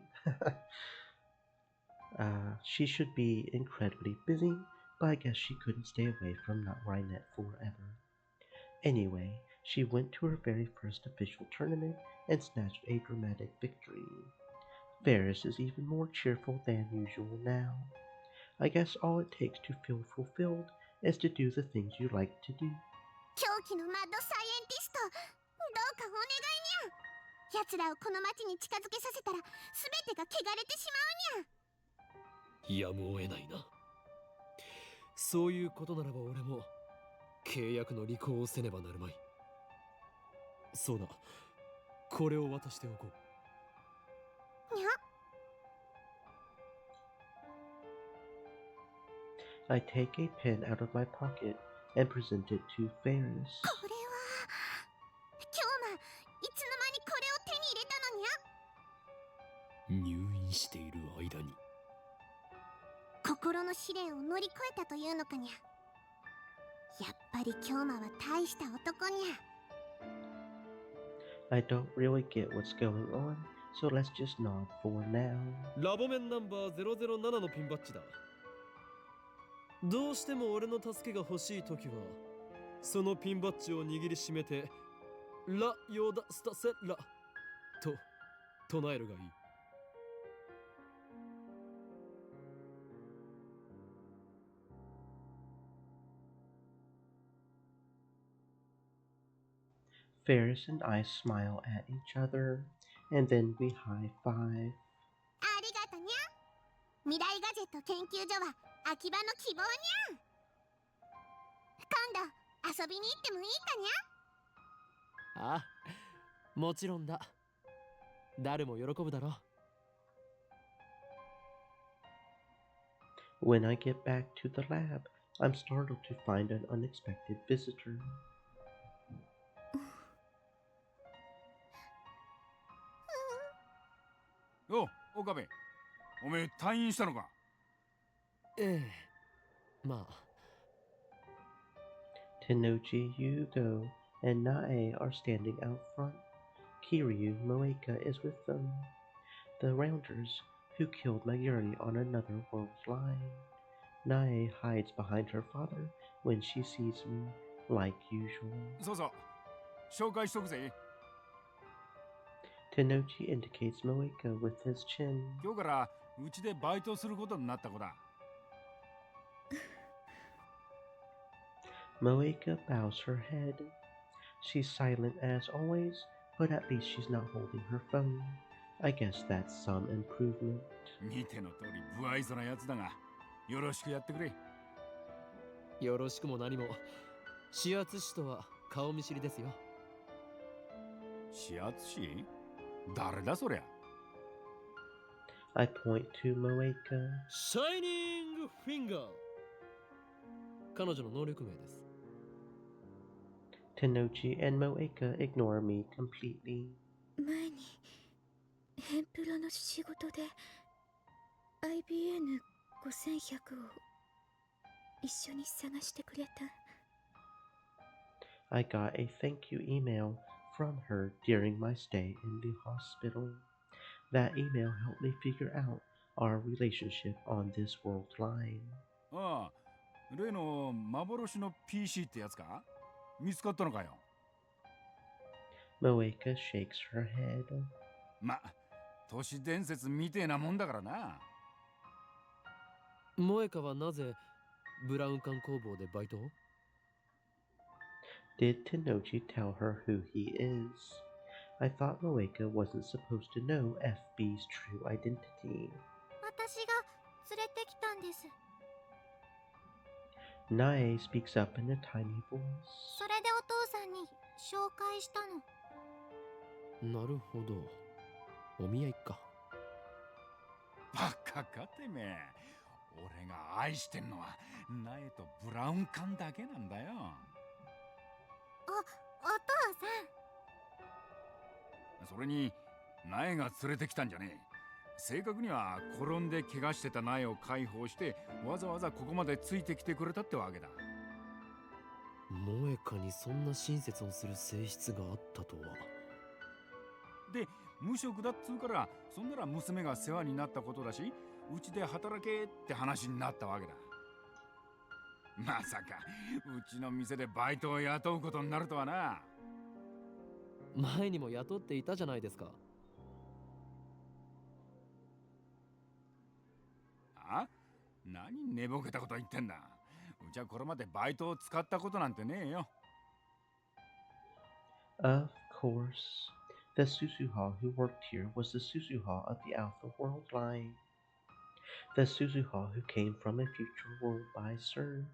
She should be incredibly busy, but I guess she couldn't stay away from Rynet forever. Anyway, she went to her very first official tournament and snatched a dramatic victory. Ferris is even more cheerful than usual now. I guess all it takes to feel fulfilled is to do the things you like to do. 狂気のマッドサイエンティスト、どうかお願いにゃ。奴らをこの町に近づけさせたら全てが汚れてしまうにゃ。やむを得ないな。そういうことならば俺も契約の履行をせねばなるまい。そうだ、これを渡しておこう。にゃ。I take a pen out of my pocket and present it to Ferris. これは、京馬、いつの間にこれを手に入れたのにゃ。入院している間に。心の試練を乗り越えたというのかにゃ。やっぱり京馬は大した男にゃ。I don't really get what's going on, so let's just nod for now. ラボメンナンバー007のピンバッジだ。どうしても俺の助けが欲しいときは、そのピンバッジを握りしめて、ラ・ヨダ・スタセラと唱えるがいい。Ferris and I smile at each other, and then we high five. ありがとにゃ。未来ガジェット研究所は秋葉の希望にゃ。今度遊びに行ってもいいかにゃ。ああ、もちろんだ。誰も喜ぶだろう。 When I get back to the lab, I'm startled to find an unexpected visitor. よ、岡部。おめえ退院したのか？ええ、まあ。Tenochi, Yugo, and Nae are standing out front. Kiryu Moeka is with them. The Rounders, who killed Mayuri on another world's line. Nae hides behind her father when she sees me, like usual. そうそう。紹介しとくぜ。 Tenochi indicates Moeka with his chin. 今日からうちでバイトすることになった子だ。 Moeka bows her head. She's silent as always, but at least she's not holding her phone. I guess that's some improvement. 見ての通り不愛想なやつだが、よろしくやってくれ。よろしくも何も。指圧師とは顔見知りですよ。指圧師？誰だそりゃ。 I point to Moeka. シャイニングフィンガー。彼女の能力名です。 Tenochi and Moeka ignore me completely. 前にヘンプロの仕事で IBN5100 を一緒に探してくれた。 I got a thank you email from her during my stay in the hospital. That email helped me figure out our relationship on this world line. ああ、例の幻の PC ってやつか？見つかったのかよ。 Moeka shakes her head. ま、都市伝説みてえなもんだからな。萌香はなぜブラウン管工房でバイトを？ Did Tenochi tell her who he is? I thought Moeka wasn't supposed to know FB's true identity. 私が連れてきたんです。 Nae speaks up in a tiny voice. それでお父さんに紹介したの。なるほど。お見合いか。バカかてめえ。俺が愛してんのは苗とブラウン管だけなんだよ。お父さん。それに苗が連れてきたんじゃねえ。正確には転んで怪我してた苗を解放してわざわざここまでついてきてくれたってわけだ。萌香にそんな親切をする性質があったとは。で無職だっつうからそんなら娘が世話になったことだしうちで働けって話になったわけだ。まさかうちの店でバイトを雇うことになるとはな。前にも雇っていたじゃないですか。あ？何寝ぼけたこと言ってんだ。うちはこれまでバイトを使ったことなんてねえよ。 Of course. The Susuha who worked here was the Susuha of the Alpha World line. The Susuha who came from a future world by CERN.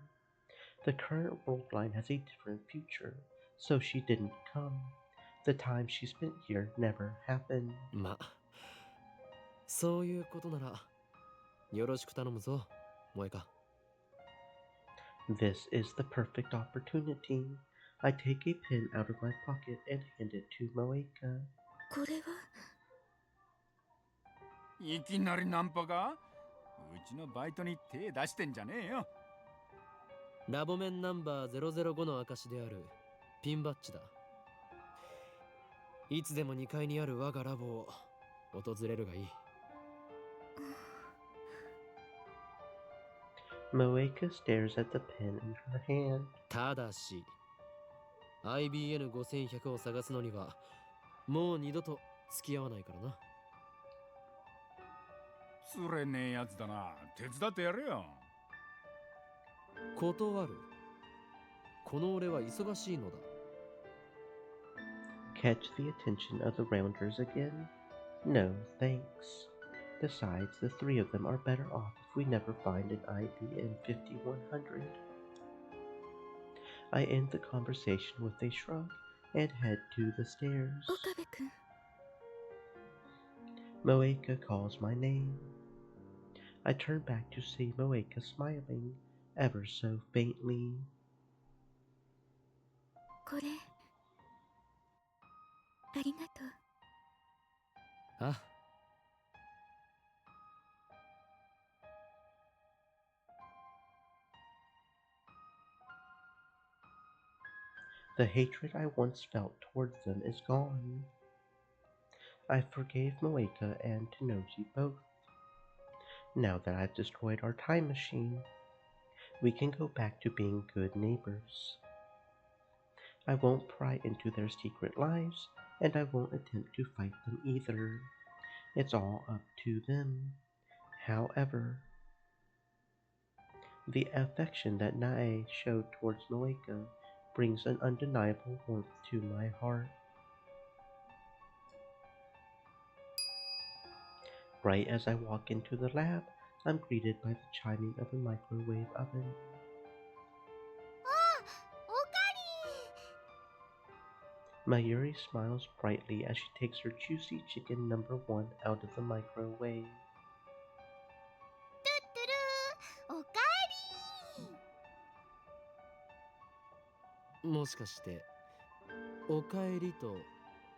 The current world line has a different future, so she didn't come. The time she spent here never happened. ま、そういうことならよろしく頼むぞ、萌香。 This is the perfect opportunity. I take a pen out of my pocket and hand it to Moeka. これは？いきなりナンパか？うちのバイトに手出してんじゃねえよ。ラボメンナンバー005の証であるピンバッジだ。いつでも2階にある我がラボを訪れるがいい。Moeka stares at the pen in her hand. ただし IBN5100 を探すのにはもう二度と付き合わないからな。つれねえやつだな。手伝ってやれよ。断る。この俺は忙しいのだ。 Catch the attention of the Rounders again? No, thanks. Besides, the three of them are better off if we never find an IBN 5100. I end the conversation with a shrug and head to the stairs. 岡部君。 Moeka calls my name. I turn back to see Moeka smiling ever so faintly. これありがとう。あ、The hatred I once felt towards them is gone. I forgave Moeka and Tenoji both. Now that I've destroyed our time machine, we can go back to being good neighbors. I won't pry into their secret lives, and I won't attempt to fight them either. It's all up to them. However, the affection that Nae showed towards Moeka brings an undeniable warmth to my heart. Right as I walk into the lab, I'm greeted by the chiming of a microwave oven. あ、オカリン。 Mayuri smiles brightly as she takes her juicy chicken number 1 out of the microwave. トゥットゥルー、おかえり。もしかしておかえりと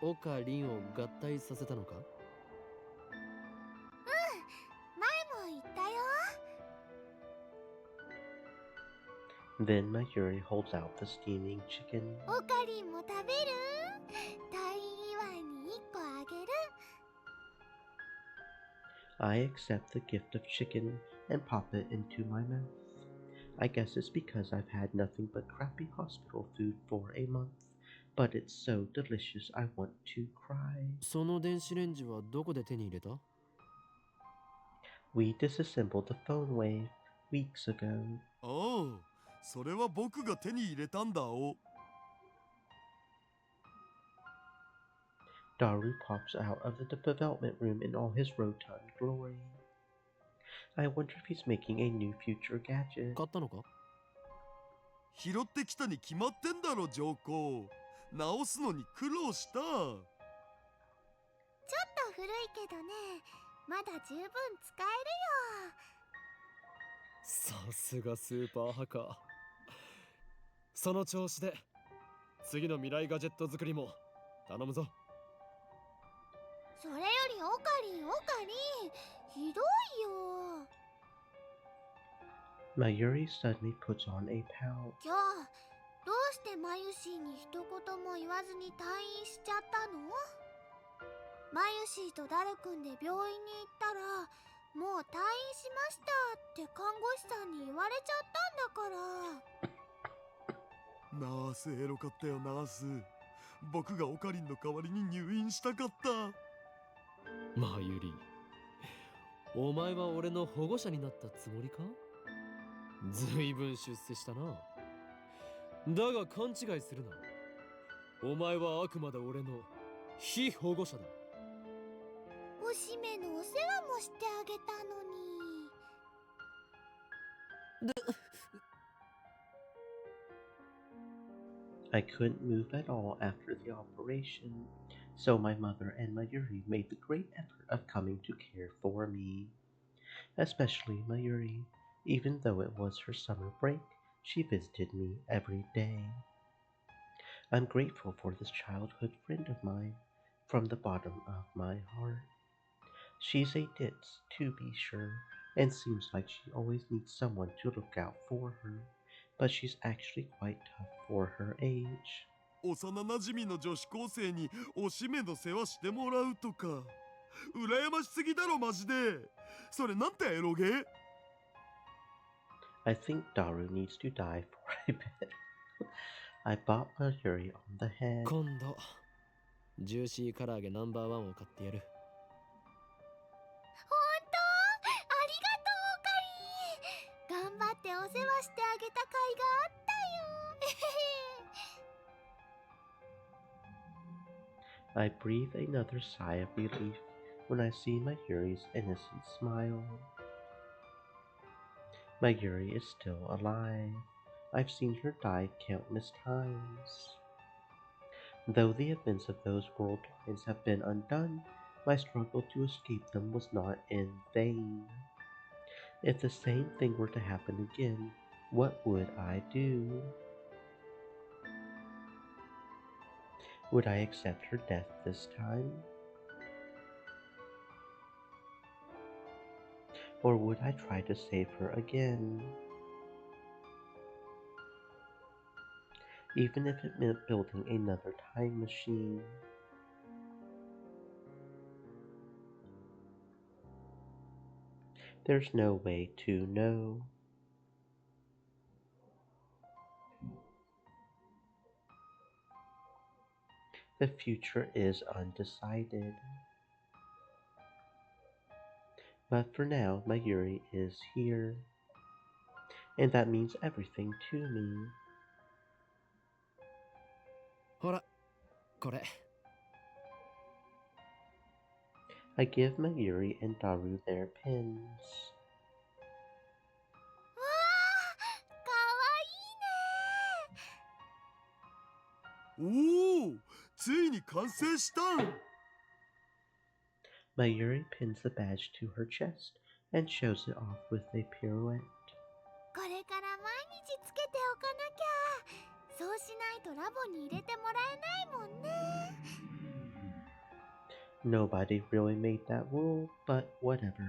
おかりんを合体させたのか？前も言ったよ。 Then Mayuri holds out the steaming chicken. オカリンも食べる？退院祝いに1個あげる。 I accept the gift of chicken and pop it into my mouth. I guess it's because I've had nothing but crappy hospital food for a month, but it's so delicious I want to cry. その電子レンジはどこで手に入れた？ We disassembled the phone wave weeks ago. ああ、それは僕が手に入れたんだお。Daru pops out of the development room in all his rotund glory. I wonder if he's making a new future gadget. 買ったのか？拾ってきたに決まってんだろ、上皇。直すのに苦労した。ちょっと古いけどね、まだ十分使えさすがスーパーハカー。その調子で次の未来ガジェット作りも頼むぞ。るよ。それよりオカリン、オカリン、ひどいよ。 Mayuri suddenly puts on a pout. 今日どうしてマユシーに一言も言わずに退院しちゃったの？マユシーとダルくんで病院に行ったら、もう退院しましたって看護師さんに言われちゃったんだから。ナースエロかったよ、ナース。僕がオカリンの代わりに入院したかった。マユリ、お前は俺の保護者になったつもりか？ずいぶん出世したな。だが勘違いするな。お前はあくまで俺の非保護者だ。おしめのお世話もしてあげたのに。 I couldn't move at all after the operation, so my mother and Mayuri made the great effort of coming to care for me. Especially Mayuri. Even though it was her summer break, she visited me every day. I'm grateful for this childhood friend of mine from the bottom of my heart. She's a ditz, to be sure, and seems like she always needs someone to look out for her, but she's actually quite tough for her age. 幼なじみの女子高生におしめの世話してもらうとか、羨ましすぎだろマジで。それなんてエロゲ？ I think Daru needs to die for a bit. I bought Mayuri on the head. 今度ジューシー唐揚げナンバーワンを買ってやる。ほんと？ありがとう、オカリン。頑張ってお世話してあげた甲斐があったよ。 I breathe another sigh of relief when I see Mayuri's innocent smile. Mayuri is still alive. I've seen her die countless times. Though the events of those world lines have been undone, my struggle to escape them was not in vain. If the same thing were to happen again, What would I do? Would I accept her death this time? Or would I try to save her again? Even if it meant building another time machine. There's no way to know. The future is undecided. But for now, Mayuri is here. And that means everything to me. ほら、これ。 I give Mayuri and Daru their pins. わあ、かわいいね。おお、ついに完成したん。 Mayuri pins the badge to her chest and shows it off with a pirouette. これから毎日つけておかなきゃ。そうしないとラボに入れてもらえないもんね。 Nobody really made that rule, but whatever. で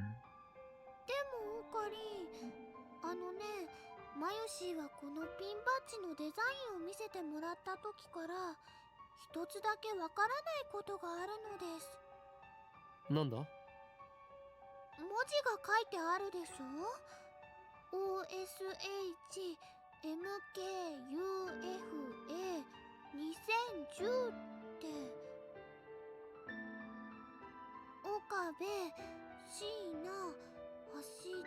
もオカリン、マヨシーはこのピンバッジのデザインを見せてもらった時から一つだけわからないことがあるのです。なんだ？文字が書いてあるでしょ？ OSHMKUFA2010 って岡部、椎名、橋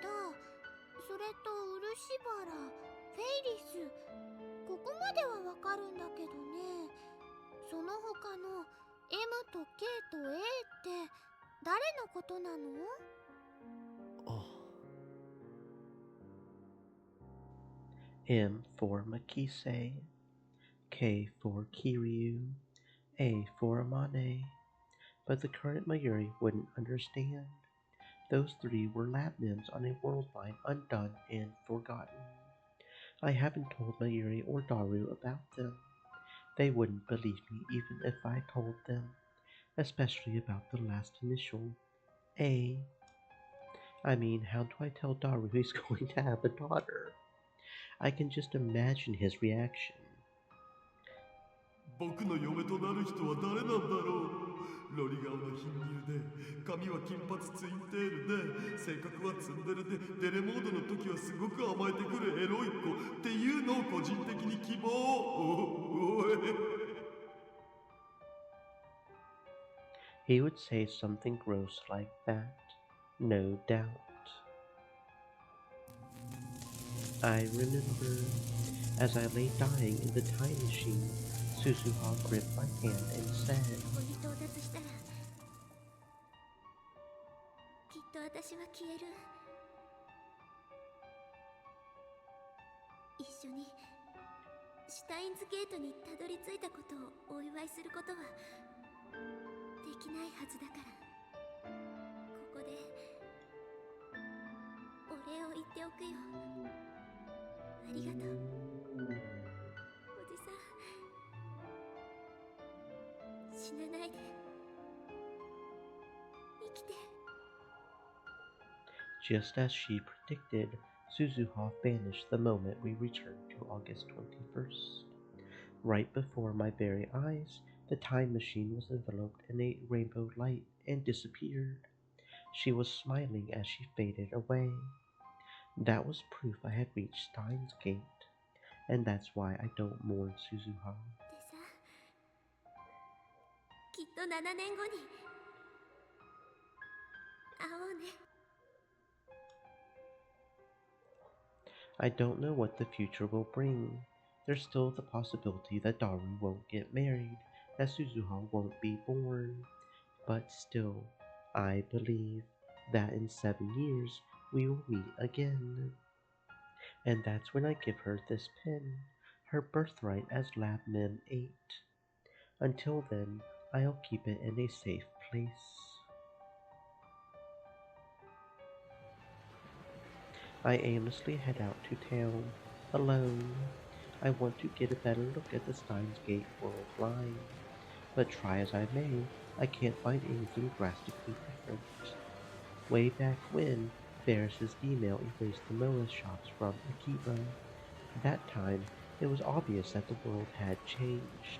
田、それと漆原、フェイリス、ここまではわかるんだけどね。その他の M と K と A って誰のことなの？あ。 M for Makise, K for Kiryu, A for Amane. But the current Mayuri wouldn't understand. Those three were lab names on a world line undone and forgotten. I haven't told Mayuri or Daru about them. They wouldn't believe me even if I told them, especially about the last initial, A. I mean, how do I tell Daru he's going to have a daughter? I can just imagine his reaction. 僕の嫁となる人は誰なんだろう。ロリ顔の貧乳で、髪は金髪ツインテールで、性格はツンデレで、デレモードの時はすごく甘えてくるエロい子っていうのを個人的に希望。おい。 He would say something gross like that, no doubt. I remember, as I lay dying in the time machine, Suzuha gripped my hand and said, ここに到達したらきっと私は消える。一緒にシュタインズゲートにたどり着いたことをお祝いすることはできないはずだから、ここでお礼を言っておくよ。ありがとう、おじさん。死なないで、生きて。 Just as she predicted, Suzuha vanished the moment we returned to August 21st. Right before my very eyes, the time machine was enveloped in a rainbow light and disappeared. She was smiling as she faded away. That was proof I had reached Steins Gate, and that's why I don't mourn Suzuha. でさ、きっと7年後に会おうね。 I don't know what the future will bring. There's still the possibility that Daru won't get married, that Suzuha won't be born. But still, I believe that in 7 years we will meet again. And that's when I give her this pin, her birthright as Lab Mem 8. Until then, I'll keep it in a safe place. I aimlessly head out to town, alone. I want to get a better look at the Steins Gate world line, but try as I may, I can't find anything drastically different. Way back when, Ferris's email erased the Moa shops from Akiba. That time, it was obvious that the world had changed.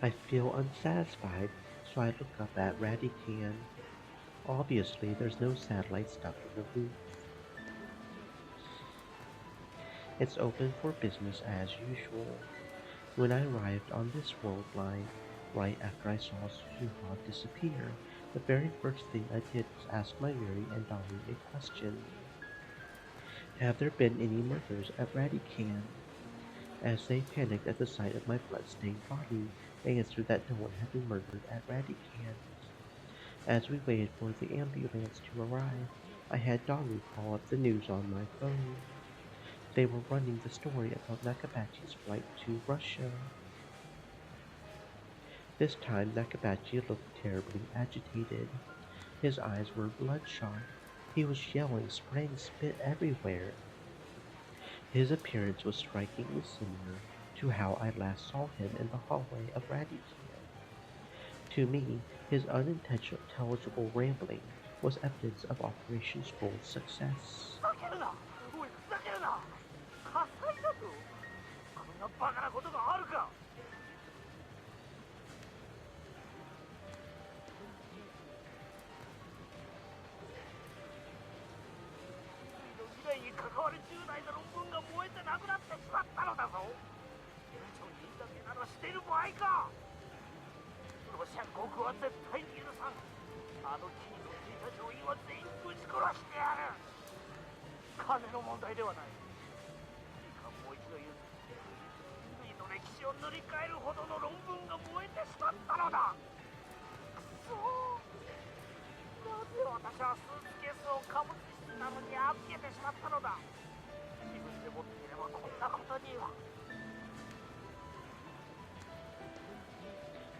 I feel unsatisfied, so I look up at Radican. Obviously, there's no satellite stuck in the roof. It's open for business as usual. When I arrived on this world line, right after I saw Suha disappear, the very first thing I did was ask my Yuri and Daru a question. Have there been any murders at Radican? As they panicked at the sight of my blood-stained body, I answered that no one had been murdered at Radican. As we waited for the ambulance to arrive, I had Daru call up the news on my phone. They were running the story about Nakabachi's flight to Russia. This time Nakabachi looked terribly agitated. His eyes were bloodshot. He was yelling, spraying spit everywhere. His appearance was strikingly similar to how I last saw him in the hallway of Radican. To me, his unintelligible rambling was evidence of Operation Scroll's success.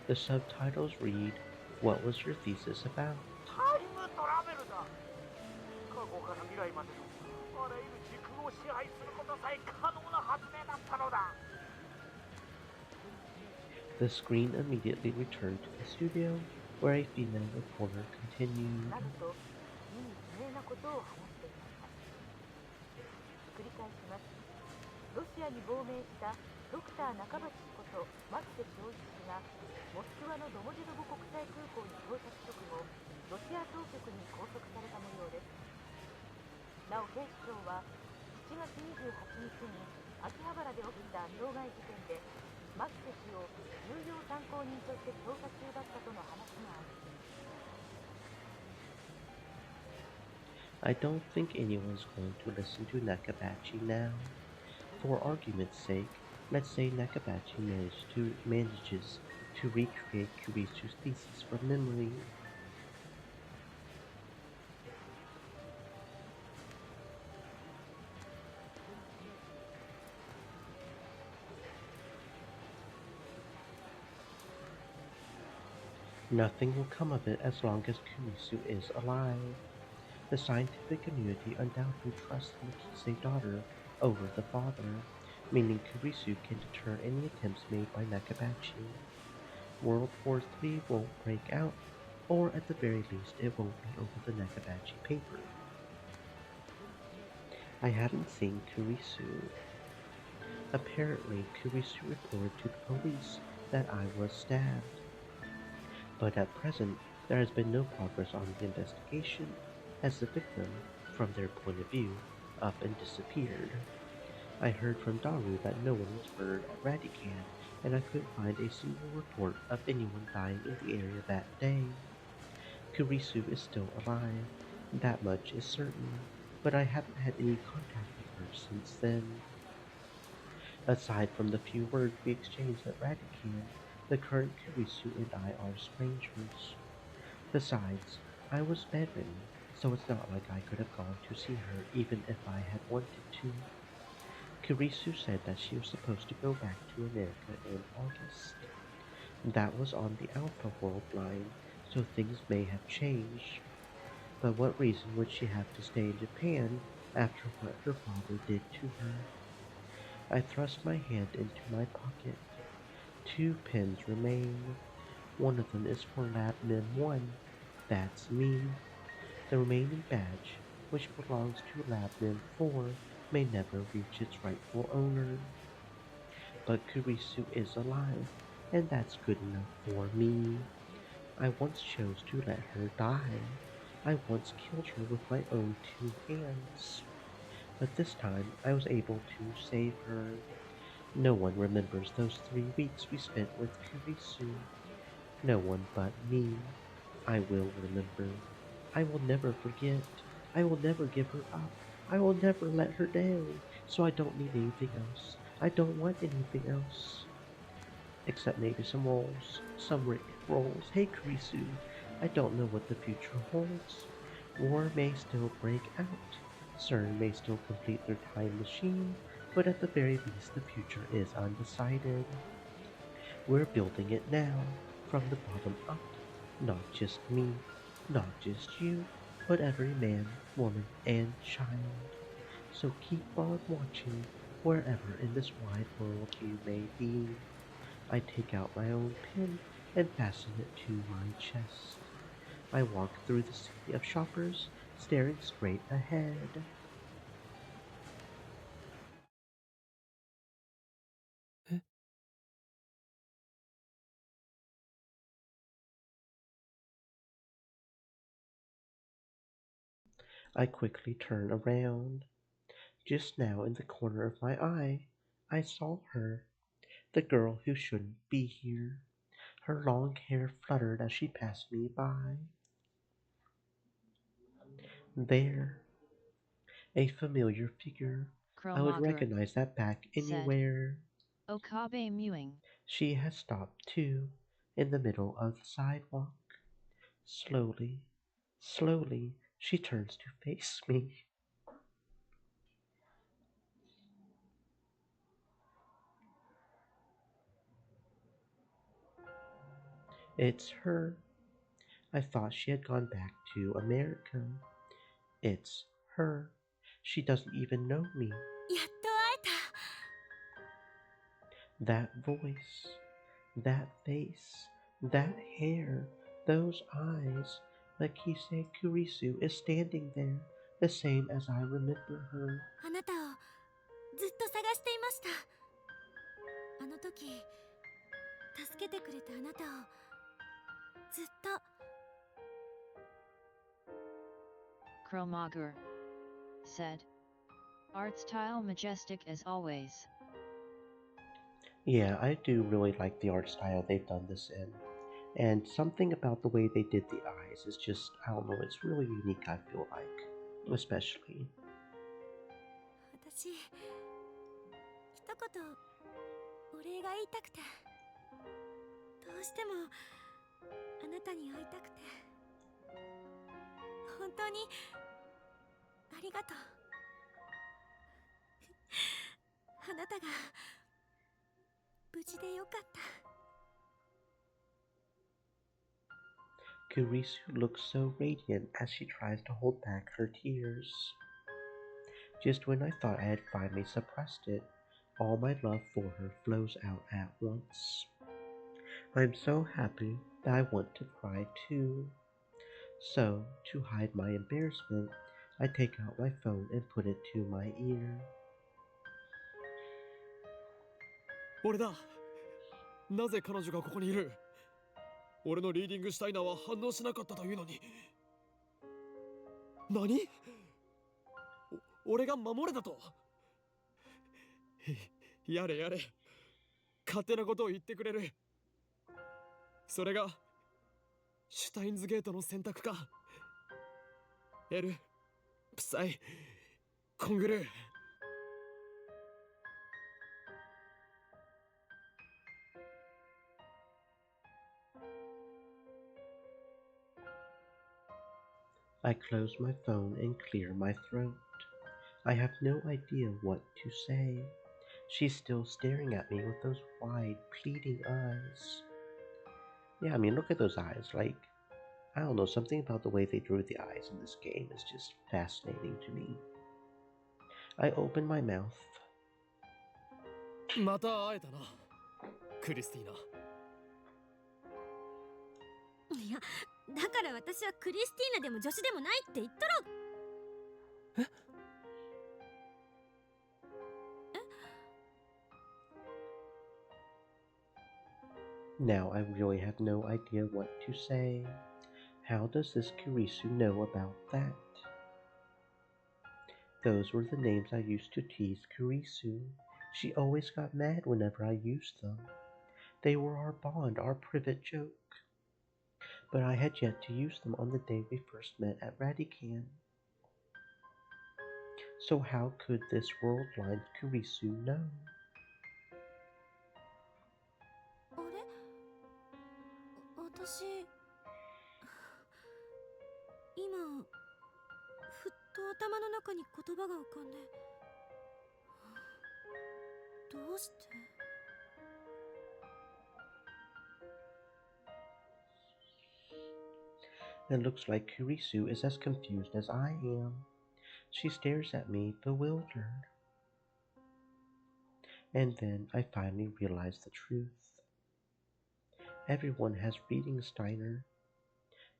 The subtitles read, "What was your thesis about?" The screen immediately returned to the studio, where a female reporter continued. なると意味不明なことを話していました。繰り返します。ロシアに亡命したドクター中鉢氏ことマクセ正一氏がモスクワのドモジドボ国際空港に到着直後、ロシア当局に拘束された模様です。なお警視庁は7月28日に秋葉原で起きた傷害事件でマクセ氏を重要参考人として調査中だったとの話があり、I don't think anyone's going to listen to Nakabachi now. For argument's sake, let's say Nakabachi manages to recreate Kurisu's thesis from memory. Nothing will come of it as long as Kurisu is alive. The scientific community undoubtedly trusts the Mikise daughter over the father, meaning Kurisu can deter any attempts made by Nakabachi. World War III won't break out, or at the very least it won't be over the Nakabachi paper. I haven't seen Kurisu. Apparently, Kurisu reported to the police that I was stabbed. But at present, there has been no progress on the investigation, as the victim, from their point of view, up and disappeared. I heard from Daru that no one was murdered at Radican, and I couldn't find a single report of anyone dying in the area that day. Kurisu is still alive, that much is certain, but I haven't had any contact with her since then. Aside from the few words we exchanged at Radican, the current Kurisu and I are strangers. Besides, I was bedridden, so it's not like I could have gone to see her even if I had wanted to. Kurisu said that she was supposed to go back to America in August. That was on the Alpha World line, so things may have changed. But what reason would she have to stay in Japan after what her father did to her? I thrust my hand into my pocket. 2 pins remain. One of them is for Lab Nim 1. That's me. The remaining badge, which belongs to Lab Nim 4, may never reach its rightful owner. But Kurisu is alive, and that's good enough for me. I once chose to let her die. I once killed her with my own 2 hands. But this time I was able to save her. No one remembers those 3 weeks we spent with Kurisu. No one but me. I will remember. I will never forget. I will never give her up. I will never let her down. So I don't need anything else. I don't want anything else. Except maybe some rolls. Some Rick rolls. Hey Kurisu, I don't know what the future holds. War may still break out. CERN may still complete their time machine, but at the very least the future is undecided. We're building it now, from the bottom up. Not just me, not just you, but every man, woman, and child. So keep on watching wherever in this wide world you may be. I take out my own pin and fasten it to my chest. I walk through the sea of shoppers, staring straight ahead. I quickly turn around. Just now, in the corner of my eye, I saw her, the girl who shouldn't be here. Her long hair fluttered as she passed me by. There, a familiar figure. I would Chromager recognize that back said, anywhere. Okabe mewing. She has stopped too, in the middle of the sidewalk. Slowly, slowly, she turns to face me. It's her. I thought she had gone back to America. It's her. She doesn't even know me. やっと会えた。That voice, that face, that hair, those eyes. Lakise Kurisu is standing there, the same as I remember her. あなたをずっと探していました。あの時助けてくれたあなたをずっと。Chromager said, art style majestic as always. Yeah, I do really like the art style they've done this in. And something about the way they did the eyes is just, I don't know, it's really unique, I feel like. Especially. 私一言お礼が言いたくて、どうしてもあなたに会いたくて、本当にありがとう。あなたが無事でよかった。 Kurisu looks so radiant as she tries to hold back her tears. Just when I thought I had finally suppressed it, all my love for her flows out at once. I'm so happy that I want to cry too. So, to hide my embarrassment, I take out my phone and put it to my ear. 俺だ。なぜ彼女がここにいる？俺のリーディングシュタイナーは反応しなかったというのに。何？俺が守れだと？やれやれ。勝手なことを言ってくれる。それがシュタインズゲートの選択か。エル、プサイ、コングルー。I close my phone and clear my throat. I have no idea what to say. She's still staring at me with those wide, pleading eyes. Yeah, I mean, look at those eyes. Like, I don't know, something about the way they drew the eyes in this game is just fascinating to me. I open my mouth. また会えたな、クリスティーナ。いや、だから私はクリスティーナでも女子でもないって言ったろ。Now I really have no idea what to say. How does this Kurisu know about that? Those were the names I used to tease Kurisu. She always got mad whenever I used them. They were our bond, our private joke. But I had yet to use them on the day we first met at Radican. So how could this world-blind Kurisu know? あれ、私今ふっと頭の中に言葉が浮かんで、どうして？ It looks like Kurisu is as confused as I am. She stares at me, bewildered. And then I finally realize the truth. Everyone has reading, Steiner.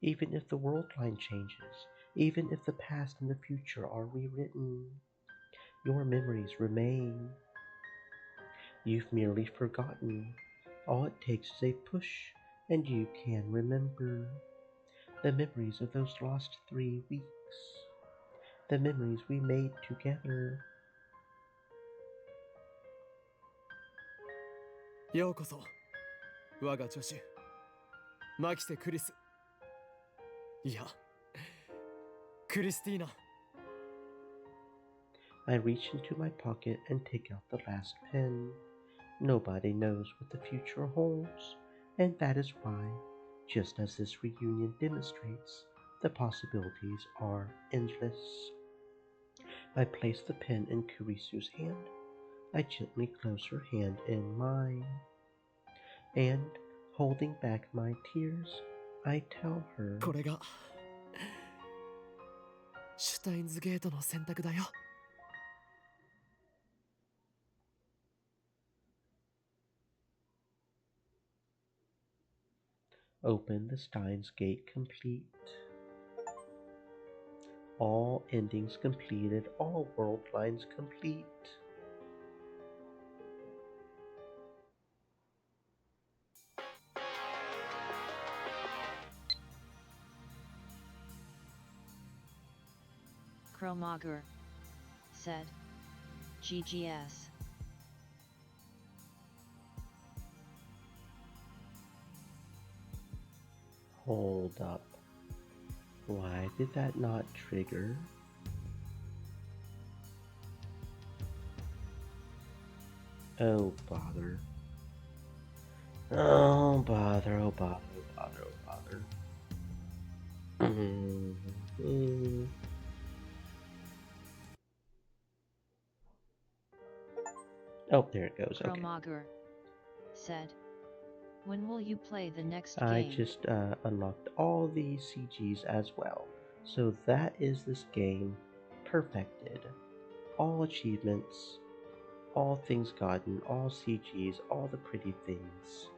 Even if the world line changes, even if the past and the future are rewritten, your memories remain. You've merely forgotten. All it takes is a push, and you can remember. The memories of those lost 3 weeks. The memories we made together. ようこそ、我が助手、マキセ・クリス。いや、クリスティーナ。I reach into my pocket and take out the last pen. Nobody knows what the future holds, and that is why, just as this reunion demonstrates, the possibilities are endless. I place the pen in Kurisu's hand. I gently close her hand in mine. And, holding back my tears, I tell her, これがシュタインズゲートの選択だよ。Open the Steins Gate complete. All endings completed, all world lines complete. Chromager said, GGS. Hold up. Why did that not trigger? Oh bother. Oh bother, oh bother, oh bother, oh bother. Oh, there it goes. Okay. Chromager said, when will you play the next I game? just unlocked all the CGs as well. So that is this game perfected. All achievements, all things gotten, all CGs, all the pretty things.